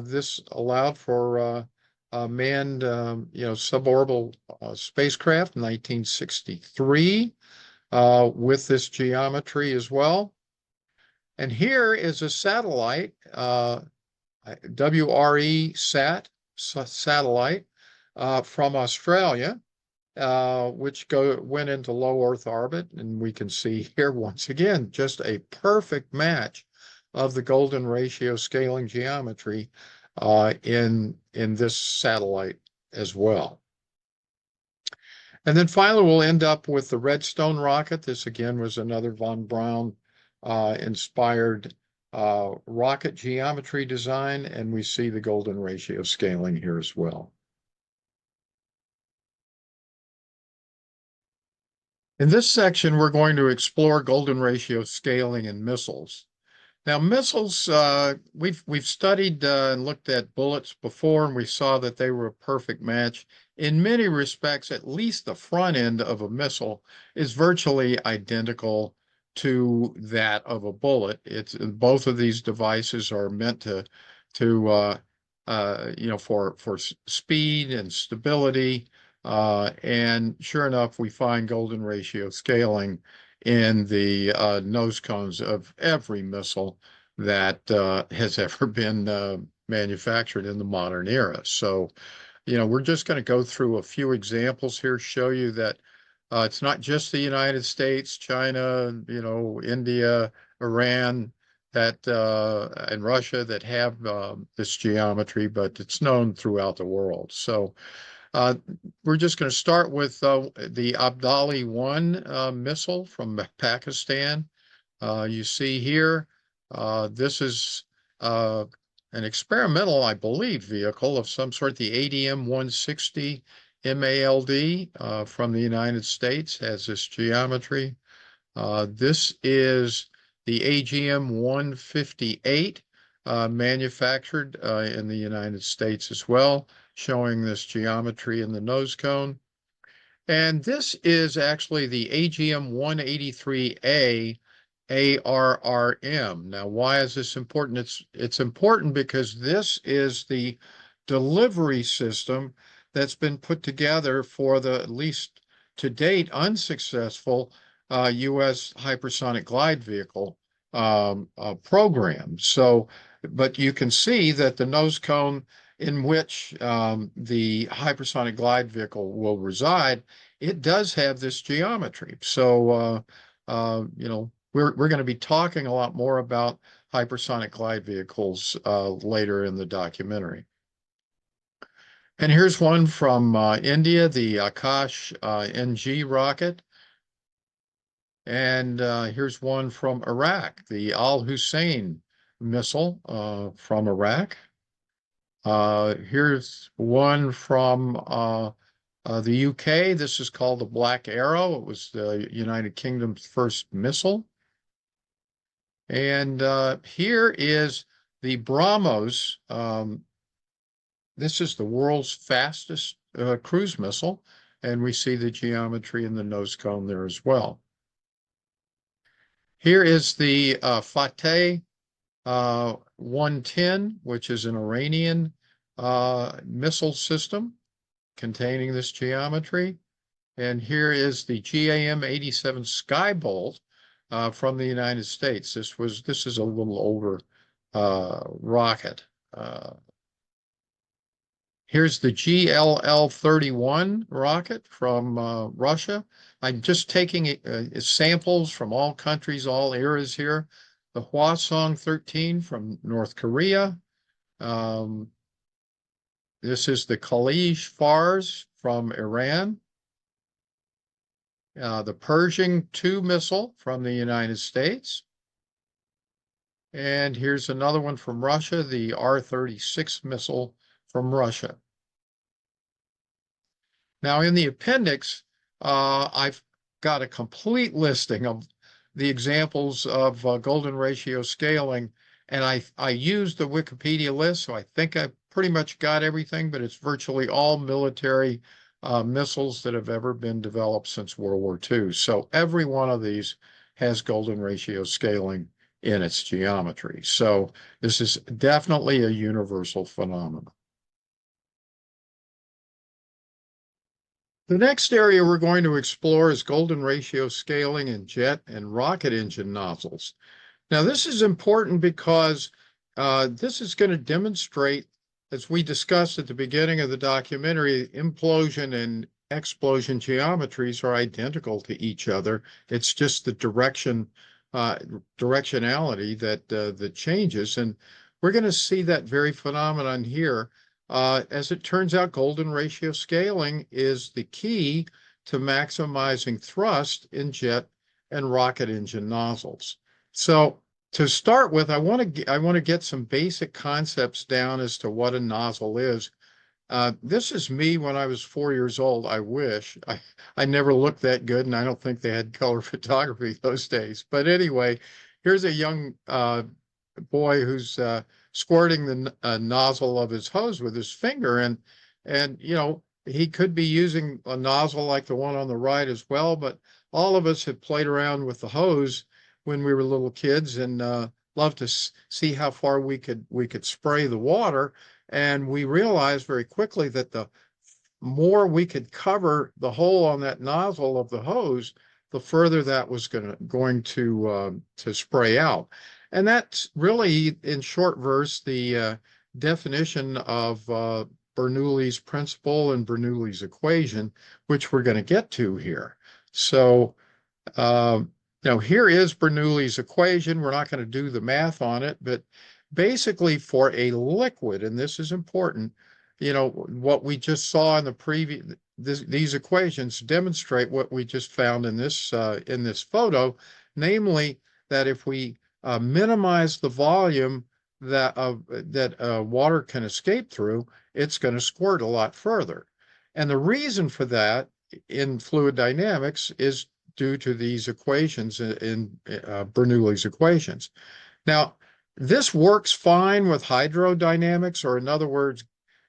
This allowed for manned, suborbital spacecraft in 1963 with this geometry as well. And here is a satellite, WRE-SAT satellite from Australia, which went into low Earth orbit. And we can see here, once again, just a perfect match of the golden ratio scaling geometry in this satellite as well. And then finally, we'll end up with the Redstone rocket. This again was another von Braun inspired rocket geometry design, and we see the golden ratio scaling here as well. In this section, we're going to explore golden ratio scaling in missiles. Now, missiles, we've studied and looked at bullets before, and we saw that they were a perfect match. In many respects, at least the front end of a missile is virtually identical to that of a bullet. Both of these devices are meant for speed and stability. And sure enough, we find golden ratio scaling in the nose cones of every missile that has ever been manufactured in the modern era. So, we're just going to go through a few examples here, show you that it's not just the United States, China, India, Iran, that and Russia that have this geometry, but it's known throughout the world. So uh, we're just going to start with the Abdali 1 missile from Pakistan. You see here, this is uh, an experimental, I believe, vehicle of some sort, the ADM-160 MALD from the United States, has this geometry. This is the AGM-158 manufactured in the United States as well, showing this geometry in the nose cone. And this is actually the AGM-183A ARRM. Now, why is this important? It's important because this is the delivery system that's been put together for the, at least to date, unsuccessful U.S. hypersonic glide vehicle program. So, but you can see that the nose cone in which the hypersonic glide vehicle will reside, it does have this geometry. So, we're going to be talking a lot more about hypersonic glide vehicles later in the documentary. And here's one from India, the Akash NG rocket. And here's one from Iraq, the Al Hussein missile from Iraq. Here's one from the UK. This is called the Black Arrow. It was the United Kingdom's first missile. And here is the BrahMos. This is the world's fastest cruise missile, and we see the geometry in the nose cone there as well. Here is the Fateh 110, which is an Iranian missile system containing this geometry. And here is the GAM-87 Skybolt from the United States. This is a little older rocket. Here's the GLL-31 rocket from Russia. I'm just taking samples from all countries, all eras here. The Hwasong-13 from North Korea. This is the Khalij Fars from Iran. The Pershing 2 missile from the United States. And here's another one from Russia, the R-36 missile from Russia. Now, in the appendix, I've got a complete listing of the examples of golden ratio scaling, and I used the Wikipedia list, so I think I pretty much got everything, but it's virtually all military missiles that have ever been developed since World War II. So every one of these has golden ratio scaling in its geometry. So this is definitely a universal phenomenon. The next area we're going to explore is golden ratio scaling in jet and rocket engine nozzles. Now, this is important because this is going to demonstrate, as we discussed at the beginning of the documentary, implosion and explosion geometries are identical to each other. It's just the directionality that changes. And we're going to see that very phenomenon here. As it turns out, golden ratio scaling is the key to maximizing thrust in jet and rocket engine nozzles. So to start with, I want to get some basic concepts down as to what a nozzle is. This is me when I was 4 years old. I wish I never looked that good, and I don't think they had color photography those days. But anyway, here's a young boy who's squirting the nozzle of his hose with his finger, and he could be using a nozzle like the one on the right as well. But all of us had played around with the hose when we were little kids and loved to see how far we could spray the water. And we realized very quickly that the more we could cover the hole on that nozzle of the hose, the further that was going to spray out. And that's really, in short verse, the definition of Bernoulli's principle and Bernoulli's equation, which we're going to get to here. So, here is Bernoulli's equation. We're not going to do the math on it, but basically for a liquid, and this is important, what we just saw in the previous, these equations demonstrate what we just found in this photo, namely that if we minimize the volume that water can escape through, it's going to squirt a lot further. And the reason for that in fluid dynamics is due to these equations in Bernoulli's equations. Now, this works fine with hydrodynamics, or in other words,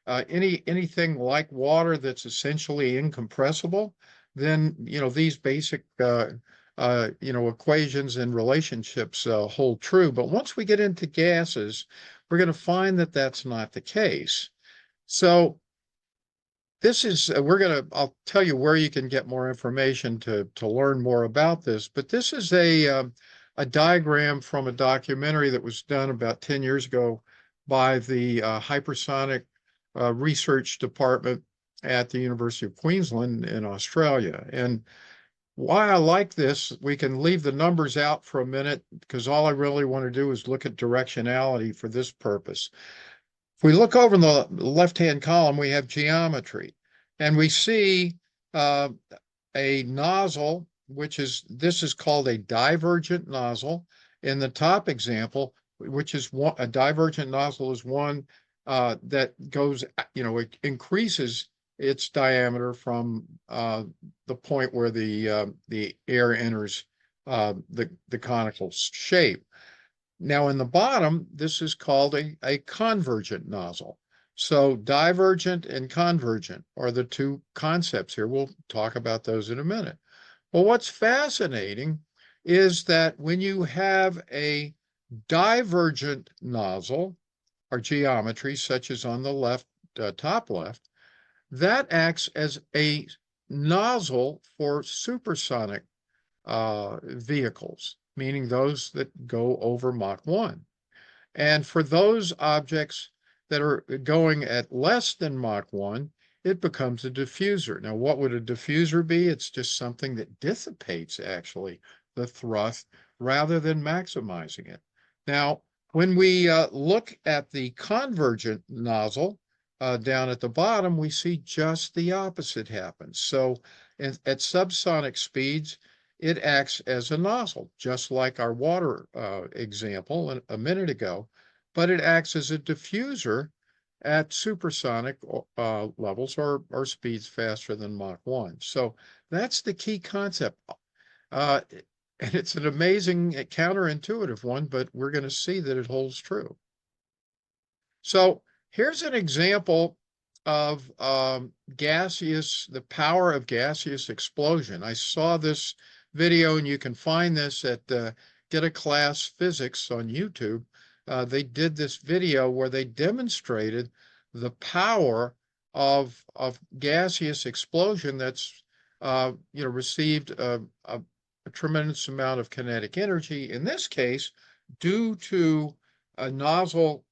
anything like water that's essentially incompressible. Then these basic equations and relationships hold true. But once we get into gases, we're going to find that that's not the case. So this is, I'll tell you where you can get more information to learn more about this, but this is a diagram from a documentary that was done about 10 years ago by the hypersonic research department at the University of Queensland in Australia. And why I like this, we can leave the numbers out for a minute because all I really want to do is look at directionality for this purpose. If we look over in the left-hand column, we have geometry, and we see a nozzle, this is called a divergent nozzle. In the top example, which is a divergent nozzle is one that goes, it increases its diameter from the point where the air enters the conical shape. Now in the bottom, this is called a convergent nozzle. So divergent and convergent are the two concepts here. We'll talk about those in a minute. Well, what's fascinating is that when you have a divergent nozzle or geometry, such as on the left, top left, that acts as a nozzle for supersonic vehicles, meaning those that go over Mach 1. And for those objects that are going at less than Mach 1, it becomes a diffuser. Now, what would a diffuser be? It's just something that dissipates, actually, the thrust rather than maximizing it. Now, when we look at the convergent nozzle, down at the bottom, we see just the opposite happens. So at subsonic speeds, it acts as a nozzle, just like our water example a minute ago, but it acts as a diffuser at supersonic levels or speeds faster than Mach 1. So that's the key concept. And it's an amazing, counterintuitive one, but we're going to see that it holds true. So here's an example of the power of gaseous explosion. I saw this video, and you can find this at Get a Class Physics on YouTube. They did this video where they demonstrated the power of gaseous explosion that's received a tremendous amount of kinetic energy, in this case, due to a nozzle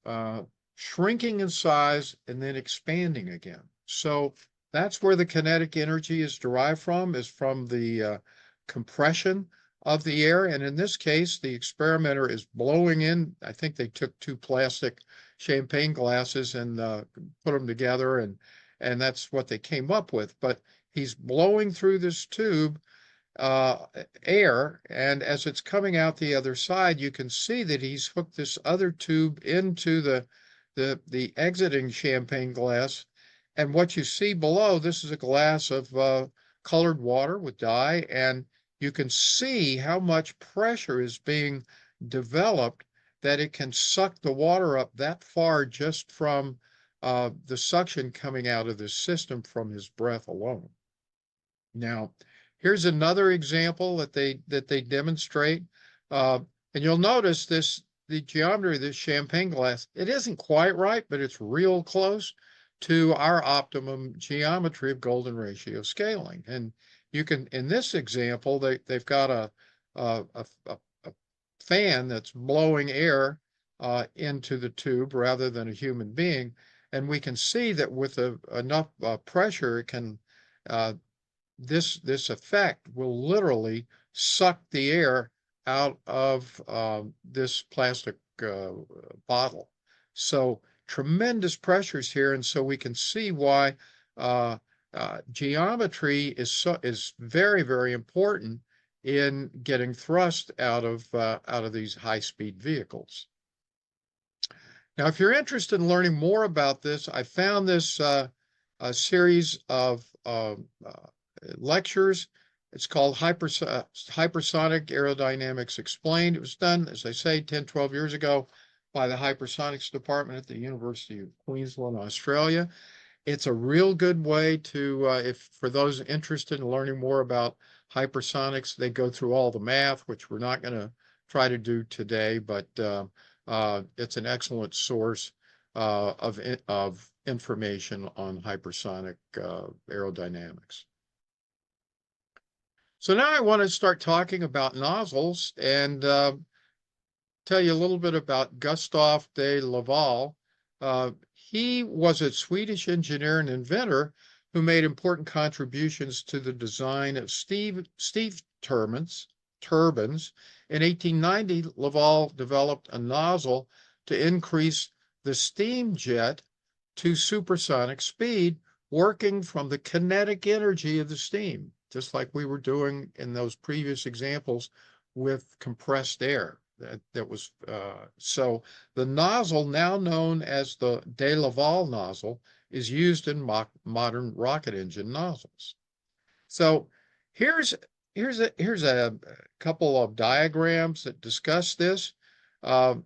shrinking in size and then expanding again. So that's where the kinetic energy is derived from, is from the compression of the air. And in this case, the experimenter is blowing in. I think they took two plastic champagne glasses and put them together, and that's what they came up with. But he's blowing through this tube air, and as it's coming out the other side, you can see that he's hooked this other tube into the exiting champagne glass. And what you see below, this is a glass of colored water with dye, and you can see how much pressure is being developed that it can suck the water up that far just from the suction coming out of the system from his breath alone. Now, here's another example that they demonstrate, and you'll notice the geometry of this champagne glass. It isn't quite right, but it's real close. to our optimum geometry of golden ratio scaling. And you can, in this example, they've got a fan that's blowing air into the tube rather than a human being. And we can see that with enough pressure, it can this effect will literally suck the air out of this plastic bottle. So tremendous pressures here, and so we can see why uh, geometry is very, very important in getting thrust out of these high-speed vehicles. Now, if you're interested in learning more about this, I found this a series of lectures. It's called Hypersonic Aerodynamics Explained. It was done, as I say, 10, 12 years ago by the Hypersonics Department at the University of Queensland, Australia. It's a real good way to, if for those interested in learning more about hypersonics, they go through all the math, which we're not going to try to do today, but it's an excellent source of information on hypersonic aerodynamics. So now I want to start talking about nozzles and tell you a little bit about Gustav de Laval. He was a Swedish engineer and inventor who made important contributions to the design of steam turbines. In 1890, Laval developed a nozzle to increase the steam jet to supersonic speed, working from the kinetic energy of the steam, just like we were doing in those previous examples with compressed air. That was so the nozzle, now known as the de Laval nozzle, is used in modern rocket engine nozzles. So here's a couple of diagrams that discuss this. The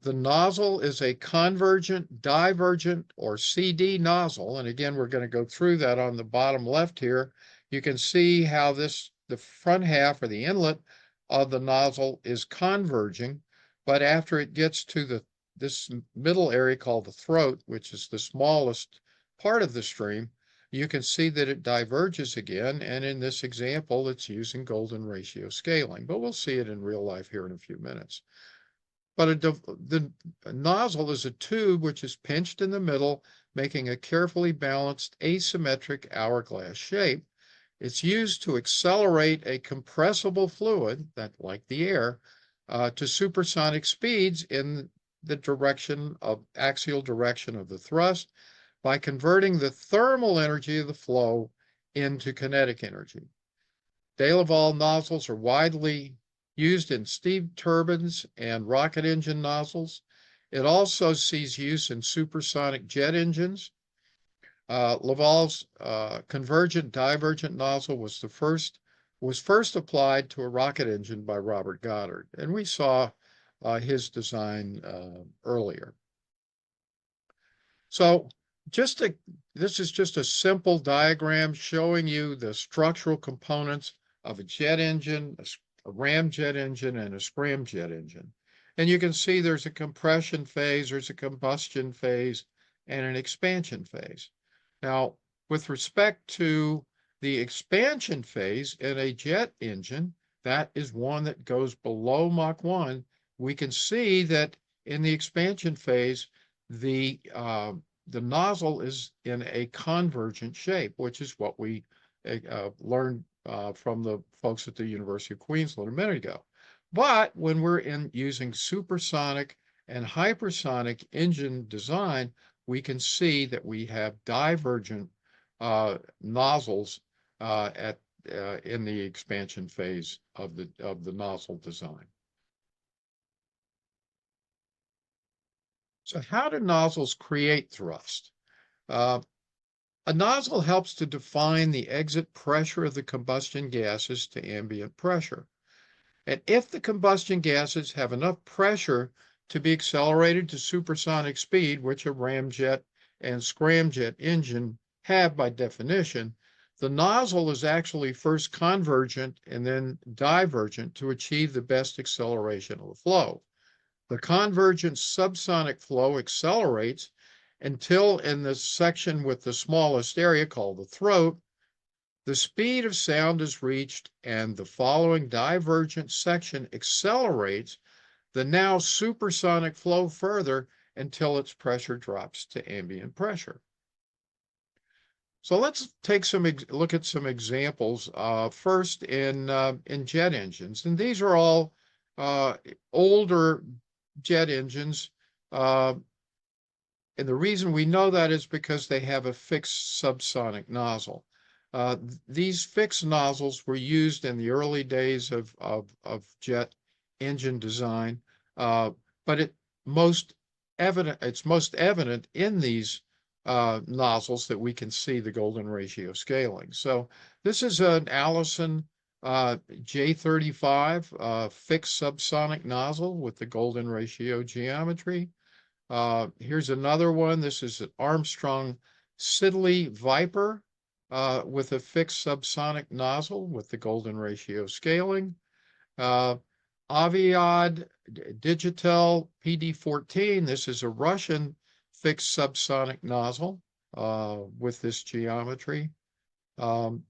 nozzle is a convergent, divergent, or CD nozzle. And again, we're going to go through that on the bottom left here. You can see how the front half or the inlet of the nozzle is converging, but after it gets to this middle area called the throat, which is the smallest part of the stream, you can see that it diverges again. And in this example, it's using golden ratio scaling, but we'll see it in real life here in a few minutes. But the nozzle is a tube which is pinched in the middle, making a carefully balanced asymmetric hourglass shape. It's used to accelerate a compressible fluid, that like the air, to supersonic speeds in the axial direction of the thrust by converting the thermal energy of the flow into kinetic energy. De Laval nozzles are widely used in steam turbines and rocket engine nozzles. It also sees use in supersonic jet engines. Laval's convergent divergent nozzle was first applied to a rocket engine by Robert Goddard, and we saw his design earlier. So this is just a simple diagram showing you the structural components of a jet engine, a ramjet engine, and a scramjet engine. And you can see there's a compression phase, there's a combustion phase, and an expansion phase. Now, with respect to the expansion phase in a jet engine, that is one that goes below Mach 1. We can see that in the expansion phase, the nozzle is in a convergent shape, which is what we learned from the folks at the University of Queensland a minute ago. But when we're using supersonic and hypersonic engine design, we can see that we have divergent nozzles in the expansion phase of the nozzle design. So how do nozzles create thrust? A nozzle helps to define the exit pressure of the combustion gases to ambient pressure. And if the combustion gases have enough pressure to be accelerated to supersonic speed, which a ramjet and scramjet engine have by definition, the nozzle is actually first convergent and then divergent to achieve the best acceleration of the flow. The convergent subsonic flow accelerates, until in the section with the smallest area called the throat, the speed of sound is reached and the following divergent section accelerates the now supersonic flow further until its pressure drops to ambient pressure. So let's take look at some examples. First in jet engines, and these are all older jet engines. And the reason we know that is because they have a fixed subsonic nozzle. These fixed nozzles were used in the early days of jet engine design, but it's most evident in these nozzles that we can see the golden ratio scaling. So this is an Allison J35 fixed subsonic nozzle with the golden ratio geometry. Here's another one. This is an Armstrong Siddeley Viper with a fixed subsonic nozzle with the golden ratio scaling. Aviad Digital PD14. This is a Russian fixed subsonic nozzle with this geometry. And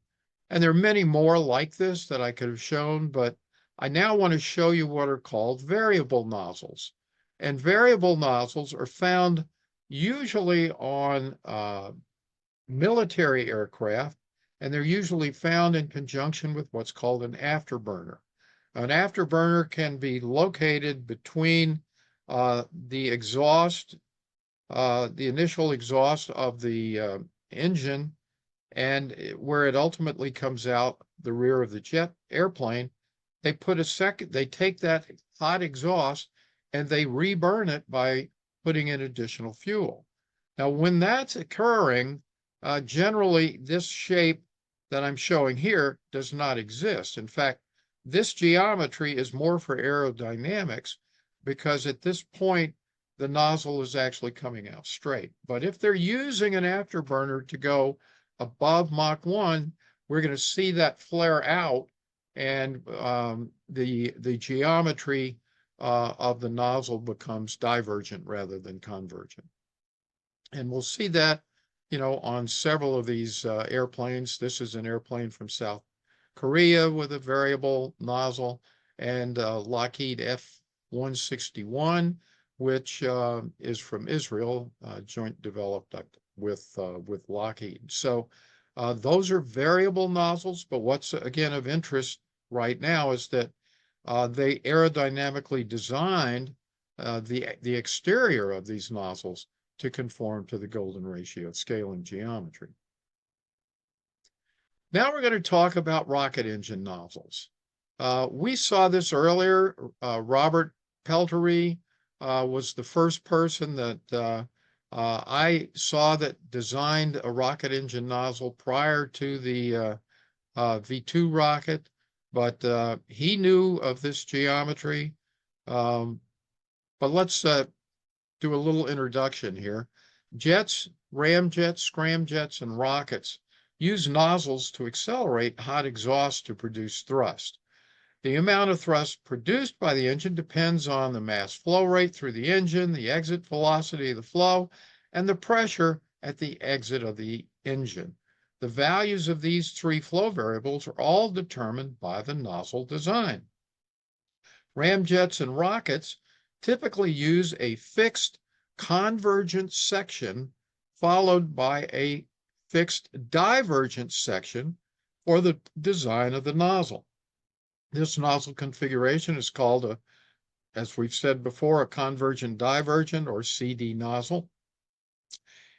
there are many more like this that I could have shown, but I now want to show you what are called variable nozzles. And variable nozzles are found usually on military aircraft, and they're usually found in conjunction with what's called an afterburner. An afterburner can be located between the exhaust, the initial exhaust of the engine, and where it ultimately comes out the rear of the jet airplane. They take that hot exhaust and they reburn it by putting in additional fuel. Now, when that's occurring, generally this shape that I'm showing here does not exist. In fact, this geometry is more for aerodynamics because at this point, the nozzle is actually coming out straight. But if they're using an afterburner to go above Mach 1, we're going to see that flare out, and the geometry of the nozzle becomes divergent rather than convergent. And we'll see that, on several of these airplanes. This is an airplane from South Korea with a variable nozzle, and Lockheed F-161, which is from Israel, joint developed with Lockheed. So those are variable nozzles, but what's again of interest right now is that they aerodynamically designed the exterior of these nozzles to conform to the golden ratio scaling geometry. Now we're going to talk about rocket engine nozzles. We saw this earlier. Robert Peltery was the first person that I saw that designed a rocket engine nozzle prior to the V2 rocket, but he knew of this geometry. But let's do a little introduction here. Jets, ramjets, scramjets, and rockets use nozzles to accelerate hot exhaust to produce thrust. The amount of thrust produced by the engine depends on the mass flow rate through the engine, the exit velocity of the flow, and the pressure at the exit of the engine. The values of these three flow variables are all determined by the nozzle design. Ramjets and rockets typically use a fixed convergent section followed by a fixed divergent section for the design of the nozzle. This nozzle configuration is called, as we've said before, a convergent divergent or CD nozzle.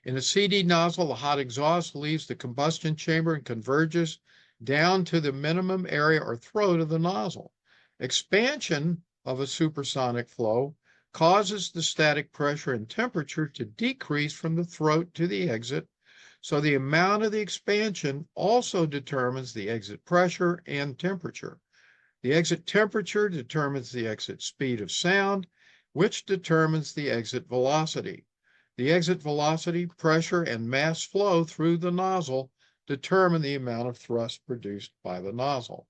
In a CD nozzle, the hot exhaust leaves the combustion chamber and converges down to the minimum area or throat of the nozzle. Expansion of a supersonic flow causes the static pressure and temperature to decrease from the throat to the exit, so the amount of the expansion also determines the exit pressure and temperature. The exit temperature determines the exit speed of sound, which determines the exit velocity. The exit velocity, pressure, and mass flow through the nozzle determine the amount of thrust produced by the nozzle.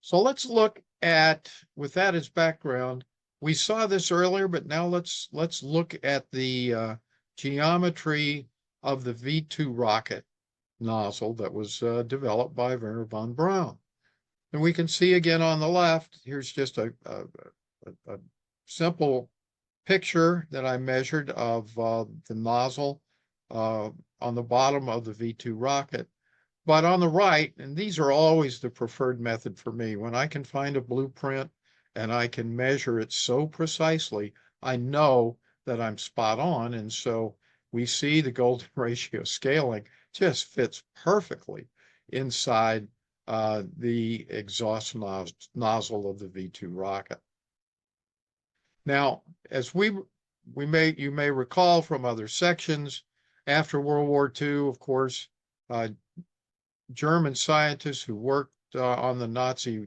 So let's look at, with that as background, We saw this earlier, but now let's look at the geometry of the V2 rocket nozzle that was developed by Werner von Braun. And we can see again on the left, here's just a simple picture that I measured of the nozzle on the bottom of the V2 rocket. But on the right, and these are always the preferred method for me, when I can find a blueprint and I can measure it so precisely, I know that I'm spot on. And so we see the golden ratio scaling just fits perfectly inside the exhaust nozzle of the V2 rocket. Now, as you may recall from other sections, after World War II, of course, German scientists who worked on the Nazi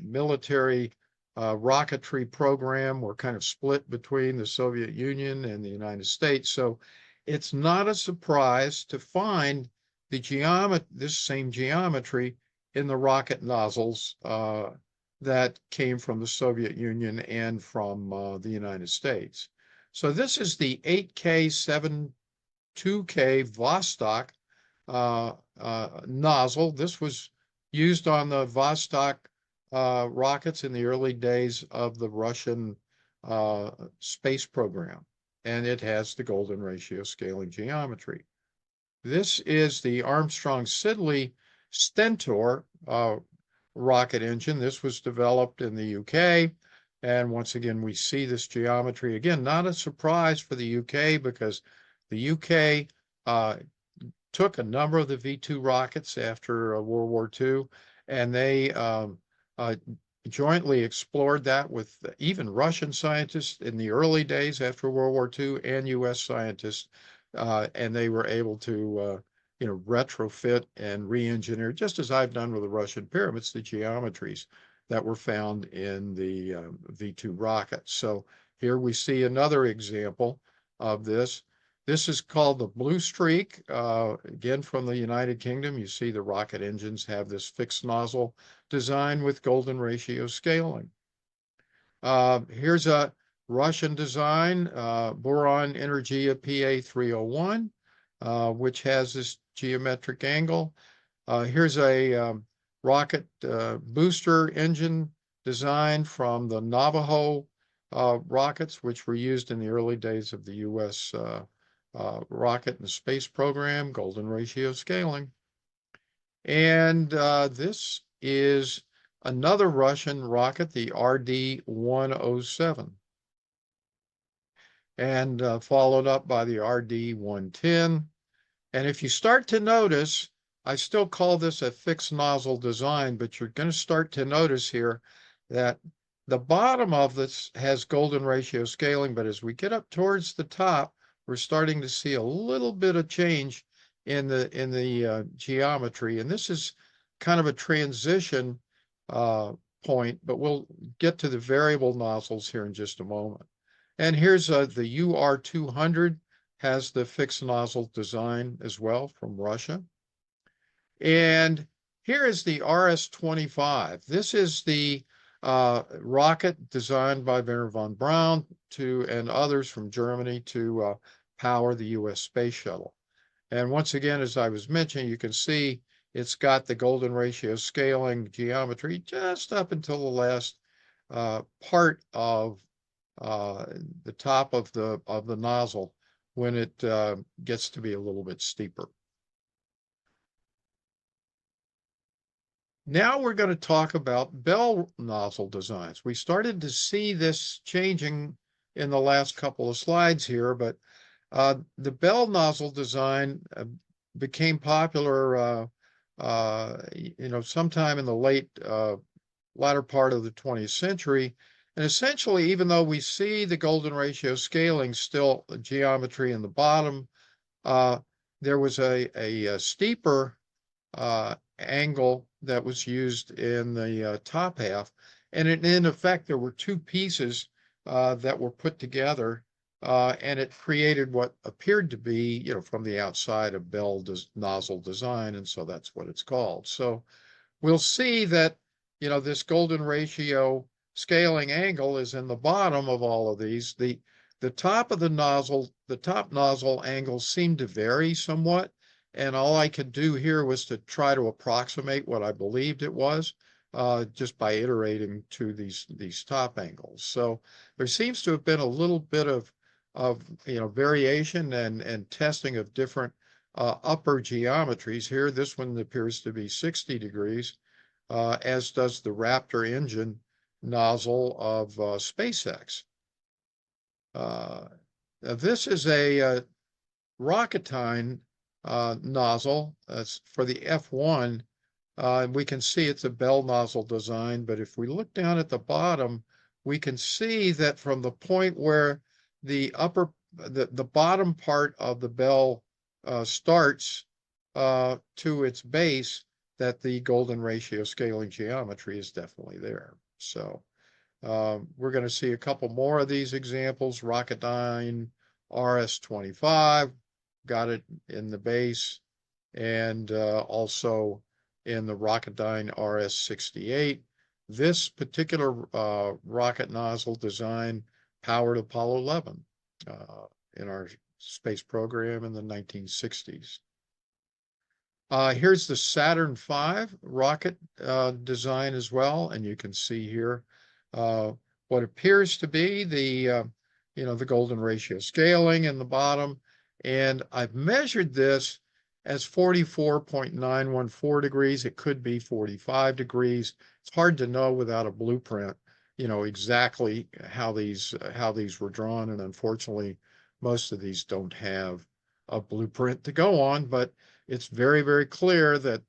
military rocketry program were kind of split between the Soviet Union and the United States. So it's not a surprise to find this same geometry in the rocket nozzles that came from the Soviet Union and from the United States. So this is the 8K 72K Vostok nozzle. This was used on the Vostok rockets in the early days of the Russian space program, and it has the golden ratio scaling geometry. This is the Armstrong-Siddeley Stentor rocket engine. This was developed in the UK. And once again, we see this geometry. Again, not a surprise for the UK because the UK took a number of the V2 rockets after World War II, and they jointly explored that with even Russian scientists in the early days after World War II and US scientists, and they were able to retrofit and re-engineer, just as I've done with the Russian pyramids, the geometries that were found in the V2 rockets. So here we see another example of this. This is called the Blue Streak, again from the United Kingdom. You see the rocket engines have this fixed nozzle design with golden ratio scaling. Here's a Russian design, Boron Energia PA301, which has this geometric angle. Here's a rocket booster engine design from the Navajo rockets, which were used in the early days of the U.S. Rocket and space program, golden ratio scaling. And this is another Russian rocket, the RD-107, and followed up by the RD-110. And if you start to notice, I still call this a fixed nozzle design, but you're going to start to notice here that the bottom of this has golden ratio scaling, but as we get up towards the top, we're starting to see a little bit of change in the geometry. And this is kind of a transition point, but we'll get to the variable nozzles here in just a moment. And here's the UR200 has the fixed nozzle design as well from Russia. And here is the RS-25. This is the rocket designed by Werner von Braun and others from Germany to power the U.S. space shuttle. And once again, as I was mentioning, you can see it's got the golden ratio scaling geometry just up until the last part of the top of the nozzle when it gets to be a little bit steeper. Now we're going to talk about bell nozzle designs. We started to see this changing in the last couple of slides here, but the bell nozzle design became popular, sometime in the latter part of the 20th century. And essentially, even though we see the golden ratio scaling still geometry in the bottom, there was a steeper angle that was used in the top half. And in effect, there were two pieces that were put together, and it created what appeared to be, from the outside, a bell nozzle design. And so that's what it's called. So we'll see that, this golden ratio scaling angle is in the bottom of all of these. The top of the nozzle, the top nozzle angles seem to vary somewhat. And all I could do here was to try to approximate what I believed it was, just by iterating to these top angles. So there seems to have been a little bit of variation and testing of different upper geometries here. This one appears to be 60 degrees, as does the Raptor engine nozzle of SpaceX. This is a Rocketdyne nozzle for the F1. We can see it's a bell nozzle design, but if we look down at the bottom, we can see that from the point where the bottom part of the bell starts to its base, that the golden ratio scaling geometry is definitely there. So we're going to see a couple more of these examples. Rocketdyne RS25, got it in the base, and also in the Rocketdyne RS68. This particular rocket nozzle design powered Apollo 11 in our space program in the 1960s. Here's the Saturn V rocket design as well, and you can see here what appears to be the golden ratio scaling in the bottom, and I've measured this as 44.914 degrees. It could be 45 degrees. It's hard to know without a blueprint, exactly how these were drawn, and unfortunately, most of these don't have a blueprint to go on, but it's very, very clear that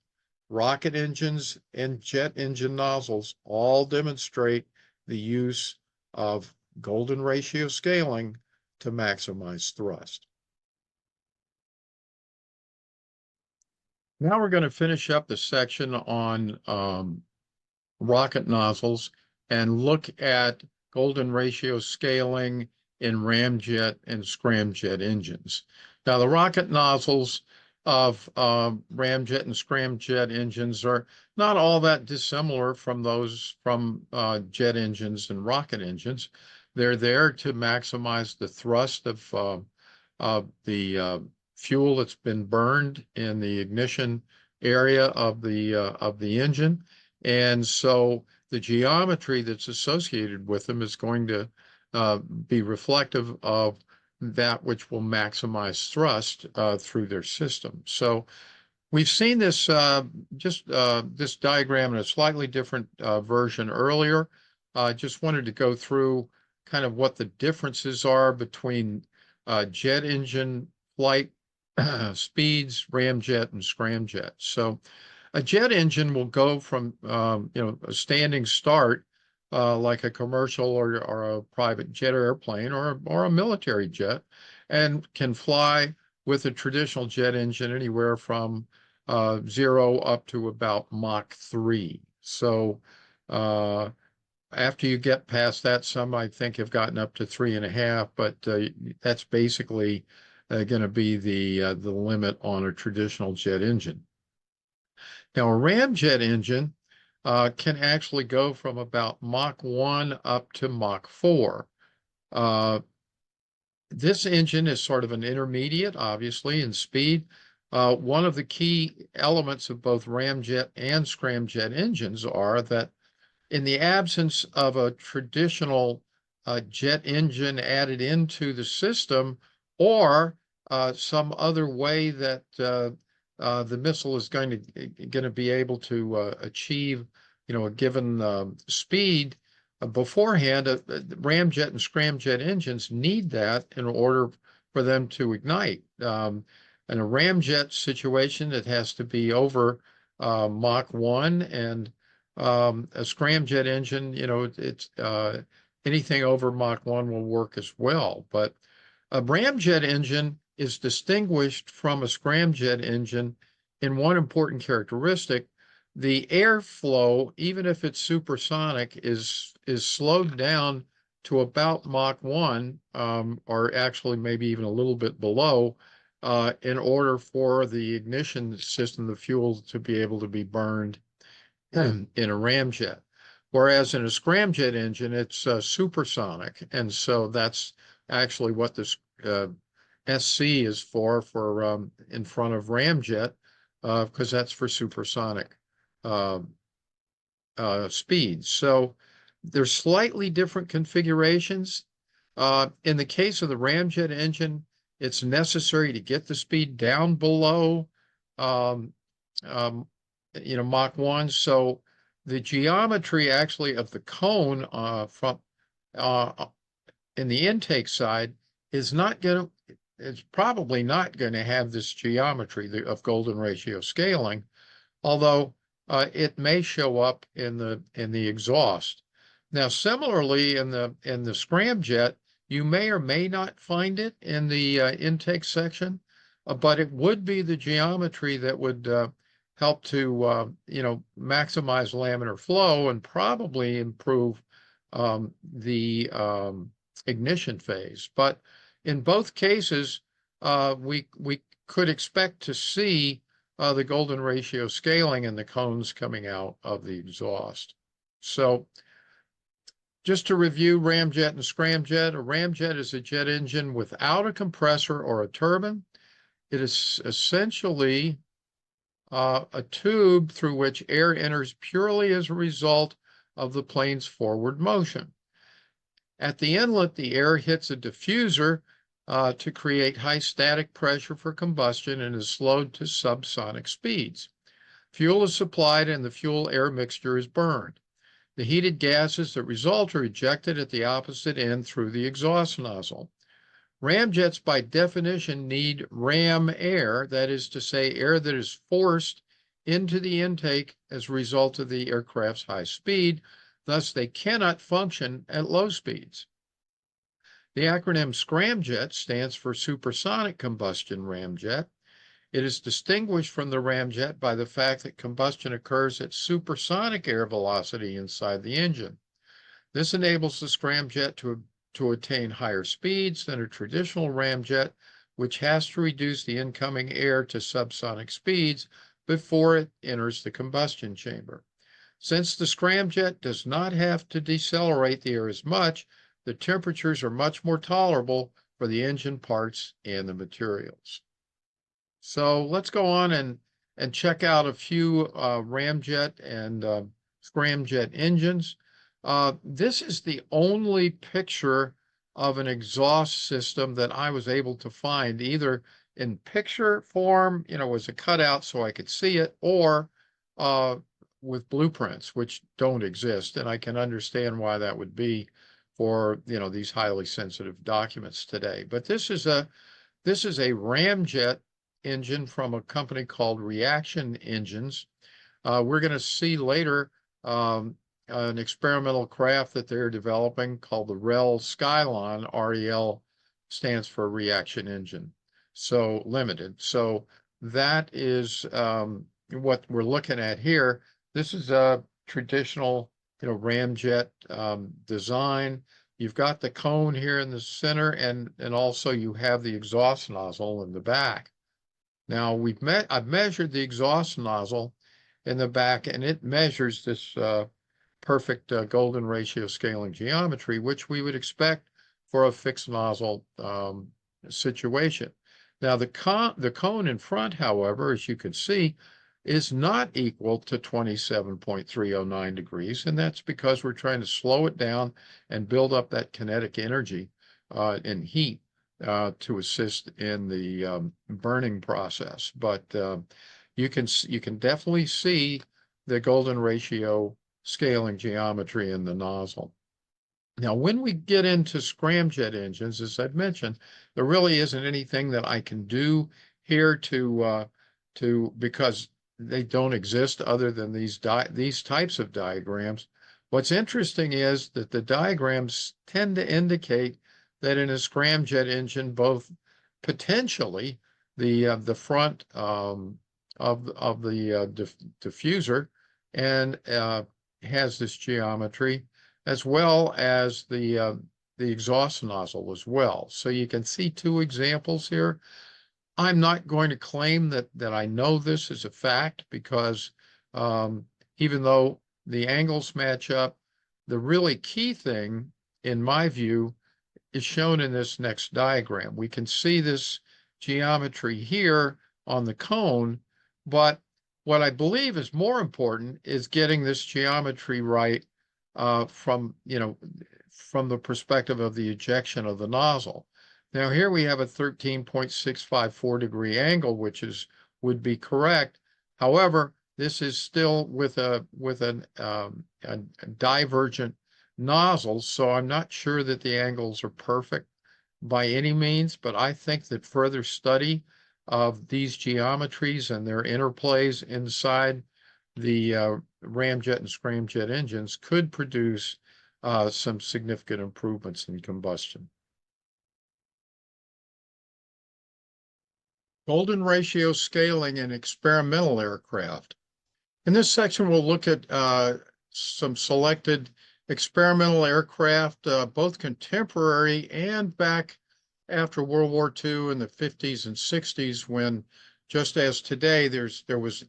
rocket engines and jet engine nozzles all demonstrate the use of golden ratio scaling to maximize thrust. Now we're going to finish up the section on rocket nozzles and look at golden ratio scaling in ramjet and scramjet engines. Now, the rocket nozzles of ramjet and scramjet engines are not all that dissimilar from those from jet engines and rocket engines. They're there to maximize the thrust of the fuel that's been burned in the ignition area of the engine, and so the geometry that's associated with them is going to be reflective of that which will maximize thrust through their system. So we've seen this this diagram in a slightly different version earlier. I just wanted to go through kind of what the differences are between jet engine flight speeds, ramjet, and scramjet. So a jet engine will go from a standing start, like a commercial or a private jet airplane or a military jet, and can fly with a traditional jet engine anywhere from 0 up to about Mach 3. So after you get past that, some I think have gotten up to 3.5, but that's basically going to be the limit on a traditional jet engine. Now, a ramjet engine can actually go from about Mach 1 up to Mach 4. This engine is sort of an intermediate, obviously, in speed. One of the key elements of both ramjet and scramjet engines are that in the absence of a traditional jet engine added into the system, or some other way that the missile is going to be able to achieve, a given speed beforehand, ramjet and scramjet engines need that in order for them to ignite. In a ramjet situation, it has to be over Mach 1, and a scramjet engine, it's anything over Mach 1 will work as well. But a ramjet engine is distinguished from a scramjet engine in one important characteristic. The airflow, even if it's supersonic, is slowed down to about Mach 1, or actually maybe even a little bit below, in order for the ignition system, the fuel, to be able to be burned in a ramjet. Whereas in a scramjet engine, it's supersonic. And so that's actually what this SC is for in front of ramjet, because that's for supersonic uh, speeds. So there's slightly different configurations. In the case of the ramjet engine, it's necessary to get the speed down below, um, um, Mach 1. So the geometry actually of the cone from uh, in the intake side is not going to, it's probably not going to have this geometry of golden ratio scaling, although it may show up in the exhaust. Now, similarly, in the scramjet, you may or may not find it in the intake section, but it would be the geometry that would help to maximize laminar flow and probably improve the ignition phase. But in both cases, we could expect to see the golden ratio scaling and the cones coming out of the exhaust. So just to review ramjet and scramjet, a ramjet is a jet engine without a compressor or a turbine. It is essentially a tube through which air enters purely as a result of the plane's forward motion. At the inlet, the air hits a diffuser to create high static pressure for combustion and is slowed to subsonic speeds. Fuel is supplied and the fuel-air mixture is burned. The heated gases that result are ejected at the opposite end through the exhaust nozzle. Ramjets, by definition, need ram air, that is to say, air that is forced into the intake as a result of the aircraft's high speed. Thus, they cannot function at low speeds. The acronym scramjet stands for supersonic combustion ramjet. It is distinguished from the ramjet by the fact that combustion occurs at supersonic air velocity inside the engine. This enables the scramjet to attain higher speeds than a traditional ramjet, which has to reduce the incoming air to subsonic speeds before it enters the combustion chamber. Since the scramjet does not have to decelerate the air as much, the temperatures are much more tolerable for the engine parts and the materials. So let's go on and check out a few ramjet and scramjet engines. This is the only picture of an exhaust system that I was able to find, either in picture form, was a cutout so I could see it, or with blueprints, which don't exist. And I can understand why that would be for, these highly sensitive documents today. But this is a ramjet engine from a company called Reaction Engines. We're going to see later an experimental craft that they're developing called the REL Skylon. REL stands for Reaction Engine, so limited. So that is what we're looking at here. This is a traditional, ramjet design. You've got the cone here in the center, and also you have the exhaust nozzle in the back. Now I've measured the exhaust nozzle in the back, and it measures this perfect golden ratio scaling geometry, which we would expect for a fixed nozzle situation. Now the cone in front, however, as you can see, is not equal to 27.309 degrees, and that's because we're trying to slow it down and build up that kinetic energy and heat to assist in the burning process. But you can definitely see the golden ratio scaling geometry in the nozzle. Now, when we get into scramjet engines, as I've mentioned, there really isn't anything that I can do here because they don't exist other than these types of diagrams. What's interesting is that the diagrams tend to indicate that in a scramjet engine, both potentially the front of the diffuser and has this geometry, as well as the exhaust nozzle as well. So you can see two examples here. I'm not going to claim that I know this is a fact, because even though the angles match up, the really key thing, in my view, is shown in this next diagram. We can see this geometry here on the cone, but what I believe is more important is getting this geometry right from the perspective of the ejection of the nozzle. Now here we have a 13.654 degree angle, which would be correct. However, this is still with a divergent nozzles, so I'm not sure that the angles are perfect by any means, but I think that further study of these geometries and their interplays inside the ramjet and scramjet engines could produce some significant improvements in combustion. Golden ratio scaling in experimental aircraft. In this section, we'll look at some selected experimental aircraft, both contemporary and back after World War II in the 50s and 60s, when, just as today, there was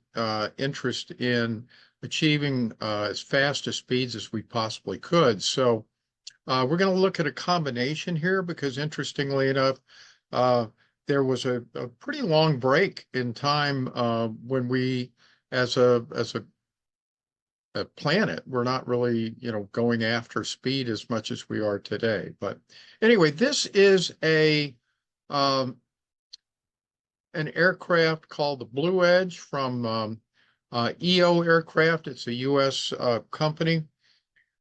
interest in achieving as fast as speeds as we possibly could. So we're going to look at a combination here because, interestingly enough, there was a pretty long break in time when we, as a planet, we're not really, going after speed as much as we are today. But anyway, this is an aircraft called the Blue Edge from EO Aircraft. It's a U.S. Company.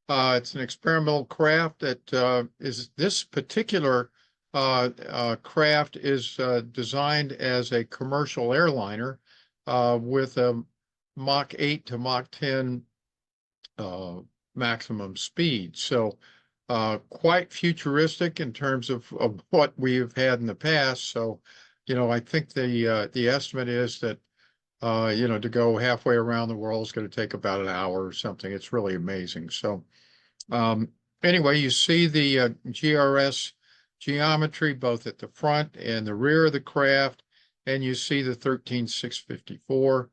It's an experimental craft that is this particular craft is designed as a commercial airliner with a Mach 8 to Mach 10 maximum speed. So quite futuristic in terms of what we've had in the past. So, I think the estimate is that to go halfway around the world is going to take about an hour or something. It's really amazing. So anyway, you see the GRS geometry both at the front and the rear of the craft, and you see the 13654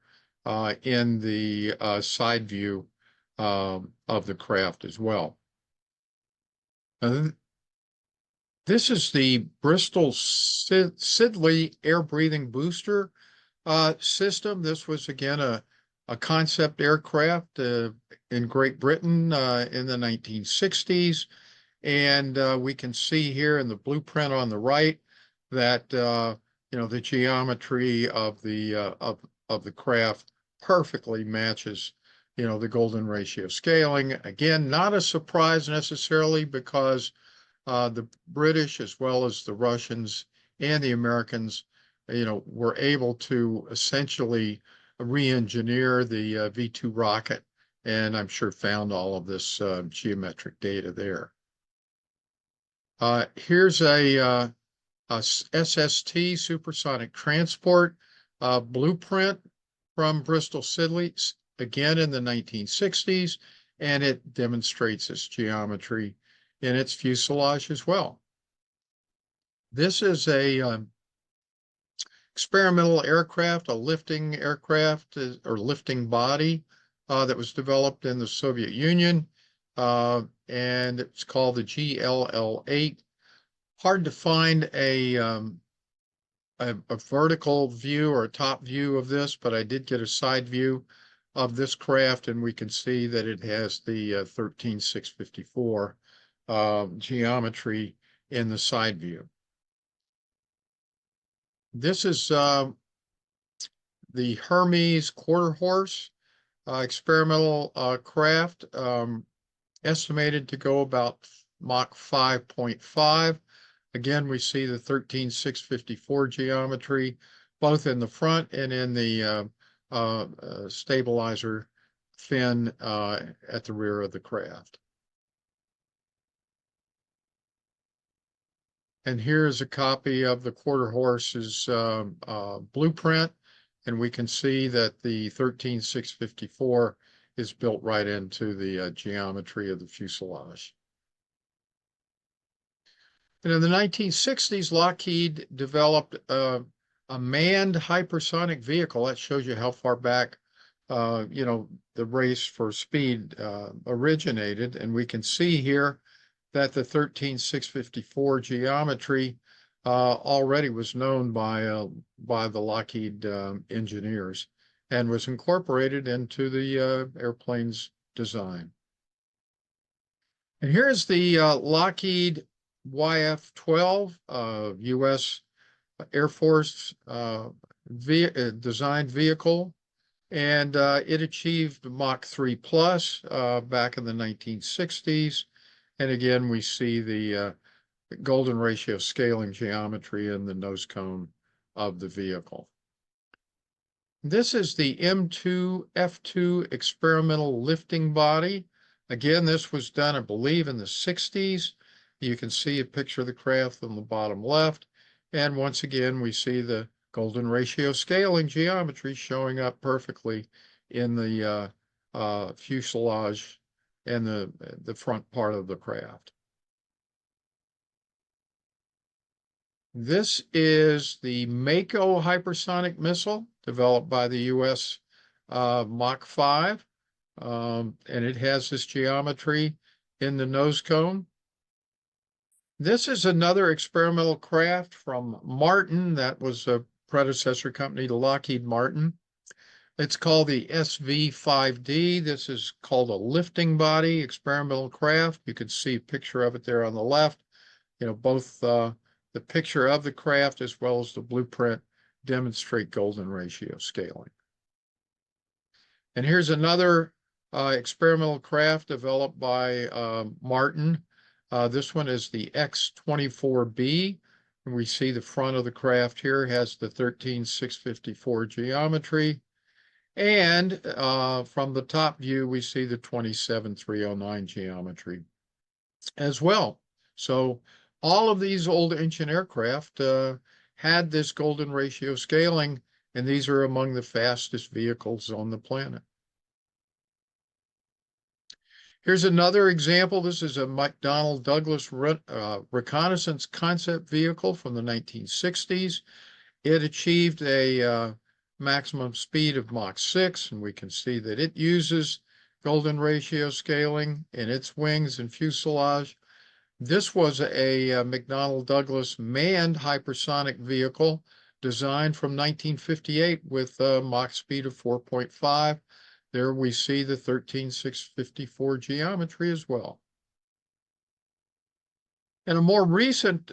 in the side view of the craft as well. This is the Bristol Siddeley air breathing booster system. This was again a concept aircraft in Great Britain in the 1960s, and we can see here in the blueprint on the right that the geometry of the craft perfectly matches the golden ratio scaling. Again, not a surprise necessarily because the British as well as the Russians and the Americans, were able to essentially re-engineer the V2 rocket, and I'm sure found all of this geometric data there. Here's a SST supersonic transport blueprint from Bristol Siddeley, again in the 1960s, and it demonstrates its geometry in its fuselage as well. This is a experimental aircraft, a lifting aircraft or lifting body that was developed in the Soviet Union, and it's called the GLL-8. Hard to find a vertical view or a top view of this, but I did get a side view of this craft, and we can see that it has the 13654 geometry in the side view. This is the Hermes quarter horse experimental craft, estimated to go about Mach 5.5. Again, we see the 13654 geometry, both in the front and in the stabilizer fin at the rear of the craft. And here's a copy of the quarter horse's blueprint, and we can see that the 13654 is built right into the geometry of the fuselage. And in the 1960s, Lockheed developed a manned hypersonic vehicle. That shows you how far back the race for speed originated. And we can see here that the 13654 geometry already was known by the Lockheed engineers and was incorporated into the airplane's design. And here's the Lockheed YF-12 U.S. Air Force designed vehicle, and it achieved Mach 3 plus back in the 1960s. And again, we see the golden ratio scaling geometry in the nose cone of the vehicle. This is the M2F2 experimental lifting body. Again, this was done, I believe, in the 60s. You can see a picture of the craft on the bottom left. And once again, we see the golden ratio scaling geometry showing up perfectly in the fuselage and the front part of the craft. This is the Mako hypersonic missile developed by the U.S. Mach 5, and it has this geometry in the nose cone. This is another experimental craft from Martin. That was a predecessor company to Lockheed Martin. It's called the SV5D. This is called a lifting body experimental craft. You can see a picture of it there on the left. Both the picture of the craft as well as the blueprint demonstrate golden ratio scaling. And here's another experimental craft developed by Martin. This one is the X-24B. And we see the front of the craft here has the 13654 geometry. And from the top view, we see the 27309 geometry as well. So all of these old ancient aircraft had this golden ratio scaling, and these are among the fastest vehicles on the planet. Here's another example. This is a McDonnell Douglas reconnaissance concept vehicle from the 1960s. It achieved a maximum speed of Mach 6, and we can see that it uses golden ratio scaling in its wings and fuselage. This was a McDonnell Douglas manned hypersonic vehicle designed from 1958 with a Mach speed of 4.5. There we see the 13654 geometry as well. And a more recent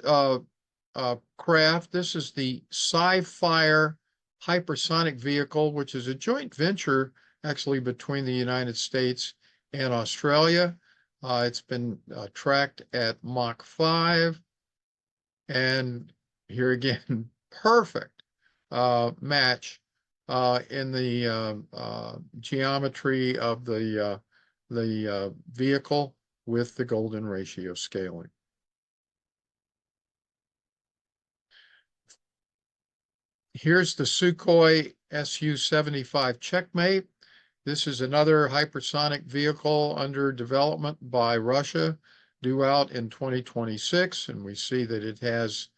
craft, this is the Sci-Fire hypersonic vehicle, which is a joint venture actually between the United States and Australia. It's been tracked at Mach 5. And here again, perfect match in the geometry of the vehicle with the golden ratio scaling. Here's the Sukhoi Su-75 Checkmate. This is another hypersonic vehicle under development by Russia, due out in 2026, and we see that it has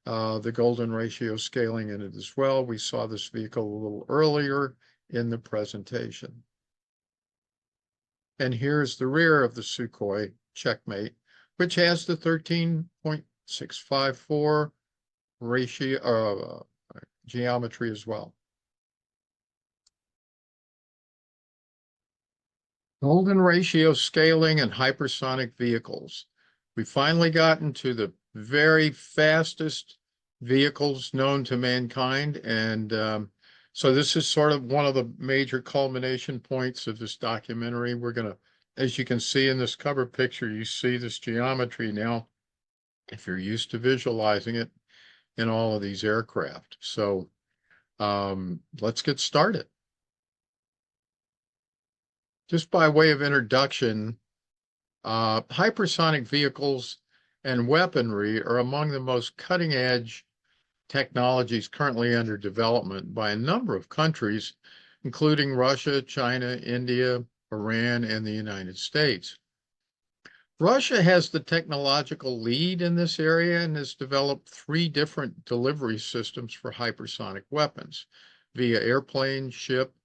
the golden ratio scaling in it as well. We saw this vehicle a little earlier in the presentation. And here's the rear of the Sukhoi Checkmate, which has the 13.654 ratio geometry as well. Golden ratio scaling and hypersonic vehicles. We finally gotten to the very fastest vehicles known to mankind. And so this is sort of one of the major culmination points of this documentary. We're going to, as you can see in this cover picture, you see this geometry now, if you're used to visualizing it, in all of these aircraft. So let's get started. Just by way of introduction, hypersonic vehicles and weaponry are among the most cutting-edge technologies currently under development by a number of countries, including Russia, China, India, Iran, and the United States. Russia has the technological lead in this area and has developed 3 different delivery systems for hypersonic weapons via airplane, ship,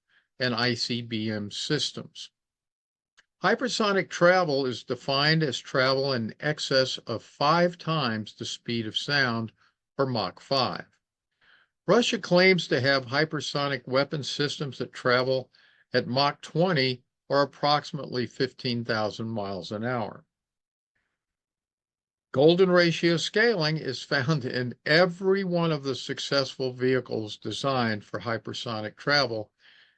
and ICBM systems. Hypersonic travel is defined as travel in excess of 5 times the speed of sound, or Mach 5. Russia claims to have hypersonic weapon systems that travel at Mach 20, or approximately 15,000 miles an hour. Golden ratio scaling is found in every one of the successful vehicles designed for hypersonic travel,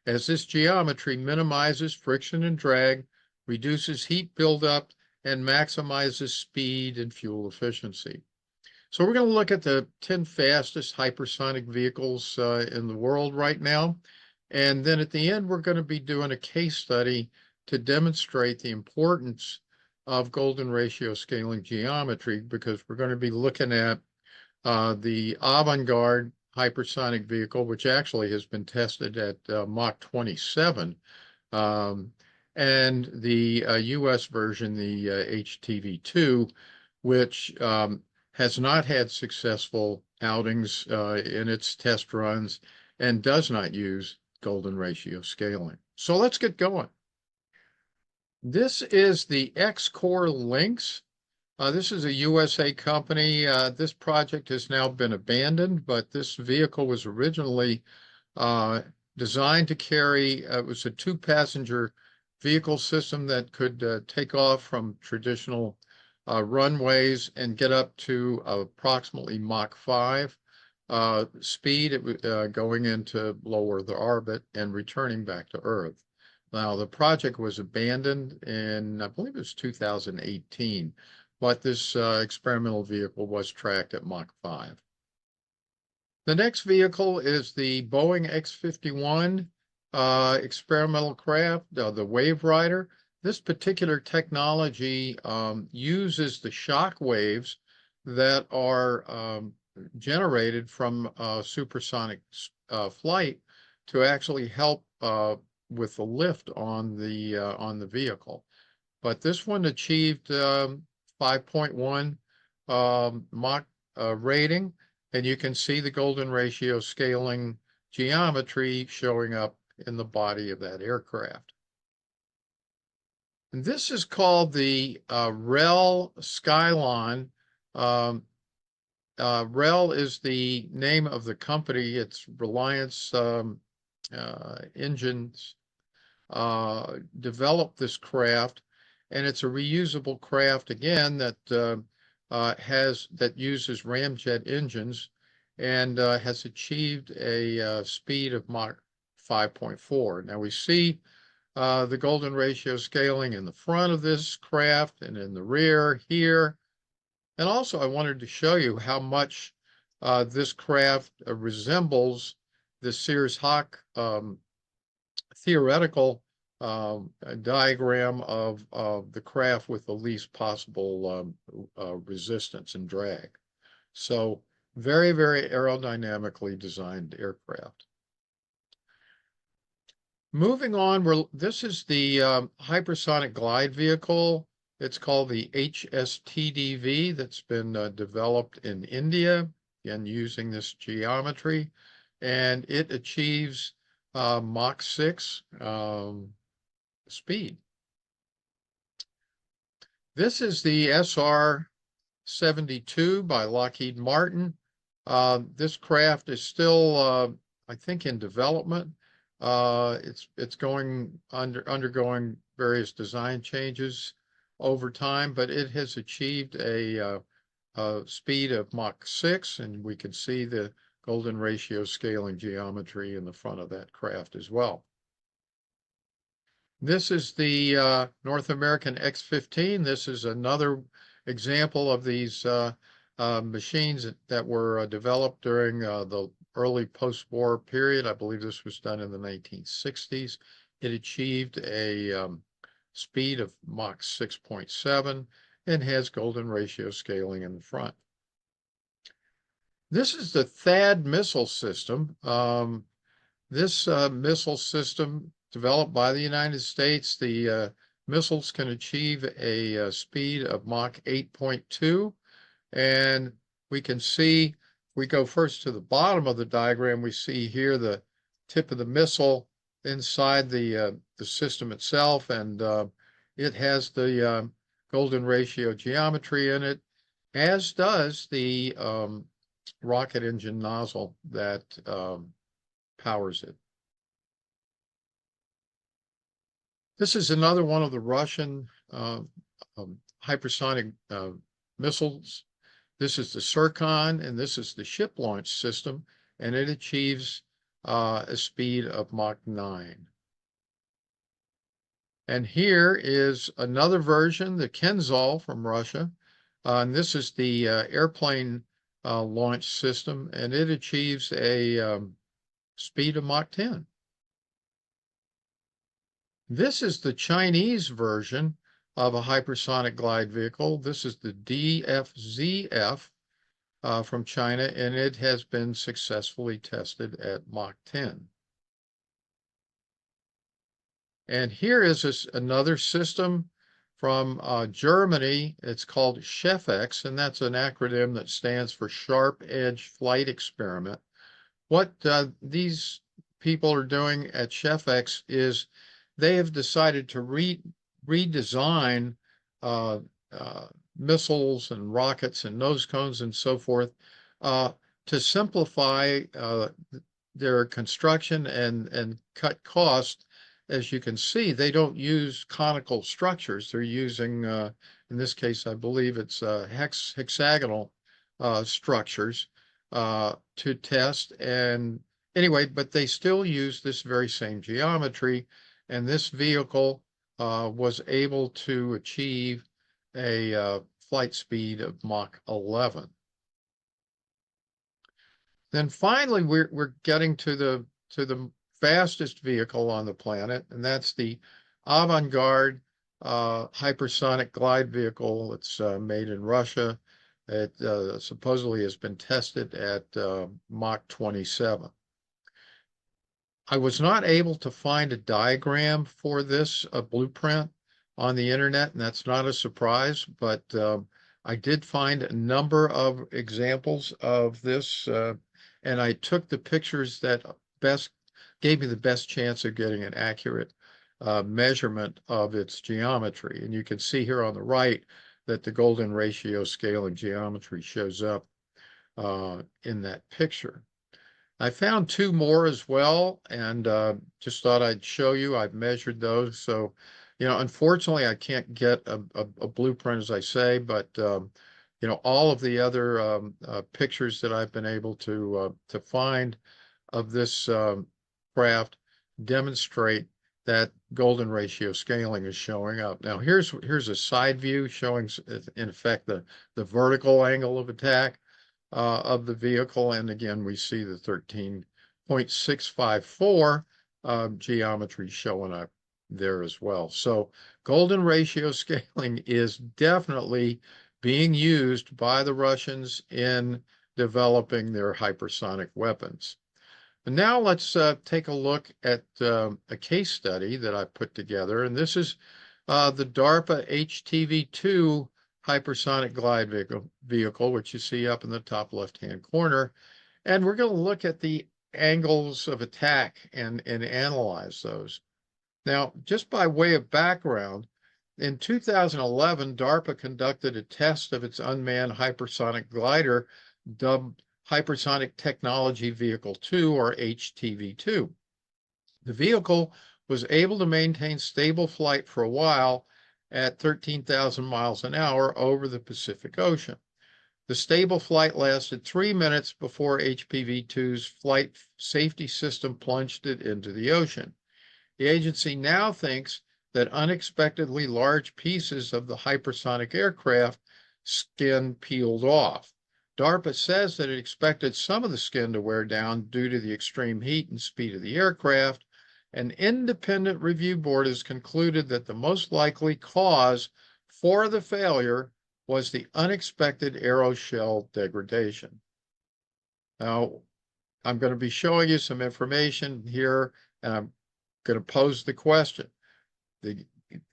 as this geometry minimizes friction and drag, reduces heat buildup, and maximizes speed and fuel efficiency. So we're going to look at the 10 fastest hypersonic vehicles in the world right now. And then at the end, we're going to be doing a case study to demonstrate the importance of golden ratio scaling geometry, because we're going to be looking at the Avangard hypersonic vehicle, which actually has been tested at Mach 27, um, and the US version, the HTV2, which has not had successful outings in its test runs and does not use golden ratio scaling. So let's get going. This is the X-Core Lynx. This is a USA company. This project has now been abandoned, but this vehicle was originally designed to carry, it was a 2-passenger vehicle system that could take off from traditional runways and get up to approximately Mach 5 speed, going into low Earth orbit and returning back to Earth. Now, the project was abandoned in, I believe it was 2018, but this experimental vehicle was tracked at Mach 5. The next vehicle is the Boeing X-51 experimental craft, the Wave Rider. This particular technology uses the shock waves that are generated from supersonic flight to actually help with the lift on the vehicle. But this one achieved 5.1 Mach rating, and you can see the golden ratio scaling geometry showing up in the body of that aircraft. And this is called the REL Skylon. REL is the name of the company. It's Reliance Engines developed this craft, and it's a reusable craft again that uses ramjet engines and has achieved a speed of Mach 5.4. Now we see the golden ratio scaling in the front of this craft and in the rear here. And also I wanted to show you how much this craft resembles the Sears-Hawk theoretical diagram of the craft with the least possible resistance and drag. So very, very aerodynamically designed aircraft. Moving on, this is the hypersonic glide vehicle. It's called the HSTDV, that's been developed in India, again using this geometry, and it achieves Mach 6 speed. This is the SR-72 by Lockheed Martin. This craft is still, I think, in development. It's undergoing various design changes over time, but it has achieved a speed of Mach 6, and we can see the golden ratio scaling geometry in the front of that craft as well. This is the North American X-15. This is another example of these machines that were developed during the early post-war period. I believe this was done in the 1960s. It achieved a speed of Mach 6.7 and has golden ratio scaling in the front. This is the THAAD missile system. This missile system developed by the United States, the missiles can achieve a speed of Mach 8.2, and we can see, we go first to the bottom of the diagram, we see here the tip of the missile inside the system itself, and it has the golden ratio geometry in it, as does the rocket engine nozzle that powers it. This is another one of the Russian hypersonic missiles. This is the Zircon, and this is the ship launch system, and it achieves a speed of Mach 9. And here is another version, the Kenzal from Russia. And this is the airplane launch system, and it achieves a speed of Mach 10. This is the Chinese version of a hypersonic glide vehicle. This is the DFZF from China, and it has been successfully tested at Mach 10. And here is another system from Germany. It's called SHEFX, and that's an acronym that stands for Sharp Edge Flight Experiment. What these people are doing at SHEFX is they have decided to redesign missiles and rockets and nose cones and so forth to simplify their construction and cut costs. As you can see, they don't use conical structures. They're using, in this case, I believe it's hexagonal structures to test. And anyway, but they still use this very same geometry. And this vehicle was able to achieve a flight speed of Mach 11. Then finally, we're getting to the fastest vehicle on the planet, and that's the Avant-Garde hypersonic glide vehicle. It's made in Russia. It supposedly has been tested at Mach 27. I was not able to find a diagram for this, a blueprint on the internet, and that's not a surprise, but I did find a number of examples of this, and I took the pictures that gave me the best chance of getting an accurate measurement of its geometry. And you can see here on the right that the golden ratio scaling geometry shows up in that picture. I found two more as well, and just thought I'd show you. I've measured those. So, unfortunately, I can't get a blueprint, as I say, but, all of the other pictures that I've been able to find of this craft demonstrate that golden ratio scaling is showing up. Now, here's a side view showing, in effect, the vertical angle of attack of the vehicle. And again, we see the 13.654 geometry showing up there as well. So golden ratio scaling is definitely being used by the Russians in developing their hypersonic weapons. And now let's take a look at a case study that I put together. And this is the DARPA HTV-2 hypersonic glide vehicle, which you see up in the top left-hand corner. And we're going to look at the angles of attack and analyze those. Now, just by way of background, in 2011, DARPA conducted a test of its unmanned hypersonic glider dubbed Hypersonic Technology Vehicle 2, or HTV-2. The vehicle was able to maintain stable flight for a while at 13,000 miles an hour over the Pacific Ocean. The stable flight lasted 3 minutes before HTV-2's flight safety system plunged it into the ocean. The agency now thinks that unexpectedly large pieces of the hypersonic aircraft skin peeled off. DARPA says that it expected some of the skin to wear down due to the extreme heat and speed of the aircraft. An independent review board has concluded that the most likely cause for the failure was the unexpected aeroshell degradation. Now, I'm going to be showing you some information here, and I'm going to pose the question. The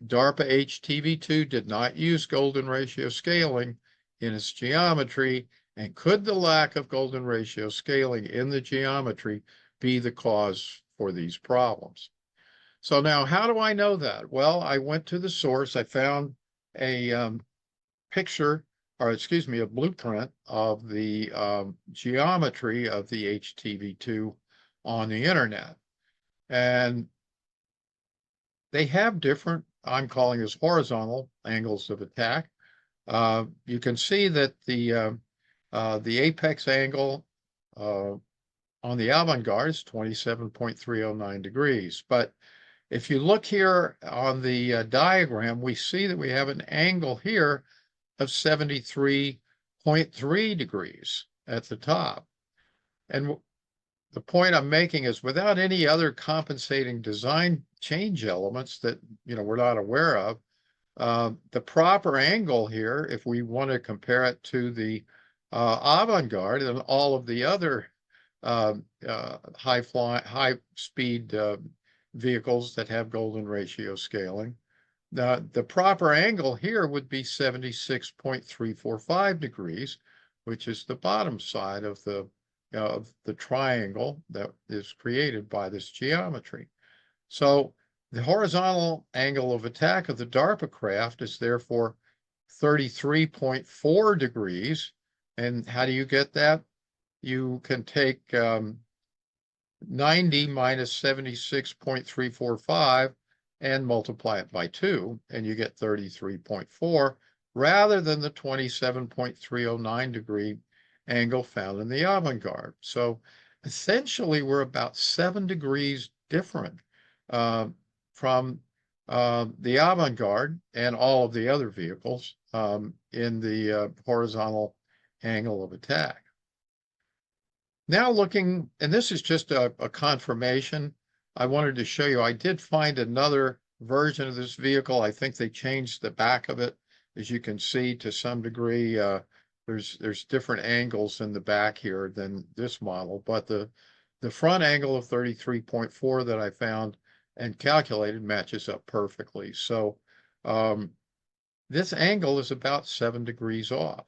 DARPA HTV-2 did not use golden ratio scaling in its geometry, and could the lack of golden ratio scaling in the geometry be the cause for these problems? So now, how do I know that? Well, I went to the source. I found a picture, or excuse me, a blueprint of the geometry of the HTV2 on the internet. And they have different, I'm calling this horizontal angles of attack. You can see that the apex angle on the avant-garde is 27.309 degrees. But if you look here on the diagram, we see that we have an angle here of 73.3 degrees at the top. And the point I'm making is without any other compensating design change elements that we're not aware of, the proper angle here, if we want to compare it to the avant-garde and all of the other high speed vehicles that have golden ratio scaling, the proper angle here would be 76.345 degrees, which is the bottom side of the triangle that is created by this geometry. So the horizontal angle of attack of the DARPA craft is therefore 33.4 degrees. And how do you get that? You can take 90 minus 76.345 and multiply it by 2, and you get 33.4 rather than the 27.309 degree angle found in the avant-garde. So essentially, we're about 7 degrees different from the avant-garde and all of the other vehicles in the horizontal angle of attack. Now looking, and this is just a confirmation. I wanted to show you, I did find another version of this vehicle. I think they changed the back of it, as you can see, to some degree. There's different angles in the back here than this model, but the front angle of 33.4 that I found and calculated matches up perfectly. So this angle is about 7 degrees off.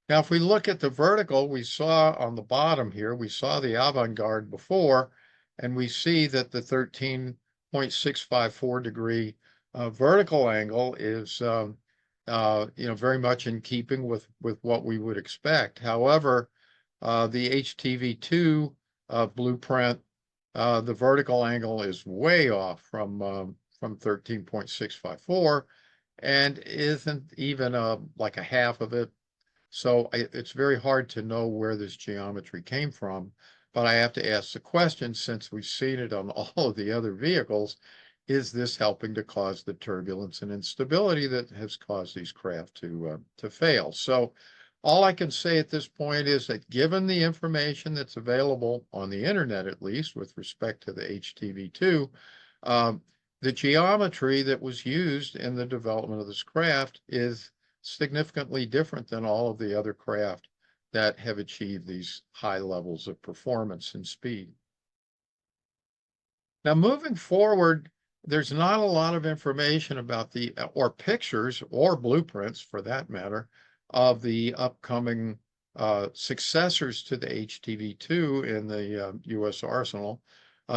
Now, if we look at the vertical, we saw on the bottom here, we saw the avant-garde before, and we see that the 13.654 degree vertical angle is very much in keeping with what we would expect. However, the HTV2 blueprint, the vertical angle is way off from 13.654 and isn't even like a half of it. So it's very hard to know where this geometry came from, but I have to ask the question, since we've seen it on all of the other vehicles, is this helping to cause the turbulence and instability that has caused these craft to fail? So all I can say at this point is that given the information that's available on the internet, at least with respect to the HTV2, the geometry that was used in the development of this craft is significantly different than all of the other craft that have achieved these high levels of performance and speed. Now, moving forward, there's not a lot of information about or pictures or blueprints for that matter, of the upcoming successors to the HTV2 in the U.S. arsenal,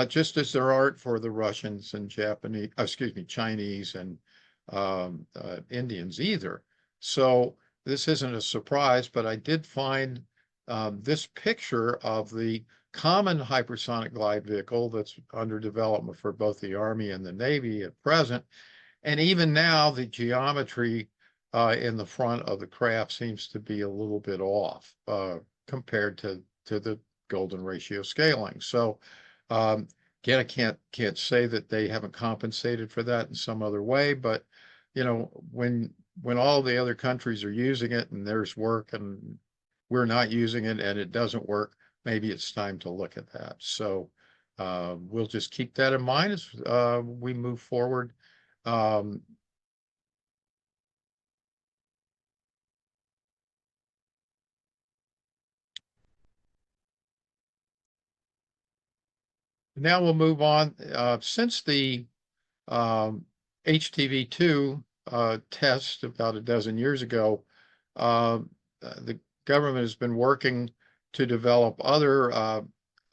just as there aren't for the Russians and Chinese and Indians either. So this isn't a surprise, but I did find this picture of the common hypersonic glide vehicle that's under development for both the Army and the Navy at present. And even now, the geometry in the front of the craft seems to be a little bit off compared to the golden ratio scaling. So again, I can't say that they haven't compensated for that in some other way, but when all the other countries are using it and there's work and we're not using it and it doesn't work, maybe it's time to look at that. So we'll just keep that in mind as we move forward. Now we'll move on. Since the HTV2 test about a dozen years ago, the government has been working to develop other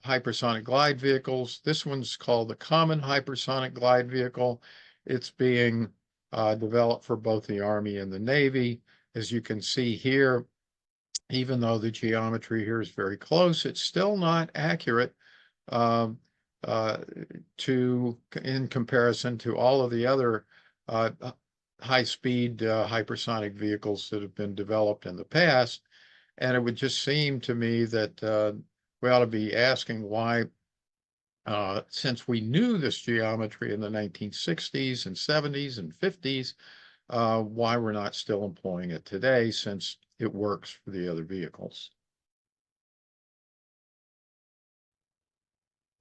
hypersonic glide vehicles. This one's called the Common Hypersonic Glide Vehicle. It's being developed for both the Army and the Navy. As you can see here, even though the geometry here is very close, it's still not accurate um, uh, in comparison to all of the other uh, high-speed hypersonic vehicles that have been developed in the past. And it would just seem to me that we ought to be asking why, since we knew this geometry in the 1960s and 70s and 50s, why we're not still employing it today, since it works for the other vehicles.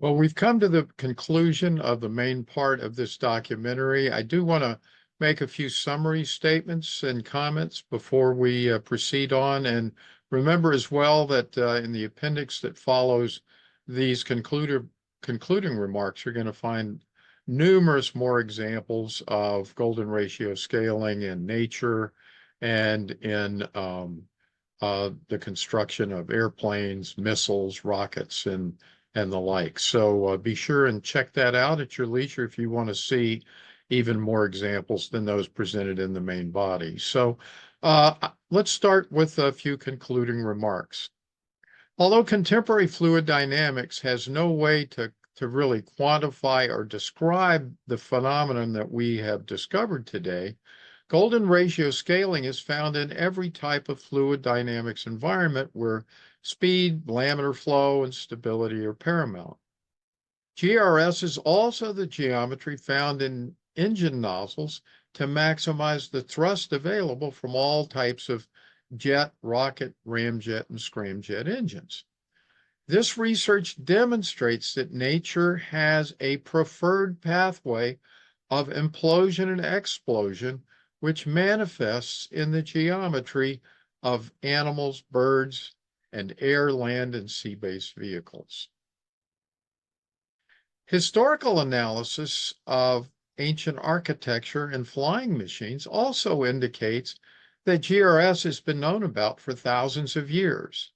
Well, we've come to the conclusion of the main part of this documentary. I do want to make a few summary statements and comments before we proceed on. And remember as well that in the appendix that follows these concluding remarks, you're going to find numerous more examples of golden ratio scaling in nature and in the construction of airplanes, missiles, rockets, and the like. So be sure and check that out at your leisure if you want to see even more examples than those presented in the main body. So let's start with a few concluding remarks. Although contemporary fluid dynamics has no way to really quantify or describe the phenomenon that we have discovered today, golden ratio scaling is found in every type of fluid dynamics environment where speed, laminar flow, and stability are paramount. GRS is also the geometry found in engine nozzles to maximize the thrust available from all types of jet, rocket, ramjet, and scramjet engines. This research demonstrates that nature has a preferred pathway of implosion and explosion, which manifests in the geometry of animals, birds, and air, land, and sea-based vehicles. Historical analysis of ancient architecture and flying machines also indicates that GRS has been known about for thousands of years.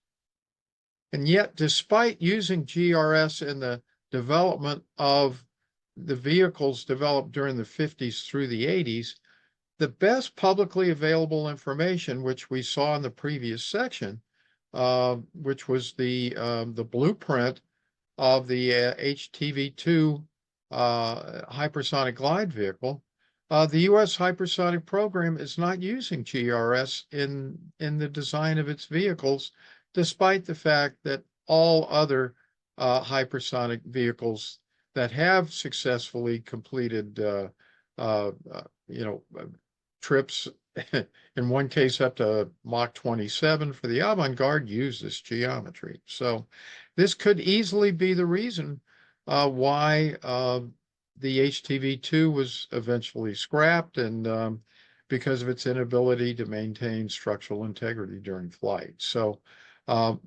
And yet, despite using GRS in the development of the vehicles developed during the 50s through the 80s, the best publicly available information, which we saw in the previous section, which was the blueprint of the HTV-2 hypersonic glide vehicle, the U.S. hypersonic program is not using GRS in the design of its vehicles, despite the fact that all other hypersonic vehicles that have successfully completed, trips, in one case up to Mach 27 for the avant-garde, use this geometry. So this could easily be the reason why the HTV-2 was eventually scrapped, and because of its inability to maintain structural integrity during flight. So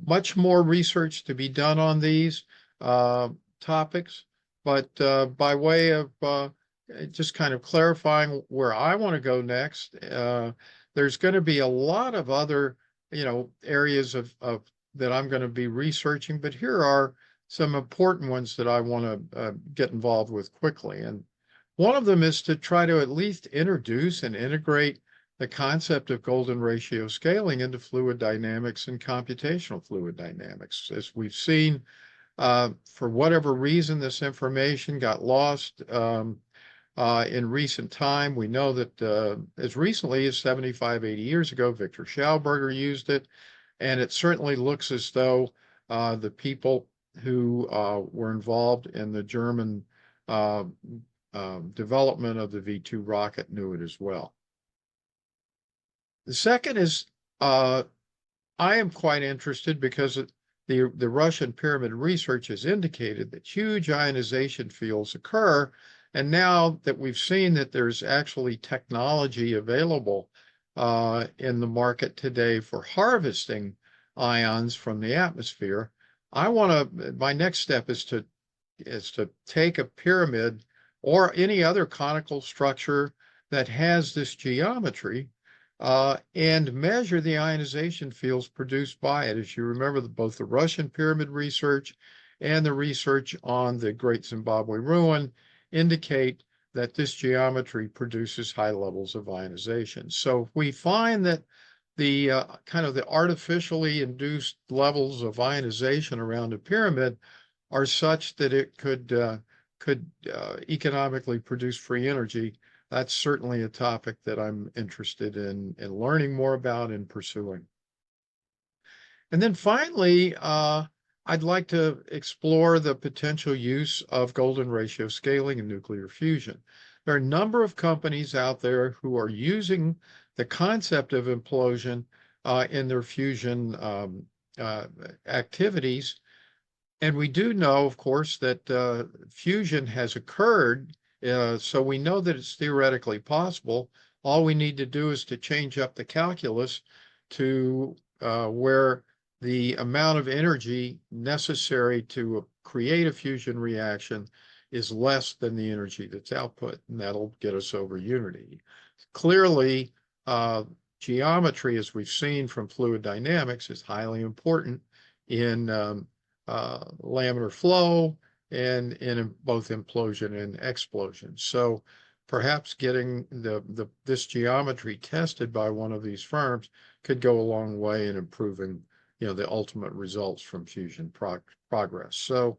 much more research to be done on these topics, but by way of just kind of clarifying where I want to go next, there's going to be a lot of other, areas of that I'm going to be researching, but here are some important ones that I want to get involved with quickly. And one of them is to try to at least introduce and integrate the concept of golden ratio scaling into fluid dynamics and computational fluid dynamics. As we've seen, for whatever reason, this information got lost in recent time. We know that as recently as 75, 80 years ago, Victor Schauberger used it, and it certainly looks as though the people who were involved in the German development of the V2 rocket knew it as well. The second is I am quite interested because the Russian pyramid research has indicated that huge ionization fields occur. And now that we've seen that there's actually technology available in the market today for harvesting ions from the atmosphere, my next step is to take a pyramid or any other conical structure that has this geometry and measure the ionization fields produced by it. As you remember, both the Russian pyramid research and the research on the Great Zimbabwe Ruin indicate that this geometry produces high levels of ionization. So we find that the kind of the artificially induced levels of ionization around a pyramid are such that it could economically produce free energy. That's certainly a topic that I'm interested in learning more about and pursuing. And then finally, I'd like to explore the potential use of golden ratio scaling in nuclear fusion. There are a number of companies out there who are using the concept of implosion in their fusion activities. And we do know, of course, that fusion has occurred, so we know that it's theoretically possible. All we need to do is to change up the calculus to where the amount of energy necessary to create a fusion reaction is less than the energy that's output, and that'll get us over unity. Clearly, geometry, as we've seen from fluid dynamics, is highly important in laminar flow and in both implosion and explosion. So perhaps getting this geometry tested by one of these firms could go a long way in improving, the ultimate results from fusion progress. So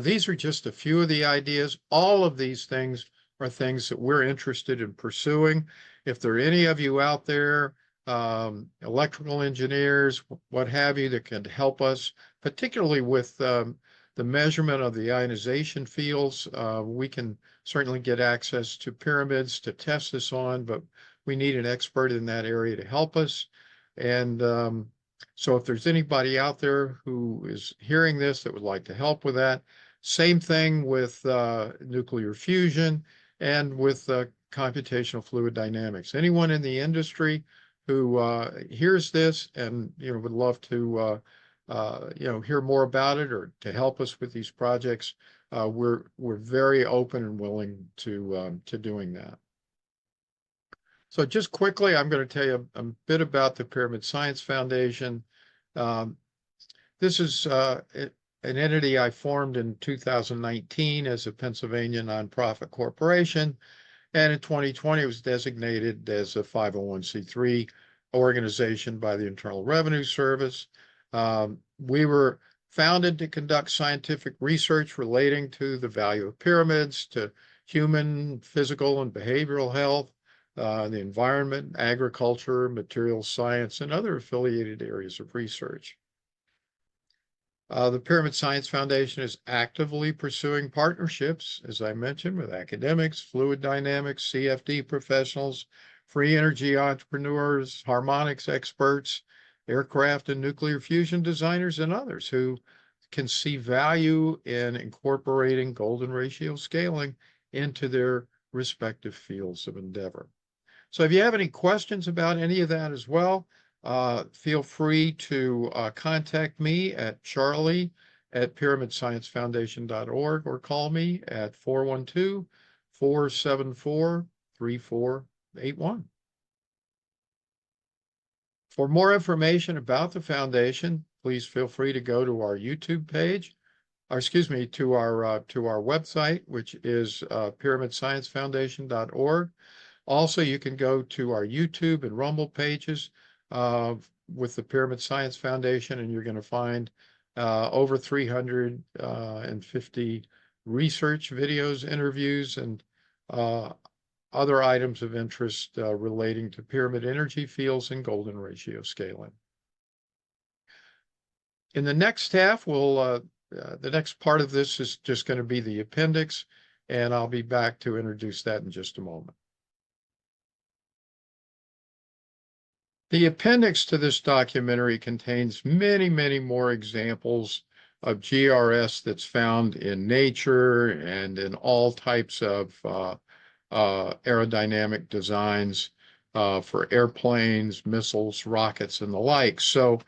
these are just a few of the ideas. All of these things are things that we're interested in pursuing. If there are any of you out there, electrical engineers, what have you, that can help us, particularly with the measurement of the ionization fields, we can certainly get access to pyramids to test this on, but we need an expert in that area to help us. And so if there's anybody out there who is hearing this that would like to help with that, same thing with nuclear fusion and with computational fluid dynamics. Anyone in the industry who hears this and would love to hear more about it or to help us with these projects, we're very open and willing to doing that. So just quickly, I'm going to tell you a bit about the Pyramid Science Foundation. This is an entity I formed in 2019 as a Pennsylvania nonprofit corporation. And in 2020, it was designated as a 501c3 organization by the Internal Revenue Service. We were founded to conduct scientific research relating to the value of pyramids, to human, physical, and behavioral health, the environment, agriculture, materials science, and other affiliated areas of research. The Pyramid Science Foundation is actively pursuing partnerships, as I mentioned, with academics, fluid dynamics, CFD professionals, free energy entrepreneurs, harmonics experts, aircraft and nuclear fusion designers, and others who can see value in incorporating golden ratio scaling into their respective fields of endeavor. So if you have any questions about any of that as well, feel free to contact me at charlie@pyramidsciencefoundation.org or call me at 412-474-3481. For more information about the foundation, please feel free to go to our YouTube page, or excuse me, to our website, which is pyramidsciencefoundation.org. Also, you can go to our YouTube and Rumble pages with the Pyramid Science Foundation, and you're going to find over 350 research videos, interviews, and other items of interest relating to pyramid energy fields and golden ratio scaling. In the next half, the next part of this is just going to be the appendix, and I'll be back to introduce that in just a moment. The appendix to this documentary contains many, many more examples of GRS that's found in nature and in all types of aerodynamic designs for airplanes, missiles, rockets, and the like. So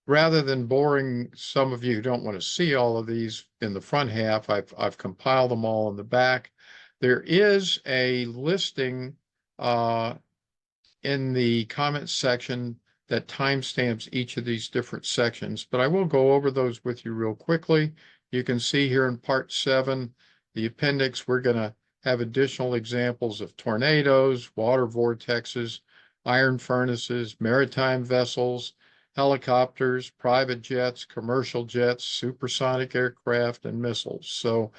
rather than boring some of you who don't want to see all of these in the front half, I've compiled them all in the back. There is a listing in the comments section that timestamps each of these different sections, but I will go over those with you real quickly You can see here in part 7, the appendix, we're going to have additional examples of tornadoes, water vortexes, iron furnaces, maritime vessels, helicopters, private jets, commercial jets, supersonic aircraft, and missiles. So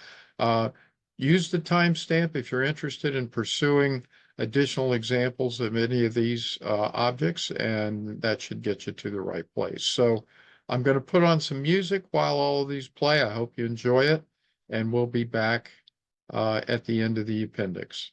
use the timestamp if you're interested in pursuing additional examples of any of these objects, and that should get you to the right place. So I'm going to put on some music while all of these play. I hope you enjoy it, and we'll be back at the end of the appendix.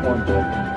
someone to